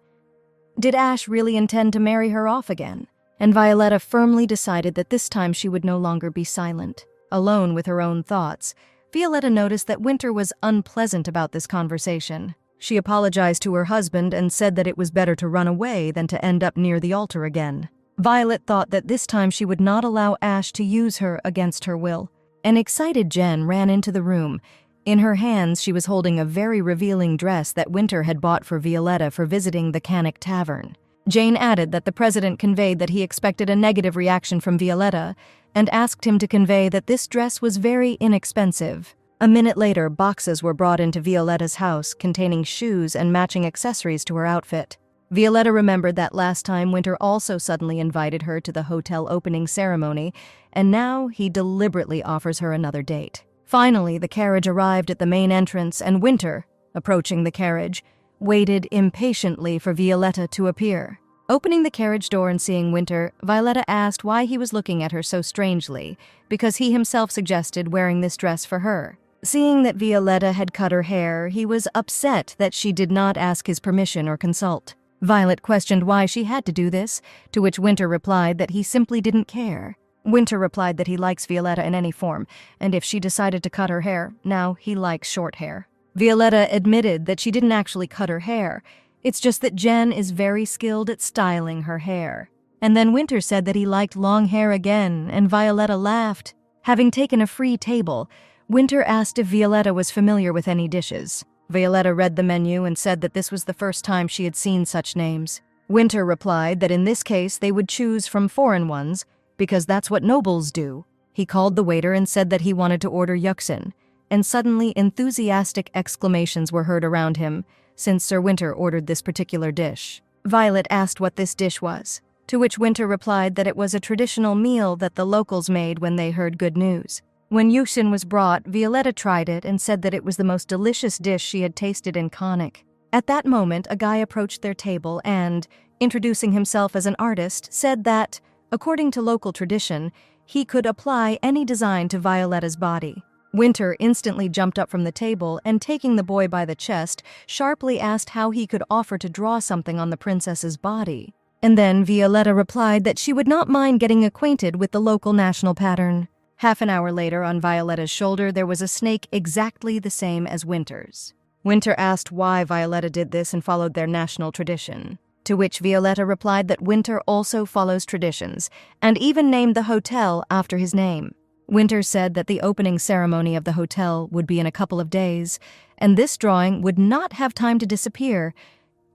S1: Did Ash really intend to marry her off again? And Violetta firmly decided that this time she would no longer be silent. Alone with her own thoughts, Violetta noticed that Winter was unpleasant about this conversation. She apologized to her husband and said that it was better to run away than to end up near the altar again. Violet thought that this time she would not allow Ash to use her against her will. An excited Jen ran into the room. In her hands, she was holding a very revealing dress that Winter had bought for Violetta for visiting the Cannock Tavern. Jane added that the president conveyed that he expected a negative reaction from Violetta and asked him to convey that this dress was very inexpensive. A minute later, boxes were brought into Violetta's house containing shoes and matching accessories to her outfit. Violetta remembered that last time Winter also suddenly invited her to the hotel opening ceremony, and now he deliberately offers her another date. Finally, the carriage arrived at the main entrance, and Winter, approaching the carriage, waited impatiently for Violetta to appear. Opening the carriage door and seeing Winter, Violetta asked why he was looking at her so strangely, because he himself suggested wearing this dress for her. Seeing that Violetta had cut her hair, he was upset that she did not ask his permission or consult. Violet questioned why she had to do this, to which Winter replied that he simply didn't care. Winter replied that he likes Violetta in any form, and if she decided to cut her hair, now he likes short hair. Violetta admitted that she didn't actually cut her hair. It's just that Jen is very skilled at styling her hair. And then Winter said that he liked long hair again, and Violetta laughed. Having taken a free table, Winter asked if Violetta was familiar with any dishes. Violetta read the menu and said that this was the first time she had seen such names. Winter replied that in this case they would choose from foreign ones, because that's what nobles do. He called the waiter and said that he wanted to order yuksin, and suddenly enthusiastic exclamations were heard around him, since Sir Winter ordered this particular dish. Violet asked what this dish was, to which Winter replied that it was a traditional meal that the locals made when they heard good news. When yuksin was brought, Violetta tried it and said that it was the most delicious dish she had tasted in Konik. At that moment, a guy approached their table and, introducing himself as an artist, said that, according to local tradition, he could apply any design to Violetta's body. Winter instantly jumped up from the table and, taking the boy by the chest, sharply asked how he could offer to draw something on the princess's body. And then Violetta replied that she would not mind getting acquainted with the local national pattern. Half an hour later, on Violetta's shoulder, there was a snake exactly the same as Winter's. Winter asked why Violetta did this and followed their national tradition, to which Violetta replied that Winter also follows traditions, and even named the hotel after his name. Winter said that the opening ceremony of the hotel would be in a couple of days, and this drawing would not have time to disappear,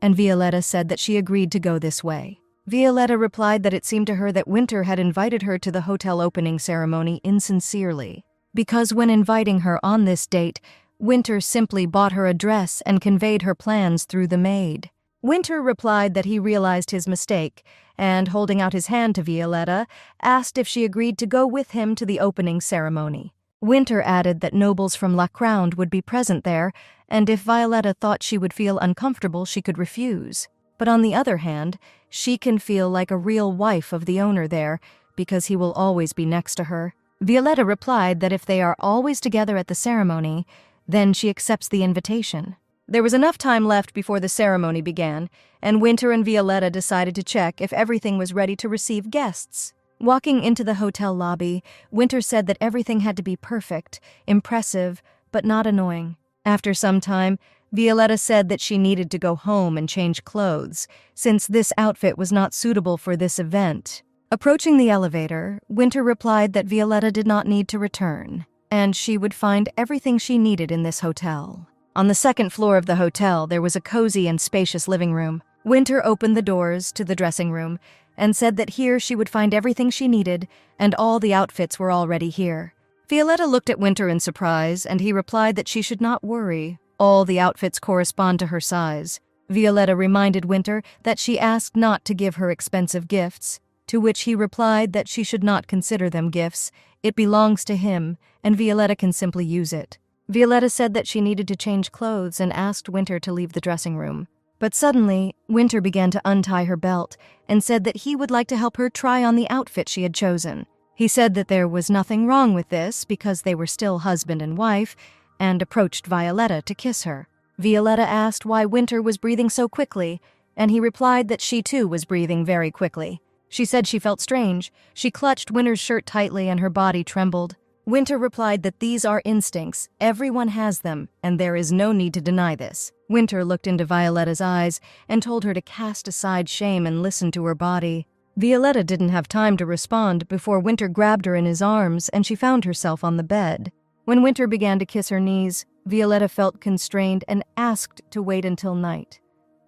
S1: and Violetta said that she agreed to go this way. Violetta replied that it seemed to her that Winter had invited her to the hotel opening ceremony insincerely, because when inviting her on this date, Winter simply bought her a dress and conveyed her plans through the maid. Winter replied that he realized his mistake, and, holding out his hand to Violetta, asked if she agreed to go with him to the opening ceremony. Winter added that nobles from La Crown would be present there, and if Violetta thought she would feel uncomfortable, she could refuse. But on the other hand, she can feel like a real wife of the owner there, because he will always be next to her. Violetta replied that if they are always together at the ceremony, then she accepts the invitation. There was enough time left before the ceremony began, and Winter and Violetta decided to check if everything was ready to receive guests. Walking into the hotel lobby, Winter said that everything had to be perfect, impressive, but not annoying. After some time, Violetta said that she needed to go home and change clothes, since this outfit was not suitable for this event. Approaching the elevator, Winter replied that Violetta did not need to return, and she would find everything she needed in this hotel. On the second floor of the hotel, there was a cozy and spacious living room. Winter opened the doors to the dressing room and said that here she would find everything she needed, and all the outfits were already here. Violetta looked at Winter in surprise, and he replied that she should not worry. All the outfits correspond to her size. Violetta reminded Winter that she asked not to give her expensive gifts, to which he replied that she should not consider them gifts. It belongs to him, and Violetta can simply use it. Violetta said that she needed to change clothes and asked Winter to leave the dressing room. But suddenly, Winter began to untie her belt and said that he would like to help her try on the outfit she had chosen. He said that there was nothing wrong with this because they were still husband and wife, and approached Violetta to kiss her. Violetta asked why Winter was breathing so quickly, and he replied that she too was breathing very quickly. She said she felt strange. She clutched Winter's shirt tightly and her body trembled. Winter replied that these are instincts, everyone has them, and there is no need to deny this. Winter looked into Violetta's eyes and told her to cast aside shame and listen to her body. Violetta didn't have time to respond before Winter grabbed her in his arms and she found herself on the bed. When Winter began to kiss her knees, Violetta felt constrained and asked to wait until night.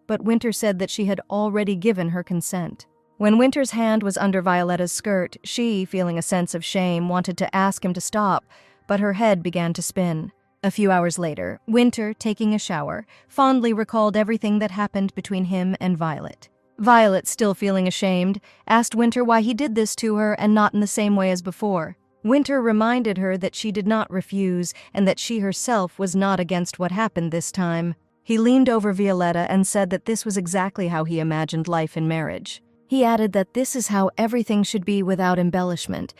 S1: But Winter said that she had already given her consent. When Winter's hand was under Violetta's skirt, she, feeling a sense of shame, wanted to ask him to stop, but her head began to spin. A few hours later, Winter, taking a shower, fondly recalled everything that happened between him and Violet. Violet, still feeling ashamed, asked Winter why he did this to her and not in the same way as before. Winter reminded her that she did not refuse and that she herself was not against what happened this time. He leaned over Violetta and said that this was exactly how he imagined life in marriage. He added that this is how everything should be without embellishment,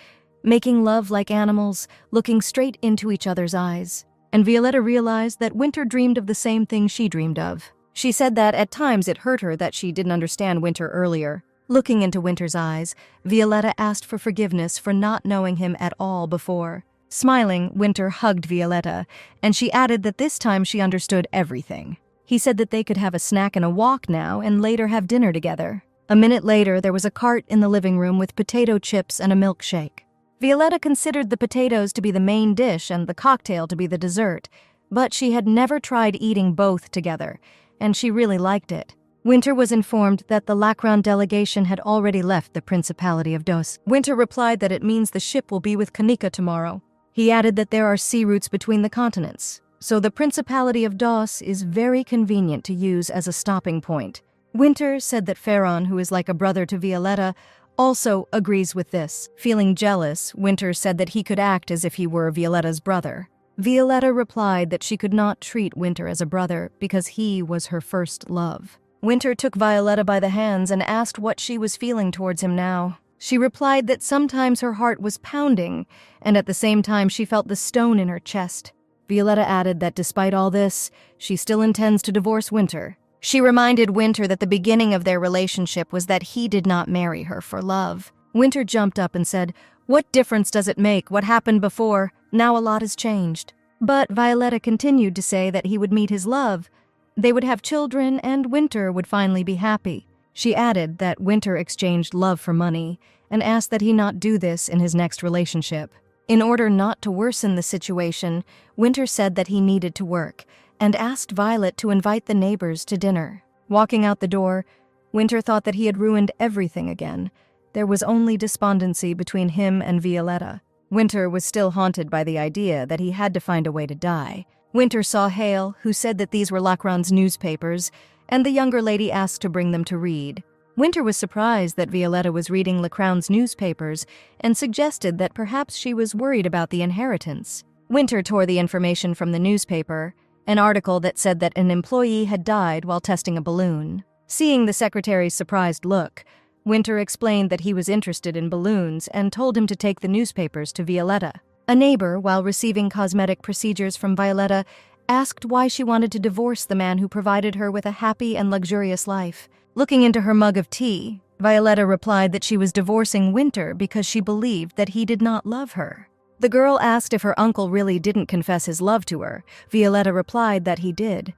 S1: making love like animals, looking straight into each other's eyes. And Violetta realized that Winter dreamed of the same thing she dreamed of. She said that at times it hurt her that she didn't understand Winter earlier. Looking into Winter's eyes, Violetta asked for forgiveness for not knowing him at all before. Smiling, Winter hugged Violetta, and she added that this time she understood everything. He said that they could have a snack and a walk now and later have dinner together. A minute later, there was a cart in the living room with potato chips and a milkshake. Violetta considered the potatoes to be the main dish and the cocktail to be the dessert, but she had never tried eating both together, and she really liked it. Winter was informed that the Lacron delegation had already left the Principality of Dos. Winter replied that it means the ship will be with Kanika tomorrow. He added that there are sea routes between the continents, so the Principality of Dos is very convenient to use as a stopping point. Winter said that Ferron, who is like a brother to Violetta, also agrees with this. Feeling jealous, Winter said that he could act as if he were Violetta's brother. Violetta replied that she could not treat Winter as a brother because he was her first love. Winter took Violetta by the hands and asked what she was feeling towards him now. She replied that sometimes her heart was pounding, and at the same time she felt the stone in her chest. Violetta added that despite all this, she still intends to divorce Winter. She reminded Winter that the beginning of their relationship was that he did not marry her for love. Winter jumped up and said, "What difference does it make what happened before? Now a lot has changed." But Violetta continued to say that he would meet his love. They would have children, and Winter would finally be happy. She added that Winter exchanged love for money and asked that he not do this in his next relationship. In order not to worsen the situation, Winter said that he needed to work and asked Violet to invite the neighbors to dinner. Walking out the door, Winter thought that he had ruined everything again. There was only despondency between him and Violetta. Winter was still haunted by the idea that he had to find a way to die. Winter saw Hale, who said that these were Lacron's newspapers, and the younger lady asked to bring them to read. Winter was surprised that Violetta was reading Lacron's newspapers and suggested that perhaps she was worried about the inheritance. Winter tore the information from the newspaper, an article that said that an employee had died while testing a balloon. Seeing the secretary's surprised look, Winter explained that he was interested in balloons and told him to take the newspapers to Violetta. A neighbor, while receiving cosmetic procedures from Violetta, asked why she wanted to divorce the man who provided her with a happy and luxurious life. Looking into her mug of tea, Violetta replied that she was divorcing Winter because she believed that he did not love her. The girl asked if her uncle really didn't confess his love to her. Violetta replied that he did,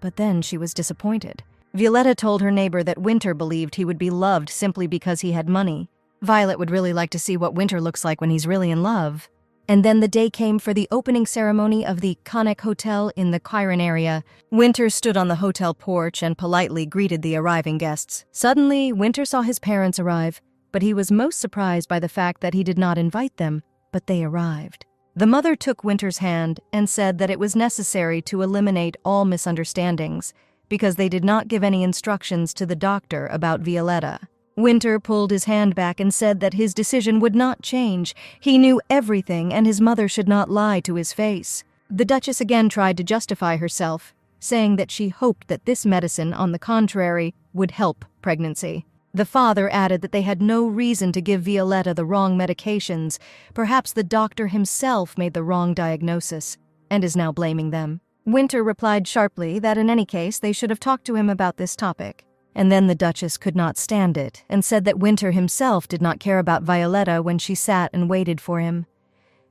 S1: but then she was disappointed. Violetta told her neighbor that Winter believed he would be loved simply because he had money. Violet would really like to see what Winter looks like when he's really in love. And then the day came for the opening ceremony of the Conic Hotel in the Chiron area. Winter stood on the hotel porch and politely greeted the arriving guests. Suddenly, Winter saw his parents arrive, but he was most surprised by the fact that he did not invite them, but they arrived. The mother took Winter's hand and said that it was necessary to eliminate all misunderstandings because they did not give any instructions to the doctor about Violetta. Winter pulled his hand back and said that his decision would not change. He knew everything, and his mother should not lie to his face. The Duchess again tried to justify herself, saying that she hoped that this medicine, on the contrary, would help pregnancy. The father added that they had no reason to give Violetta the wrong medications. Perhaps the doctor himself made the wrong diagnosis, and is now blaming them. Winter replied sharply that in any case they should have talked to him about this topic. And then the Duchess could not stand it and said that Winter himself did not care about Violetta when she sat and waited for him.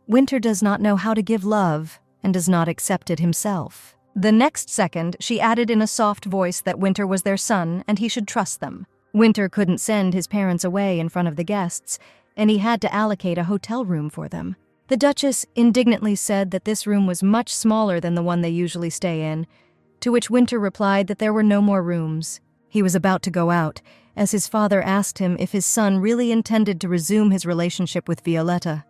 S1: Winter does not know how to give love and does not accept it himself. The next second, she added in a soft voice that Winter was their son and he should trust them. Winter couldn't send his parents away in front of the guests, and he had to allocate a hotel room for them. The Duchess indignantly said that this room was much smaller than the one they usually stay in, to which Winter replied that there were no more rooms. He was about to go out, as his father asked him if his son really intended to resume his relationship with Violetta.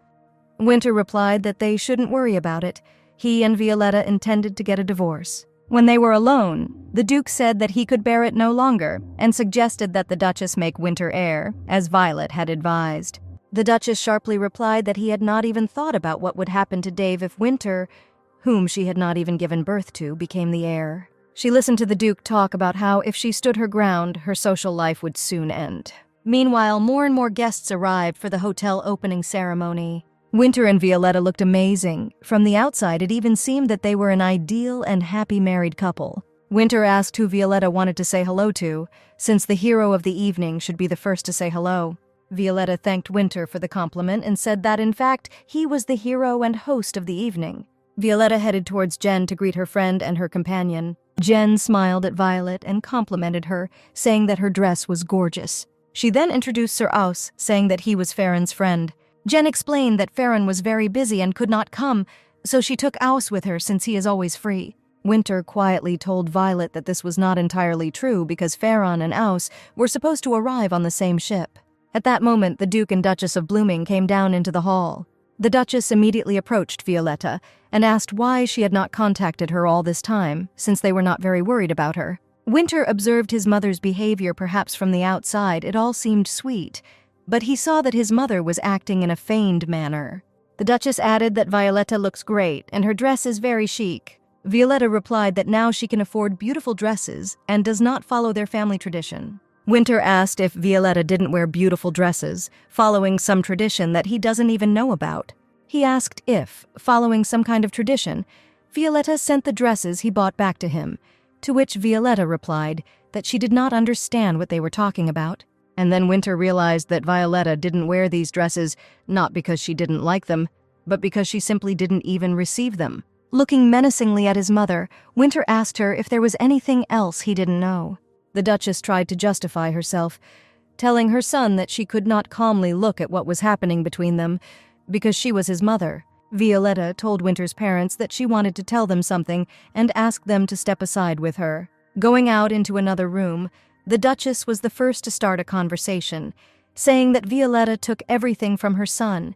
S1: Winter replied that they shouldn't worry about it. He and Violetta intended to get a divorce. When they were alone, the Duke said that he could bear it no longer and suggested that the Duchess make Winter heir, as Violet had advised. The Duchess sharply replied that he had not even thought about what would happen to Dave if Winter, whom she had not even given birth to, became the heir. She listened to the Duke talk about how if she stood her ground, her social life would soon end. Meanwhile, more and more guests arrived for the hotel opening ceremony. Winter and Violetta looked amazing. From the outside, it even seemed that they were an ideal and happy married couple. Winter asked who Violetta wanted to say hello to, since the hero of the evening should be the first to say hello. Violetta thanked Winter for the compliment and said that, in fact, he was the hero and host of the evening. Violetta headed towards Jen to greet her friend and her companion. Jen smiled at Violet and complimented her, saying that her dress was gorgeous. She then introduced Sir Aus, saying that he was Farron's friend. Jen explained that Farron was very busy and could not come, so she took Aus with her since he is always free. Winter quietly told Violet that this was not entirely true because Farron and Aus were supposed to arrive on the same ship. At that moment, the Duke and Duchess of Blooming came down into the hall. The Duchess immediately approached Violetta and asked why she had not contacted her all this time, since they were not very worried about her. Winter observed his mother's behavior. Perhaps from the outside it all seemed sweet, but he saw that his mother was acting in a feigned manner. The Duchess added that Violetta looks great and her dress is very chic. Violetta replied that now she can afford beautiful dresses and does not follow their family tradition. Winter asked if Violetta didn't wear beautiful dresses, following some tradition that he doesn't even know about. He asked if, following some kind of tradition, Violetta sent the dresses he bought back to him, to which Violetta replied that she did not understand what they were talking about. And then Winter realized that Violetta didn't wear these dresses not because she didn't like them, but because she simply didn't even receive them. Looking menacingly at his mother, Winter asked her if there was anything else he didn't know. The Duchess tried to justify herself, telling her son that she could not calmly look at what was happening between them because she was his mother. Violetta told Winter's parents that she wanted to tell them something and asked them to step aside with her. Going out into another room, the Duchess was the first to start a conversation, saying that Violetta took everything from her son,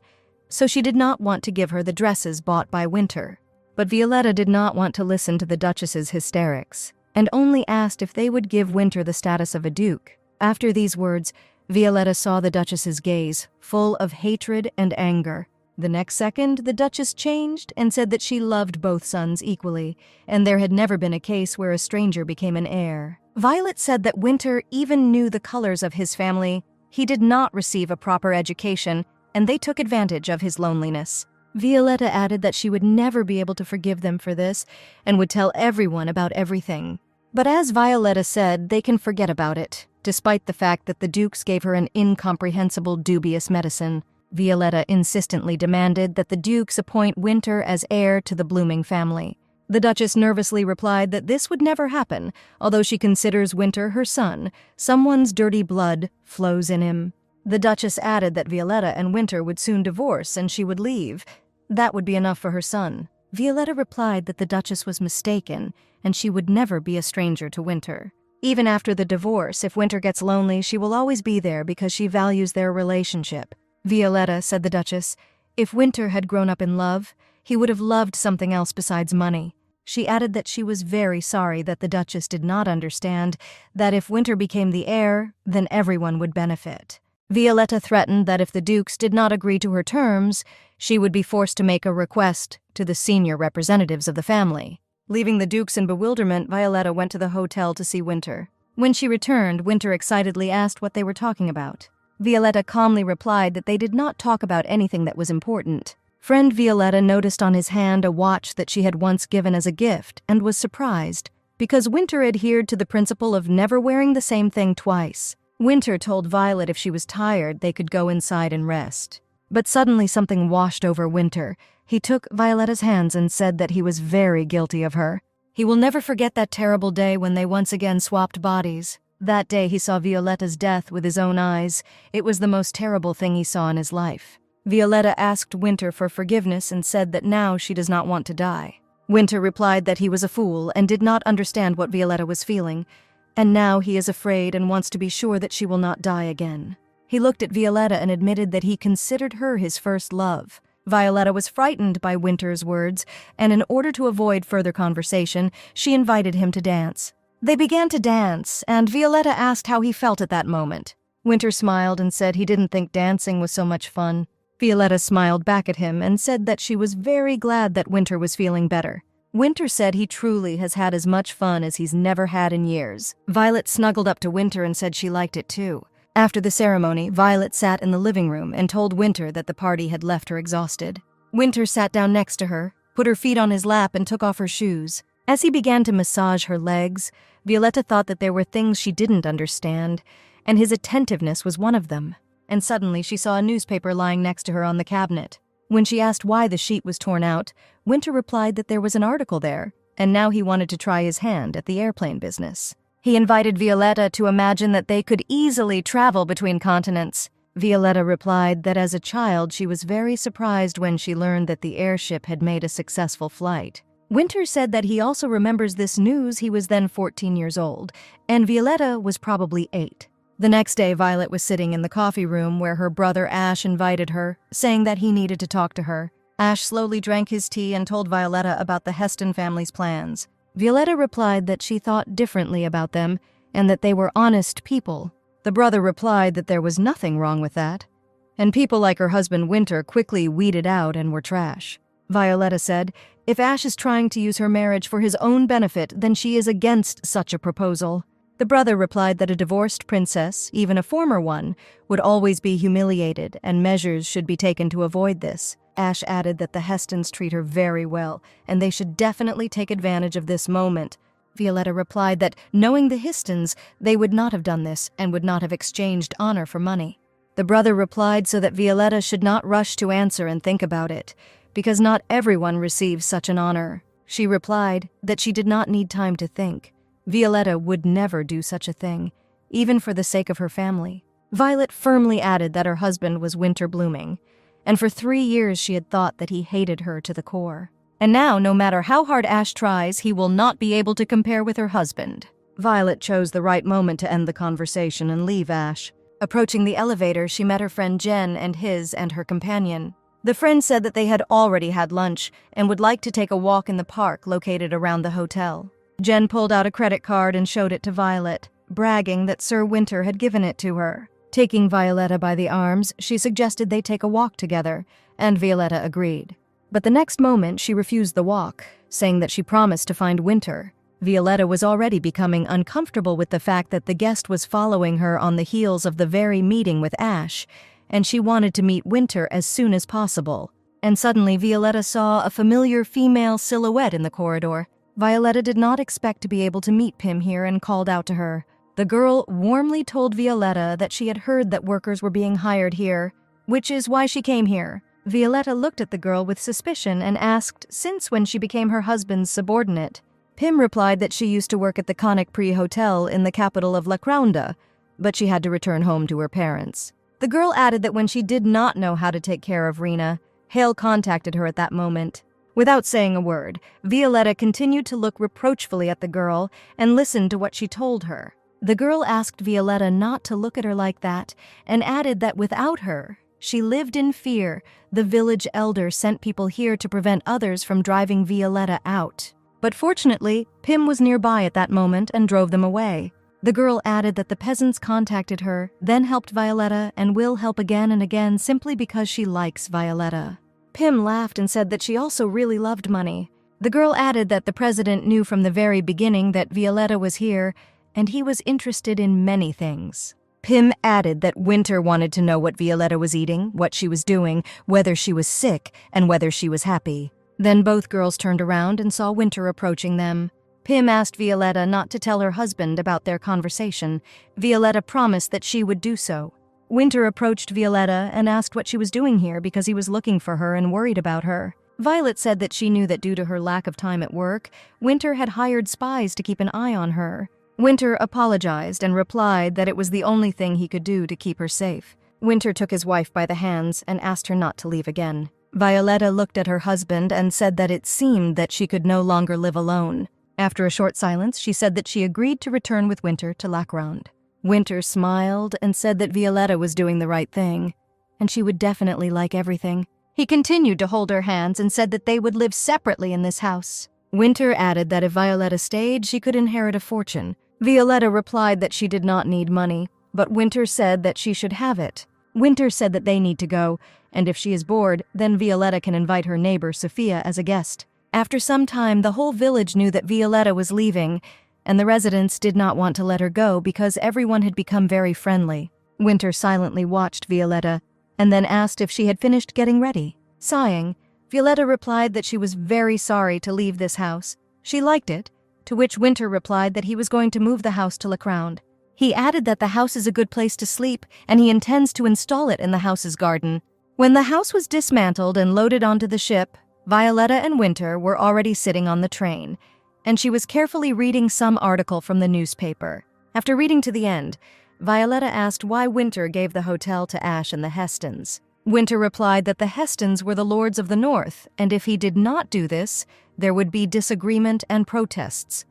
S1: so she did not want to give her the dresses bought by Winter. But Violetta did not want to listen to the Duchess's hysterics, and only asked if they would give Winter the status of a duke. After these words, Violetta saw the Duchess's gaze, full of hatred and anger. The next second, the Duchess changed and said that she loved both sons equally, and there had never been a case where a stranger became an heir. Violet said that Winter even knew the colors of his family. He did not receive a proper education, and they took advantage of his loneliness. Violetta added that she would never be able to forgive them for this and would tell everyone about everything. But as Violetta said, they can forget about it, despite the fact that the Dukes gave her an incomprehensible, dubious medicine. Violetta insistently demanded that the Dukes appoint Winter as heir to the Blooming family. The Duchess nervously replied that this would never happen, although she considers Winter her son. Someone's dirty blood flows in him. The Duchess added that Violetta and Winter would soon divorce and she would leave. That would be enough for her son. Violetta replied that the Duchess was mistaken and she would never be a stranger to Winter. Even after the divorce, if Winter gets lonely, she will always be there because she values their relationship. Violetta, said the Duchess, if Winter had grown up in love, he would have loved something else besides money. She added that she was very sorry that the Duchess did not understand that if Winter became the heir, then everyone would benefit. Violetta threatened that if the Dukes did not agree to her terms, she would be forced to make a request to the senior representatives of the family. Leaving the Dukes in bewilderment, Violetta went to the hotel to see Winter. When she returned, Winter excitedly asked what they were talking about. Violetta calmly replied that they did not talk about anything that was important. Friend Violetta noticed on his hand a watch that she had once given as a gift and was surprised, because Winter adhered to the principle of never wearing the same thing twice. Winter told Violet if she was tired, they could go inside and rest. But suddenly something washed over Winter. He took Violetta's hands and said that he was very guilty of her. He will never forget that terrible day when they once again swapped bodies. That day he saw Violetta's death with his own eyes. It was the most terrible thing he saw in his life. Violetta asked Winter for forgiveness and said that now she does not want to die. Winter replied that he was a fool and did not understand what Violetta was feeling, and now he is afraid and wants to be sure that she will not die again. He looked at Violetta and admitted that he considered her his first love. Violetta was frightened by Winter's words, and in order to avoid further conversation, she invited him to dance. They began to dance, and Violetta asked how he felt at that moment. Winter smiled and said he didn't think dancing was so much fun. Violetta smiled back at him and said that she was very glad that Winter was feeling better. Winter said he truly has had as much fun as he's never had in years. Violet snuggled up to Winter and said she liked it too. After the ceremony, Violet sat in the living room and told Winter that the party had left her exhausted. Winter sat down next to her, put her feet on his lap and took off her shoes. As he began to massage her legs, Violetta thought that there were things she didn't understand, and his attentiveness was one of them. And suddenly she saw a newspaper lying next to her on the cabinet. When she asked why the sheet was torn out, Winter replied that there was an article there, and now he wanted to try his hand at the airplane business. He invited Violetta to imagine that they could easily travel between continents. Violetta replied that as a child she was very surprised when she learned that the airship had made a successful flight. Winter said that he also remembers this news. He was then 14 years old, and Violetta was probably 8. The next day, Violet was sitting in the coffee room where her brother Ash invited her, saying that he needed to talk to her. Ash slowly drank his tea and told Violetta about the Heston family's plans. Violetta replied that she thought differently about them and that they were honest people. The brother replied that there was nothing wrong with that, and people like her husband Winter quickly weeded out and were trash. Violetta said, "If Ash is trying to use her marriage for his own benefit, then she is against such a proposal." The brother replied that a divorced princess, even a former one, would always be humiliated and measures should be taken to avoid this. Ash added that the Hestons treat her very well, and they should definitely take advantage of this moment. Violetta replied that, knowing the Hestons, they would not have done this and would not have exchanged honor for money. The brother replied so that Violetta should not rush to answer and think about it, because not everyone receives such an honor. She replied that she did not need time to think. Violetta would never do such a thing, even for the sake of her family. Violet firmly added that her husband was Winter Blooming, and for 3 years she had thought that he hated her to the core. And now, no matter how hard Ash tries, he will not be able to compare with her husband. Violet chose the right moment to end the conversation and leave Ash. Approaching the elevator, she met her friend Jen and her companion. The friend said that they had already had lunch and would like to take a walk in the park located around the hotel. Jen pulled out a credit card and showed it to Violet, bragging that Sir Winter had given it to her. Taking Violetta by the arms, she suggested they take a walk together, and Violetta agreed. But the next moment, she refused the walk, saying that she promised to find Winter. Violetta was already becoming uncomfortable with the fact that the guest was following her on the heels of the very meeting with Ash, and she wanted to meet Winter as soon as possible. And suddenly, Violetta saw a familiar female silhouette in the corridor. Violetta did not expect to be able to meet Pym here and called out to her. The girl warmly told Violetta that she had heard that workers were being hired here, which is why she came here. Violetta looked at the girl with suspicion and asked since when she became her husband's subordinate. Pym replied that she used to work at the Conic Prix Hotel in the capital of Lacrounda, but she had to return home to her parents. The girl added that when she did not know how to take care of Rena, Hale contacted her at that moment. Without saying a word, Violetta continued to look reproachfully at the girl and listened to what she told her. The girl asked Violetta not to look at her like that and added that without her, she lived in fear. The village elder sent people here to prevent others from driving Violetta out. But fortunately, Pym was nearby at that moment and drove them away. The girl added that the peasants contacted her, then helped Violetta, and will help again and again simply because she likes Violetta. Pym laughed and said that she also really loved money. The girl added that the president knew from the very beginning that Violetta was here, and he was interested in many things. Pym added that Winter wanted to know what Violetta was eating, what she was doing, whether she was sick, and whether she was happy. Then both girls turned around and saw Winter approaching them. Pym asked Violetta not to tell her husband about their conversation. Violetta promised that she would do so. Winter approached Violetta and asked what she was doing here because he was looking for her and worried about her. Violet said that she knew that due to her lack of time at work, Winter had hired spies to keep an eye on her. Winter apologized and replied that it was the only thing he could do to keep her safe. Winter took his wife by the hands and asked her not to leave again. Violetta looked at her husband and said that it seemed that she could no longer live alone. After a short silence, she said that she agreed to return with Winter to Lacround. Winter smiled and said that Violetta was doing the right thing, and she would definitely like everything. He continued to hold her hands and said that they would live separately in this house. Winter added that if Violetta stayed, she could inherit a fortune. Violetta replied that she did not need money, but Winter said that she should have it. Winter said that they need to go, and if she is bored, then Violetta can invite her neighbor Sophia as a guest. After some time, the whole village knew that Violetta was leaving, and the residents did not want to let her go because everyone had become very friendly. Winter silently watched Violetta, and then asked if she had finished getting ready. Sighing, Violetta replied that she was very sorry to leave this house. She liked it, to which Winter replied that he was going to move the house to Lacround. He added that the house is a good place to sleep, and he intends to install it in the house's garden. When the house was dismantled and loaded onto the ship, Violetta and Winter were already sitting on the train, and she was carefully reading some article from the newspaper. After reading to the end, Violetta asked why Winter gave the hotel to Ash and the Hestons. Winter replied that the Hestons were the lords of the North, and if he did not do this, there would be disagreement and protests.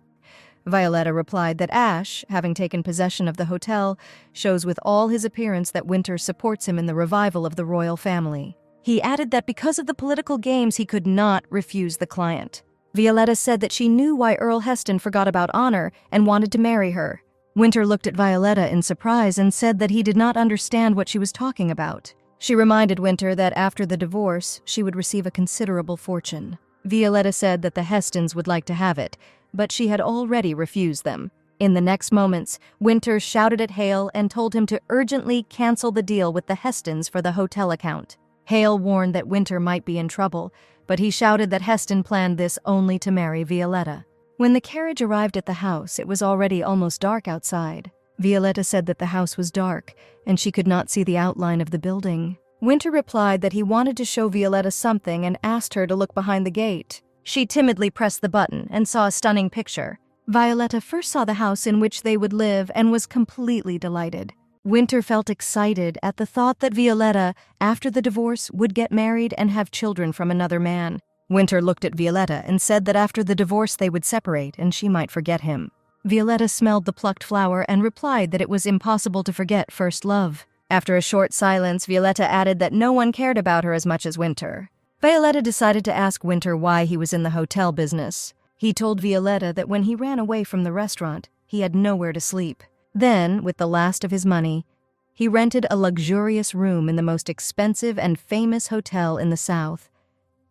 S1: Violetta replied that Ash, having taken possession of the hotel, shows with all his appearance that Winter supports him in the revival of the royal family. He added that because of the political games he could not refuse the client. Violetta said that she knew why Earl Heston forgot about honor and wanted to marry her. Winter looked at Violetta in surprise and said that he did not understand what she was talking about. She reminded Winter that after the divorce, she would receive a considerable fortune. Violetta said that the Hestons would like to have it, but she had already refused them. In the next moments, Winter shouted at Hale and told him to urgently cancel the deal with the Hestons for the hotel account. Hale warned that Winter might be in trouble, but he shouted that Heston planned this only to marry Violetta. When the carriage arrived at the house, it was already almost dark outside. Violetta said that the house was dark, and she could not see the outline of the building. Winter replied that he wanted to show Violetta something and asked her to look behind the gate. She timidly pressed the button and saw a stunning picture. Violetta first saw the house in which they would live and was completely delighted. Winter felt excited at the thought that Violetta, after the divorce, would get married and have children from another man. Winter looked at Violetta and said that after the divorce they would separate and she might forget him. Violetta smelled the plucked flower and replied that it was impossible to forget first love. After a short silence, Violetta added that no one cared about her as much as Winter. Violetta decided to ask Winter why he was in the hotel business. He told Violetta that when he ran away from the restaurant, he had nowhere to sleep. Then, with the last of his money, he rented a luxurious room in the most expensive and famous hotel in the South.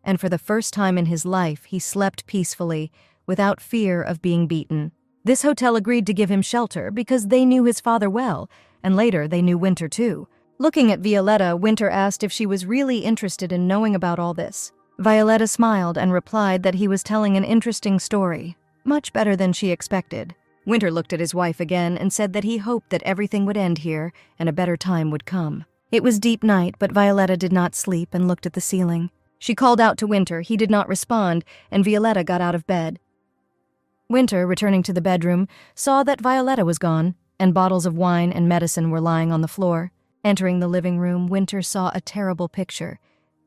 S1: And for the first time in his life, he slept peacefully, without fear of being beaten. This hotel agreed to give him shelter because they knew his father well, and later they knew Winter too. Looking at Violetta, Winter asked if she was really interested in knowing about all this. Violetta smiled and replied that he was telling an interesting story, much better than she expected. Winter looked at his wife again and said that he hoped that everything would end here and a better time would come. It was deep night, but Violetta did not sleep and looked at the ceiling. She called out to Winter. He did not respond, and Violetta got out of bed. Winter, returning to the bedroom, saw that Violetta was gone, and bottles of wine and medicine were lying on the floor. Entering the living room, Winter saw a terrible picture.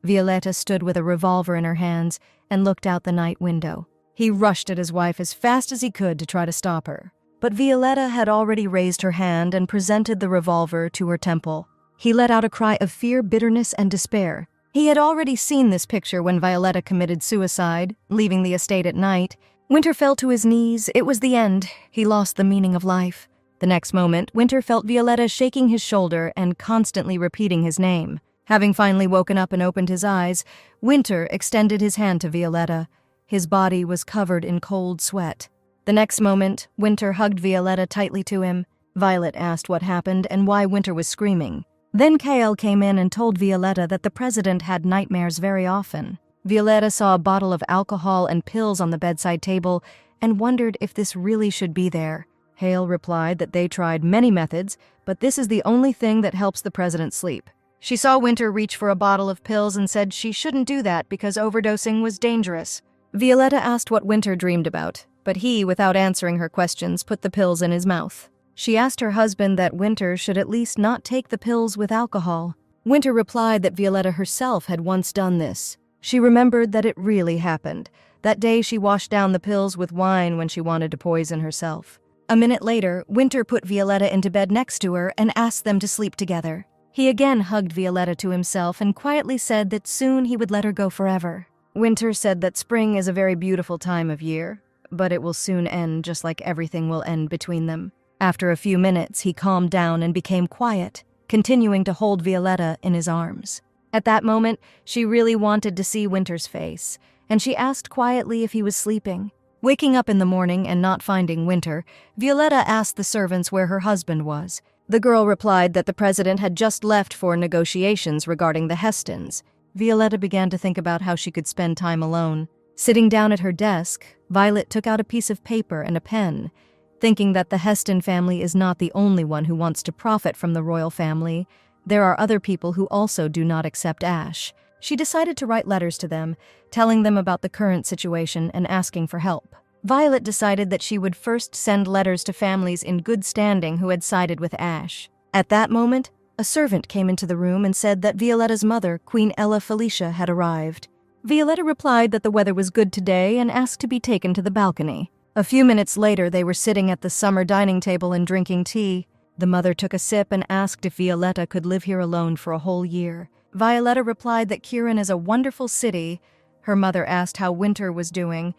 S1: Violetta stood with a revolver in her hands and looked out the night window. He rushed at his wife as fast as he could to try to stop her. But Violetta had already raised her hand and presented the revolver to her temple. He let out a cry of fear, bitterness, and despair. He had already seen this picture when Violetta committed suicide, leaving the estate at night. Winter fell to his knees. It was the end. He lost the meaning of life. The next moment, Winter felt Violetta shaking his shoulder and constantly repeating his name. Having finally woken up and opened his eyes, Winter extended his hand to Violetta. His body was covered in cold sweat. The next moment, Winter hugged Violetta tightly to him. Violet asked what happened and why Winter was screaming. Then Kale came in and told Violetta that the president had nightmares very often. Violetta saw a bottle of alcohol and pills on the bedside table and wondered if this really should be there. Hale replied that they tried many methods, but this is the only thing that helps the president sleep. She saw Winter reach for a bottle of pills and said she shouldn't do that because overdosing was dangerous. Violetta asked what Winter dreamed about, but he, without answering her questions, put the pills in his mouth. She asked her husband that Winter should at least not take the pills with alcohol. Winter replied that Violetta herself had once done this. She remembered that it really happened. That day she washed down the pills with wine when she wanted to poison herself. A minute later, Winter put Violetta into bed next to her and asked them to sleep together. He again hugged Violetta to himself and quietly said that soon he would let her go forever. Winter said that spring is a very beautiful time of year, but it will soon end just like everything will end between them. After a few minutes, he calmed down and became quiet, continuing to hold Violetta in his arms. At that moment, she really wanted to see Winter's face, and she asked quietly if he was sleeping. Waking up in the morning and not finding Winter, Violetta asked the servants where her husband was. The girl replied that the president had just left for negotiations regarding the Hestons. Violetta began to think about how she could spend time alone. Sitting down at her desk, Violet took out a piece of paper and a pen. Thinking that the Heston family is not the only one who wants to profit from the royal family, there are other people who also do not accept Ash. She decided to write letters to them, telling them about the current situation and asking for help. Violet decided that she would first send letters to families in good standing who had sided with Ash. At that moment, a servant came into the room and said that Violetta's mother, Queen Ella Felicia, had arrived. Violetta replied that the weather was good today and asked to be taken to the balcony. A few minutes later, they were sitting at the summer dining table and drinking tea. The mother took a sip and asked if Violetta could live here alone for a whole year. Violetta replied that Kirin is a wonderful city. Her mother asked how Winter was doing,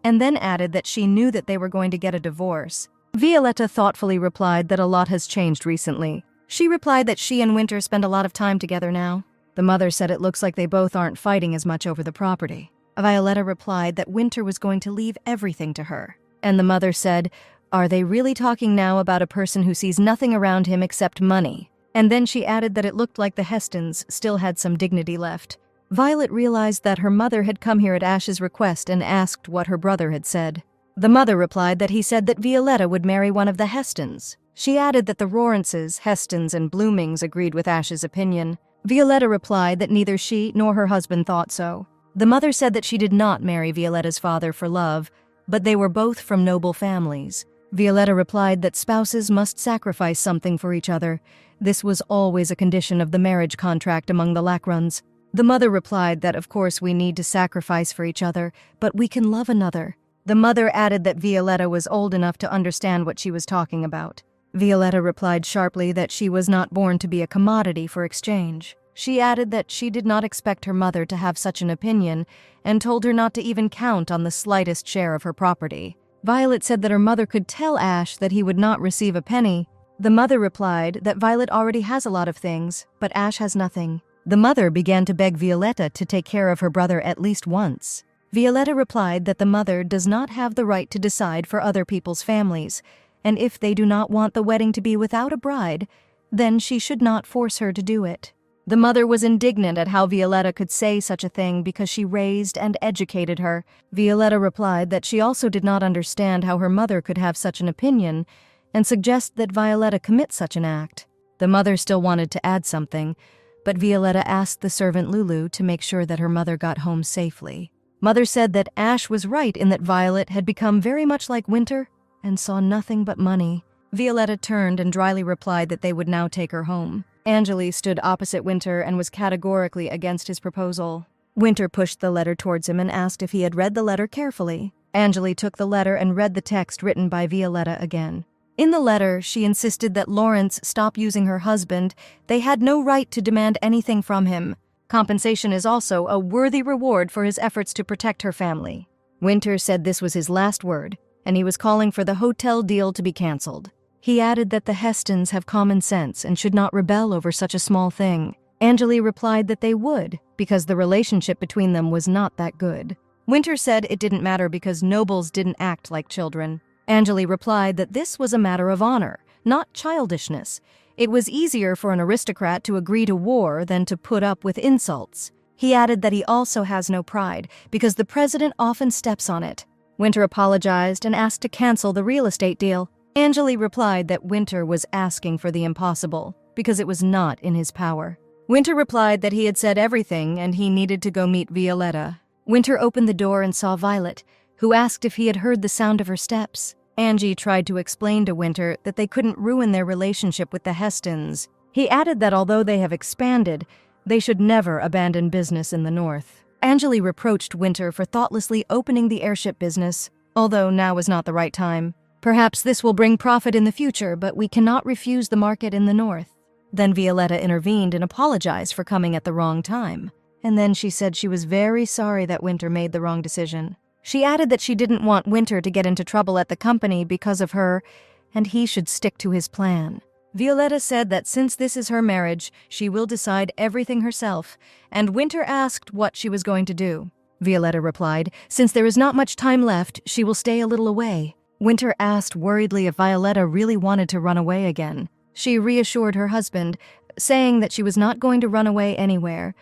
S1: and then added that she knew that they were going to get a divorce. Violetta thoughtfully replied that a lot has changed recently. She replied that she and Winter spend a lot of time together now. The mother said it looks like they both aren't fighting as much over the property. Violetta replied that Winter was going to leave everything to her. And the mother said, "Are they really talking now about a person who sees nothing around him except money?" And then she added that it looked like the Hestons still had some dignity left. Violet realized that her mother had come here at Ash's request and asked what her brother had said. The mother replied that he said that Violetta would marry one of the Hestons. She added that the Rorances, Hestons, and Bloomings agreed with Ash's opinion. Violetta replied that neither she nor her husband thought so. The mother said that she did not marry Violetta's father for love, but they were both from noble families. Violetta replied that spouses must sacrifice something for each other. This was always a condition of the marriage contract among the Lacruns. The mother replied that of course we need to sacrifice for each other, but we can love another. The mother added that Violetta was old enough to understand what she was talking about. Violetta replied sharply that she was not born to be a commodity for exchange. She added that she did not expect her mother to have such an opinion and told her not to even count on the slightest share of her property. Violet said that her mother could tell Ash that he would not receive a penny. The mother replied that Violet already has a lot of things, but Ash has nothing. The mother began to beg Violetta to take care of her brother at least once. Violetta replied that the mother does not have the right to decide for other people's families, and if they do not want the wedding to be without a bride, then she should not force her to do it. The mother was indignant at how Violetta could say such a thing because she raised and educated her. Violetta replied that she also did not understand how her mother could have such an opinion and suggest that Violetta commit such an act. The mother still wanted to add something, but Violetta asked the servant Lulu to make sure that her mother got home safely. Mother said that Ash was right in that Violet had become very much like Winter and saw nothing but money. Violetta turned and dryly replied that they would now take her home. Angeli stood opposite Winter and was categorically against his proposal. Winter pushed the letter towards him and asked if he had read the letter carefully. Angeli took the letter and read the text written by Violetta again. In the letter, she insisted that Lawrence stop using her husband. They had no right to demand anything from him. Compensation is also a worthy reward for his efforts to protect her family. Winter said this was his last word, and he was calling for the hotel deal to be canceled. He added that the Hestons have common sense and should not rebel over such a small thing. Angeli replied that they would, because the relationship between them was not that good. Winter said it didn't matter because nobles didn't act like children. Angeli replied that this was a matter of honor, not childishness. It was easier for an aristocrat to agree to war than to put up with insults. He added that he also has no pride, because the president often steps on it. Winter apologized and asked to cancel the real estate deal. Angeli replied that Winter was asking for the impossible, because it was not in his power. Winter replied that he had said everything and he needed to go meet Violetta. Winter opened the door and saw Violet, who asked if he had heard the sound of her steps. Angie tried to explain to Winter that they couldn't ruin their relationship with the Hestons. He added that although they have expanded, they should never abandon business in the north. Angeli reproached Winter for thoughtlessly opening the airship business, although now was not the right time. Perhaps this will bring profit in the future, but we cannot refuse the market in the north. Then Violetta intervened and apologized for coming at the wrong time. And then she said she was very sorry that Winter made the wrong decision. She added that she didn't want Winter to get into trouble at the company because of her, and he should stick to his plan. Violetta said that since this is her marriage, she will decide everything herself, and Winter asked what she was going to do. Violetta replied, since there is not much time left, she will stay a little away. Winter asked worriedly if Violetta really wanted to run away again. She reassured her husband, saying that she was not going to run away anywhere.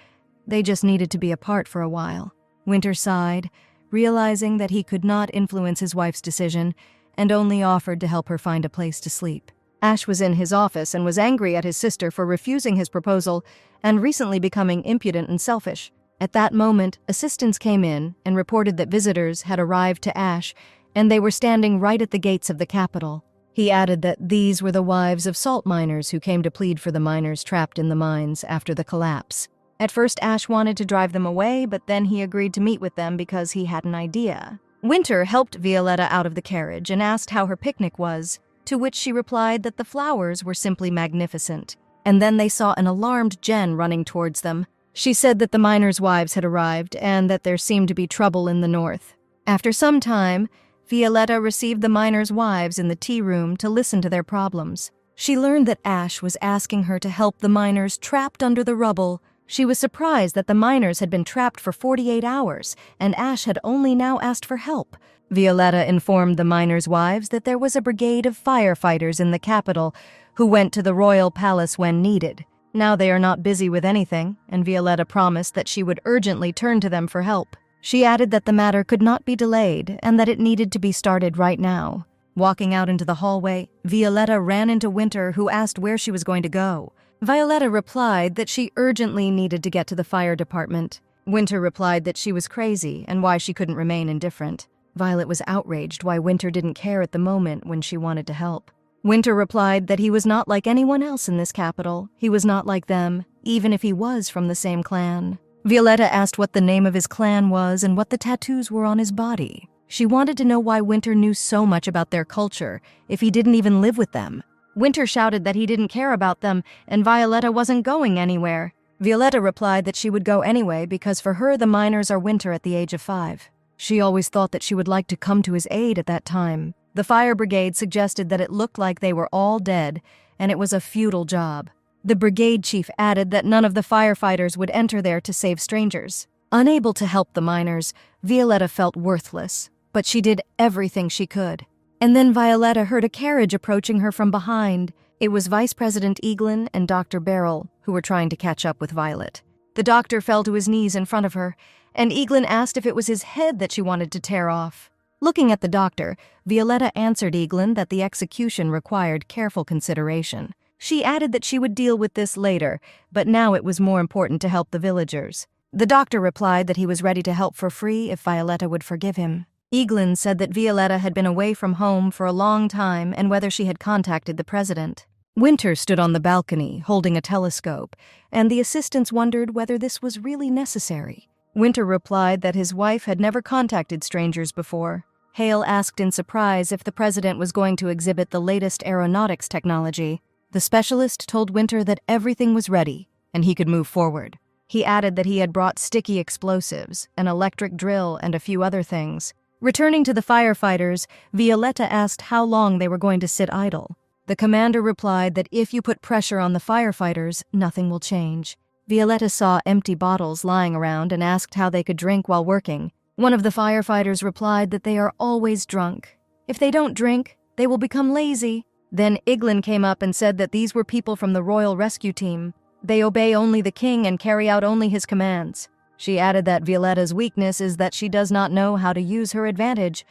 S1: They just needed to be apart for a while. Winter sighed, realizing that he could not influence his wife's decision, and only offered to help her find a place to sleep. Ash was in his office and was angry at his sister for refusing his proposal and recently becoming impudent and selfish. At that moment, assistants came in and reported that visitors had arrived to Ash and they were standing right at the gates of the capital. He added that these were the wives of salt miners who came to plead for the miners trapped in the mines after the collapse. At first, Ash wanted to drive them away, but then he agreed to meet with them because he had an idea. Winter helped Violetta out of the carriage and asked how her picnic was, to which she replied that the flowers were simply magnificent. And then they saw an alarmed Jen running towards them. She said that the miners' wives had arrived and that there seemed to be trouble in the north. After some time, Violetta received the miners' wives in the tea room to listen to their problems. She learned that Ash was asking her to help the miners trapped under the rubble. She was surprised that the miners had been trapped for 48 hours, and Ash had only now asked for help. Violetta informed the miners' wives that there was a brigade of firefighters in the capital who went to the royal palace when needed. Now they are not busy with anything, and Violetta promised that she would urgently turn to them for help. She added that the matter could not be delayed and that it needed to be started right now. Walking out into the hallway, Violetta ran into Winter, who asked where she was going to go. Violetta replied that she urgently needed to get to the fire department. Winter replied that she was crazy and why she couldn't remain indifferent. Violet was outraged why Winter didn't care at the moment when she wanted to help. Winter replied that he was not like anyone else in this capital. He was not like them, even if he was from the same clan. Violetta asked what the name of his clan was and what the tattoos were on his body. She wanted to know why Winter knew so much about their culture if he didn't even live with them. Winter shouted that he didn't care about them and Violetta wasn't going anywhere. Violetta replied that she would go anyway because for her the miners are Winter at the age of 5. She always thought that she would like to come to his aid at that time. The fire brigade suggested that it looked like they were all dead and it was a futile job. The brigade chief added that none of the firefighters would enter there to save strangers. Unable to help the miners, Violetta felt worthless, but she did everything she could. And then Violetta heard a carriage approaching her from behind. It was Vice President Eaglin and Dr. Beryl, who were trying to catch up with Violet. The doctor fell to his knees in front of her, and Eaglin asked if it was his head that she wanted to tear off. Looking at the doctor, Violetta answered Eaglin that the execution required careful consideration. She added that she would deal with this later, but now it was more important to help the villagers. The doctor replied that he was ready to help for free if Violetta would forgive him. Eaglin said that Violetta had been away from home for a long time and whether she had contacted the president. Winter stood on the balcony, holding a telescope, and the assistants wondered whether this was really necessary. Winter replied that his wife had never contacted strangers before. Hale asked in surprise if the president was going to exhibit the latest aeronautics technology. The specialist told Winter that everything was ready, and he could move forward. He added that he had brought sticky explosives, an electric drill, and a few other things. Returning to the firefighters, Violetta asked how long they were going to sit idle. The commander replied that if you put pressure on the firefighters, nothing will change. Violetta saw empty bottles lying around and asked how they could drink while working. One of the firefighters replied that they are always drunk. If they don't drink, they will become lazy. Then Eaglin came up and said that these were people from the royal rescue team. They obey only the king and carry out only his commands. She added that Violetta's weakness is that she does not know how to use her advantage,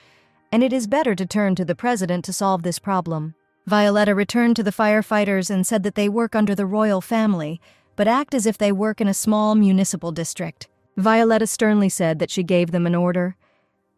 S1: and it is better to turn to the president to solve this problem. Violetta returned to the firefighters and said that they work under the royal family, but act as if they work in a small municipal district. Violetta sternly said that she gave them an order,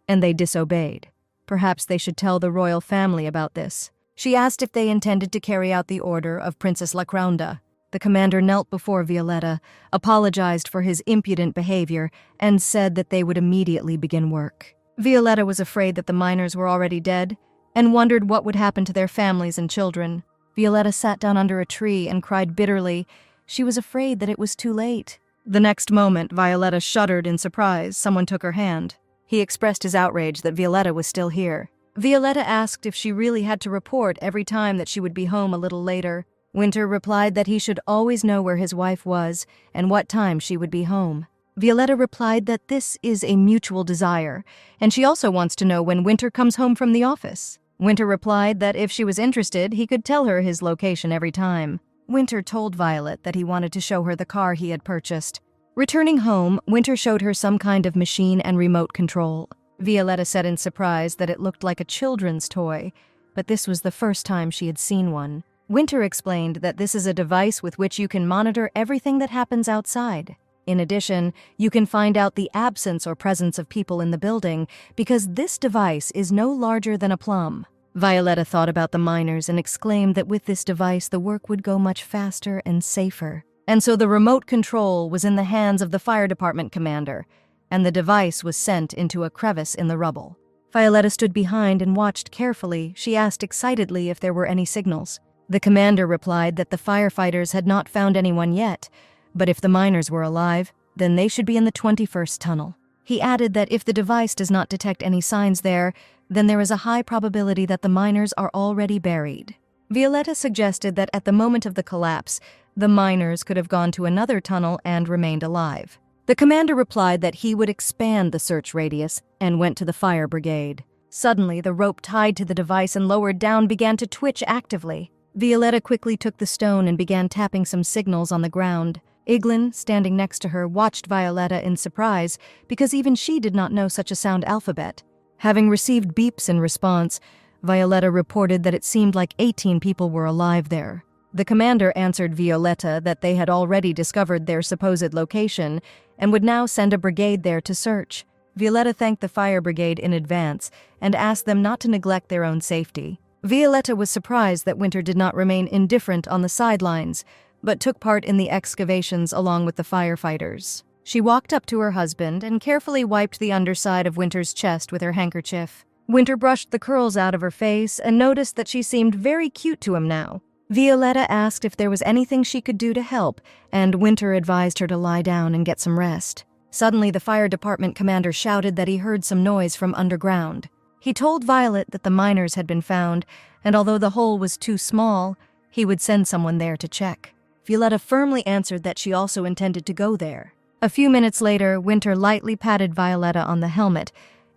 S1: and they disobeyed. Perhaps they should tell the royal family about this. She asked if they intended to carry out the order of Princess Lacraunda. The commander knelt before Violetta, apologized for his impudent behavior, and said that they would immediately begin work. Violetta was afraid that the miners were already dead, and wondered what would happen to their families and children. Violetta sat down under a tree and cried bitterly. She was afraid that it was too late. The next moment, Violetta shuddered in surprise. Someone took her hand. He expressed his outrage that Violetta was still here. Violetta asked if she really had to report every time that she would be home a little later. Winter replied that he should always know where his wife was and what time she would be home. Violetta replied that this is a mutual desire, and she also wants to know when Winter comes home from the office. Winter replied that if she was interested, he could tell her his location every time. Winter told Violet that he wanted to show her the car he had purchased. Returning home, Winter showed her some kind of machine and remote control. Violetta said in surprise that it looked like a children's toy, but this was the first time she had seen one. Winter explained that this is a device with which you can monitor everything that happens outside. In addition, you can find out the absence or presence of people in the building because this device is no larger than a plum. Violetta thought about the miners and exclaimed that with this device the work would go much faster and safer. And so the remote control was in the hands of the fire department commander, and the device was sent into a crevice in the rubble. Violetta stood behind and watched carefully. She asked excitedly if there were any signals. The commander replied that the firefighters had not found anyone yet, but if the miners were alive, then they should be in the 21st tunnel. He added that if the device does not detect any signs there, then there is a high probability that the miners are already buried. Violetta suggested that at the moment of the collapse, the miners could have gone to another tunnel and remained alive. The commander replied that he would expand the search radius and went to the fire brigade. Suddenly, the rope tied to the device and lowered down began to twitch actively. Violetta quickly took the stone and began tapping some signals on the ground. Iglin, standing next to her, watched Violetta in surprise because even she did not know such a sound alphabet. Having received beeps in response, Violetta reported that it seemed like 18 people were alive there. The commander answered Violetta that they had already discovered their supposed location and would now send a brigade there to search. Violetta thanked the fire brigade in advance and asked them not to neglect their own safety. Violetta was surprised that Winter did not remain indifferent on the sidelines, but took part in the excavations along with the firefighters. She walked up to her husband and carefully wiped the underside of Winter's chest with her handkerchief. Winter brushed the curls out of her face and noticed that she seemed very cute to him now. Violetta asked if there was anything she could do to help, and Winter advised her to lie down and get some rest. Suddenly, the fire department commander shouted that he heard some noise from underground. He told Violet that the miners had been found, and although the hole was too small, he would send someone there to check. Violetta firmly answered that she also intended to go there. A few minutes later, Winter lightly patted Violetta on the helmet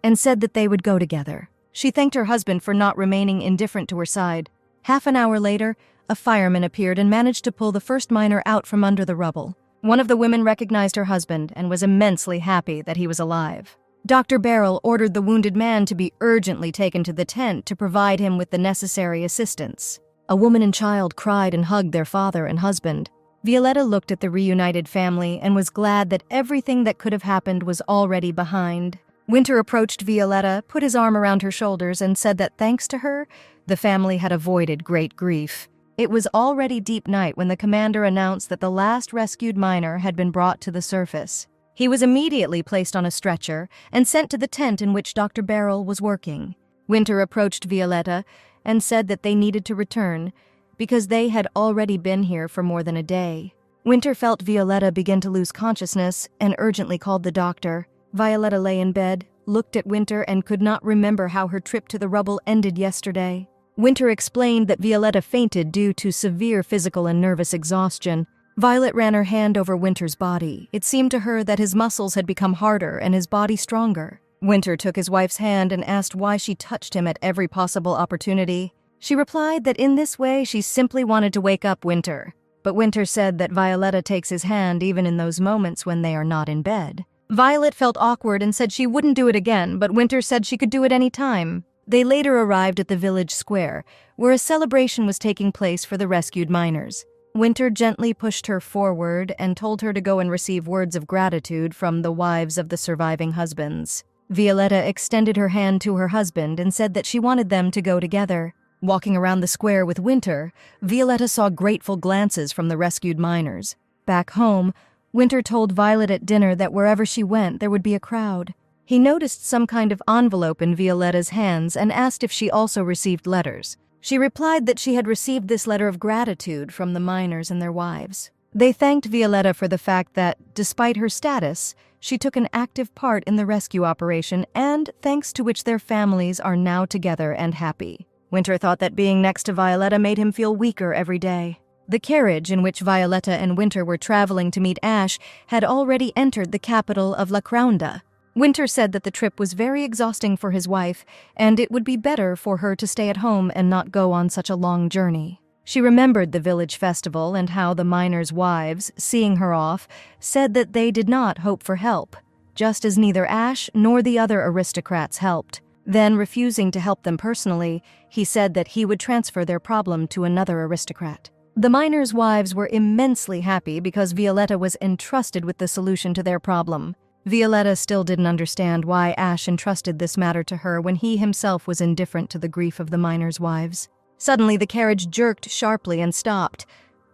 S1: and said that they would go together. She thanked her husband for not remaining indifferent to her side. Half an hour later, a fireman appeared and managed to pull the first miner out from under the rubble. One of the women recognized her husband and was immensely happy that he was alive. Dr. Barrel ordered the wounded man to be urgently taken to the tent to provide him with the necessary assistance. A woman and child cried and hugged their father and husband. Violetta looked at the reunited family and was glad that everything that could have happened was already behind. Winter approached Violetta, put his arm around her shoulders, and said that thanks to her, the family had avoided great grief. It was already deep night when the commander announced that the last rescued miner had been brought to the surface. He was immediately placed on a stretcher and sent to the tent in which Dr. Barrel was working. Winter approached Violetta and said that they needed to return because they had already been here for more than a day. Winter felt Violetta begin to lose consciousness and urgently called the doctor. Violetta lay in bed, looked at Winter, and could not remember how her trip to the rubble ended yesterday. Winter explained that Violetta fainted due to severe physical and nervous exhaustion. Violet ran her hand over Winter's body. It seemed to her that his muscles had become harder and his body stronger. Winter took his wife's hand and asked why she touched him at every possible opportunity. She replied that in this way she simply wanted to wake up Winter. But Winter said that Violetta takes his hand even in those moments when they are not in bed. Violet felt awkward and said she wouldn't do it again, but Winter said she could do it any time. They later arrived at the village square, where a celebration was taking place for the rescued miners. Winter gently pushed her forward and told her to go and receive words of gratitude from the wives of the surviving husbands. Violetta extended her hand to her husband and said that she wanted them to go together. Walking around the square with Winter, Violetta saw grateful glances from the rescued miners. Back home, Winter told Violet at dinner that wherever she went, there would be a crowd. He noticed some kind of envelope in Violetta's hands and asked if she also received letters. She replied that she had received this letter of gratitude from the miners and their wives. They thanked Violetta for the fact that, despite her status, she took an active part in the rescue operation and thanks to which their families are now together and happy. Winter thought that being next to Violetta made him feel weaker every day. The carriage in which Violetta and Winter were traveling to meet Ash had already entered the capital of La Crounda. Winter said that the trip was very exhausting for his wife, and it would be better for her to stay at home and not go on such a long journey. She remembered the village festival and how the miners' wives, seeing her off, said that they did not hope for help, just as neither Ash nor the other aristocrats helped. Then, refusing to help them personally, he said that he would transfer their problem to another aristocrat. The miners' wives were immensely happy because Violetta was entrusted with the solution to their problem. Violetta still didn't understand why Ash entrusted this matter to her when he himself was indifferent to the grief of the miners' wives. Suddenly, the carriage jerked sharply and stopped.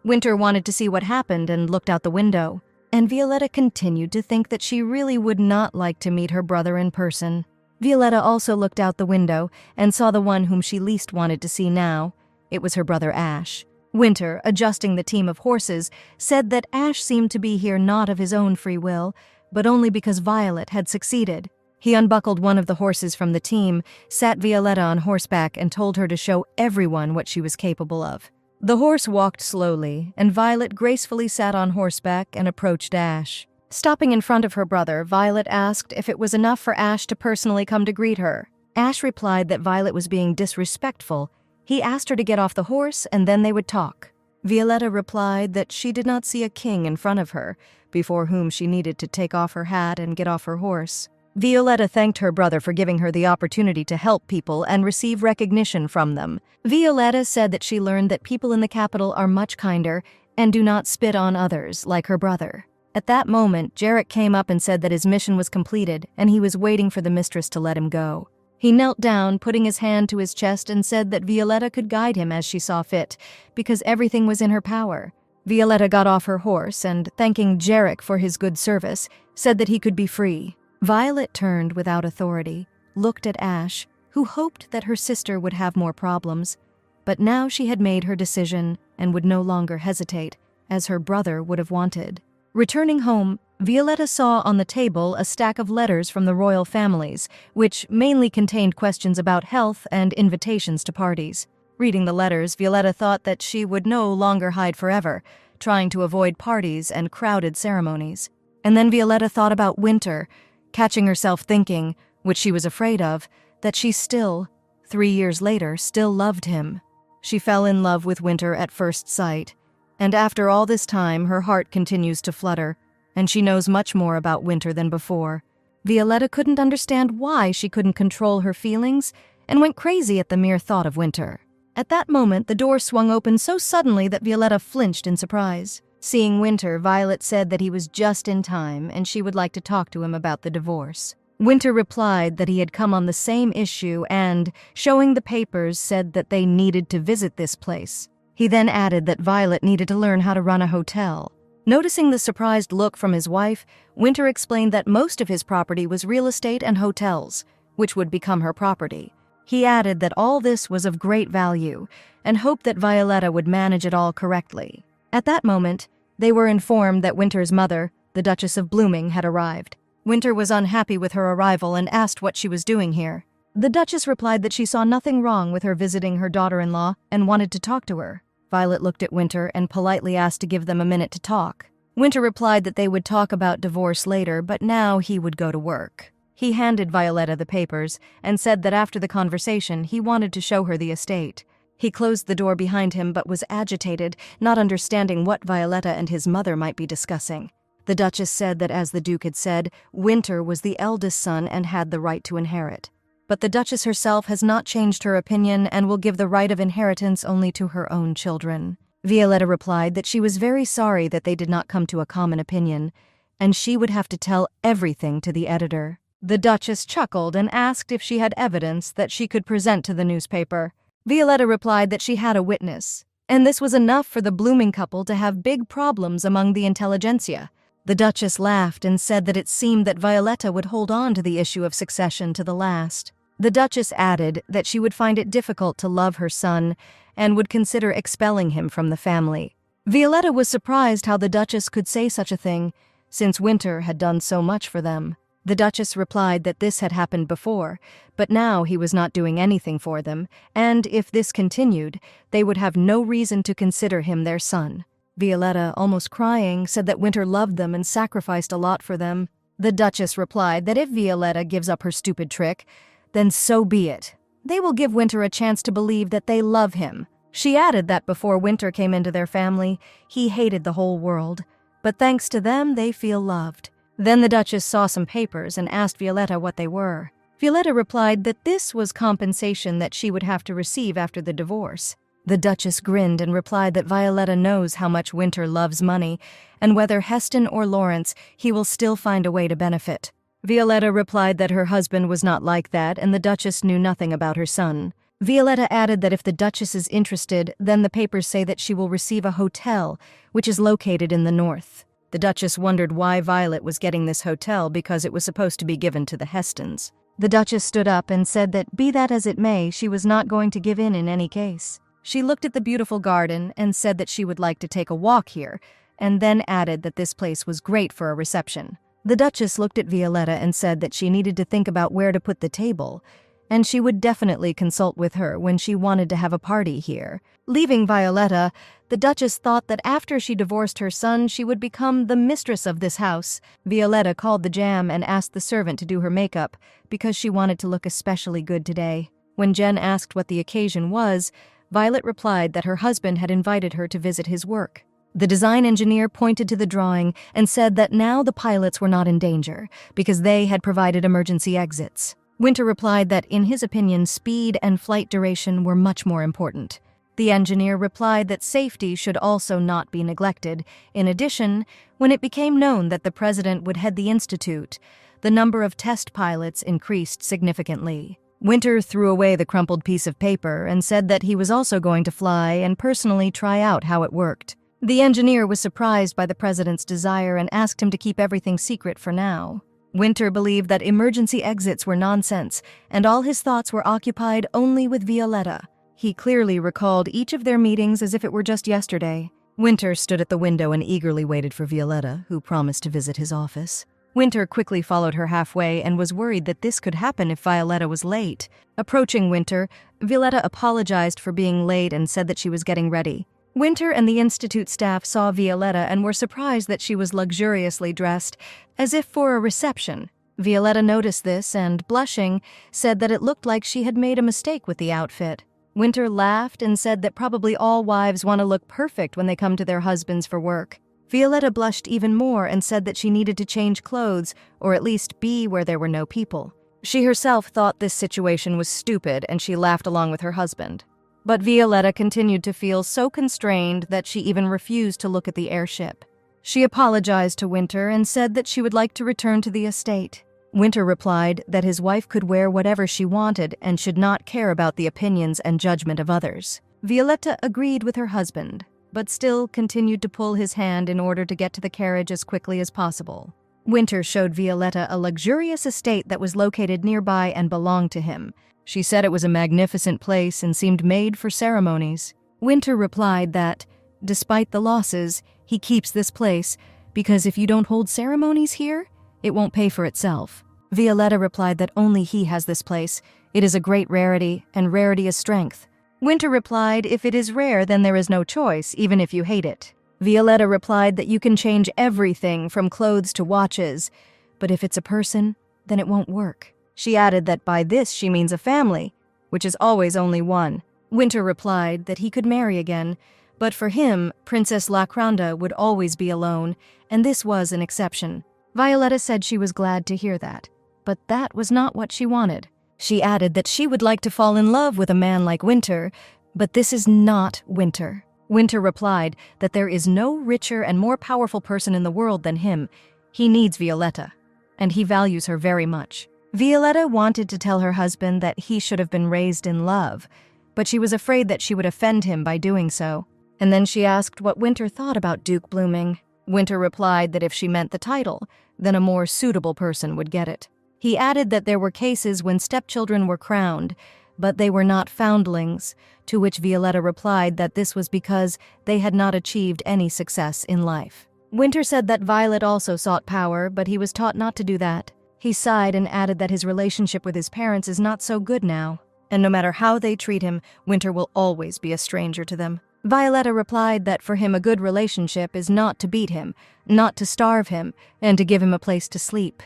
S1: Winter wanted to see what happened and looked out the window, and Violetta continued to think that she really would not like to meet her brother in person. Violetta also looked out the window and saw the one whom she least wanted to see now. It was her brother Ash. Winter, adjusting the team of horses, said that Ash seemed to be here not of his own free will, but only because Violet had succeeded. He unbuckled one of the horses from the team, sat Violetta on horseback, and told her to show everyone what she was capable of. The horse walked slowly, and Violet gracefully sat on horseback and approached Ash. Stopping in front of her brother, Violet asked if it was enough for Ash to personally come to greet her. Ash replied that Violet was being disrespectful. He asked her to get off the horse, and then they would talk. Violetta replied that she did not see a king in front of her, before whom she needed to take off her hat and get off her horse. Violetta thanked her brother for giving her the opportunity to help people and receive recognition from them. Violetta said that she learned that people in the capital are much kinder and do not spit on others, like her brother. At that moment, Jarek came up and said that his mission was completed and he was waiting for the mistress to let him go. He knelt down, putting his hand to his chest, and said that Violetta could guide him as she saw fit, because everything was in her power. Violetta got off her horse and, thanking Jarek for his good service, said that he could be free. Violet turned without authority, looked at Ash, who hoped that her sister would have more problems. But now she had made her decision and would no longer hesitate, as her brother would have wanted. Returning home, Violetta saw on the table a stack of letters from the royal families, which mainly contained questions about health and invitations to parties. Reading the letters, Violetta thought that she would no longer hide forever, trying to avoid parties and crowded ceremonies. And then Violetta thought about Winter, catching herself thinking, which she was afraid of, that she still, 3 years later, still loved him. She fell in love with Winter at first sight, and after all this time her heart continues to flutter, and she knows much more about Winter than before. Violetta couldn't understand why she couldn't control her feelings and went crazy at the mere thought of Winter. At that moment, the door swung open so suddenly that Violetta flinched in surprise. Seeing Winter, Violet said that he was just in time and she would like to talk to him about the divorce. Winter replied that he had come on the same issue and, showing the papers, said that they needed to visit this place. He then added that Violet needed to learn how to run a hotel. Noticing the surprised look from his wife, Winter explained that most of his property was real estate and hotels, which would become her property. He added that all this was of great value and hoped that Violetta would manage it all correctly. At that moment, they were informed that Winter's mother, the Duchess of Blooming, had arrived. Winter was unhappy with her arrival and asked what she was doing here. The Duchess replied that she saw nothing wrong with her visiting her daughter-in-law and wanted to talk to her. Violet looked at Winter and politely asked to give them a minute to talk. Winter replied that they would talk about divorce later, but now he would go to work. He handed Violetta the papers and said that after the conversation he wanted to show her the estate. He closed the door behind him but was agitated, not understanding what Violetta and his mother might be discussing. The Duchess said that, as the Duke had said, Winter was the eldest son and had the right to inherit. But the Duchess herself has not changed her opinion and will give the right of inheritance only to her own children. Violetta replied that she was very sorry that they did not come to a common opinion, and she would have to tell everything to the editor. The Duchess chuckled and asked if she had evidence that she could present to the newspaper. Violetta replied that she had a witness, and this was enough for the Blooming couple to have big problems among the intelligentsia. The Duchess laughed and said that it seemed that Violetta would hold on to the issue of succession to the last. The Duchess added that she would find it difficult to love her son and would consider expelling him from the family. Violetta was surprised how the Duchess could say such a thing, since Winter had done so much for them. The Duchess replied that this had happened before, but now he was not doing anything for them, and if this continued, they would have no reason to consider him their son. Violetta, almost crying, said that Winter loved them and sacrificed a lot for them. The Duchess replied that if Violetta gives up her stupid trick, then so be it. They will give Winter a chance to believe that they love him. She added that before Winter came into their family, he hated the whole world, but thanks to them, they feel loved. Then the Duchess saw some papers and asked Violetta what they were. Violetta replied that this was compensation that she would have to receive after the divorce. The Duchess grinned and replied that Violetta knows how much Winter loves money, and whether Heston or Lawrence, he will still find a way to benefit. Violetta replied that her husband was not like that, and the Duchess knew nothing about her son. Violetta added that if the Duchess is interested, then the papers say that she will receive a hotel, which is located in the north. The Duchess wondered why Violet was getting this hotel because it was supposed to be given to the Hestons. The Duchess stood up and said that, be that as it may, she was not going to give in any case. She looked at the beautiful garden and said that she would like to take a walk here, and then added that this place was great for a reception. The Duchess looked at Violetta and said that she needed to think about where to put the table, and she would definitely consult with her when she wanted to have a party here. Leaving Violetta, the Duchess thought that after she divorced her son, she would become the mistress of this house. Violetta called the jam and asked the servant to do her makeup because she wanted to look especially good today. When Jen asked what the occasion was, Violet replied that her husband had invited her to visit his work. The design engineer pointed to the drawing and said that now the pilots were not in danger because they had provided emergency exits. Winter replied that, in his opinion, speed and flight duration were much more important. The engineer replied that safety should also not be neglected. In addition, when it became known that the president would head the institute, the number of test pilots increased significantly. Winter threw away the crumpled piece of paper and said that he was also going to fly and personally try out how it worked. The engineer was surprised by the president's desire and asked him to keep everything secret for now. Winter believed that emergency exits were nonsense, and all his thoughts were occupied only with Violetta. He clearly recalled each of their meetings as if it were just yesterday. Winter stood at the window and eagerly waited for Violetta, who promised to visit his office. Winter quickly followed her halfway and was worried that this could happen if Violetta was late. Approaching Winter, Violetta apologized for being late and said that she was getting ready. Winter and the institute staff saw Violetta and were surprised that she was luxuriously dressed, as if for a reception. Violetta noticed this and, blushing, said that it looked like she had made a mistake with the outfit. Winter laughed and said that probably all wives want to look perfect when they come to their husbands for work. Violetta blushed even more and said that she needed to change clothes, or at least be where there were no people. She herself thought this situation was stupid and she laughed along with her husband. But Violetta continued to feel so constrained that she even refused to look at the airship. She apologized to Winter and said that she would like to return to the estate. Winter replied that his wife could wear whatever she wanted and should not care about the opinions and judgment of others. Violetta agreed with her husband, but still continued to pull his hand in order to get to the carriage as quickly as possible. Winter showed Violetta a luxurious estate that was located nearby and belonged to him. She said it was a magnificent place and seemed made for ceremonies. Winter replied that, despite the losses, he keeps this place because if you don't hold ceremonies here, it won't pay for itself. Violetta replied that only he has this place. It is a great rarity, and rarity is strength. Winter replied, if it is rare, then there is no choice, even if you hate it. Violetta replied that you can change everything from clothes to watches, but if it's a person, then it won't work. She added that by this she means a family, which is always only one. Winter replied that he could marry again, but for him, Princess Lacranda would always be alone, and this was an exception. Violetta said she was glad to hear that, but that was not what she wanted. She added that she would like to fall in love with a man like Winter, but this is not Winter. Winter replied that there is no richer and more powerful person in the world than him. He needs Violetta, and he values her very much. Violetta wanted to tell her husband that he should have been raised in love, but she was afraid that she would offend him by doing so. And then she asked what Winter thought about Duke Blooming. Winter replied that if she meant the title, then a more suitable person would get it. He added that there were cases when stepchildren were crowned, but they were not foundlings, to which Violetta replied that this was because they had not achieved any success in life. Winter said that Violet also sought power, but he was taught not to do that. He sighed and added that his relationship with his parents is not so good now, and no matter how they treat him, Winter will always be a stranger to them. Violetta replied that for him a good relationship is not to beat him, not to starve him, and to give him a place to sleep.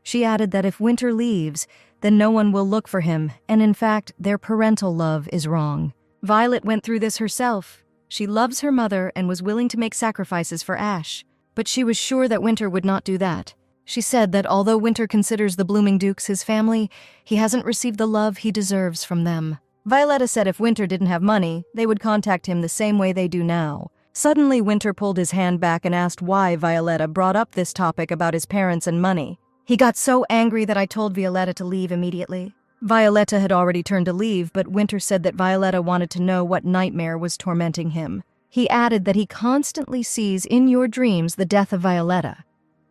S1: She added that if Winter leaves, then no one will look for him, and in fact, their parental love is wrong. Violet went through this herself. She loves her mother and was willing to make sacrifices for Ash, but she was sure that Winter would not do that. She said that although Winter considers the Blooming Dukes his family, he hasn't received the love he deserves from them. Violetta said if Winter didn't have money, they would contact him the same way they do now. Suddenly, Winter pulled his hand back and asked why Violetta brought up this topic about his parents and money. He got so angry that I told Violetta to leave immediately. Violetta had already turned to leave, but Winter said that Violetta wanted to know what nightmare was tormenting him. He added that he constantly sees in your dreams the death of Violetta,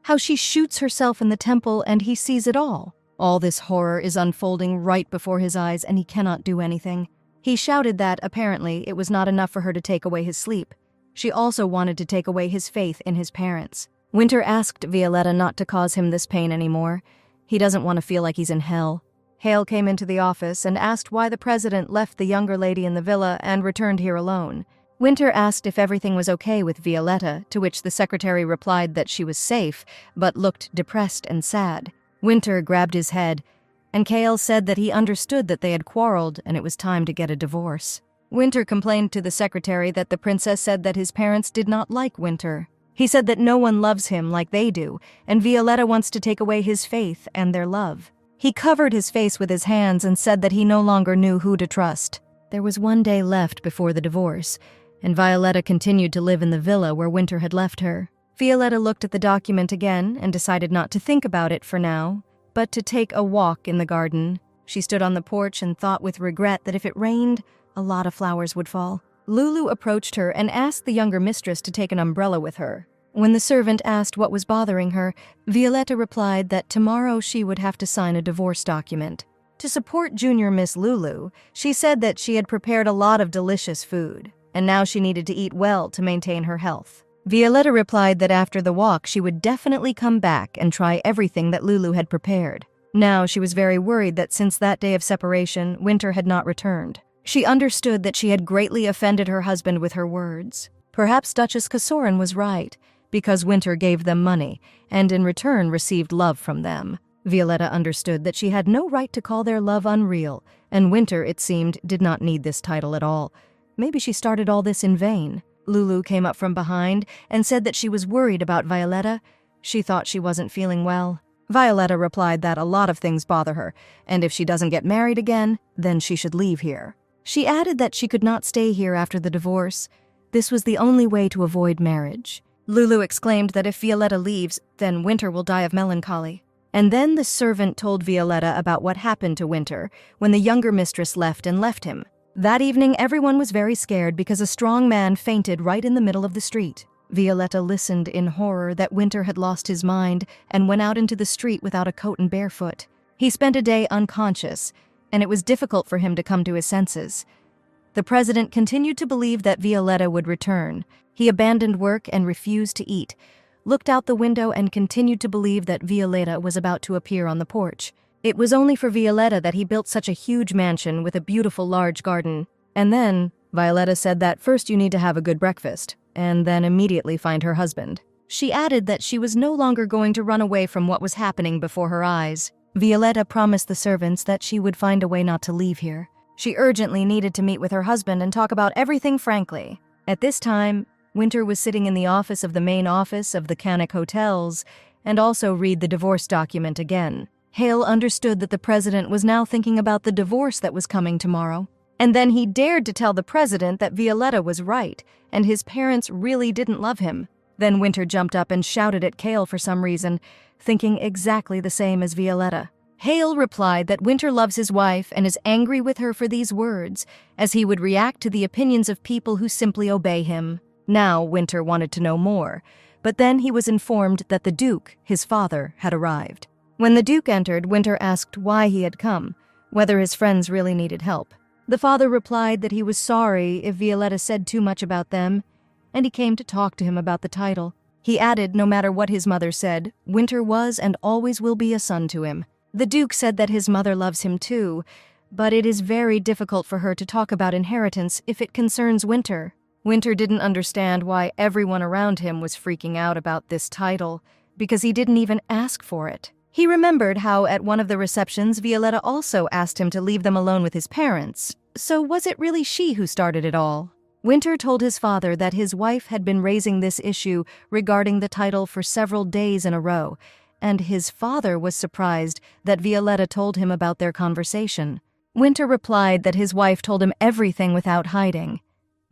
S1: how she shoots herself in the temple and he sees it all. All this horror is unfolding right before his eyes and he cannot do anything. He shouted that, apparently, it was not enough for her to take away his sleep. She also wanted to take away his faith in his parents. Winter asked Violetta not to cause him this pain anymore. He doesn't want to feel like he's in hell. Hale came into the office and asked why the president left the younger lady in the villa and returned here alone. Winter asked if everything was okay with Violetta, to which the secretary replied that she was safe, but looked depressed and sad. Winter grabbed his head, and Cale said that he understood that they had quarreled and it was time to get a divorce. Winter complained to the secretary that the princess said that his parents did not like Winter. He said that no one loves him like they do, and Violetta wants to take away his faith and their love. He covered his face with his hands and said that he no longer knew who to trust. There was one day left before the divorce, and Violetta continued to live in the villa where Winter had left her. Violetta looked at the document again and decided not to think about it for now, but to take a walk in the garden. She stood on the porch and thought with regret that if it rained, a lot of flowers would fall. Lulu approached her and asked the younger mistress to take an umbrella with her. When the servant asked what was bothering her, Violetta replied that tomorrow she would have to sign a divorce document. To support junior Miss Lulu, she said that she had prepared a lot of delicious food, and now she needed to eat well to maintain her health. Violetta replied that after the walk she would definitely come back and try everything that Lulu had prepared. Now she was very worried that since that day of separation, Winter had not returned. She understood that she had greatly offended her husband with her words. Perhaps Duchess Casorin was right, because Winter gave them money, and in return received love from them. Violetta understood that she had no right to call their love unreal, and Winter, it seemed, did not need this title at all. Maybe she started all this in vain. Lulu came up from behind and said that she was worried about Violetta. She thought she wasn't feeling well. Violetta replied that a lot of things bother her, and if she doesn't get married again, then she should leave here. She added that she could not stay here after the divorce. This was the only way to avoid marriage. Lulu exclaimed that if Violetta leaves, then Winter will die of melancholy. And then the servant told Violetta about what happened to Winter when the younger mistress left him. That evening, everyone was very scared because a strong man fainted right in the middle of the street. Violetta listened in horror that Winter had lost his mind and went out into the street without a coat and barefoot. He spent a day unconscious, and it was difficult for him to come to his senses. The president continued to believe that Violetta would return. He abandoned work and refused to eat, looked out the window and continued to believe that Violetta was about to appear on the porch. It was only for Violetta that he built such a huge mansion with a beautiful large garden. And then, Violetta said that first you need to have a good breakfast, and then immediately find her husband. She added that she was no longer going to run away from what was happening before her eyes. Violetta promised the servants that she would find a way not to leave here. She urgently needed to meet with her husband and talk about everything frankly. At this time, Winter was sitting in the office of the main office of the Canic Hotels and also read the divorce document again. Hale understood that the president was now thinking about the divorce that was coming tomorrow. And then he dared to tell the president that Violetta was right and his parents really didn't love him. Then Winter jumped up and shouted at Cale for some reason, thinking exactly the same as Violetta. Hale replied that Winter loves his wife and is angry with her for these words, as he would react to the opinions of people who simply obey him. Now Winter wanted to know more, but then he was informed that the Duke, his father, had arrived. When the Duke entered, Winter asked why he had come, whether his friends really needed help. The father replied that he was sorry if Violetta said too much about them, and he came to talk to him about the title. He added no matter what his mother said, Winter was and always will be a son to him. The Duke said that his mother loves him too, but it is very difficult for her to talk about inheritance if it concerns Winter. Winter didn't understand why everyone around him was freaking out about this title, because he didn't even ask for it. He remembered how at one of the receptions Violetta also asked him to leave them alone with his parents. So was it really she who started it all? Winter told his father that his wife had been raising this issue regarding the title for several days in a row, and his father was surprised that Violetta told him about their conversation. Winter replied that his wife told him everything without hiding.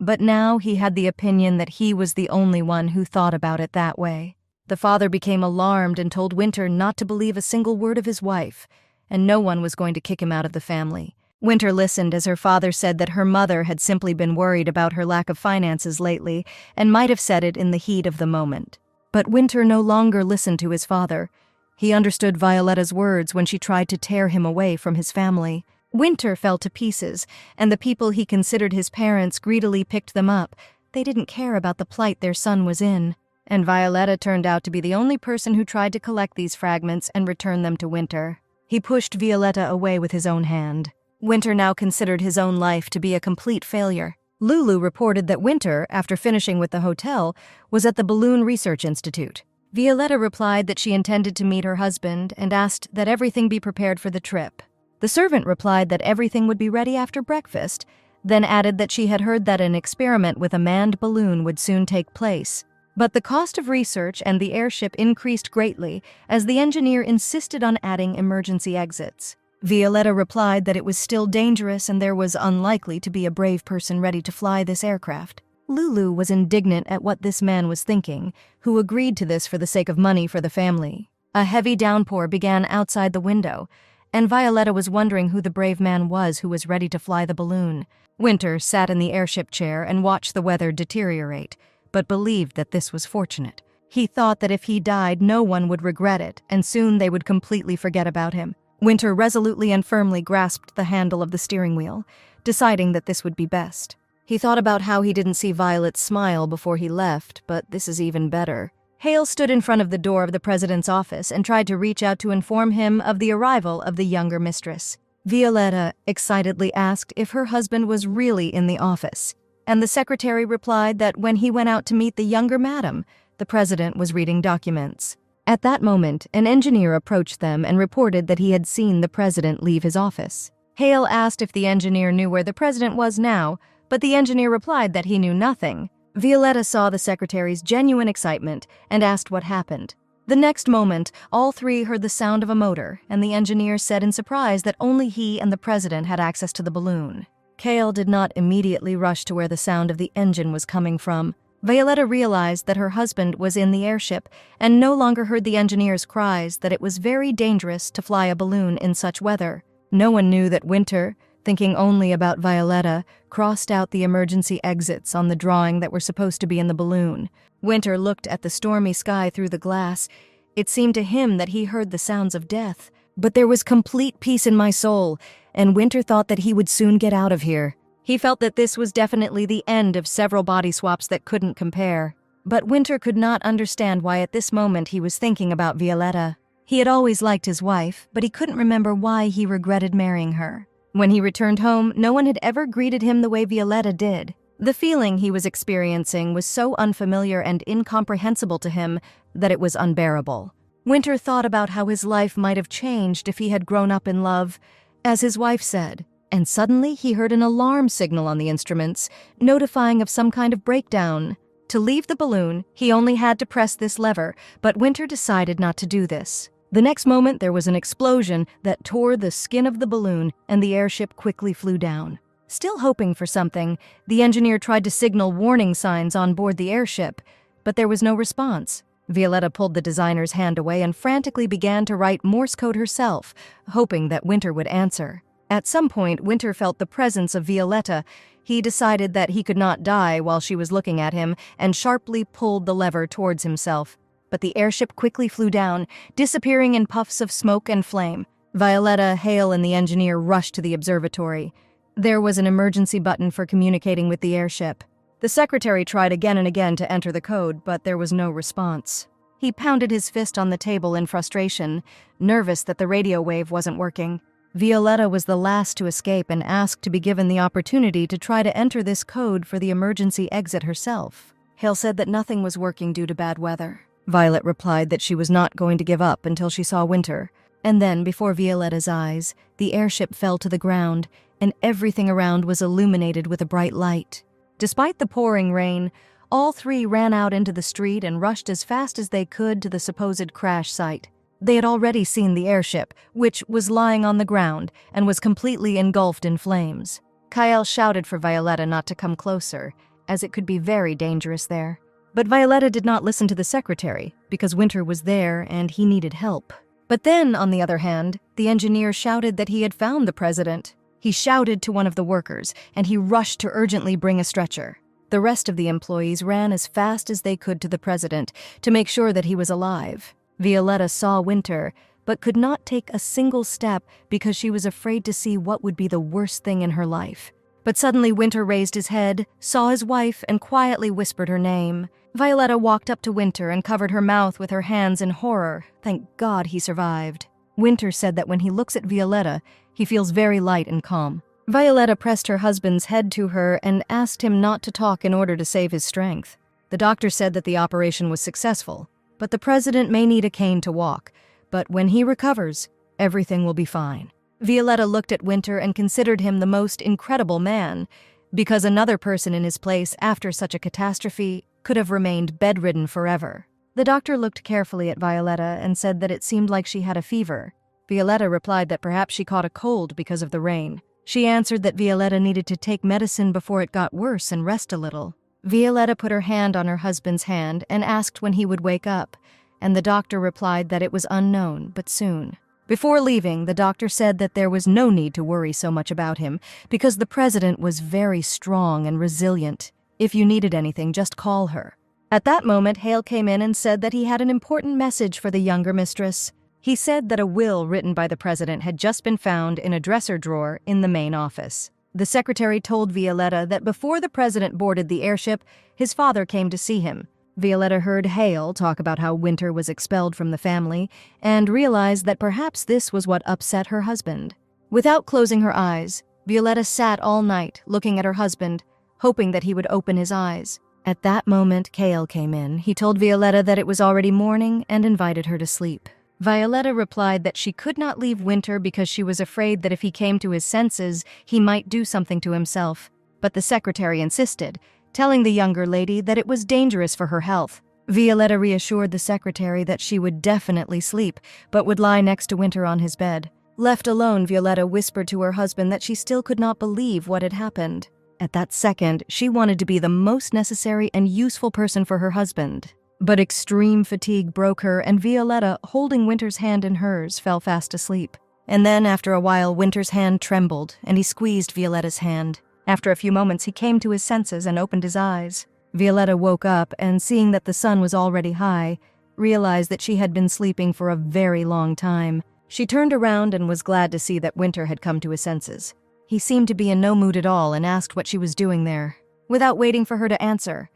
S1: But now he had the opinion that he was the only one who thought about it that way. The father became alarmed and told Winter not to believe a single word of his wife, and no one was going to kick him out of the family. Winter listened as her father said that her mother had simply been worried about her lack of finances lately and might have said it in the heat of the moment. But Winter no longer listened to his father. He understood Violetta's words when she tried to tear him away from his family. Winter fell to pieces, and the people he considered his parents greedily picked them up. They didn't care about the plight their son was in. And Violetta turned out to be the only person who tried to collect these fragments and return them to Winter. He pushed Violetta away with his own hand. Winter now considered his own life to be a complete failure. Lulu reported that Winter, after finishing with the hotel, was at the Balloon Research Institute. Violetta replied that she intended to meet her husband and asked that everything be prepared for the trip. The servant replied that everything would be ready after breakfast, then added that she had heard that an experiment with a manned balloon would soon take place. But the cost of research and the airship increased greatly as the engineer insisted on adding emergency exits. Violetta replied that it was still dangerous and there was unlikely to be a brave person ready to fly this aircraft. Lulu was indignant at what this man was thinking, who agreed to this for the sake of money for the family. A heavy downpour began outside the window, and Violetta was wondering who the brave man was who was ready to fly the balloon. Winter sat in the airship chair and watched the weather deteriorate, but believed that this was fortunate. He thought that if he died, no one would regret it, and soon they would completely forget about him. Winter resolutely and firmly grasped the handle of the steering wheel, deciding that this would be best. He thought about how he didn't see Violet smile before he left, but this is even better. Hale stood in front of the door of the president's office and tried to reach out to inform him of the arrival of the younger mistress. Violetta excitedly asked if her husband was really in the office, and the secretary replied that when he went out to meet the younger madam, the president was reading documents. At that moment, an engineer approached them and reported that he had seen the president leave his office. Hale asked if the engineer knew where the president was now, but the engineer replied that he knew nothing. Violetta saw the secretary's genuine excitement and asked what happened. The next moment, all three heard the sound of a motor, and the engineer said in surprise that only he and the president had access to the balloon. Hale did not immediately rush to where the sound of the engine was coming from. Violetta realized that her husband was in the airship and no longer heard the engineer's cries that it was very dangerous to fly a balloon in such weather. No one knew that Winter, thinking only about Violetta, crossed out the emergency exits on the drawing that were supposed to be in the balloon. Winter looked at the stormy sky through the glass. It seemed to him that he heard the sounds of death. But there was complete peace in my soul, and Winter thought that he would soon get out of here. He felt that this was definitely the end of several body swaps that couldn't compare. But Winter could not understand why at this moment he was thinking about Violetta. He had always liked his wife, but he couldn't remember why he regretted marrying her. When he returned home, no one had ever greeted him the way Violetta did. The feeling he was experiencing was so unfamiliar and incomprehensible to him that it was unbearable. Winter thought about how his life might have changed if he had grown up in love, as his wife said. And suddenly he heard an alarm signal on the instruments, notifying of some kind of breakdown. To leave the balloon, he only had to press this lever, but Winter decided not to do this. The next moment there was an explosion that tore the skin of the balloon and the airship quickly flew down. Still hoping for something, the engineer tried to signal warning signs on board the airship, but there was no response. Violetta pulled the designer's hand away and frantically began to write Morse code herself, hoping that Winter would answer. At some point, Winter felt the presence of Violetta. He decided that he could not die while she was looking at him and sharply pulled the lever towards himself. But the airship quickly flew down, disappearing in puffs of smoke and flame. Violetta, Hale, and the engineer rushed to the observatory. There was an emergency button for communicating with the airship. The secretary tried again and again to enter the code, but there was no response. He pounded his fist on the table in frustration, nervous that the radio wave wasn't working. Violetta was the last to escape and asked to be given the opportunity to try to enter this code for the emergency exit herself. Hale said that nothing was working due to bad weather. Violet replied that she was not going to give up until she saw Winter. And then, before Violetta's eyes, the airship fell to the ground, and everything around was illuminated with a bright light. Despite the pouring rain, all three ran out into the street and rushed as fast as they could to the supposed crash site. They had already seen the airship, which was lying on the ground and was completely engulfed in flames. Kyle shouted for Violetta not to come closer, as it could be very dangerous there. But Violetta did not listen to the secretary, because Winter was there and he needed help. But then, on the other hand, the engineer shouted that he had found the president. He shouted to one of the workers, and he rushed to urgently bring a stretcher. The rest of the employees ran as fast as they could to the president to make sure that he was alive. Violetta saw Winter, but could not take a single step because she was afraid to see what would be the worst thing in her life. But suddenly Winter raised his head, saw his wife, and quietly whispered her name. Violetta walked up to Winter and covered her mouth with her hands in horror. Thank God he survived. Winter said that when he looks at Violetta, he feels very light and calm. Violetta pressed her husband's head to her and asked him not to talk in order to save his strength. The doctor said that the operation was successful, but the president may need a cane to walk. But when he recovers, everything will be fine. Violetta looked at Winter and considered him the most incredible man, because another person in his place after such a catastrophe could have remained bedridden forever. The doctor looked carefully at Violetta and said that it seemed like she had a fever. Violetta replied that perhaps she caught a cold because of the rain. She answered that Violetta needed to take medicine before it got worse and rest a little. Violetta put her hand on her husband's hand and asked when he would wake up, and the doctor replied that it was unknown, but soon. Before leaving, the doctor said that there was no need to worry so much about him because the president was very strong and resilient. If you needed anything, just call her. At that moment, Hale came in and said that he had an important message for the younger mistress. He said that a will written by the president had just been found in a dresser drawer in the main office. The secretary told Violetta that before the president boarded the airship, his father came to see him. Violetta heard Hale talk about how Winter was expelled from the family and realized that perhaps this was what upset her husband. Without closing her eyes, Violetta sat all night looking at her husband, hoping that he would open his eyes. At that moment, Hale came in. He told Violetta that it was already morning and invited her to sleep. Violetta replied that she could not leave Winter because she was afraid that if he came to his senses, he might do something to himself. But the secretary insisted, telling the younger lady that it was dangerous for her health. Violetta reassured the secretary that she would definitely sleep, but would lie next to Winter on his bed. Left alone, Violetta whispered to her husband that she still could not believe what had happened. At that second, she wanted to be the most necessary and useful person for her husband. But extreme fatigue broke her, and Violetta, holding Winter's hand in hers, fell fast asleep. And then, after a while, Winter's hand trembled, and he squeezed Violetta's hand. After a few moments, he came to his senses and opened his eyes. Violetta woke up, and seeing that the sun was already high, realized that she had been sleeping for a very long time. She turned around and was glad to see that Winter had come to his senses. He seemed to be in no mood at all and asked what she was doing there. Without waiting for her to answer,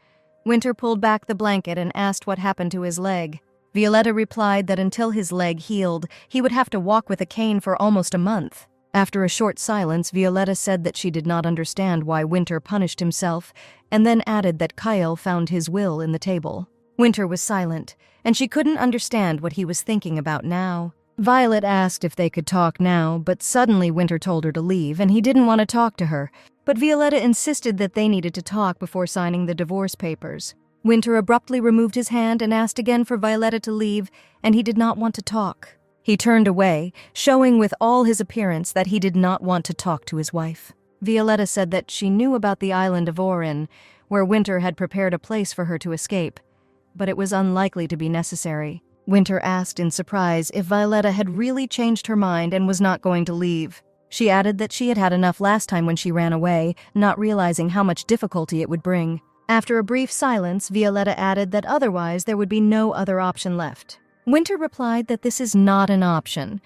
S1: Winter pulled back the blanket and asked what happened to his leg. Violetta replied that until his leg healed, he would have to walk with a cane for almost a month. After a short silence, Violetta said that she did not understand why Winter punished himself, and then added that Kyle found his will in the table. Winter was silent, and she couldn't understand what he was thinking about now. Violet asked if they could talk now, but suddenly Winter told her to leave, and he didn't want to talk to her. But Violetta insisted that they needed to talk before signing the divorce papers. Winter abruptly removed his hand and asked again for Violetta to leave, and he did not want to talk. He turned away, showing with all his appearance that he did not want to talk to his wife. Violetta said that she knew about the island of Orin, where Winter had prepared a place for her to escape, but it was unlikely to be necessary. Winter asked in surprise if Violetta had really changed her mind and was not going to leave. She added that she had had enough last time when she ran away, not realizing how much difficulty it would bring. After a brief silence, Violetta added that otherwise there would be no other option left. Winter replied that this is not an option,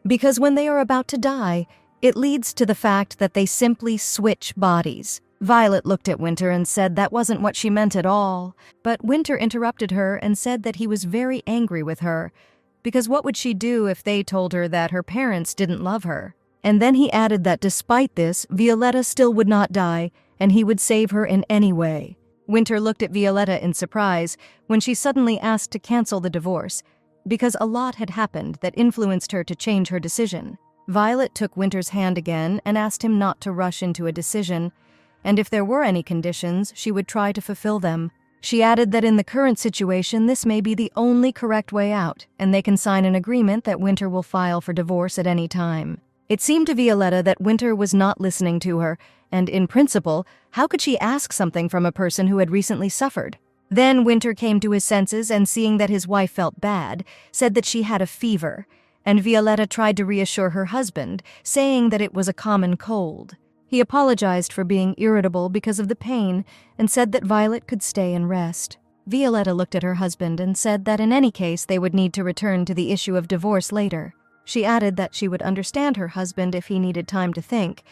S1: because when they are about to die, it leads to the fact that they simply switch bodies. Violet looked at Winter and said that wasn't what she meant at all, but Winter interrupted her and said that he was very angry with her, because what would she do if they told her that her parents didn't love her? And then he added that despite this, Violetta still would not die, and he would save her in any way. Winter looked at Violetta in surprise when she suddenly asked to cancel the divorce, because a lot had happened that influenced her to change her decision. Violet took Winter's hand again and asked him not to rush into a decision, and if there were any conditions, she would try to fulfill them. She added that in the current situation, this may be the only correct way out, and they can sign an agreement that Winter will file for divorce at any time. It seemed to Violetta that Winter was not listening to her, and in principle, how could she ask something from a person who had recently suffered? Then Winter came to his senses and, seeing that his wife felt bad, said that she had a fever, and Violetta tried to reassure her husband, saying that it was a common cold. He apologized for being irritable because of the pain and said that Violet could stay and rest. Violetta looked at her husband and said that in any case they would need to return to the issue of divorce later. She added that she would understand her husband if he needed time to think,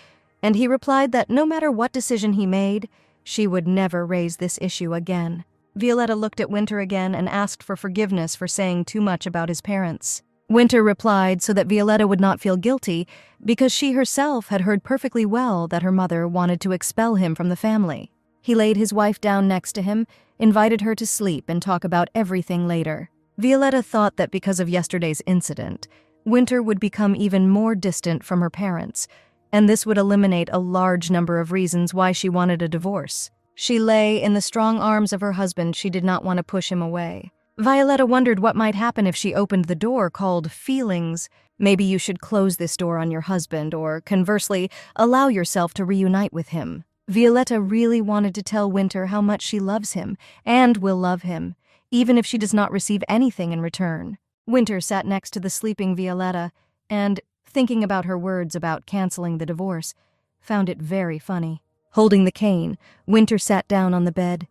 S1: and he replied that no matter what decision he made, she would never raise this issue again. Violetta looked at Winter again and asked for forgiveness for saying too much about his parents. Winter replied so that Violetta would not feel guilty because she herself had heard perfectly well that her mother wanted to expel him from the family. He laid his wife down next to him, invited her to sleep and talk about everything later. Violetta thought that because of yesterday's incident, Winter would become even more distant from her parents, and this would eliminate a large number of reasons why she wanted a divorce. She lay in the strong arms of her husband. She did not want to push him away. Violetta wondered what might happen if she opened the door called feelings. Maybe you should close this door on your husband, or conversely, allow yourself to reunite with him. Violetta really wanted to tell Winter how much she loves him and will love him, even if she does not receive anything in return. Winter sat next to the sleeping Violetta and, thinking about her words about canceling the divorce, found it very funny. Holding the cane, Winter sat down on the bed.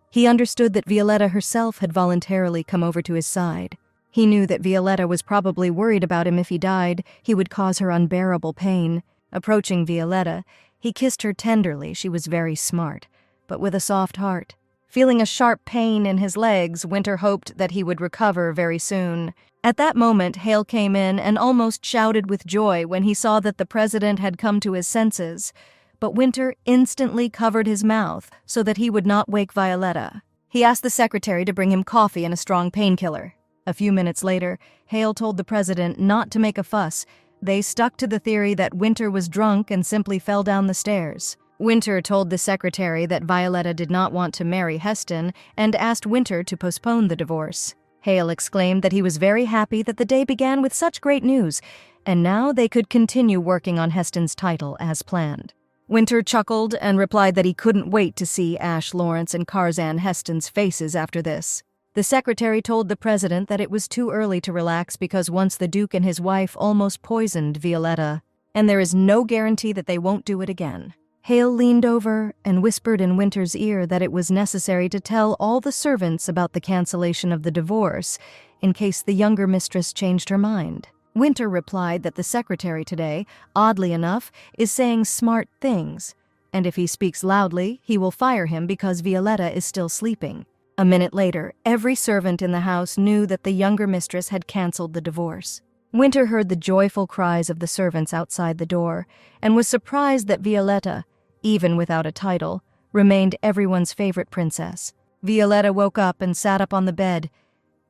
S1: He understood that Violetta herself had voluntarily come over to his side. He knew that Violetta was probably worried about him. If he died, he would cause her unbearable pain. Approaching Violetta, he kissed her tenderly. She was very smart, but with a soft heart. Feeling a sharp pain in his legs, Winter hoped that he would recover very soon. At that moment, Hale came in and almost shouted with joy when he saw that the president had come to his senses. But Winter instantly covered his mouth so that he would not wake Violetta. He asked the secretary to bring him coffee and a strong painkiller. A few minutes later, Hale told the president not to make a fuss. They stuck to the theory that Winter was drunk and simply fell down the stairs. Winter told the secretary that Violetta did not want to marry Heston and asked Winter to postpone the divorce. Hale exclaimed that he was very happy that the day began with such great news, and now they could continue working on Heston's title as planned. Winter chuckled and replied that he couldn't wait to see Ash Lawrence and Tarzan Heston's faces after this. The secretary told the president that it was too early to relax because once the Duke and his wife almost poisoned Violetta, and there is no guarantee that they won't do it again. Hale leaned over and whispered in Winter's ear that it was necessary to tell all the servants about the cancellation of the divorce in case the younger mistress changed her mind. Winter replied that the secretary today, oddly enough, is saying smart things, and if he speaks loudly, he will fire him because Violetta is still sleeping. A minute later, every servant in the house knew that the younger mistress had canceled the divorce. Winter heard the joyful cries of the servants outside the door and was surprised that Violetta, even without a title, remained everyone's favorite princess. Violetta woke up and sat up on the bed.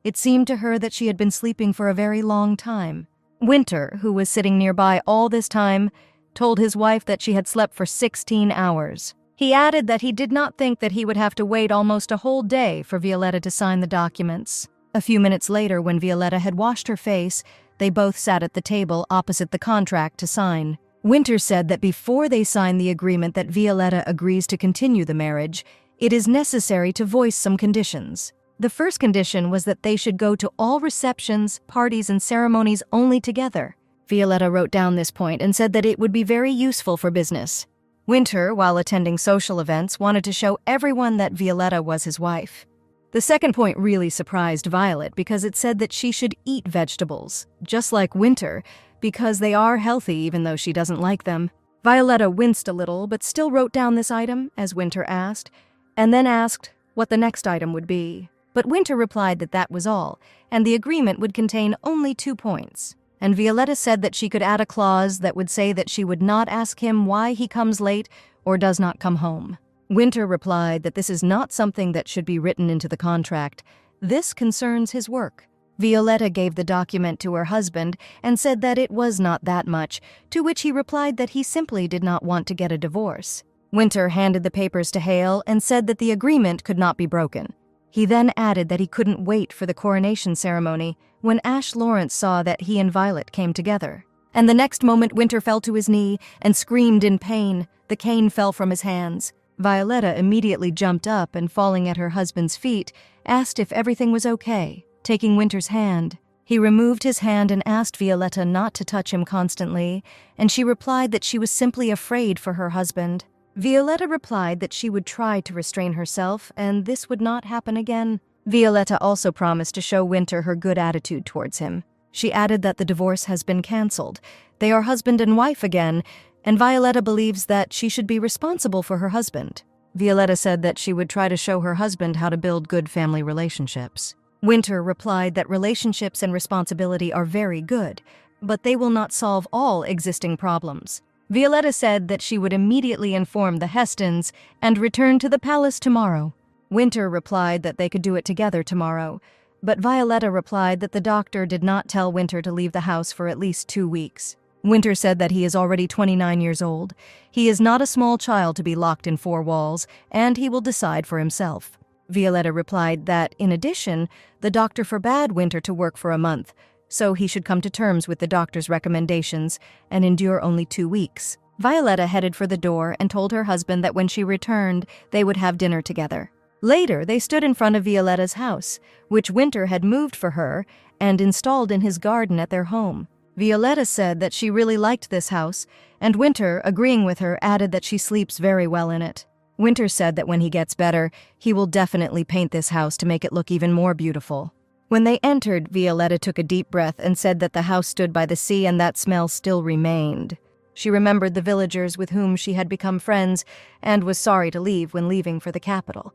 S1: It seemed to her that she had been sleeping for a very long time. Winter, who was sitting nearby all this time, told his wife that she had slept for 16 hours. He added that he did not think that he would have to wait almost a whole day for Violetta to sign the documents. A few minutes later, when Violetta had washed her face, they both sat at the table opposite the contract to sign. Winter said that before they sign the agreement that Violetta agrees to continue the marriage, it is necessary to voice some conditions. The first condition was that they should go to all receptions, parties, and ceremonies only together. Violetta wrote down this point and said that it would be very useful for business. Winter, while attending social events, wanted to show everyone that Violetta was his wife. The second point really surprised Violet because it said that she should eat vegetables, just like Winter, because they are healthy even though she doesn't like them. Violetta winced a little but still wrote down this item, as Winter asked, and then asked what the next item would be. But Winter replied that that was all, and the agreement would contain only 2 points. And Violetta said that she could add a clause that would say that she would not ask him why he comes late or does not come home. Winter replied that this is not something that should be written into the contract. This concerns his work. Violetta gave the document to her husband and said that it was not that much, to which he replied that he simply did not want to get a divorce. Winter handed the papers to Hale and said that the agreement could not be broken. He then added that he couldn't wait for the coronation ceremony when Ash Lawrence saw that he and Violet came together. And the next moment Winter fell to his knee and screamed in pain. The cane fell from his hands. Violetta immediately jumped up and, falling at her husband's feet, asked if everything was okay. Taking Winter's hand, he removed his hand and asked Violetta not to touch him constantly, and she replied that she was simply afraid for her husband. Violetta replied that she would try to restrain herself and this would not happen again. Violetta also promised to show Winter her good attitude towards him. She added that the divorce has been cancelled. They are husband and wife again, and Violetta believes that she should be responsible for her husband. Violetta said that she would try to show her husband how to build good family relationships. Winter replied that relationships and responsibility are very good, but they will not solve all existing problems. Violetta said that she would immediately inform the Hestons and return to the palace tomorrow. Winter replied that they could do it together tomorrow, but Violetta replied that the doctor did not tell Winter to leave the house for at least 2 weeks. Winter said that he is already 29 years old. He is not a small child to be locked in 4 walls, and he will decide for himself. Violetta replied that, in addition, the doctor forbade Winter to work for a month, so he should come to terms with the doctor's recommendations and endure only 2 weeks. Violetta headed for the door and told her husband that when she returned, they would have dinner together. Later, they stood in front of Violetta's house, which Winter had moved for her and installed in his garden at their home. Violetta said that she really liked this house, and Winter, agreeing with her, added that she sleeps very well in it. Winter said that when he gets better, he will definitely paint this house to make it look even more beautiful. When they entered, Violetta took a deep breath and said that the house stood by the sea and that smell still remained. She remembered the villagers with whom she had become friends and was sorry to leave when leaving for the capital.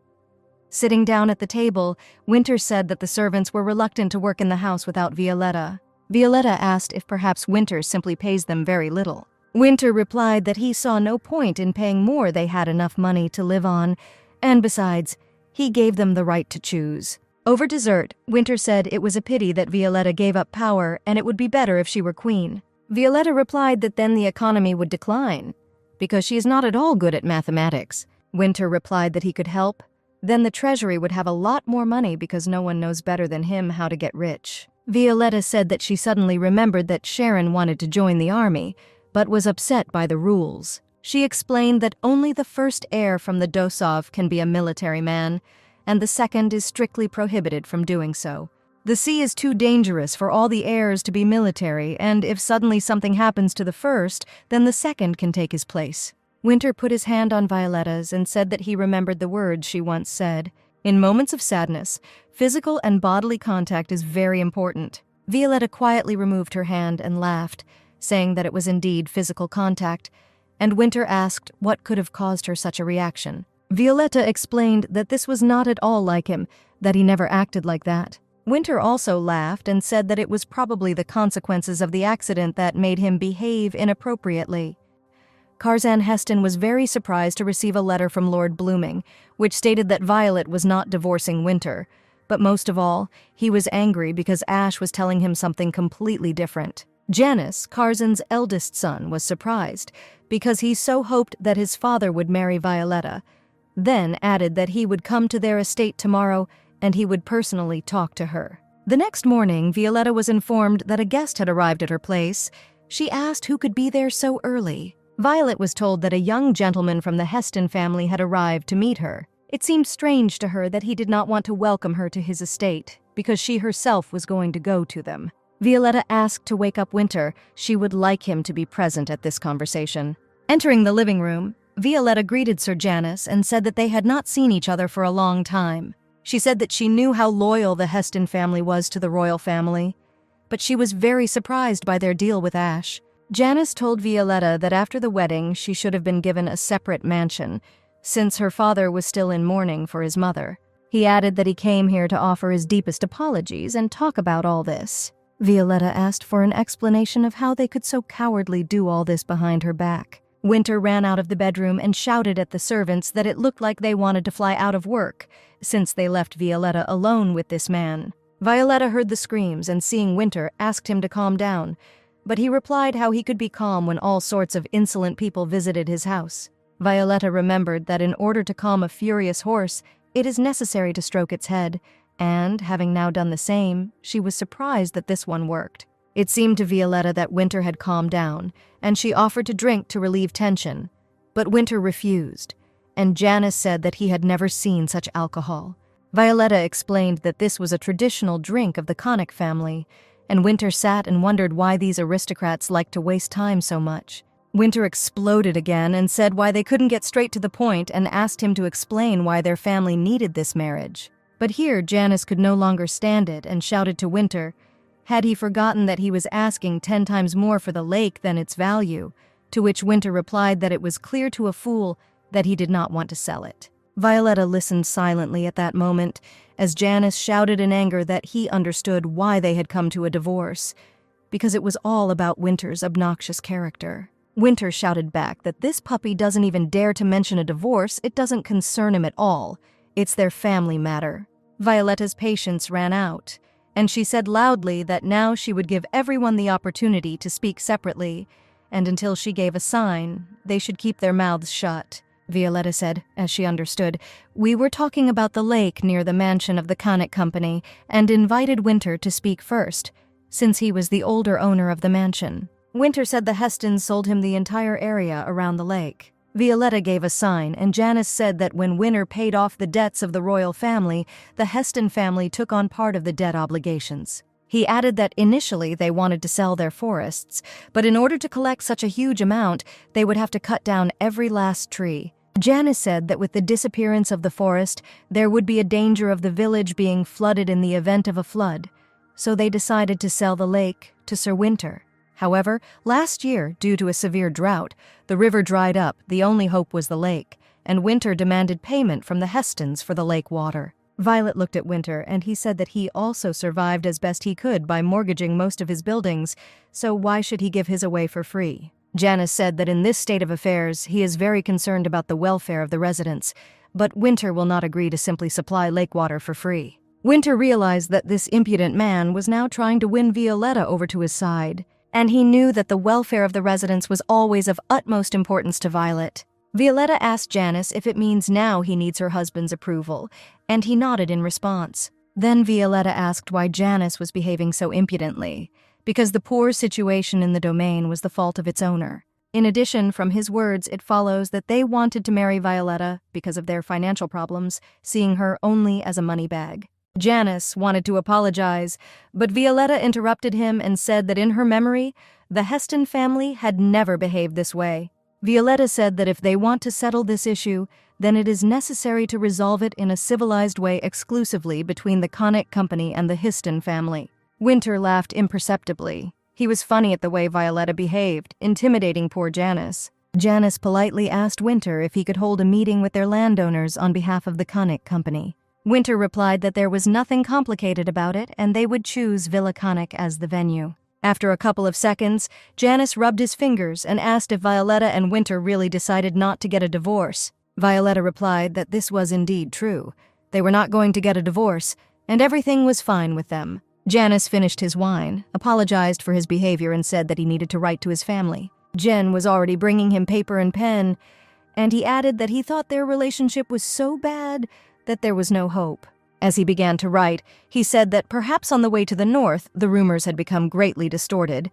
S1: Sitting down at the table, Winter said that the servants were reluctant to work in the house without Violetta. Violetta asked if perhaps Winter simply pays them very little. Winter replied that he saw no point in paying more. They had enough money to live on, and besides, he gave them the right to choose. Over dessert, Winter said it was a pity that Violetta gave up power and it would be better if she were queen. Violetta replied that then the economy would decline, because she is not at all good at mathematics. Winter replied that he could help. Then the treasury would have a lot more money because no one knows better than him how to get rich. Violetta said that she suddenly remembered that Sharon wanted to join the army, but was upset by the rules. She explained that only the first heir from the Dosov can be a military man, and the second is strictly prohibited from doing so. The sea is too dangerous for all the heirs to be military, and if suddenly something happens to the first, then the second can take his place. Winter put his hand on Violetta's and said that he remembered the words she once said. In moments of sadness, physical and bodily contact is very important. Violetta quietly removed her hand and laughed, saying that it was indeed physical contact, and Winter asked what could have caused her such a reaction. Violetta explained that this was not at all like him, that he never acted like that. Winter also laughed and said that it was probably the consequences of the accident that made him behave inappropriately. Curzan Heston was very surprised to receive a letter from Lord Blooming, which stated that Violet was not divorcing Winter, but most of all, he was angry because Ash was telling him something completely different. Janice, Curzan's eldest son, was surprised because he so hoped that his father would marry Violetta, then added that he would come to their estate tomorrow and he would personally talk to her. The next morning, Violetta was informed that a guest had arrived at her place. She asked who could be there so early. Violet was told that a young gentleman from the Heston family had arrived to meet her. It seemed strange to her that he did not want to welcome her to his estate, because she herself was going to go to them. Violetta asked to wake up Winter. She would like him to be present at this conversation. Entering the living room, Violetta greeted Sir Janice and said that they had not seen each other for a long time. She said that she knew how loyal the Heston family was to the royal family, but she was very surprised by their deal with Ash. Janice told Violetta that after the wedding she should have been given a separate mansion, since her father was still in mourning for his mother. He added that he came here to offer his deepest apologies and talk about all this. Violetta asked for an explanation of how they could so cowardly do all this behind her back. Winter ran out of the bedroom and shouted at the servants that it looked like they wanted to fly out of work, since they left Violetta alone with this man. Violetta heard the screams and, seeing Winter, asked him to calm down, but he replied how he could be calm when all sorts of insolent people visited his house. Violetta remembered that in order to calm a furious horse, It is necessary to stroke its head, and, having now done the same, she was surprised that this one worked. It seemed to Violetta that Winter had calmed down, and she offered to drink to relieve tension. But Winter refused, and Janice said that he had never seen such alcohol. Violetta explained that this was a traditional drink of the Connick family, and Winter sat and wondered why these aristocrats liked to waste time so much. Winter exploded again and said why they couldn't get straight to the point and asked him to explain why their family needed this marriage. But here Janice could no longer stand it and shouted to Winter. Had he forgotten that he was asking 10 times more for the lake than its value? To which Winter replied that it was clear to a fool that he did not want to sell it. Violetta listened silently at that moment as Janice shouted in anger that he understood why they had come to a divorce, because it was all about Winter's obnoxious character. Winter shouted back that this puppy doesn't even dare to mention a divorce. It doesn't concern him at all. It's their family matter. Violetta's patience ran out, and she said loudly that now she would give everyone the opportunity to speak separately, and until she gave a sign, they should keep their mouths shut. Violetta said, as she understood, "We were talking about the lake near the mansion of the Connick Company and invited Winter to speak first, since he was the older owner of the mansion." Winter said the Hestons sold him the entire area around the lake. Violetta gave a sign, and Janice said that when Winter paid off the debts of the royal family, the Heston family took on part of the debt obligations. He added that initially they wanted to sell their forests, but in order to collect such a huge amount, they would have to cut down every last tree. Janice said that with the disappearance of the forest, there would be a danger of the village being flooded in the event of a flood, so they decided to sell the lake to Sir Winter. However, last year, due to a severe drought, the river dried up. The only hope was the lake, and Winter demanded payment from the Hestons for the lake water. Violet looked at Winter, and he said that he also survived as best he could by mortgaging most of his buildings, so why should he give his away for free? Janice said that in this state of affairs, he is very concerned about the welfare of the residents, but Winter will not agree to simply supply lake water for free. Winter realized that this impudent man was now trying to win Violetta over to his side, and he knew that the welfare of the residents was always of utmost importance to Violet. Violetta asked Janice if it means now he needs her husband's approval, and he nodded in response. Then Violetta asked why Janice was behaving so impudently, because the poor situation in the domain was the fault of its owner. In addition, from his words, it follows that they wanted to marry Violetta because of their financial problems, seeing her only as a money bag. Janice wanted to apologize, but Violetta interrupted him and said that in her memory, the Heston family had never behaved this way. Violetta said that if they want to settle this issue, then it is necessary to resolve it in a civilized way exclusively between the Connick Company and the Heston family. Winter laughed imperceptibly. He was funny at the way Violetta behaved, intimidating poor Janice. Janice politely asked Winter if he could hold a meeting with their landowners on behalf of the Connick Company. Winter replied that there was nothing complicated about it and they would choose Villa Connick as the venue. After a couple of seconds, Janice rubbed his fingers and asked if Violetta and Winter really decided not to get a divorce. Violetta replied that this was indeed true. They were not going to get a divorce, and everything was fine with them. Janice finished his wine, apologized for his behavior, and said that he needed to write to his family. Jen was already bringing him paper and pen, and he added that he thought their relationship was so bad that there was no hope. As he began to write, he said that perhaps on the way to the north, the rumors had become greatly distorted,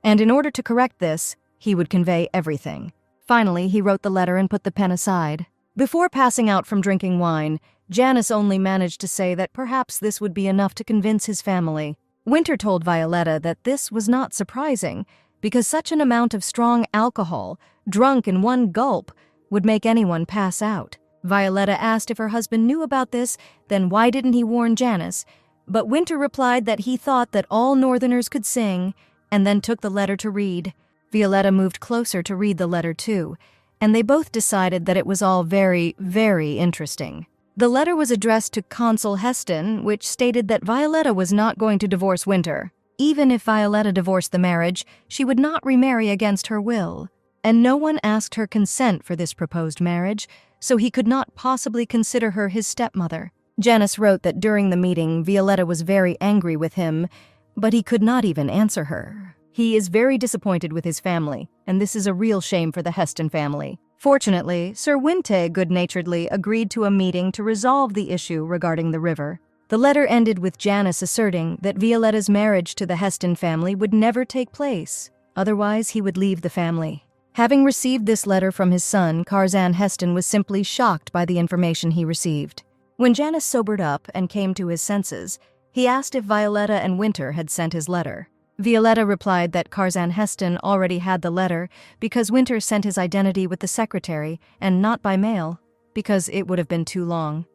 S1: and in order to correct this, he would convey everything. Finally, he wrote the letter and put the pen aside. Before passing out from drinking wine, Janice only managed to say that perhaps this would be enough to convince his family. Winter told Violetta that this was not surprising, because such an amount of strong alcohol, drunk in one gulp, would make anyone pass out. Violetta asked if her husband knew about this, then why didn't he warn Janice? But Winter replied that he thought that all Northerners could sing, and then took the letter to read. Violetta moved closer to read the letter too, and they both decided that it was all very, very interesting. The letter was addressed to Consul Heston, which stated that Violetta was not going to divorce Winter. Even if Violetta divorced the marriage, she would not remarry against her will, and no one asked her consent for this proposed marriage, so he could not possibly consider her his stepmother. Janice wrote that during the meeting, Violetta was very angry with him, but he could not even answer her. He is very disappointed with his family, and this is a real shame for the Heston family. Fortunately, Sir Winte good-naturedly agreed to a meeting to resolve the issue regarding the river. The letter ended with Janice asserting that Violetta's marriage to the Heston family would never take place. Otherwise, he would leave the family. Having received this letter from his son, Curzan Heston was simply shocked by the information he received. When Janice sobered up and came to his senses, he asked if Violetta and Winter had sent his letter. Violetta replied that Curzan Heston already had the letter because Winter sent his identity with the secretary and not by mail, because it would have been too long.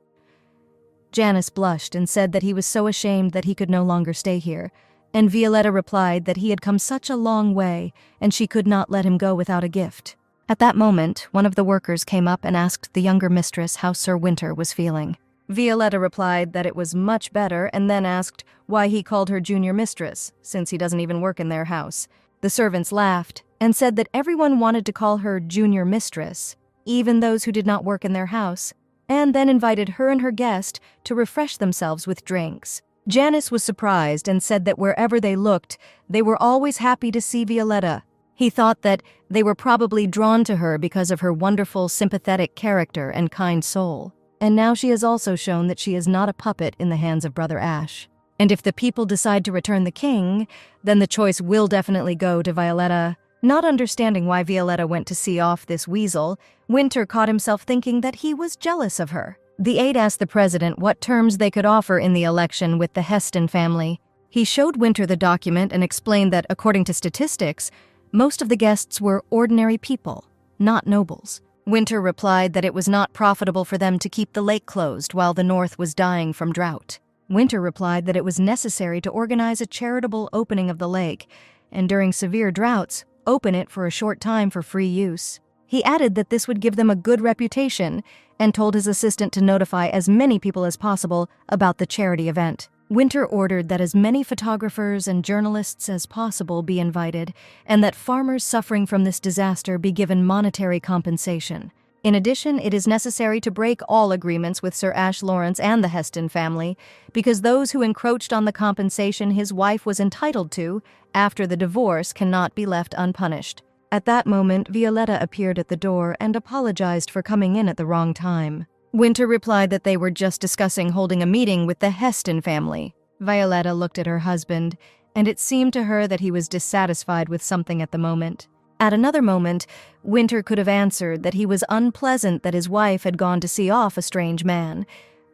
S1: Janice blushed and said that he was so ashamed that he could no longer stay here, and Violetta replied that he had come such a long way and she could not let him go without a gift. At that moment, one of the workers came up and asked the younger mistress how Sir Winter was feeling. Violetta replied that it was much better and then asked why he called her junior mistress, since he doesn't even work in their house. The servants laughed and said that everyone wanted to call her junior mistress, even those who did not work in their house, and then invited her and her guest to refresh themselves with drinks. Janice was surprised and said that wherever they looked, they were always happy to see Violetta. He thought that they were probably drawn to her because of her wonderful, sympathetic character and kind soul. And now she has also shown that she is not a puppet in the hands of Brother Ash. And if the people decide to return the king, then the choice will definitely go to Violetta. Not understanding why Violetta went to see off this weasel, Winter caught himself thinking that he was jealous of her. The aide asked the president what terms they could offer in the election with the Heston family. He showed Winter the document and explained that, according to statistics, most of the guests were ordinary people, not nobles. Winter replied that it was not profitable for them to keep the lake closed while the north was dying from drought. Winter replied that it was necessary to organize a charitable opening of the lake, and during severe droughts, open it for a short time for free use. He added that this would give them a good reputation and told his assistant to notify as many people as possible about the charity event. Winter ordered that as many photographers and journalists as possible be invited and that farmers suffering from this disaster be given monetary compensation. In addition, it is necessary to break all agreements with Sir Ash Lawrence and the Heston family because those who encroached on the compensation his wife was entitled to after the divorce cannot be left unpunished. At that moment, Violetta appeared at the door and apologized for coming in at the wrong time. Winter replied that they were just discussing holding a meeting with the Heston family. Violetta looked at her husband, and it seemed to her that he was dissatisfied with something at the moment. At another moment, Winter could have answered that he was unpleasant that his wife had gone to see off a strange man,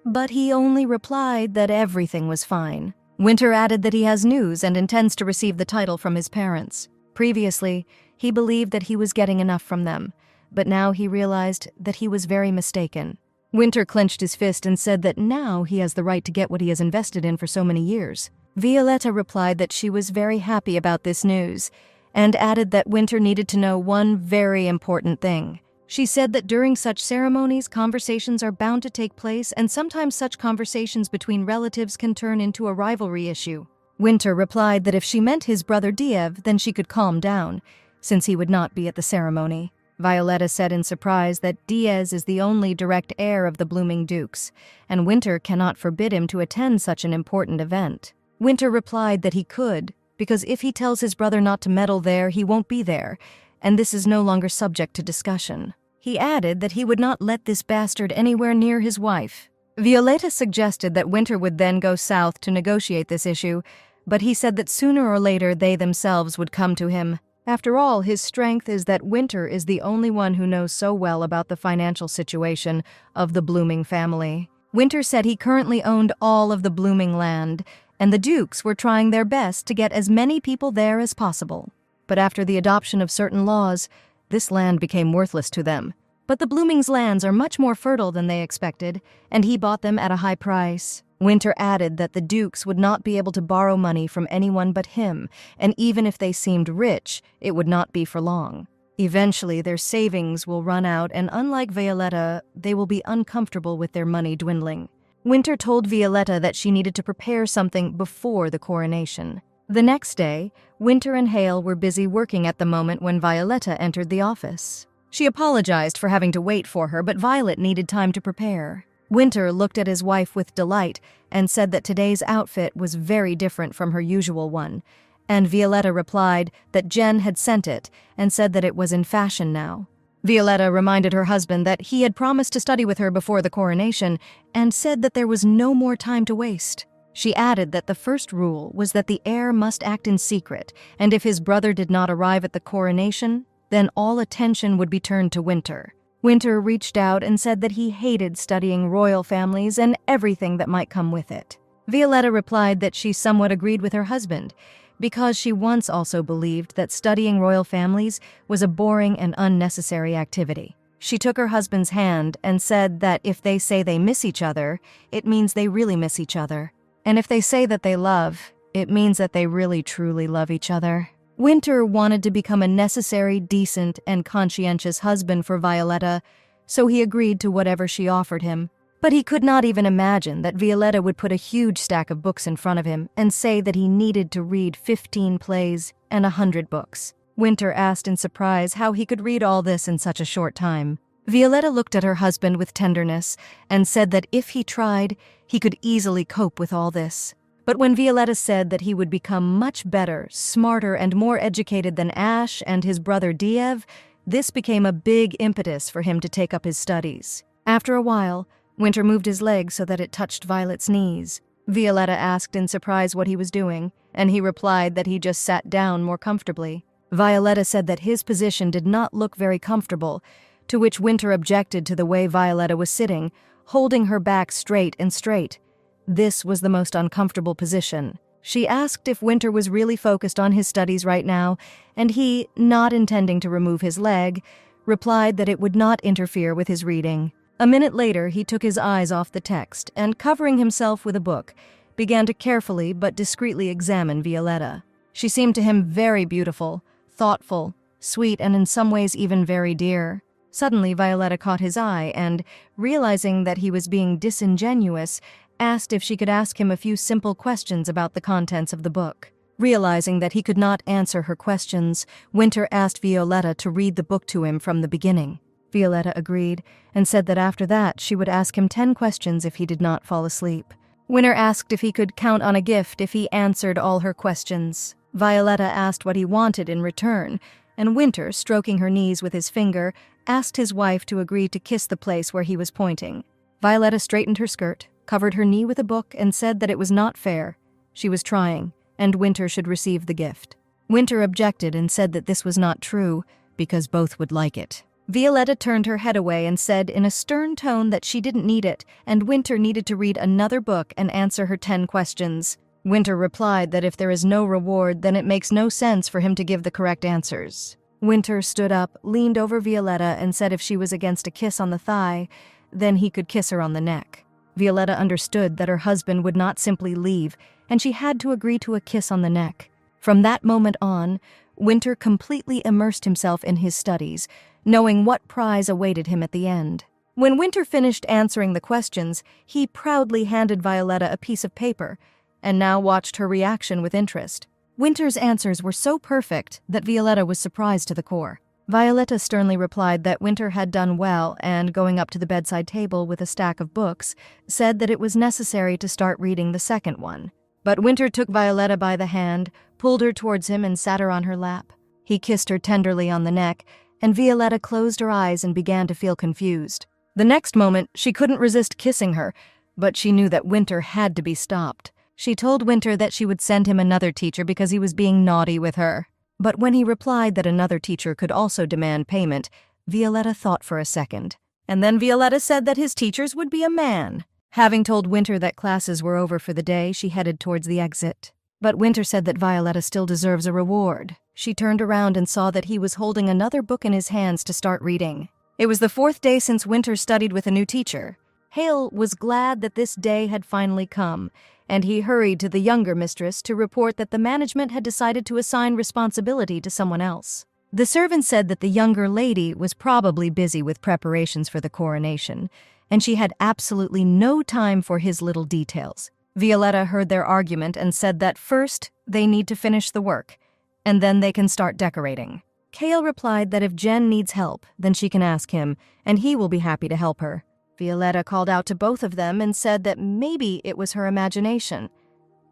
S1: but he only replied that everything was fine. Winter added that he has news and intends to receive the title from his parents. Previously, he believed that he was getting enough from them, but now he realized that he was very mistaken. Winter clenched his fist and said that now he has the right to get what he has invested in for so many years. Violetta replied that she was very happy about this news, and added that Winter needed to know one very important thing. She said that during such ceremonies, conversations are bound to take place, and sometimes such conversations between relatives can turn into a rivalry issue. Winter replied that if she meant his brother Diev, then she could calm down, since he would not be at the ceremony. Violetta said in surprise that Diaz is the only direct heir of the Blooming Dukes, and Winter cannot forbid him to attend such an important event. Winter replied that he could, because if he tells his brother not to meddle there, he won't be there, and this is no longer subject to discussion. He added that he would not let this bastard anywhere near his wife. Violetta suggested that Winter would then go south to negotiate this issue, but he said that sooner or later they themselves would come to him. After all, his strength is that Winter is the only one who knows so well about the financial situation of the Blooming family. Winter said he currently owned all of the Blooming land, and the Dukes were trying their best to get as many people there as possible. But after the adoption of certain laws, this land became worthless to them. But the Blooming's lands are much more fertile than they expected, and he bought them at a high price. Winter added that the Dukes would not be able to borrow money from anyone but him, and even if they seemed rich, it would not be for long. Eventually, their savings will run out, and unlike Violetta, they will be uncomfortable with their money dwindling. Winter told Violetta that she needed to prepare something before the coronation. The next day, Winter and Hale were busy working at the moment when Violetta entered the office. She apologized for having to wait for her, but Violet needed time to prepare. Winter looked at his wife with delight and said that today's outfit was very different from her usual one, and Violetta replied that Jen had sent it and said that it was in fashion now. Violetta reminded her husband that he had promised to study with her before the coronation and said that there was no more time to waste. She added that the first rule was that the heir must act in secret, and if his brother did not arrive at the coronation, then all attention would be turned to Winter. Winter reached out and said that he hated studying royal families and everything that might come with it. Violetta replied that she somewhat agreed with her husband, because she once also believed that studying royal families was a boring and unnecessary activity. She took her husband's hand and said that if they say they miss each other, it means they really miss each other. And if they say that they love, it means that they really truly love each other. Winter wanted to become a necessary, decent, and conscientious husband for Violetta, so he agreed to whatever she offered him. But he could not even imagine that Violetta would put a huge stack of books in front of him and say that he needed to read 15 plays and 100 books. Winter asked in surprise how he could read all this in such a short time. Violetta looked at her husband with tenderness and said that if he tried, he could easily cope with all this. But when Violetta said that he would become much better, smarter, and more educated than Ash and his brother Diev, this became a big impetus for him to take up his studies. After a while, Winter moved his leg so that it touched Violet's knees. Violetta asked in surprise what he was doing, and he replied that he just sat down more comfortably. Violetta said that his position did not look very comfortable, to which Winter objected to the way Violetta was sitting, holding her back straight and straight. This was the most uncomfortable position. She asked if Winter was really focused on his studies right now, and he, not intending to remove his leg, replied that it would not interfere with his reading. A minute later, he took his eyes off the text and, covering himself with a book, began to carefully but discreetly examine Violetta. She seemed to him very beautiful, thoughtful, sweet, and in some ways even very dear. Suddenly, Violetta caught his eye and, realizing that he was being disingenuous, asked if she could ask him a few simple questions about the contents of the book. Realizing that he could not answer her questions, Winter asked Violetta to read the book to him from the beginning. Violetta agreed and said that after that she would ask him 10 questions if he did not fall asleep. Winter asked if he could count on a gift if he answered all her questions. Violetta asked what he wanted in return, and Winter, stroking her knees with his finger, asked his wife to agree to kiss the place where he was pointing. Violetta straightened her skirt, covered her knee with a book, and said that it was not fair. She was trying, and Winter should receive the gift. Winter objected and said that this was not true, because both would like it. Violetta turned her head away and said in a stern tone that she didn't need it, and Winter needed to read another book and answer her 10 questions. Winter replied that if there is no reward, then it makes no sense for him to give the correct answers. Winter stood up, leaned over Violetta, and said if she was against a kiss on the thigh, then he could kiss her on the neck. Violetta understood that her husband would not simply leave, and she had to agree to a kiss on the neck. From that moment on, Winter completely immersed himself in his studies, knowing what prize awaited him at the end. When Winter finished answering the questions, he proudly handed Violetta a piece of paper, and now watched her reaction with interest. Winter's answers were so perfect that Violetta was surprised to the core. Violetta sternly replied that Winter had done well and, going up to the bedside table with a stack of books, said that it was necessary to start reading the second one. But Winter took Violetta by the hand, pulled her towards him, and sat her on her lap. He kissed her tenderly on the neck, and Violetta closed her eyes and began to feel confused. The next moment, she couldn't resist kissing her, but she knew that Winter had to be stopped. She told Winter that she would send him another teacher because he was being naughty with her. But when he replied that another teacher could also demand payment, Violetta thought for a second. And then Violetta said that his teachers would be a man. Having told Winter that classes were over for the day, she headed towards the exit. But Winter said that Violetta still deserves a reward. She turned around and saw that he was holding another book in his hands to start reading. It was the 4th day since Winter studied with a new teacher. Hale was glad that this day had finally come, and he hurried to the younger mistress to report that the management had decided to assign responsibility to someone else. The servant said that the younger lady was probably busy with preparations for the coronation, and she had absolutely no time for his little details. Violetta heard their argument and said that first they need to finish the work, and then they can start decorating. Kale replied that if Jen needs help, then she can ask him, and he will be happy to help her. Violetta called out to both of them and said that maybe it was her imagination,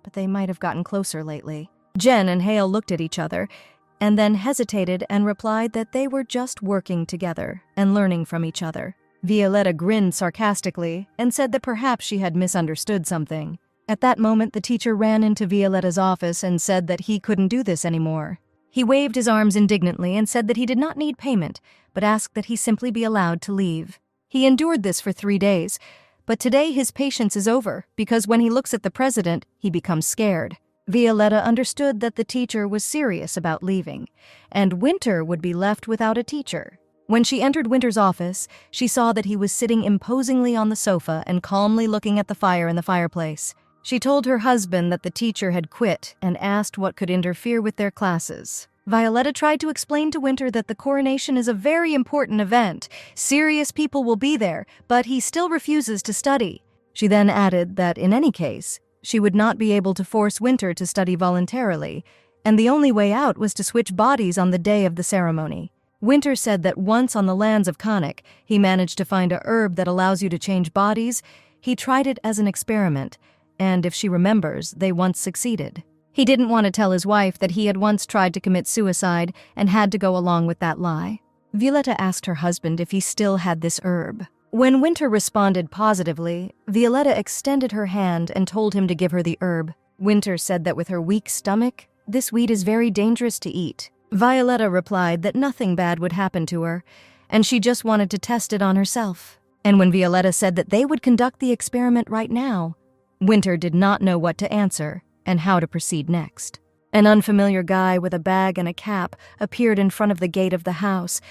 S1: but they might have gotten closer lately. Jen and Hale looked at each other, and then hesitated and replied that they were just working together and learning from each other. Violetta grinned sarcastically and said that perhaps she had misunderstood something. At that moment, the teacher ran into Violetta's office and said that he couldn't do this anymore. He waved his arms indignantly and said that he did not need payment, but asked that he simply be allowed to leave. He endured this for 3 days, but today his patience is over because when he looks at the president, he becomes scared. Violetta understood that the teacher was serious about leaving, and Winter would be left without a teacher. When she entered Winter's office, she saw that he was sitting imposingly on the sofa and calmly looking at the fire in the fireplace. She told her husband that the teacher had quit and asked what could interfere with their classes. Violetta tried to explain to Winter that the coronation is a very important event. Serious people will be there, but he still refuses to study. She then added that in any case, she would not be able to force Winter to study voluntarily, and the only way out was to switch bodies on the day of the ceremony. Winter said that once on the lands of Conic, he managed to find a herb that allows you to change bodies. He tried it as an experiment, and if she remembers, they once succeeded. He didn't want to tell his wife that he had once tried to commit suicide and had to go along with that lie. Violetta asked her husband if he still had this herb. When Winter responded positively, Violetta extended her hand and told him to give her the herb. Winter said that with her weak stomach, this weed is very dangerous to eat. Violetta replied that nothing bad would happen to her, and she just wanted to test it on herself. And when Violetta said that they would conduct the experiment right now, Winter did not know what to answer and how to proceed next. An unfamiliar guy with a bag and a cap appeared in front of the gate of the house.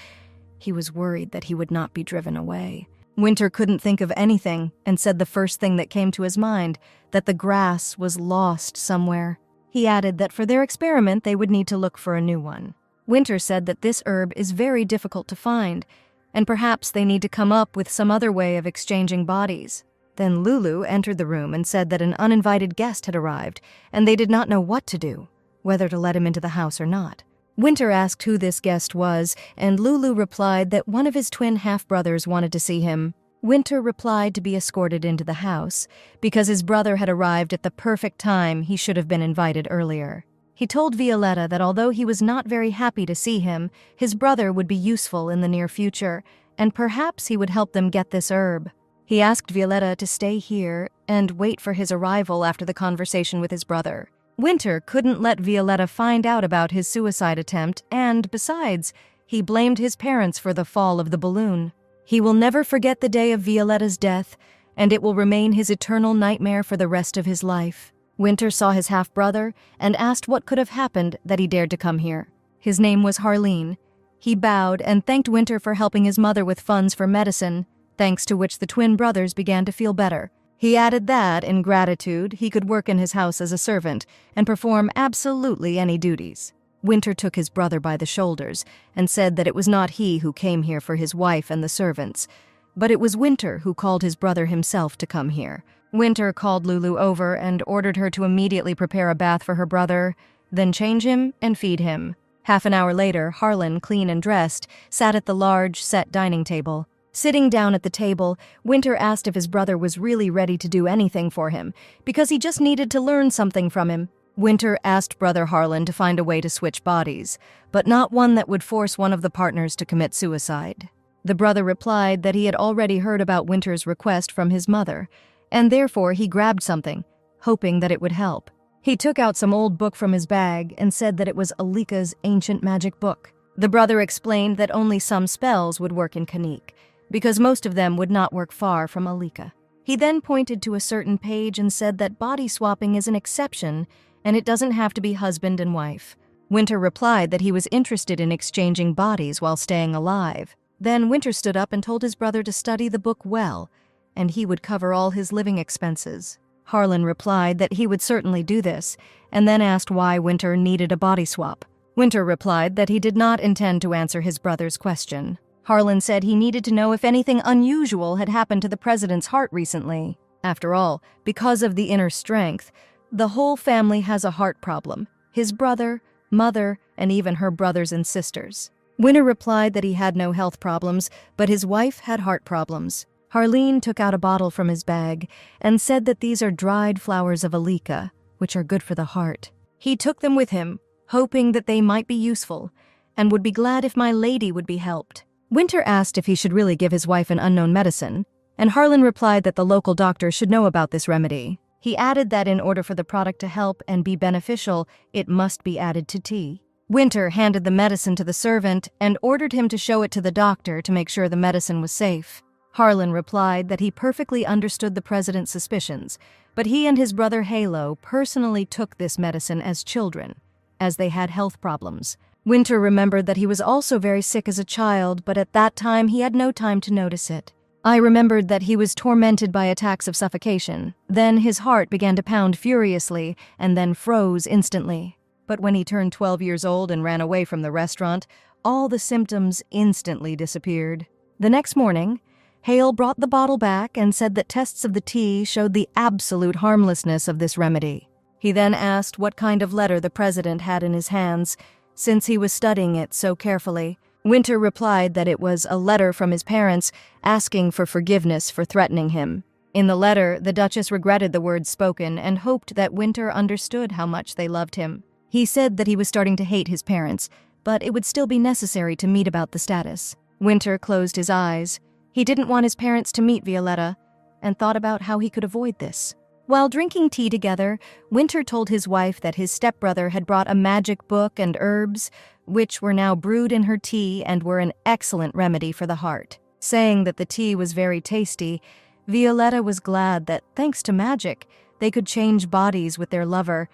S1: He was worried that he would not be driven away. Winter couldn't think of anything and said the first thing that came to his mind, that the grass was lost somewhere. He added that for their experiment they would need to look for a new one. Winter said that this herb is very difficult to find, and perhaps they need to come up with some other way of exchanging bodies. Then Lulu entered the room and said that an uninvited guest had arrived, and they did not know what to do, whether to let him into the house or not. Winter asked who this guest was, and Lulu replied that one of his twin half-brothers wanted to see him. Winter replied to be escorted into the house, because his brother had arrived at the perfect time. He should have been invited earlier. He told Violetta that although he was not very happy to see him, his brother would be useful in the near future, and perhaps he would help them get this herb. He asked Violetta to stay here and wait for his arrival after the conversation with his brother. Winter couldn't let Violetta find out about his suicide attempt, and besides, he blamed his parents for the fall of the balloon. He will never forget the day of Violetta's death, and it will remain his eternal nightmare for the rest of his life. Winter saw his half-brother and asked what could have happened that he dared to come here. His name was Harleen. He bowed and thanked Winter for helping his mother with funds for medicine, thanks to which the twin brothers began to feel better. He added that, in gratitude, he could work in his house as a servant and perform absolutely any duties. Winter took his brother by the shoulders and said that it was not he who came here for his wife and the servants, but it was Winter who called his brother himself to come here. Winter called Lulu over and ordered her to immediately prepare a bath for her brother, then change him and feed him. Half an hour later, Harlan, clean and dressed, sat at the large, set dining table. Sitting down at the table, Winter asked if his brother was really ready to do anything for him, because he just needed to learn something from him. Winter asked Brother Harlan to find a way to switch bodies, but not one that would force one of the partners to commit suicide. The brother replied that he had already heard about Winter's request from his mother, and therefore he grabbed something, hoping that it would help. He took out some old book from his bag and said that it was Alika's ancient magic book. The brother explained that only some spells would work in Conic, because most of them would not work far from Alika. He then pointed to a certain page and said that body swapping is an exception, and it doesn't have to be husband and wife. Winter replied that he was interested in exchanging bodies while staying alive. Then Winter stood up and told his brother to study the book well, and he would cover all his living expenses. Harlan replied that he would certainly do this, and then asked why Winter needed a body swap. Winter replied that he did not intend to answer his brother's question. Harlan said he needed to know if anything unusual had happened to the president's heart recently. After all, because of the inner strength, the whole family has a heart problem. His brother, mother, and even her brothers and sisters. Winter replied that he had no health problems, but his wife had heart problems. Harleen took out a bottle from his bag and said that these are dried flowers of Alika, which are good for the heart. He took them with him, hoping that they might be useful, and would be glad if my lady would be helped. Winter asked if he should really give his wife an unknown medicine, and Harlan replied that the local doctor should know about this remedy. He added that in order for the product to help and be beneficial, it must be added to tea. Winter handed the medicine to the servant and ordered him to show it to the doctor to make sure the medicine was safe. Harlan replied that he perfectly understood the president's suspicions, but he and his brother Halo personally took this medicine as children, as they had health problems. Winter remembered that he was also very sick as a child, but at that time he had no time to notice it. I remembered that he was tormented by attacks of suffocation. Then his heart began to pound furiously and then froze instantly. But when he turned 12 years old and ran away from the restaurant, all the symptoms instantly disappeared. The next morning, Hale brought the bottle back and said that tests of the tea showed the absolute harmlessness of this remedy. He then asked what kind of letter the president had in his hands, since he was studying it so carefully. Winter replied that it was a letter from his parents asking for forgiveness for threatening him. In the letter, the Duchess regretted the words spoken and hoped that Winter understood how much they loved him. He said that he was starting to hate his parents, but it would still be necessary to meet about the status. Winter closed his eyes. He didn't want his parents to meet Violetta, and thought about how he could avoid this. While drinking tea together, Winter told his wife that his stepbrother had brought a magic book and herbs, which were now brewed in her tea and were an excellent remedy for the heart. Saying that the tea was very tasty, Violetta was glad that, thanks to magic, they could change bodies with their lover,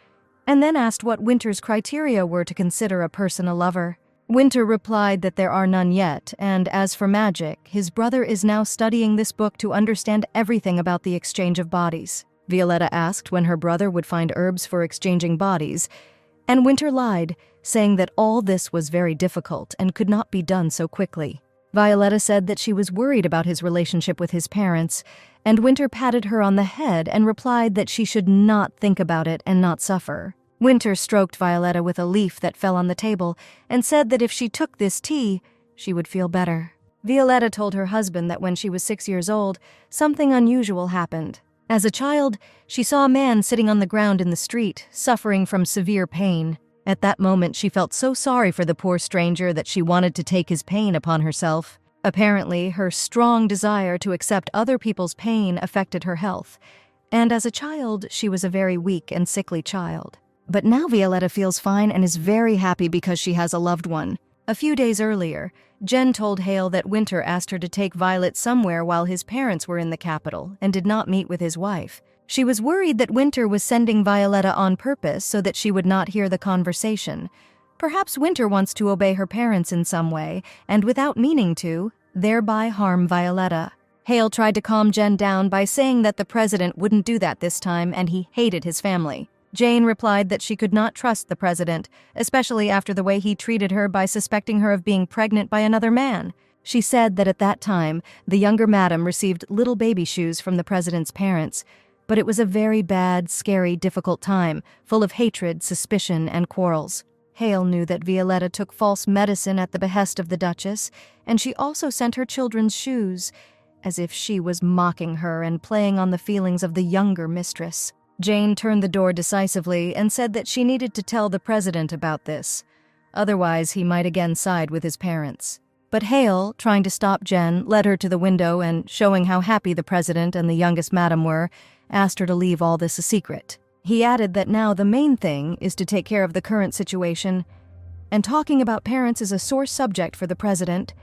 S1: and then asked what Winter's criteria were to consider a person a lover. Winter replied that there are none yet, and as for magic, his brother is now studying this book to understand everything about the exchange of bodies. Violetta asked when her brother would find herbs for exchanging bodies, and Winter lied, saying that all this was very difficult and could not be done so quickly. Violetta said that she was worried about his relationship with his parents, and Winter patted her on the head and replied that she should not think about it and not suffer. Winter stroked Violetta with a leaf that fell on the table and said that if she took this tea, she would feel better. Violetta told her husband that when she was 6 years old, something unusual happened. As a child, she saw a man sitting on the ground in the street, suffering from severe pain. At that moment, she felt so sorry for the poor stranger that she wanted to take his pain upon herself. Apparently, her strong desire to accept other people's pain affected her health, and as a child, she was a very weak and sickly child. But now Violetta feels fine and is very happy because she has a loved one. A few days earlier, Jen told Hale that Winter asked her to take Violet somewhere while his parents were in the capital and did not meet with his wife. She was worried that Winter was sending Violetta on purpose so that she would not hear the conversation. Perhaps Winter wants to obey her parents in some way, and without meaning to, thereby harm Violetta. Hale tried to calm Jen down by saying that the president wouldn't do that this time and he hated his family. Jane replied that she could not trust the president, especially after the way he treated her by suspecting her of being pregnant by another man. She said that at that time, the younger madam received little baby shoes from the president's parents, but it was a very bad, scary, difficult time, full of hatred, suspicion, and quarrels. Hale knew that Violetta took false medicine at the behest of the Duchess, and she also sent her children's shoes, as if she was mocking her and playing on the feelings of the younger mistress. Jane turned the door decisively and said that she needed to tell the president about this. Otherwise, he might again side with his parents. But Hale, trying to stop Jen, led her to the window and, showing how happy the president and the youngest madam were, asked her to leave all this a secret. He added that now the main thing is to take care of the current situation, and talking about parents is a sore subject for the president,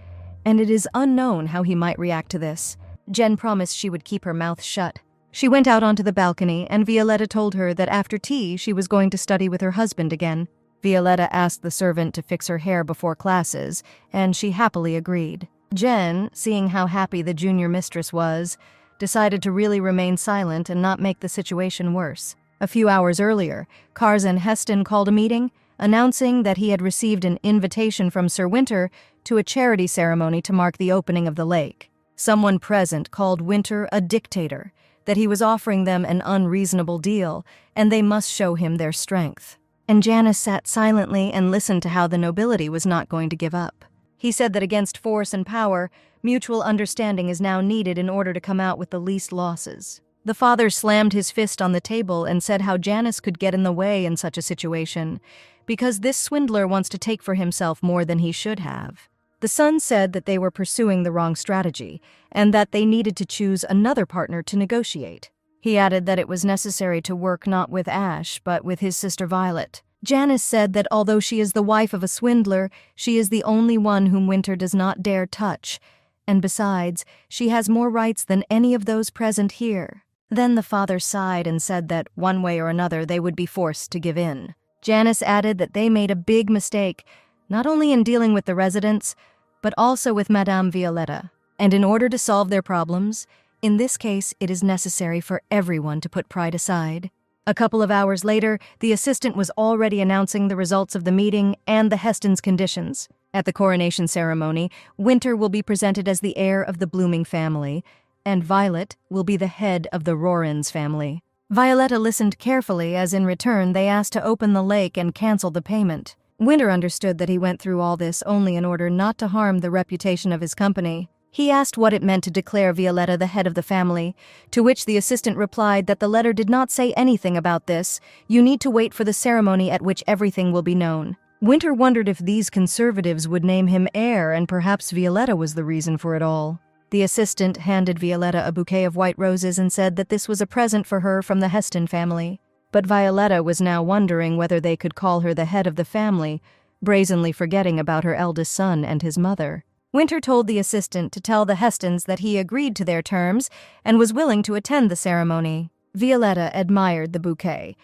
S1: and it is unknown how he might react to this. Jen promised she would keep her mouth shut. She went out onto the balcony, and Violetta told her that after tea she was going to study with her husband again. Violetta asked the servant to fix her hair before classes, and she happily agreed. Jen, seeing how happy the junior mistress was, decided to really remain silent and not make the situation worse. A few hours earlier, Curzon Heston called a meeting, announcing that he had received an invitation from Sir Winter to a charity ceremony to mark the opening of the lake. Someone present called Winter a dictator, that he was offering them an unreasonable deal, and they must show him their strength. And Janice sat silently and listened to how the nobility was not going to give up. He said that against force and power, mutual understanding is now needed in order to come out with the least losses. The father slammed his fist on the table and said how Janice could get in the way in such a situation, because this swindler wants to take for himself more than he should have. The son said that they were pursuing the wrong strategy and that they needed to choose another partner to negotiate. He added that it was necessary to work not with Ash, but with his sister Violet. Janice said that although she is the wife of a swindler, she is the only one whom Winter does not dare touch, and besides, she has more rights than any of those present here. Then the father sighed and said that one way or another they would be forced to give in. Janice added that they made a big mistake, not only in dealing with the residents, but also with Madame Violetta, and in order to solve their problems, in this case it is necessary for everyone to put pride aside. A couple of hours later, the assistant was already announcing the results of the meeting and the Heston's conditions. At the coronation ceremony, Winter will be presented as the heir of the Blooming family, and Violet will be the head of the Rorans family. Violetta listened carefully as in return they asked to open the lake and cancel the payment. Winter understood that he went through all this only in order not to harm the reputation of his company. He asked what it meant to declare Violetta the head of the family, to which the assistant replied that the letter did not say anything about this. You need to wait for the ceremony at which everything will be known. Winter wondered if these conservatives would name him heir, and perhaps Violetta was the reason for it all. The assistant handed Violetta a bouquet of white roses and said that this was a present for her from the Heston family. But Violetta was now wondering whether they could call her the head of the family, brazenly forgetting about her eldest son and his mother. Winter told the assistant to tell the Hestons that he agreed to their terms and was willing to attend the ceremony. Violetta admired the bouquet,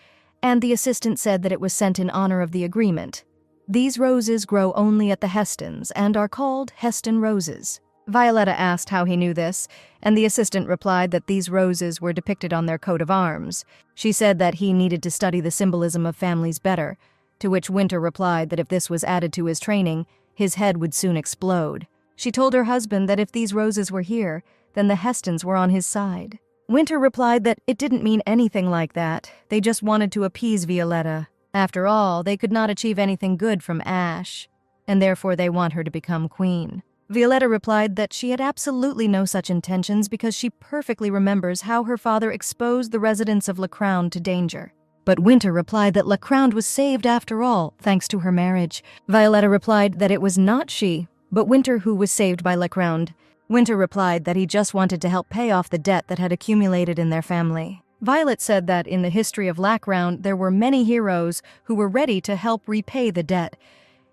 S1: and the assistant said that it was sent in honor of the agreement. These roses grow only at the Hestons and are called Heston roses. Violetta asked how he knew this, and the assistant replied that these roses were depicted on their coat of arms. She said that he needed to study the symbolism of families better, to which Winter replied that if this was added to his training, his head would soon explode. She told her husband that if these roses were here, then the Hestons were on his side. Winter replied that it didn't mean anything like that. They just wanted to appease Violetta. After all, they could not achieve anything good from Ash, and therefore they want her to become queen. Violetta replied that she had absolutely no such intentions because she perfectly remembers how her father exposed the residents of Lacrown to danger. But Winter replied that Lacrown was saved after all, thanks to her marriage. Violetta replied that it was not she, but Winter who was saved by Lacrown. Winter replied that he just wanted to help pay off the debt that had accumulated in their family. Violet said that in the history of Lacrown there were many heroes who were ready to help repay the debt,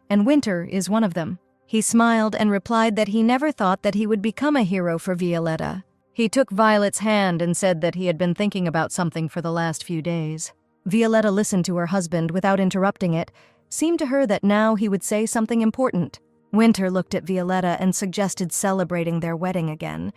S1: and Winter is one of them. He smiled and replied that he never thought that he would become a hero for Violetta. He took Violet's hand and said that he had been thinking about something for the last few days. Violetta listened to her husband without interrupting it. Seemed to her that now he would say something important. Winter looked at Violetta and suggested celebrating their wedding again,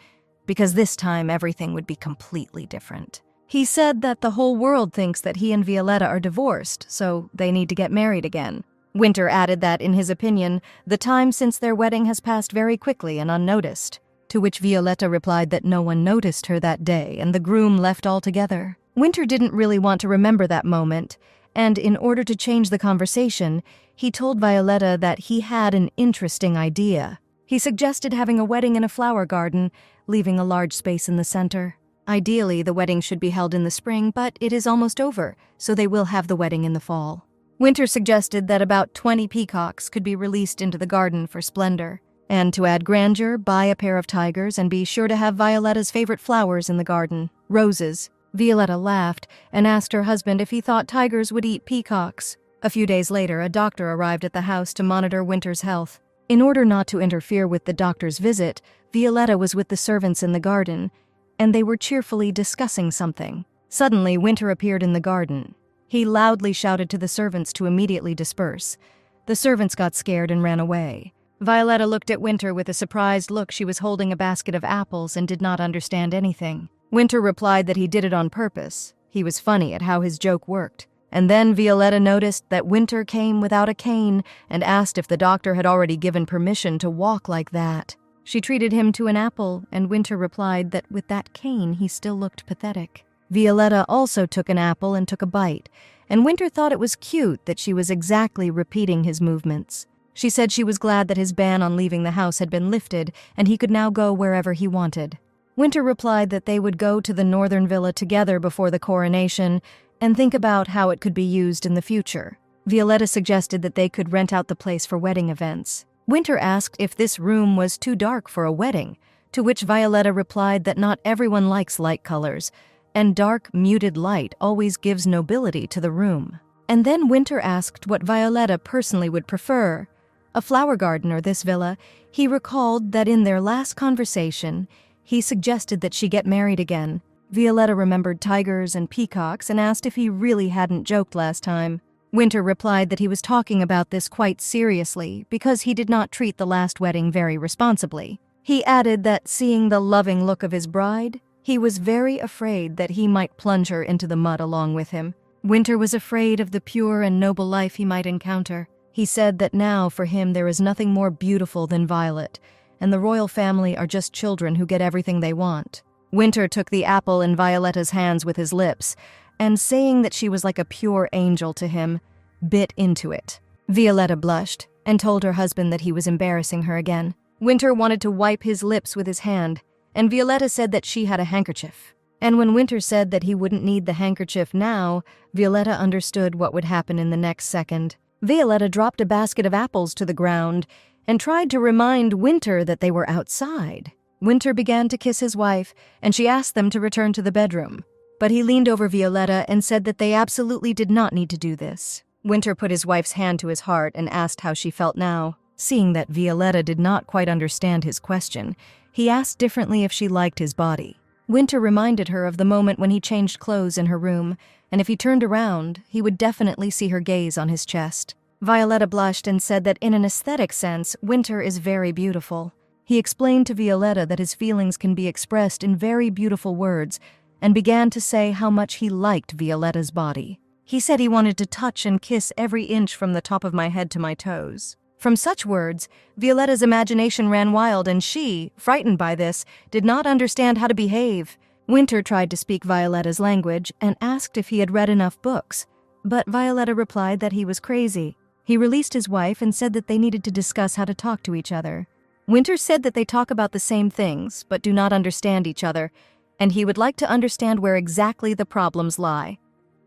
S1: because this time everything would be completely different. He said that the whole world thinks that he and Violetta are divorced, so they need to get married again. Winter added that, in his opinion, the time since their wedding has passed very quickly and unnoticed, to which Violetta replied that no one noticed her that day and the groom left altogether. Winter didn't really want to remember that moment, and in order to change the conversation, he told Violetta that he had an interesting idea. He suggested having a wedding in a flower garden, leaving a large space in the center. Ideally, the wedding should be held in the spring, but it is almost over, so they will have the wedding in the fall. Winter suggested that about 20 peacocks could be released into the garden for splendor, and to add grandeur, buy a pair of tigers and be sure to have Violetta's favorite flowers in the garden, roses. Violetta laughed and asked her husband if he thought tigers would eat peacocks. A few days later, a doctor arrived at the house to monitor Winter's health. In order not to interfere with the doctor's visit, Violetta was with the servants in the garden, and they were cheerfully discussing something. Suddenly, Winter appeared in the garden. He loudly shouted to the servants to immediately disperse. The servants got scared and ran away. Violetta looked at Winter with a surprised look. She was holding a basket of apples and did not understand anything. Winter replied that he did it on purpose. He was funny at how his joke worked. And then Violetta noticed that Winter came without a cane and asked if the doctor had already given permission to walk like that. She treated him to an apple, and Winter replied that with that cane he still looked pathetic. Violetta also took an apple and took a bite, and Winter thought it was cute that she was exactly repeating his movements. She said she was glad that his ban on leaving the house had been lifted, and he could now go wherever he wanted. Winter replied that they would go to the northern villa together before the coronation and think about how it could be used in the future. Violetta suggested that they could rent out the place for wedding events. Winter asked if this room was too dark for a wedding, to which Violetta replied that not everyone likes light colors, and dark, muted light always gives nobility to the room. And then Winter asked what Violetta personally would prefer, a flower garden or this villa. He recalled that in their last conversation, he suggested that she get married again. Violetta remembered tigers and peacocks and asked if he really hadn't joked last time. Winter replied that he was talking about this quite seriously because he did not treat the last wedding very responsibly. He added that seeing the loving look of his bride, he was very afraid that he might plunge her into the mud along with him. Winter was afraid of the pure and noble life he might encounter. He said that now for him there is nothing more beautiful than Violet, and the royal family are just children who get everything they want. Winter took the apple in Violetta's hands with his lips, and saying that she was like a pure angel to him, bit into it. Violetta blushed and told her husband that he was embarrassing her again. Winter wanted to wipe his lips with his hand, and Violetta said that she had a handkerchief. And when Winter said that he wouldn't need the handkerchief now, Violetta understood what would happen in the next second. Violetta dropped a basket of apples to the ground and tried to remind Winter that they were outside. Winter began to kiss his wife, and she asked them to return to the bedroom. But he leaned over Violetta and said that they absolutely did not need to do this. Winter put his wife's hand to his heart and asked how she felt now. Seeing that Violetta did not quite understand his question, he asked differently if she liked his body. Winter reminded her of the moment when he changed clothes in her room, and if he turned around, he would definitely see her gaze on his chest. Violetta blushed and said that in an aesthetic sense, Winter is very beautiful. He explained to Violetta that his feelings can be expressed in very beautiful words, and began to say how much he liked Violetta's body. He said he wanted to touch and kiss every inch from the top of my head to my toes. From such words, Violetta's imagination ran wild, and she, frightened by this, did not understand how to behave. Winter tried to speak Violetta's language and asked if he had read enough books, but Violetta replied that he was crazy. He released his wife and said that they needed to discuss how to talk to each other. Winter said that they talk about the same things, but do not understand each other, and he would like to understand where exactly the problems lie.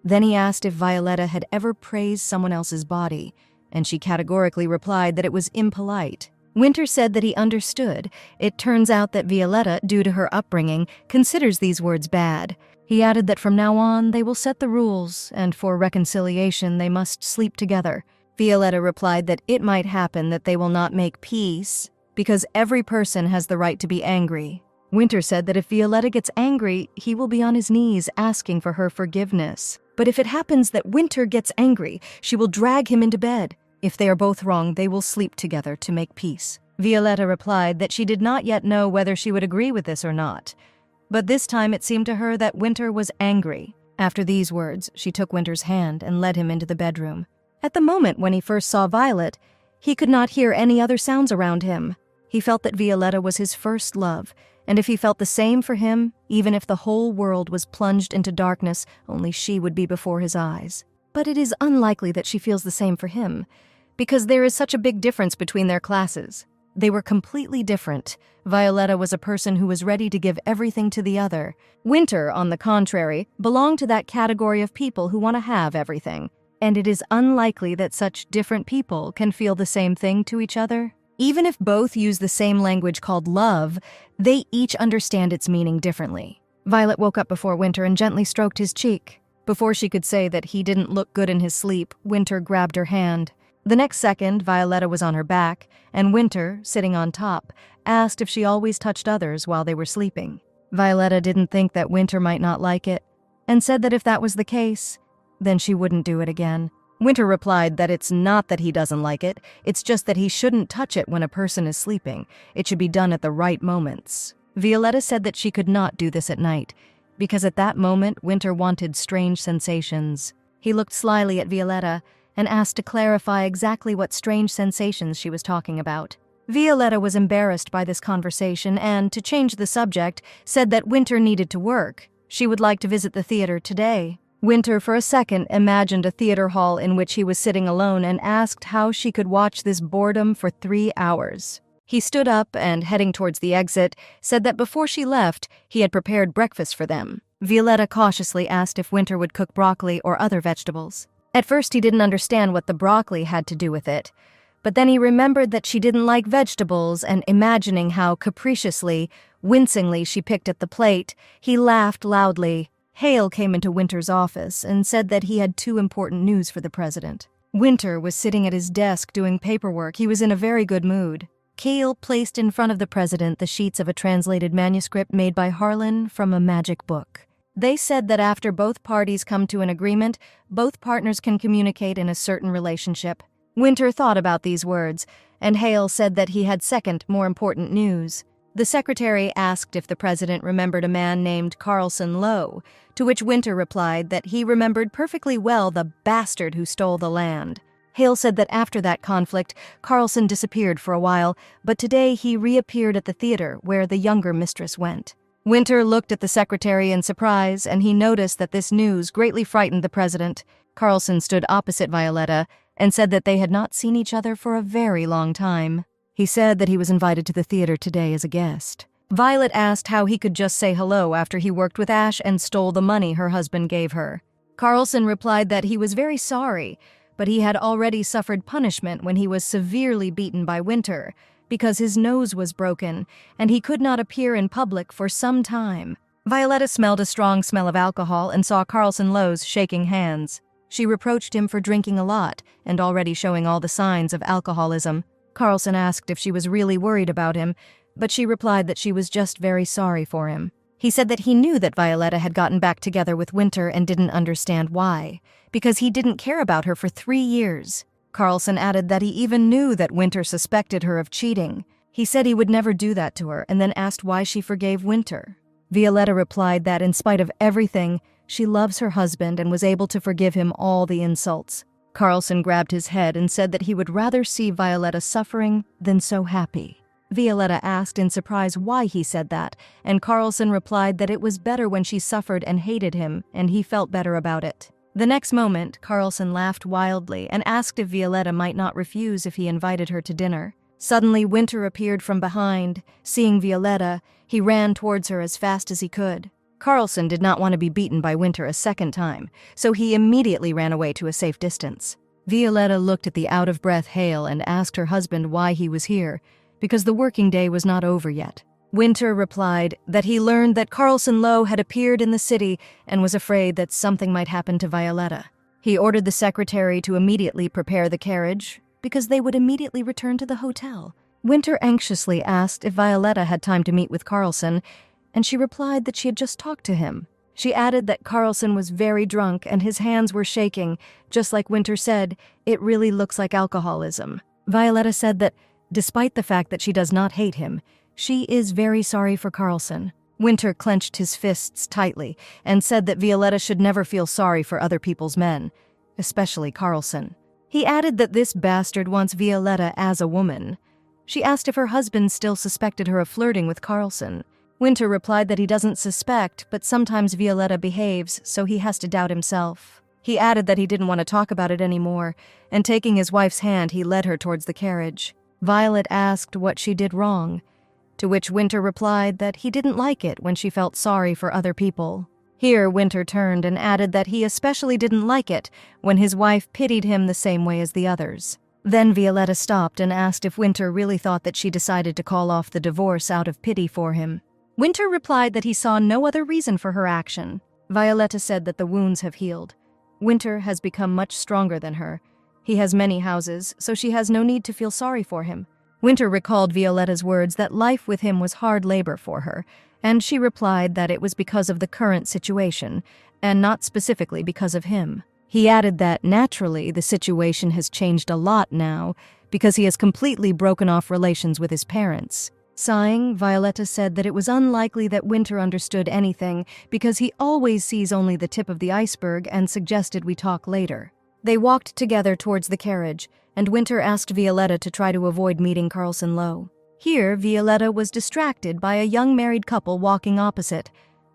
S1: Then he asked if Violetta had ever praised someone else's body, and she categorically replied that it was impolite. Winter said that he understood. It turns out that Violetta, due to her upbringing, considers these words bad. He added that from now on they will set the rules, and for reconciliation they must sleep together. Violetta replied that it might happen that they will not make peace, because every person has the right to be angry. Winter said that if Violetta gets angry, he will be on his knees asking for her forgiveness. But if it happens that Winter gets angry, she will drag him into bed. If they are both wrong, they will sleep together to make peace. Violetta replied that she did not yet know whether she would agree with this or not. But this time it seemed to her that Winter was angry. After these words, she took Winter's hand and led him into the bedroom. At the moment when he first saw Violet, he could not hear any other sounds around him. He felt that Violetta was his first love, and if he felt the same for him, even if the whole world was plunged into darkness, only she would be before his eyes. But it is unlikely that she feels the same for him, because there is such a big difference between their classes. They were completely different. Violetta was a person who was ready to give everything to the other. Winter, on the contrary, belonged to that category of people who want to have everything. And it is unlikely that such different people can feel the same thing to each other. Even if both use the same language called love, they each understand its meaning differently. Violet woke up before Winter and gently stroked his cheek. Before she could say that he didn't look good in his sleep, Winter grabbed her hand. The next second, Violetta was on her back, and Winter, sitting on top, asked if she always touched others while they were sleeping. Violetta didn't think that Winter might not like it, and said that if that was the case, then she wouldn't do it again. Winter replied that it's not that he doesn't like it, it's just that he shouldn't touch it when a person is sleeping. It should be done at the right moments. Violetta said that she could not do this at night, because at that moment Winter wanted strange sensations. He looked slyly at Violetta and asked to clarify exactly what strange sensations she was talking about. Violetta was embarrassed by this conversation and, to change the subject, said that Winter needed to work. She would like to visit the theater today. Winter, for a second, imagined a theater hall in which he was sitting alone and asked how she could watch this boredom for 3 hours. He stood up and, heading towards the exit, said that before she left, he had prepared breakfast for them. Violetta cautiously asked if Winter would cook broccoli or other vegetables. At first he didn't understand what the broccoli had to do with it, but then he remembered that she didn't like vegetables, and imagining how capriciously, wincingly she picked at the plate, he laughed loudly. Hale came into Winter's office and said that he had 2 important news for the president. Winter was sitting at his desk doing paperwork. He was in a very good mood. Hale placed in front of the president the sheets of a translated manuscript made by Harlan from a magic book. They said that after both parties come to an agreement, both partners can communicate in a certain relationship. Winter thought about these words, and Hale said that he had second, more important news. The secretary asked if the president remembered a man named Carlson Lowe, to which Winter replied that he remembered perfectly well the bastard who stole the land. Hale said that after that conflict, Carlson disappeared for a while, but today he reappeared at the theater where the younger mistress went. Winter looked at the secretary in surprise, and he noticed that this news greatly frightened the president. Carlson stood opposite Violetta and said that they had not seen each other for a very long time. He said that he was invited to the theater today as a guest. Violet asked how he could just say hello after he worked with Ash and stole the money her husband gave her. Carlson replied that he was very sorry, but he had already suffered punishment when he was severely beaten by Winter, because his nose was broken, and he could not appear in public for some time. Violetta smelled a strong smell of alcohol and saw Carlson Lowe's shaking hands. She reproached him for drinking a lot and already showing all the signs of alcoholism. Carlson asked if she was really worried about him, but she replied that she was just very sorry for him. He said that he knew that Violetta had gotten back together with Winter and didn't understand why, because he didn't care about her for 3 years. Carlson added that he even knew that Winter suspected her of cheating. He said he would never do that to her, and then asked why she forgave Winter. Violetta replied that in spite of everything, she loves her husband and was able to forgive him all the insults. Carlson grabbed his head and said that he would rather see Violetta suffering than so happy. Violetta asked in surprise why he said that, and Carlson replied that it was better when she suffered and hated him, and he felt better about it. The next moment, Carlson laughed wildly and asked if Violetta might not refuse if he invited her to dinner. Suddenly, Winter appeared from behind. Seeing Violetta, he ran towards her as fast as he could. Carlson did not want to be beaten by Winter a second time, so he immediately ran away to a safe distance. Violetta looked at the out-of-breath Hale and asked her husband why he was here, because the working day was not over yet. Winter replied that he learned that Carlson Lowe had appeared in the city and was afraid that something might happen to Violetta. He ordered the secretary to immediately prepare the carriage, because they would immediately return to the hotel. Winter anxiously asked if Violetta had time to meet with Carlson, and she replied that she had just talked to him. She added that Carlson was very drunk and his hands were shaking. Just like Winter said, it really looks like alcoholism. Violetta said that, despite the fact that she does not hate him, she is very sorry for Carlson. Winter clenched his fists tightly and said that Violetta should never feel sorry for other people's men, especially Carlson. He added that this bastard wants Violetta as a woman. She asked if her husband still suspected her of flirting with Carlson. Winter replied that he doesn't suspect, but sometimes Violetta behaves, so he has to doubt himself. He added that he didn't want to talk about it anymore, and taking his wife's hand, he led her towards the carriage. Violet asked what she did wrong, to which Winter replied that he didn't like it when she felt sorry for other people. Here, Winter turned and added that he especially didn't like it when his wife pitied him the same way as the others. Then Violetta stopped and asked if Winter really thought that she decided to call off the divorce out of pity for him. Winter replied that he saw no other reason for her action. Violetta said that the wounds have healed. Winter has become much stronger than her. He has many houses, so she has no need to feel sorry for him. Winter recalled Violetta's words that life with him was hard labor for her, and she replied that it was because of the current situation, and not specifically because of him. He added that, naturally, the situation has changed a lot now, because he has completely broken off relations with his parents. Sighing, Violetta said that it was unlikely that Winter understood anything, because he always sees only the tip of the iceberg, and suggested we talk later. They walked together towards the carriage, and Winter asked Violetta to try to avoid meeting Carlson Lowe. Here, Violetta was distracted by a young married couple walking opposite.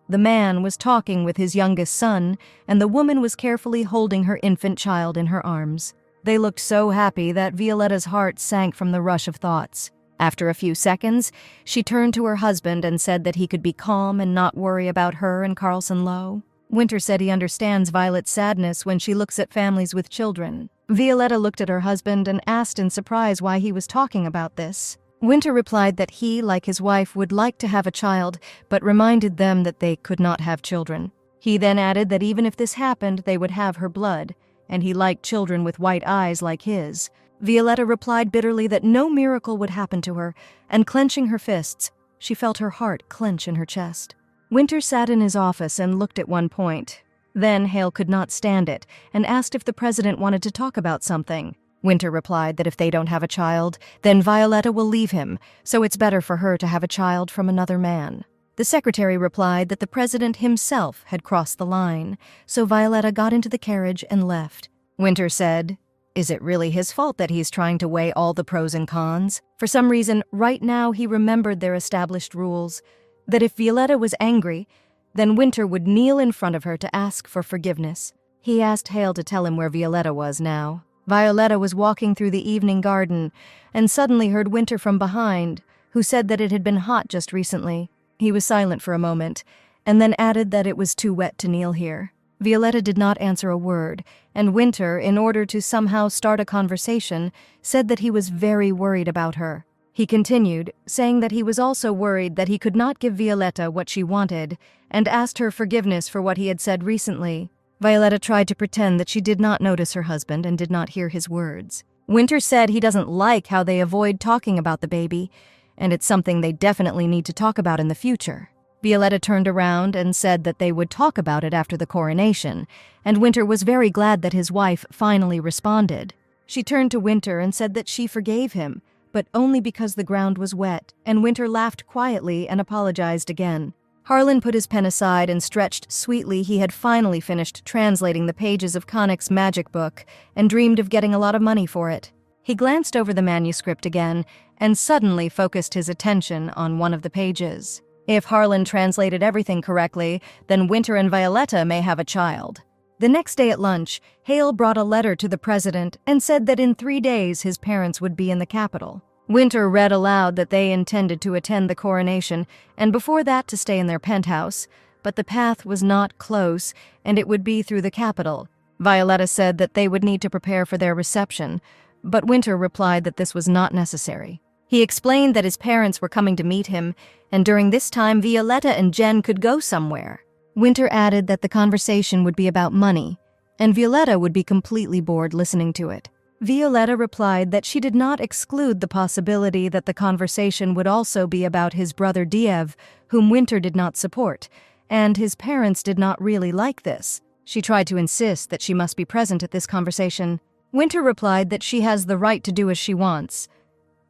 S1: The man was talking with his youngest son, and the woman was carefully holding her infant child in her arms. They looked so happy that Violetta's heart sank from the rush of thoughts. After a few seconds, she turned to her husband and said that he could be calm and not worry about her and Carlson Lowe. Winter said he understands Violet's sadness when she looks at families with children. Violetta looked at her husband and asked in surprise why he was talking about this. Winter replied that he, like his wife, would like to have a child, but reminded them that they could not have children. He then added that even if this happened, they would have her blood, and he liked children with white eyes like his. Violetta replied bitterly that no miracle would happen to her, and clenching her fists, she felt her heart clench in her chest. Winter sat in his office and looked at one point. Then Hale could not stand it and asked if the president wanted to talk about something. Winter replied that if they don't have a child, then Violetta will leave him, so it's better for her to have a child from another man. The secretary replied that the president himself had crossed the line, so Violetta got into the carriage and left. Winter said, "Is it really his fault that he's trying to weigh all the pros and cons?" For some reason, right now he remembered their established rules, that if Violetta was angry, then Winter would kneel in front of her to ask for forgiveness. He asked Hale to tell him where Violetta was now. Violetta was walking through the evening garden and suddenly heard Winter from behind, who said that it had been hot just recently. He was silent for a moment, and then added that it was too wet to kneel here. Violetta did not answer a word, and Winter, in order to somehow start a conversation, said that he was very worried about her. He continued, saying that he was also worried that he could not give Violetta what she wanted, and asked her forgiveness for what he had said recently. Violetta tried to pretend that she did not notice her husband and did not hear his words. Winter said he doesn't like how they avoid talking about the baby, and it's something they definitely need to talk about in the future. Violetta turned around and said that they would talk about it after the coronation, and Winter was very glad that his wife finally responded. She turned to Winter and said that she forgave him, but only because the ground was wet, and Winter laughed quietly and apologized again. Harlan put his pen aside and stretched sweetly. He had finally finished translating the pages of Connick's magic book and dreamed of getting a lot of money for it. He glanced over the manuscript again and suddenly focused his attention on one of the pages. If Harlan translated everything correctly, then Winter and Violetta may have a child. The next day at lunch, Hale brought a letter to the president and said that in 3 days his parents would be in the capital. Winter read aloud that they intended to attend the coronation and before that to stay in their penthouse, but the path was not close and it would be through the capital. Violetta said that they would need to prepare for their reception, but Winter replied that this was not necessary. He explained that his parents were coming to meet him, and during this time Violetta and Jen could go somewhere. Winter added that the conversation would be about money, and Violetta would be completely bored listening to it. Violetta replied that she did not exclude the possibility that the conversation would also be about his brother Diev, whom Winter did not support, and his parents did not really like this. She tried to insist that she must be present at this conversation. Winter replied that she has the right to do as she wants,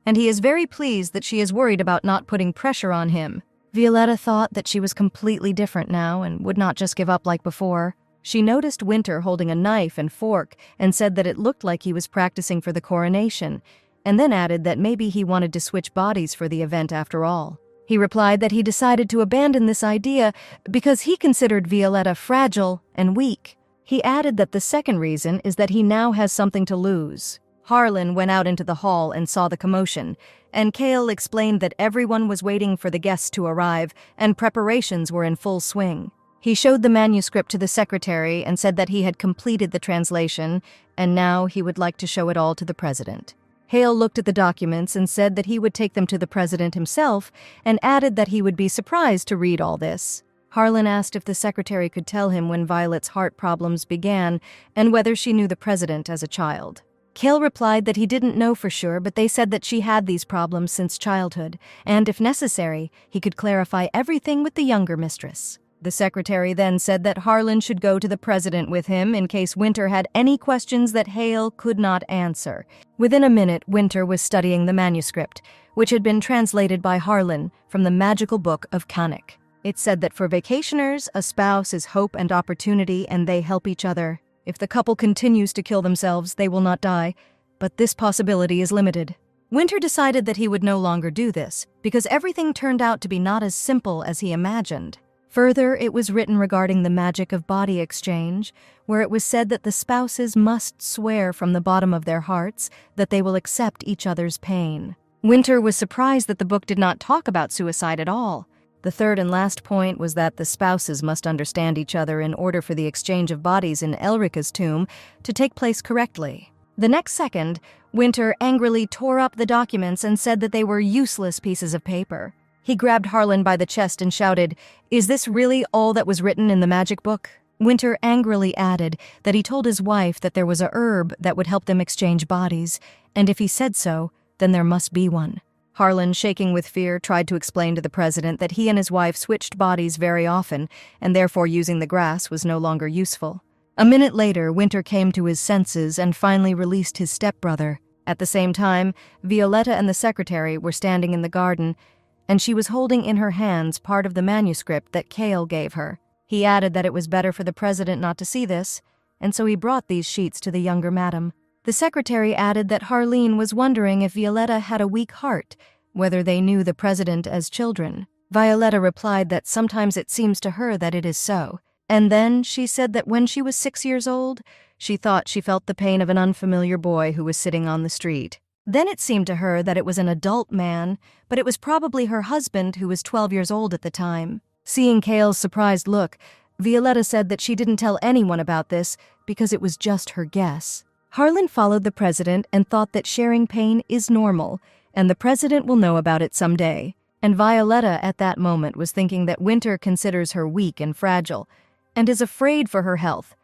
S1: and he is very pleased that she is worried about not putting pressure on him. Violetta thought that she was completely different now and would not just give up like before. She noticed Winter holding a knife and fork and said that it looked like he was practicing for the coronation, and then added that maybe he wanted to switch bodies for the event after all. He replied that he decided to abandon this idea because he considered Violetta fragile and weak. He added that the second reason is that he now has something to lose. Harlan went out into the hall and saw the commotion, and Cale explained that everyone was waiting for the guests to arrive and preparations were in full swing. He showed the manuscript to the secretary and said that he had completed the translation, and now he would like to show it all to the president. Hale looked at the documents and said that he would take them to the president himself, and added that he would be surprised to read all this. Harlan asked if the secretary could tell him when Violet's heart problems began and whether she knew the president as a child. Cale replied that he didn't know for sure, but they said that she had these problems since childhood, and if necessary, he could clarify everything with the younger mistress. The secretary then said that Harlan should go to the president with him in case Winter had any questions that Hale could not answer. Within a minute, Winter was studying the manuscript, which had been translated by Harlan from the magical book of Connick. It said that for vacationers, a spouse is hope and opportunity and they help each other. If the couple continues to kill themselves, they will not die, but this possibility is limited. Winter decided that he would no longer do this, because everything turned out to be not as simple as he imagined. Further, it was written regarding the magic of body exchange, where it was said that the spouses must swear from the bottom of their hearts that they will accept each other's pain. Winter was surprised that the book did not talk about suicide at all. The third and last point was that the spouses must understand each other in order for the exchange of bodies in Elrica's tomb to take place correctly. The next second, Winter angrily tore up the documents and said that they were useless pieces of paper. He grabbed Harlan by the chest and shouted, "Is this really all that was written in the magic book?" Winter angrily added that he told his wife that there was a herb that would help them exchange bodies, and if he said so, then there must be one. Harlan, shaking with fear, tried to explain to the president that he and his wife switched bodies very often, and therefore using the grass was no longer useful. A minute later, Winter came to his senses and finally released his stepbrother. At the same time, Violetta and the secretary were standing in the garden, and she was holding in her hands part of the manuscript that Cale gave her. He added that it was better for the president not to see this, and so he brought these sheets to the younger madam. The secretary added that Harleen was wondering if Violetta had a weak heart, whether they knew the president as children. Violetta replied that sometimes it seems to her that it is so. And then she said that when she was 6 years old, she thought she felt the pain of an unfamiliar boy who was sitting on the street. Then it seemed to her that it was an adult man, but it was probably her husband who was 12 years old at the time. Seeing Cale's surprised look, Violetta said that she didn't tell anyone about this because it was just her guess. Harlan followed the president and thought that sharing pain is normal, and the president will know about it someday. And Violetta at that moment was thinking that Winter considers her weak and fragile, and is afraid for her health.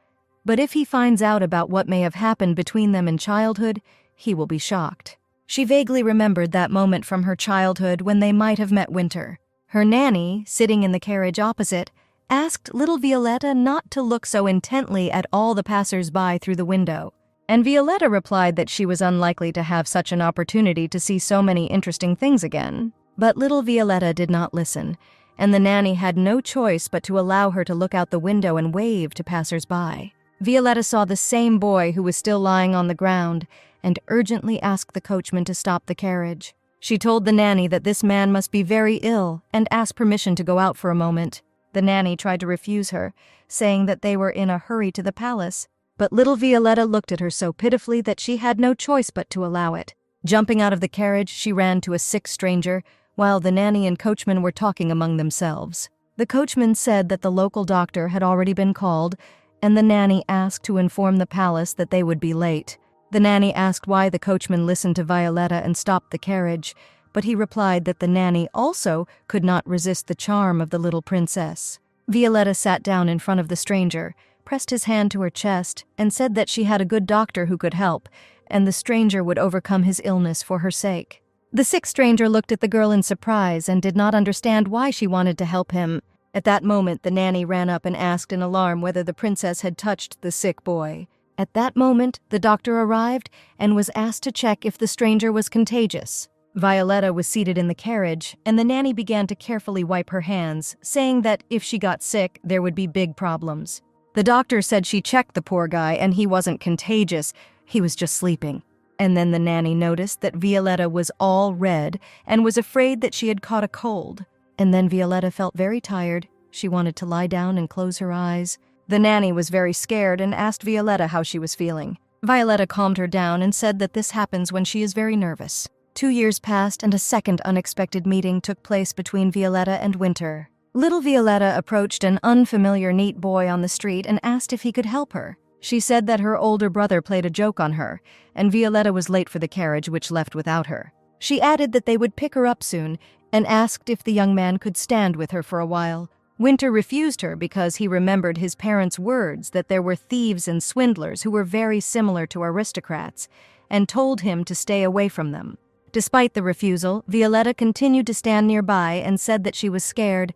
S1: But if he finds out about what may have happened between them in childhood, he will be shocked. She vaguely remembered that moment from her childhood when they might have met Winter. Her nanny, sitting in the carriage opposite, asked little Violetta not to look so intently at all the passers-by through the window. And Violetta replied that she was unlikely to have such an opportunity to see so many interesting things again. But little Violetta did not listen, and the nanny had no choice but to allow her to look out the window and wave to passers-by. Violetta saw the same boy who was still lying on the ground and urgently asked the coachman to stop the carriage. She told the nanny that this man must be very ill and asked permission to go out for a moment. The nanny tried to refuse her, saying that they were in a hurry to the palace. But little Violetta looked at her so pitifully that she had no choice but to allow it. Jumping out of the carriage, she ran to a sick stranger, while the nanny and coachman were talking among themselves. The coachman said that the local doctor had already been called, and the nanny asked to inform the palace that they would be late. The nanny asked why the coachman listened to Violetta and stopped the carriage, but he replied that the nanny also could not resist the charm of the little princess. Violetta sat down in front of the stranger, pressed his hand to her chest, and said that she had a good doctor who could help, and the stranger would overcome his illness for her sake. The sick stranger looked at the girl in surprise and did not understand why she wanted to help him. At that moment, the nanny ran up and asked in alarm whether the princess had touched the sick boy. At that moment, the doctor arrived and was asked to check if the stranger was contagious. Violetta was seated in the carriage, and the nanny began to carefully wipe her hands, saying that if she got sick, there would be big problems. The doctor said she checked the poor guy and he wasn't contagious, he was just sleeping. And then the nanny noticed that Violetta was all red and was afraid that she had caught a cold. And then Violetta felt very tired. She wanted to lie down and close her eyes. The nanny was very scared and asked Violetta how she was feeling. Violetta calmed her down and said that this happens when she is very nervous. 2 years passed and a second unexpected meeting took place between Violetta and Winter. Little Violetta approached an unfamiliar neat boy on the street and asked if he could help her. She said that her older brother played a joke on her, and Violetta was late for the carriage, which left without her. She added that they would pick her up soon and asked if the young man could stand with her for a while. Winter refused her because he remembered his parents' words that there were thieves and swindlers who were very similar to aristocrats, and told him to stay away from them. Despite the refusal, Violetta continued to stand nearby and said that she was scared,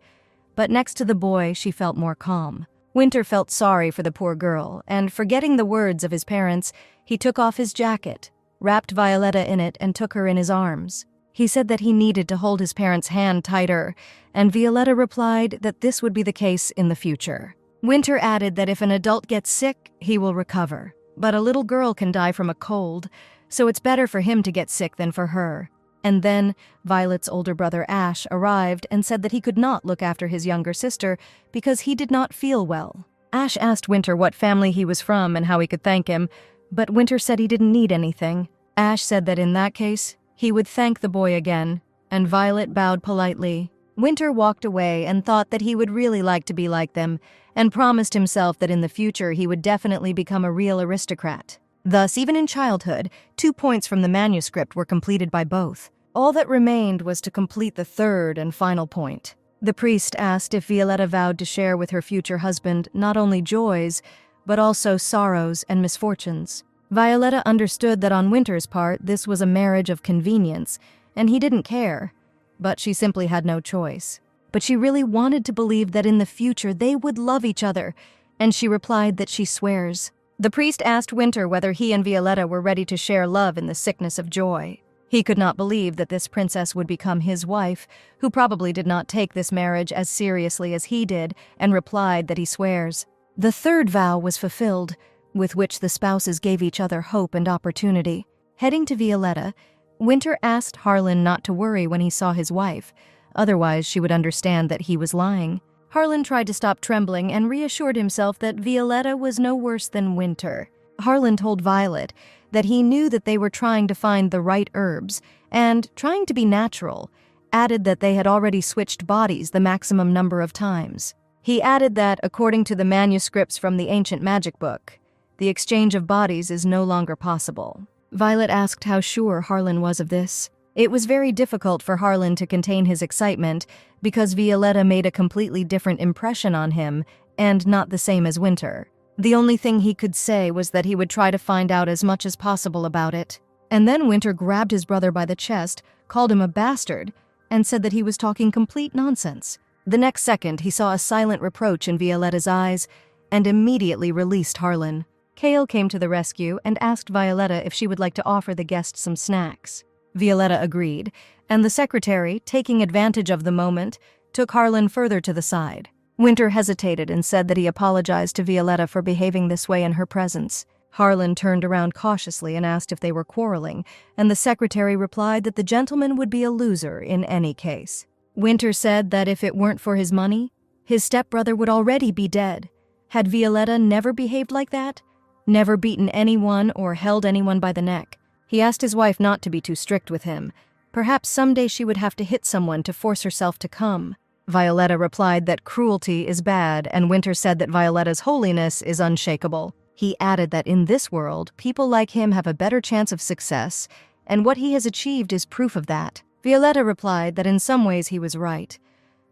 S1: but next to the boy, she felt more calm. Winter felt sorry for the poor girl, and forgetting the words of his parents, he took off his jacket, wrapped Violetta in it, and took her in his arms. He said that he needed to hold his parents' hand tighter, and Violetta replied that this would be the case in the future. Winter added that if an adult gets sick, he will recover, but a little girl can die from a cold, so it's better for him to get sick than for her. And then Violet's older brother Ash arrived and said that he could not look after his younger sister because he did not feel well. Ash asked Winter what family he was from and how he could thank him, but Winter said he didn't need anything. Ash said that in that case, he would thank the boy again, and Violet bowed politely. Winter walked away and thought that he would really like to be like them, and promised himself that in the future he would definitely become a real aristocrat. Thus, even in childhood, 2 points from the manuscript were completed by both. All that remained was to complete the third and final point. The priest asked if Violetta vowed to share with her future husband not only joys, but also sorrows and misfortunes. Violetta understood that on Winter's part this was a marriage of convenience, and he didn't care, but she simply had no choice. But she really wanted to believe that in the future they would love each other, and she replied that she swears. The priest asked Winter whether he and Violetta were ready to share love in the sickness of joy. He could not believe that this princess would become his wife, who probably did not take this marriage as seriously as he did, and replied that he swears. The third vow was fulfilled, with which the spouses gave each other hope and opportunity. Heading to Violetta, Winter asked Harlan not to worry when he saw his wife, otherwise she would understand that he was lying. Harlan tried to stop trembling and reassured himself that Violetta was no worse than Winter. Harlan told Violet that he knew that they were trying to find the right herbs and, trying to be natural, added that they had already switched bodies the maximum number of times. He added that, according to the manuscripts from the ancient magic book, the exchange of bodies is no longer possible. Violet asked how sure Harlan was of this. It was very difficult for Harlan to contain his excitement because Violetta made a completely different impression on him and not the same as Winter. The only thing he could say was that he would try to find out as much as possible about it. And then Winter grabbed his brother by the chest, called him a bastard, and said that he was talking complete nonsense. The next second, he saw a silent reproach in Violetta's eyes and immediately released Harlan. Kale came to the rescue and asked Violetta if she would like to offer the guests some snacks. Violetta agreed, and the secretary, taking advantage of the moment, took Harlan further to the side. Winter hesitated and said that he apologized to Violetta for behaving this way in her presence. Harlan turned around cautiously and asked if they were quarreling, and the secretary replied that the gentleman would be a loser in any case. Winter said that if it weren't for his money, his stepbrother would already be dead. Had Violetta never behaved like that? Never beaten anyone or held anyone by the neck? He asked his wife not to be too strict with him. Perhaps someday she would have to hit someone to force herself to come. Violetta replied that cruelty is bad, and Winter said that Violetta's holiness is unshakable. He added that in this world, people like him have a better chance of success, and what he has achieved is proof of that. Violetta replied that in some ways he was right,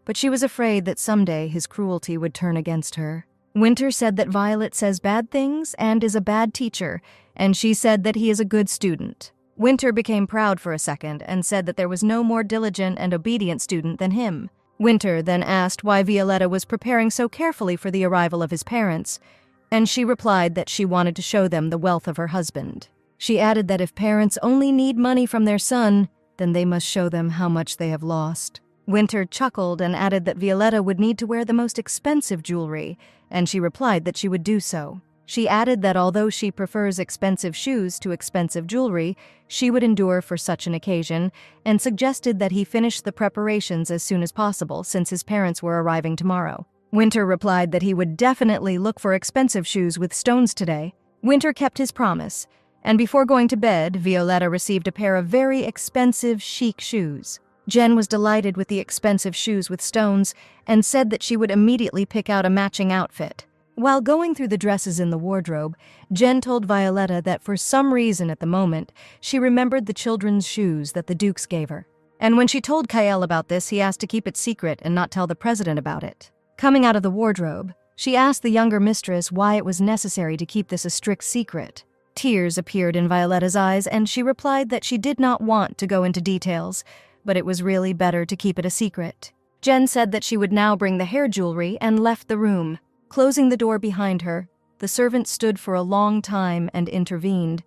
S1: but she was afraid that someday his cruelty would turn against her. Winter said that Violet says bad things and is a bad teacher, and she said that he is a good student. Winter became proud for a second and said that there was no more diligent and obedient student than him. Winter then asked why Violetta was preparing so carefully for the arrival of his parents, and she replied that she wanted to show them the wealth of her husband. She added that if parents only need money from their son, then they must show them how much they have lost. Winter chuckled and added that Violetta would need to wear the most expensive jewelry, and she replied that she would do so. She added that although she prefers expensive shoes to expensive jewelry, she would endure for such an occasion, and suggested that he finish the preparations as soon as possible since his parents were arriving tomorrow. Winter replied that he would definitely look for expensive shoes with stones today. Winter kept his promise, and before going to bed, Violetta received a pair of very expensive, chic shoes. Jen was delighted with the expensive shoes with stones and said that she would immediately pick out a matching outfit. While going through the dresses in the wardrobe, Jen told Violetta that for some reason at the moment, she remembered the children's shoes that the Dukes gave her. And when she told Kael about this, he asked to keep it secret and not tell the president about it. Coming out of the wardrobe, she asked the younger mistress why it was necessary to keep this a strict secret. Tears appeared in Violetta's eyes, and she replied that she did not want to go into details, but it was really better to keep it a secret. Jen said that she would now bring the hair jewelry and left the room. Closing the door behind her, the servant stood for a long time and intervened,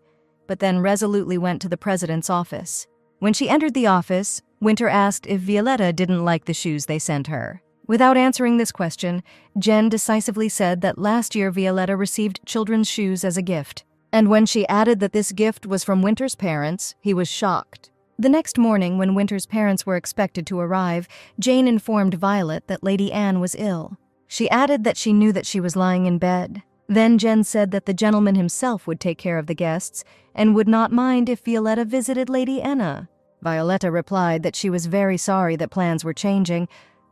S1: but then resolutely went to the president's office. When she entered the office, Winter asked if Violetta didn't like the shoes they sent her. Without answering this question, Jen decisively said that last year Violetta received children's shoes as a gift, and when she added that this gift was from Winter's parents, he was shocked. The next morning, when Winter's parents were expected to arrive, Jane informed Violet that Lady Anne was ill. She added that she knew that she was lying in bed. Then Jen said that the gentleman himself would take care of the guests and would not mind if Violetta visited Lady Anna. Violetta replied that she was very sorry that plans were changing,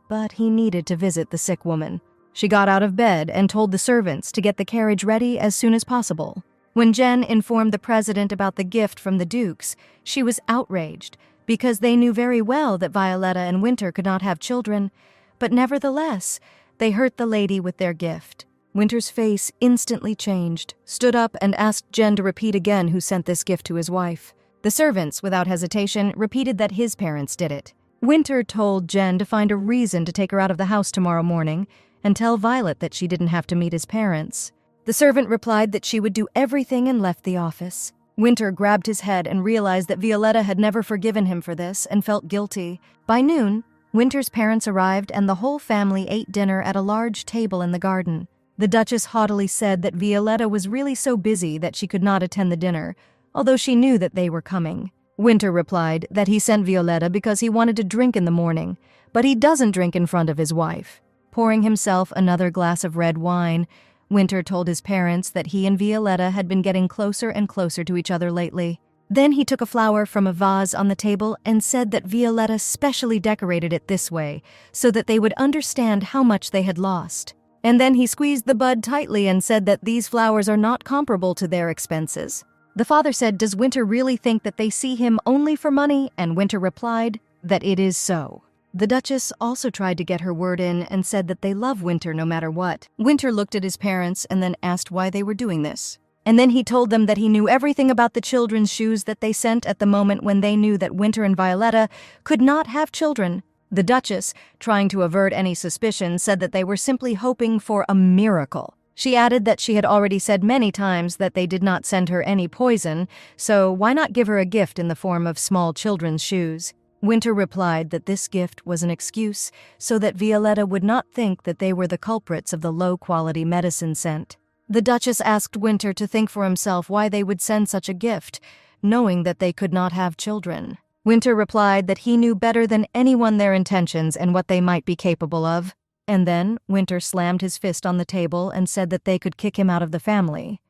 S1: but he needed to visit the sick woman. She got out of bed and told the servants to get the carriage ready as soon as possible. When Jen informed the president about the gift from the Dukes, she was outraged because they knew very well that Violetta and Winter could not have children, but nevertheless, they hurt the lady with their gift. Winter's face instantly changed, stood up and asked Jen to repeat again who sent this gift to his wife. The servants, without hesitation, repeated that his parents did it. Winter told Jen to find a reason to take her out of the house tomorrow morning and tell Violet that she didn't have to meet his parents. The servant replied that she would do everything and left the office. Winter grabbed his head and realized that Violetta had never forgiven him for this and felt guilty. By noon, Winter's parents arrived and the whole family ate dinner at a large table in the garden. The Duchess haughtily said that Violetta was really so busy that she could not attend the dinner, although she knew that they were coming. Winter replied that he sent Violetta because he wanted to drink in the morning, but he doesn't drink in front of his wife. Pouring himself another glass of red wine, Winter told his parents that he and Violetta had been getting closer and closer to each other lately. Then he took a flower from a vase on the table and said that Violetta specially decorated it this way so that they would understand how much they had lost. And then he squeezed the bud tightly and said that these flowers are not comparable to their expenses. The father said, "Does Winter really think that they see him only for money?" And Winter replied that it is so. The Duchess also tried to get her word in and said that they love Winter no matter what. Winter looked at his parents and then asked why they were doing this. And then he told them that he knew everything about the children's shoes that they sent at the moment when they knew that Winter and Violetta could not have children. The Duchess, trying to avert any suspicion, said that they were simply hoping for a miracle. She added that she had already said many times that they did not send her any poison, so why not give her a gift in the form of small children's shoes? Winter replied that this gift was an excuse so that Violetta would not think that they were the culprits of the low-quality medicine sent. The Duchess asked Winter to think for himself why they would send such a gift, knowing that they could not have children. Winter replied that he knew better than anyone their intentions and what they might be capable of. And then Winter slammed his fist on the table and said that they could kick him out of the family.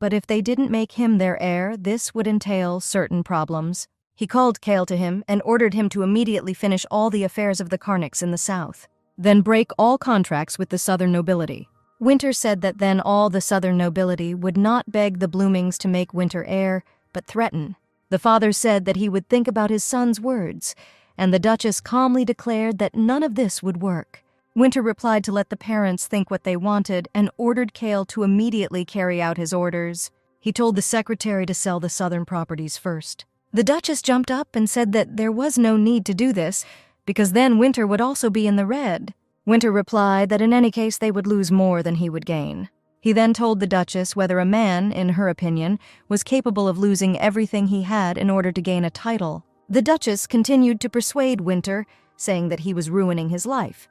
S1: But if they didn't make him their heir, this would entail certain problems. He called Cale to him and ordered him to immediately finish all the affairs of the Carnicks in the south, then break all contracts with the southern nobility. Winter said that then all the southern nobility would not beg the Bloomings to make Winter heir, but threaten. The father said that he would think about his son's words, and the Duchess calmly declared that none of this would work. Winter replied to let the parents think what they wanted and ordered Cale to immediately carry out his orders. He told the secretary to sell the southern properties first. The Duchess jumped up and said that there was no need to do this, because then Winter would also be in the red. Winter replied that in any case they would lose more than he would gain. He then told the Duchess whether a man, in her opinion, was capable of losing everything he had in order to gain a title. The Duchess continued to persuade Winter, saying that he was ruining his life.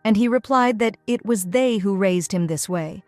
S1: And he replied that it was they who raised him this way,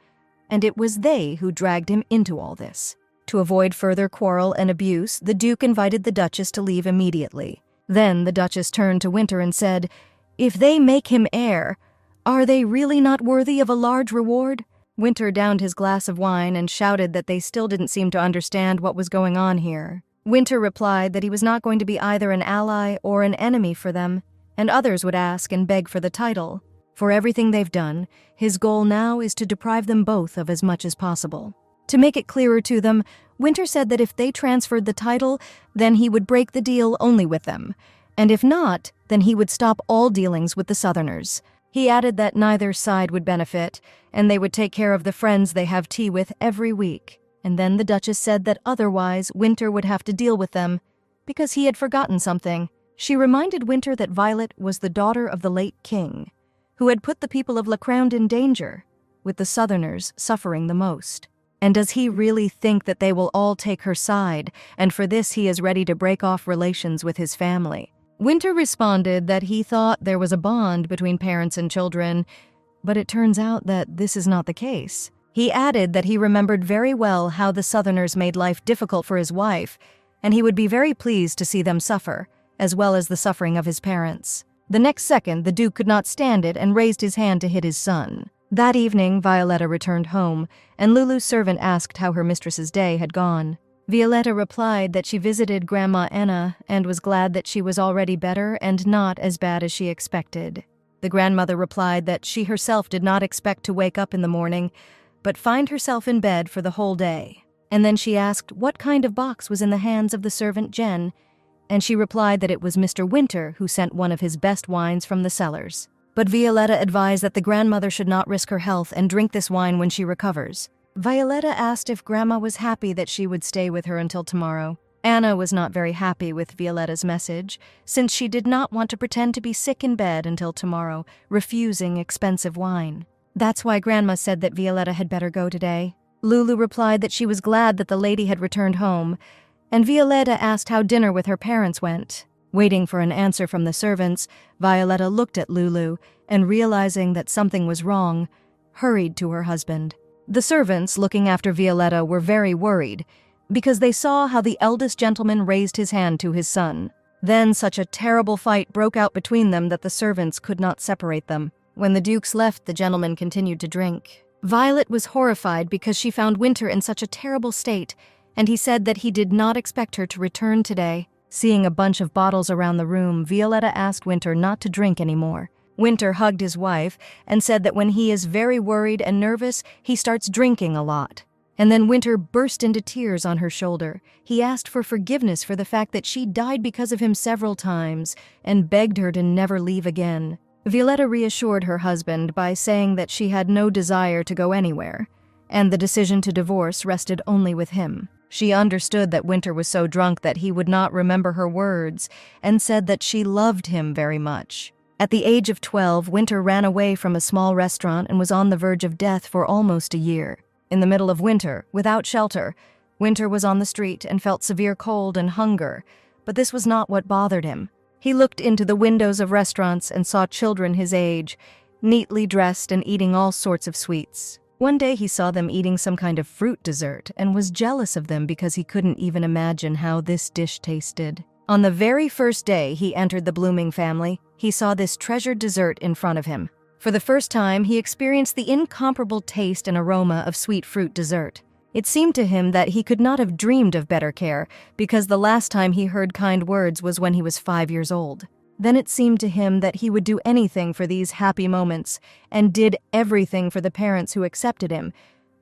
S1: and it was they who dragged him into all this. To avoid further quarrel and abuse, the Duke invited the Duchess to leave immediately. Then the Duchess turned to Winter and said, "If they make him heir, are they really not worthy of a large reward?" Winter downed his glass of wine and shouted that they still didn't seem to understand what was going on here. Winter replied that he was not going to be either an ally or an enemy for them, and others would ask and beg for the title. For everything they've done, his goal now is to deprive them both of as much as possible. To make it clearer to them, Winter said that if they transferred the title, then he would break the deal only with them, and if not, then he would stop all dealings with the Southerners. He added that neither side would benefit, and they would take care of the friends they have tea with every week. And then the Duchess said that otherwise Winter would have to deal with them, because he had forgotten something. She reminded Winter that Violet was the daughter of the late king, who had put the people of Lacround in danger, with the Southerners suffering the most. And does he really think that they will all take her side, and for this he is ready to break off relations with his family? Winter responded that he thought there was a bond between parents and children, but it turns out that this is not the case. He added that he remembered very well how the Southerners made life difficult for his wife, and he would be very pleased to see them suffer, as well as the suffering of his parents. The next second, the Duke could not stand it and raised his hand to hit his son. That evening, Violetta returned home, and Lulu's servant asked how her mistress's day had gone. Violetta replied that she visited Grandma Enna and was glad that she was already better and not as bad as she expected. The grandmother replied that she herself did not expect to wake up in the morning, but find herself in bed for the whole day. And then she asked what kind of box was in the hands of the servant Jen, and she replied that it was Mr. Winter who sent one of his best wines from the cellars. But Violetta advised that the grandmother should not risk her health and drink this wine when she recovers. Violetta asked if Grandma was happy that she would stay with her until tomorrow. Anna was not very happy with Violetta's message, since she did not want to pretend to be sick in bed until tomorrow, refusing expensive wine. That's why Grandma said that Violetta had better go today. Lulu replied that she was glad that the lady had returned home, and Violetta asked how dinner with her parents went. Waiting for an answer from the servants, Violetta looked at Lulu and, realizing that something was wrong, hurried to her husband. The servants, looking after Violetta, were very worried because they saw how the eldest gentleman raised his hand to his son. Then such a terrible fight broke out between them that the servants could not separate them. When the dukes left, the gentleman continued to drink. Violet was horrified because she found Winter in such a terrible state, and he said that he did not expect her to return today. Seeing a bunch of bottles around the room, Violetta asked Winter not to drink anymore. Winter hugged his wife and said that when he is very worried and nervous, he starts drinking a lot. And then Winter burst into tears on her shoulder. He asked for forgiveness for the fact that she died because of him several times and begged her to never leave again. Violetta reassured her husband by saying that she had no desire to go anywhere, and the decision to divorce rested only with him. She understood that Winter was so drunk that he would not remember her words, and said that she loved him very much. At the age of 12, Winter ran away from a small restaurant and was on the verge of death for almost a year. In the middle of winter, without shelter, Winter was on the street and felt severe cold and hunger, but this was not what bothered him. He looked into the windows of restaurants and saw children his age, neatly dressed and eating all sorts of sweets. One day he saw them eating some kind of fruit dessert and was jealous of them because he couldn't even imagine how this dish tasted. On the very first day he entered the Blooming family, he saw this treasured dessert in front of him. For the first time, he experienced the incomparable taste and aroma of sweet fruit dessert. It seemed to him that he could not have dreamed of better care, because the last time he heard kind words was when he was 5 years old. Then it seemed to him that he would do anything for these happy moments, and did everything for the parents who accepted him,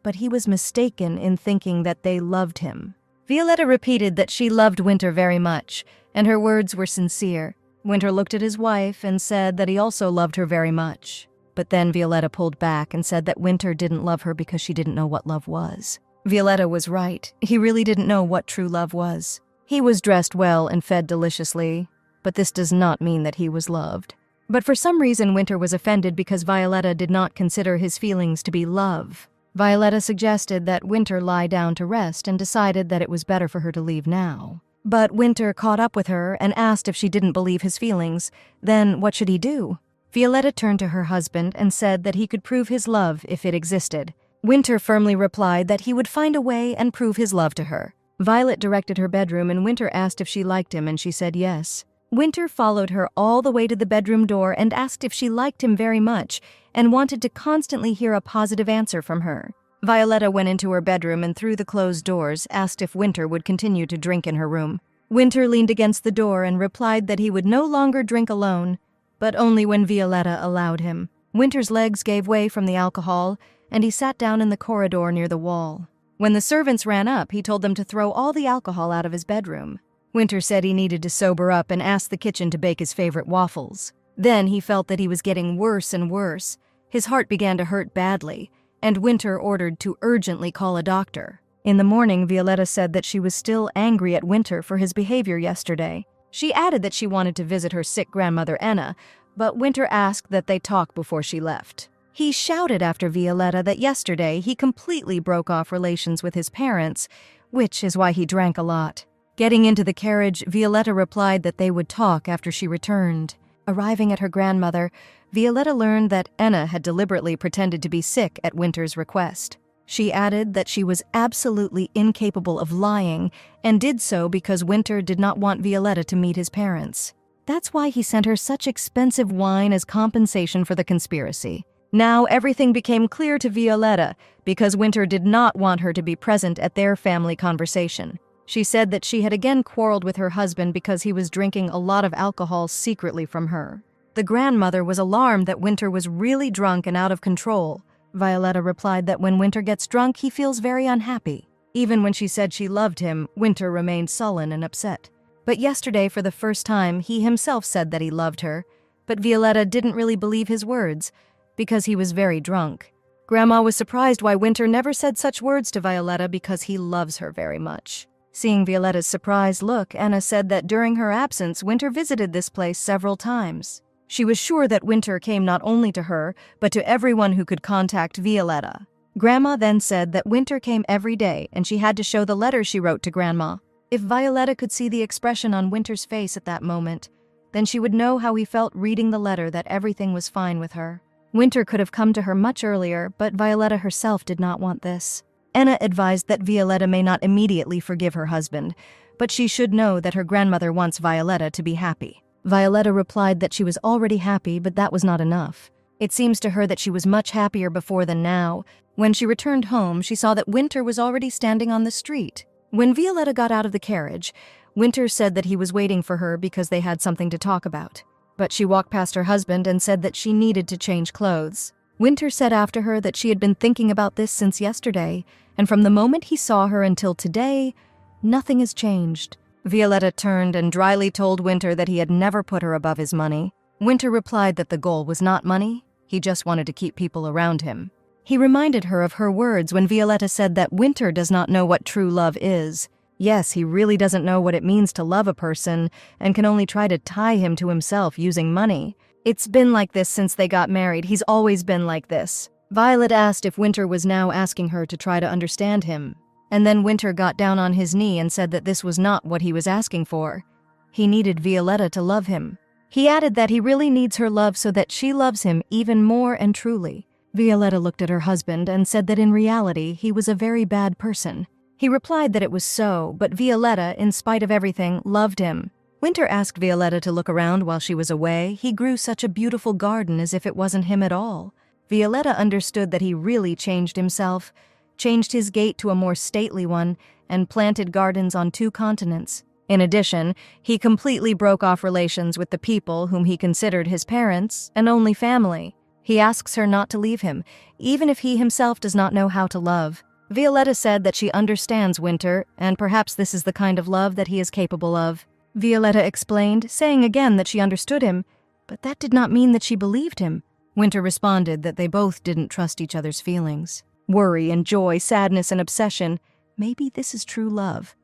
S1: but he was mistaken in thinking that they loved him. Violetta repeated that she loved Winter very much, and her words were sincere. Winter looked at his wife and said that he also loved her very much. But then Violetta pulled back and said that Winter didn't love her because she didn't know what love was. Violetta was right. He really didn't know what true love was. He was dressed well and fed deliciously, but this does not mean that he was loved. But for some reason, Winter was offended because Violetta did not consider his feelings to be love. Violetta suggested that Winter lie down to rest and decided that it was better for her to leave now. But Winter caught up with her and asked if she didn't believe his feelings. Then what should he do? Violetta turned to her husband and said that he could prove his love if it existed. Winter firmly replied that he would find a way and prove his love to her. Violet directed her bedroom and Winter asked if she liked him, and she said yes. Winter followed her all the way to the bedroom door and asked if she liked him very much and wanted to constantly hear a positive answer from her. Violetta went into her bedroom and through the closed doors asked if Winter would continue to drink in her room. Winter leaned against the door and replied that he would no longer drink alone, but only when Violetta allowed him. Winter's legs gave way from the alcohol, and he sat down in the corridor near the wall. When the servants ran up, he told them to throw all the alcohol out of his bedroom. Winter said he needed to sober up and asked the kitchen to bake his favorite waffles. Then he felt that he was getting worse and worse. His heart began to hurt badly, and Winter ordered to urgently call a doctor. In the morning, Violetta said that she was still angry at Winter for his behavior yesterday. She added that she wanted to visit her sick grandmother Anna, but Winter asked that they talk before she left. He shouted after Violetta that yesterday he completely broke off relations with his parents, which is why he drank a lot. Getting into the carriage, Violetta replied that they would talk after she returned. Arriving at her grandmother, Violetta learned that Anna had deliberately pretended to be sick at Winter's request. She added that she was absolutely incapable of lying and did so because Winter did not want Violetta to meet his parents. That's why he sent her such expensive wine as compensation for the conspiracy. Now everything became clear to Violetta because Winter did not want her to be present at their family conversation. She said that she had again quarreled with her husband because he was drinking a lot of alcohol secretly from her. The grandmother was alarmed that Winter was really drunk and out of control. Violetta replied that when Winter gets drunk, he feels very unhappy. Even when she said she loved him, Winter remained sullen and upset. But yesterday, for the first time, he himself said that he loved her, but Violetta didn't really believe his words, because he was very drunk. Grandma was surprised why Winter never said such words to Violetta because he loves her very much. Seeing Violetta's surprised look, Anna said that during her absence, Winter visited this place several times. She was sure that Winter came not only to her, but to everyone who could contact Violetta. Grandma then said that Winter came every day and she had to show the letter she wrote to Grandma. If Violetta could see the expression on Winter's face at that moment, then she would know how he felt reading the letter that everything was fine with her. Winter could have come to her much earlier, but Violetta herself did not want this. Anna advised that Violetta may not immediately forgive her husband, but she should know that her grandmother wants Violetta to be happy. Violetta replied that she was already happy, but that was not enough. It seems to her that she was much happier before than now. When she returned home, she saw that Winter was already standing on the street. When Violetta got out of the carriage, Winter said that he was waiting for her because they had something to talk about. But she walked past her husband and said that she needed to change clothes. Winter said after her that she had been thinking about this since yesterday, and from the moment he saw her until today, nothing has changed. Violetta turned and dryly told Winter that he had never put her above his money. Winter replied that the goal was not money, he just wanted to keep people around him. He reminded her of her words when Violetta said that Winter does not know what true love is. Yes, he really doesn't know what it means to love a person and can only try to tie him to himself using money. It's been like this since they got married. He's always been like this. Violet asked if Winter was now asking her to try to understand him. And then Winter got down on his knee and said that this was not what he was asking for. He needed Violetta to love him. He added that he really needs her love so that she loves him even more and truly. Violetta looked at her husband and said that in reality he was a very bad person. He replied that it was so, but Violetta, in spite of everything, loved him. Winter asked Violetta to look around while she was away. He grew such a beautiful garden as if it wasn't him at all. Violetta understood that he really changed himself, changed his gait to a more stately one, and planted gardens on 2 continents. In addition, he completely broke off relations with the people whom he considered his parents and only family. He asks her not to leave him, even if he himself does not know how to love. Violetta said that she understands Winter, and perhaps this is the kind of love that he is capable of. Violetta explained, saying again that she understood him, but that did not mean that she believed him. Winter responded that they both didn't trust each other's feelings. Worry and joy, sadness and obsession, maybe this is true love.